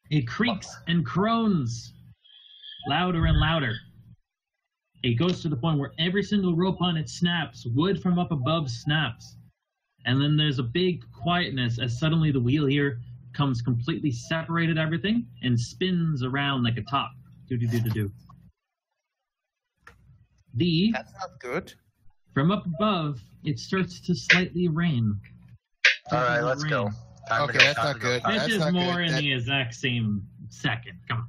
It creaks and groans louder and louder. It goes to the point where every single rope on it snaps. Wood from up above snaps. And then there's a big quietness as suddenly the wheel here comes completely separated everything and spins around like a top. Do-do-do-do-do. That's not good. From up above, it starts to slightly rain. All right, let's go. Time to Okay, go, that's time not to go. good. This That's is not more good. in That- the exact same second. Come on.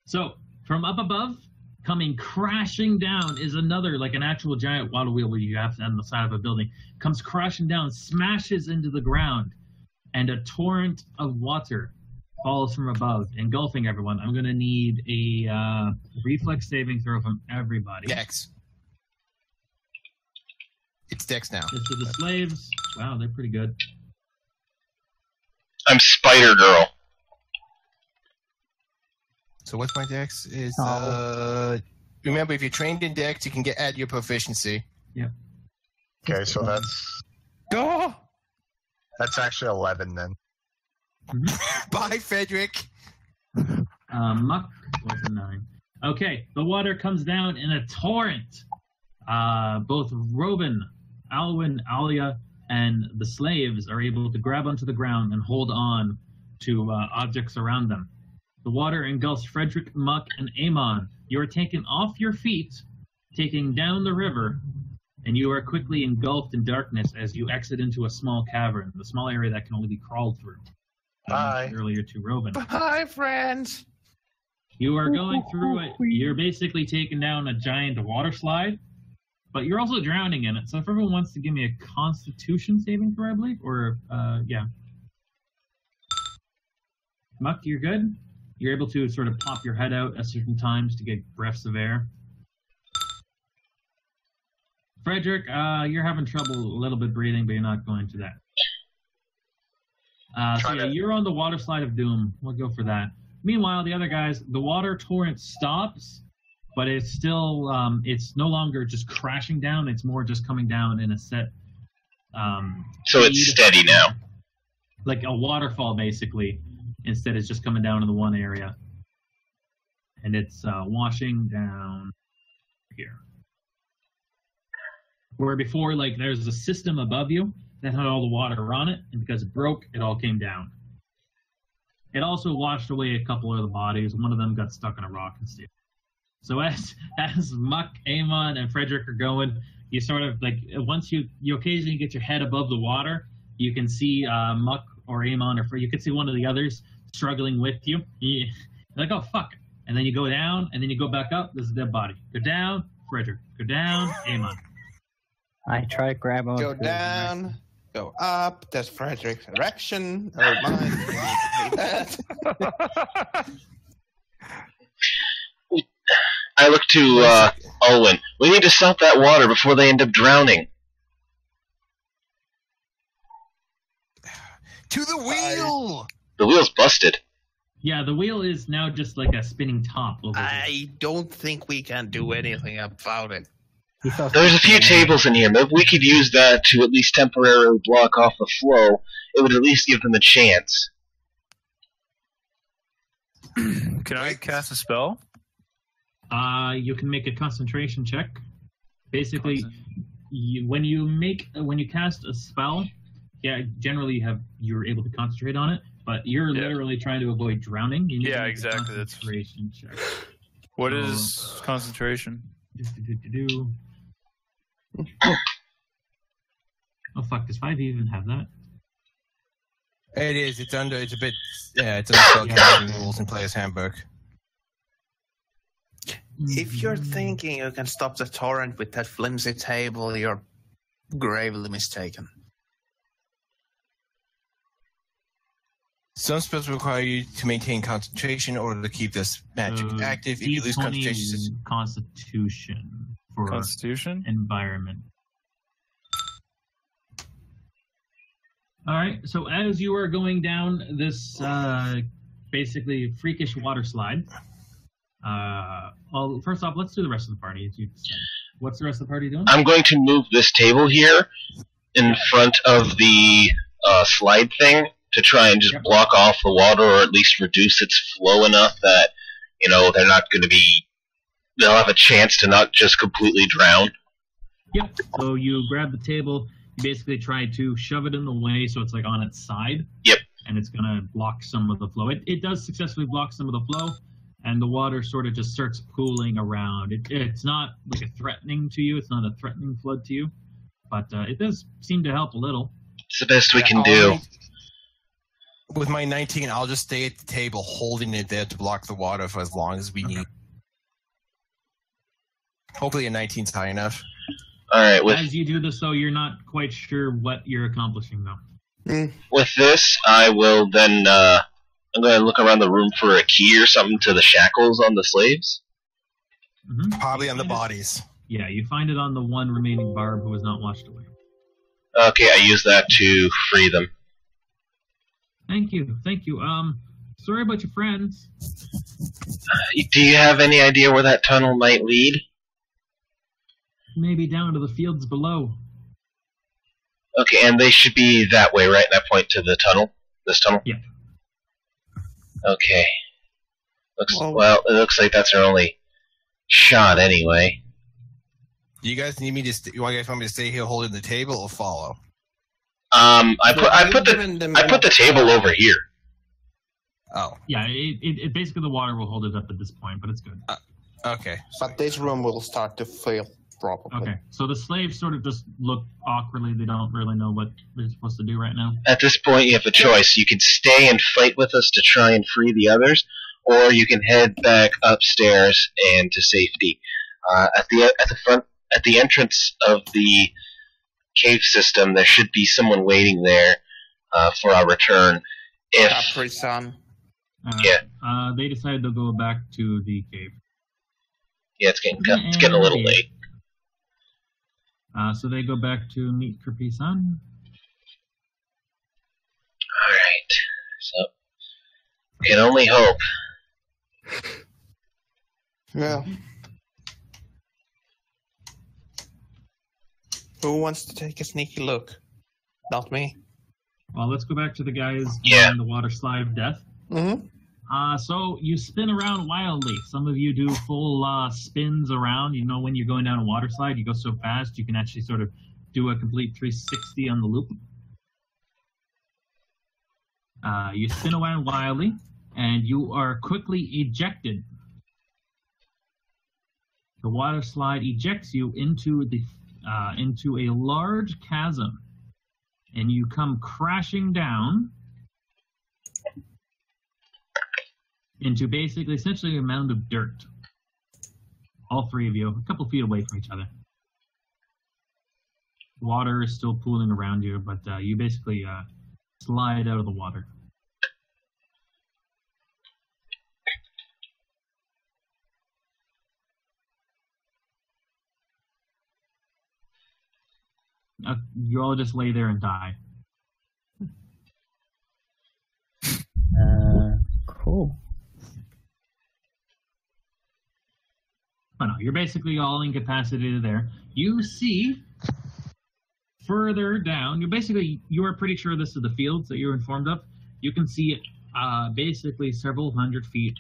So, from up above, coming crashing down is another, like an actual giant water wheel where you have to on the side of a building. Comes crashing down, smashes into the ground, and a torrent of water falls from above, engulfing everyone. I'm going to need a reflex saving throw from everybody. Dex. It's Dex now. This is the slaves. Wow, they're pretty good. I'm Spider Girl. So what's my Dex? Is Oh. remember, if you're trained in Dex, you can add your proficiency. Okay, so that's actually 11 then. Bye, Frederick. Muck was a 9. Okay, the water comes down in a torrent. Both Robin, Alwyn, Alia, and the slaves are able to grab onto the ground and hold on to objects around them. The water engulfs Frederick, Muck, and Amon. You are taken off your feet, taking down the river, and you are quickly engulfed in darkness as you exit into a small cavern, the small area that can only be crawled through. Bye. earlier to Robin. Hi, friends. You are going through it. You're basically taking down a giant water slide, but you're also drowning in it. So if everyone wants to give me a Constitution saving throw, I believe, or yeah. Muck, you're good. You're able to sort of pop your head out at certain times to get breaths of air. Frederick, you're having trouble a little bit breathing, but you're not going to that. So yeah, you're on the water slide of doom. We'll go for that. Meanwhile, the other guys, the water torrent stops, but it's still, it's no longer just crashing down. It's more just coming down in a set. So it's steady now. Like a waterfall, basically. Instead, it's just coming down in the one area. And it's washing down here. Where before, like, there's a system above you that had all the water on it, and because it broke, it all came down. It also washed away a couple of the bodies. One of them got stuck in a rock and stayed. So as Muck, Amon, and Frederick are going, you sort of, like, once you occasionally get your head above the water, you can see Muck or Amon, or you can see one of the others struggling with you. You're like, oh, fuck. And then you go down, and then you go back up. There's a dead body. Go down, Frederick. Go down, Amon. I try to grab on. Go down, go up. That's Frederick's erection. Oh, mine. I look to Olwen. We need to stop that water before they end up drowning. To the wheel! The wheel's busted. Yeah, the wheel is now just like a spinning top over here. I don't think we can do anything about it. There's a few tables in here. Maybe we could use that to at least temporarily block off the flow. It would at least give them a chance. Can I cast a spell? You can make a concentration check. Basically, when you cast a spell, yeah, generally you're able to concentrate on it, but you're literally trying to avoid drowning. You need to make exactly. A concentration check. What is concentration? Oh fuck! Does 5 even have that? It is. It's under. It's a bit. Yeah, it's under spellcasting rules in Player's Handbook. If you're thinking you can stop the torrent with that flimsy table, you're gravely mistaken. Some spells require you to maintain concentration in order to keep this magic active. If you lose concentration, Constitution for Constitution? environment. All right. So as you are going down this basically freakish water slide, well, first off, let's do the rest of the party. As you said. What's the rest of the party doing? I'm going to move this table here in front of the slide thing to try and just block off the water, or at least reduce its flow enough that, you know, they're not going to be... They'll have a chance to not just completely drown. Yep. So you grab the table, you basically try to shove it in the way so it's like on its side. Yep. And it's going to block some of the flow. It does successfully block some of the flow, and the water sort of just starts pooling around. It's not like a threatening to you. It's not a threatening flood to you. But it does seem to help a little. It's the best we can do. With my 19, I'll just stay at the table holding it there to block the water for as long as we need. Hopefully a 19's high enough. All right. As you do this, though, you're not quite sure what you're accomplishing, though. With this, I will then... I'm going to look around the room for a key or something to the shackles on the slaves. Mm-hmm. Probably on the bodies. Yeah, you find it on the one remaining barb who was not washed away. Okay, I use that to free them. Thank you. Sorry about your friends. Do you have any idea where that tunnel might lead? Maybe down to the fields below. Okay, and they should be that way, right? And I point to the tunnel? This tunnel? Yeah. Okay. Well, it looks like that's our only shot anyway. Do you guys need me to? You guys want me to stay here holding the table or follow? I put the table over here. Oh. Yeah, it basically the water will hold it up at this point, but it's good. Okay. But this room will start to fill. Probably. Okay, so the slaves sort of just look awkwardly. They don't really know what they're supposed to do right now. At this point, you have a choice. You can stay and fight with us to try and free the others, or you can head back upstairs and to safety. At the entrance of the cave system, there should be someone waiting there for our return. Capri-san. They decided to go back to the cave. Yeah, it's getting a little late. So they go back to meet Capri-san. Alright. So, can only hope. Well. Who wants to take a sneaky look? Not me. Well, let's go back to the guys Yeah. on the water slide of death. Mm-hmm. So you spin around wildly. Some of you do full spins around. You know, when you're going down a water slide, you go so fast you can actually sort of do a complete 360 on the loop. You spin around wildly, and you are quickly ejected. The water slide ejects you into a large chasm, and you come crashing down into basically, essentially a mound of dirt. All three of you, a couple feet away from each other. Water is still pooling around you, but you basically slide out of the water. You all just lay there and die. Cool. Oh no, you're basically all incapacitated there. You see further down, you are pretty sure this is the fields that you're informed of. You can see basically several hundred feet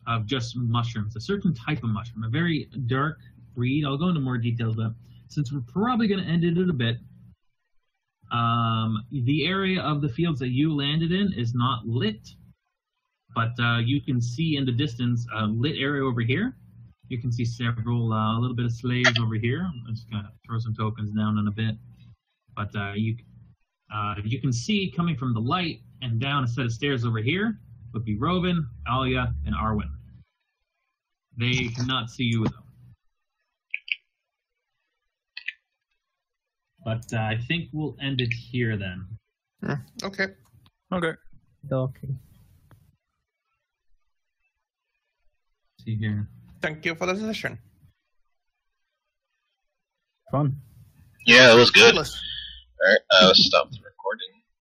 of just mushrooms, a certain type of mushroom, a very dark breed. I'll go into more details, but since we're probably going to end it in a bit, the area of the fields that you landed in is not lit, but you can see in the distance a lit area over here. You can see several, a little bit of slaves over here. I'm just going to throw some tokens down in a bit. But you can see coming from the light and down a set of stairs over here would be Robin, Alia, and Arwen. They cannot see you, though. But I think we'll end it here then. Okay. Okay. Okay. See here. Thank you for the session. Fun. Yeah, it was good. Let's- Alright, let's stop.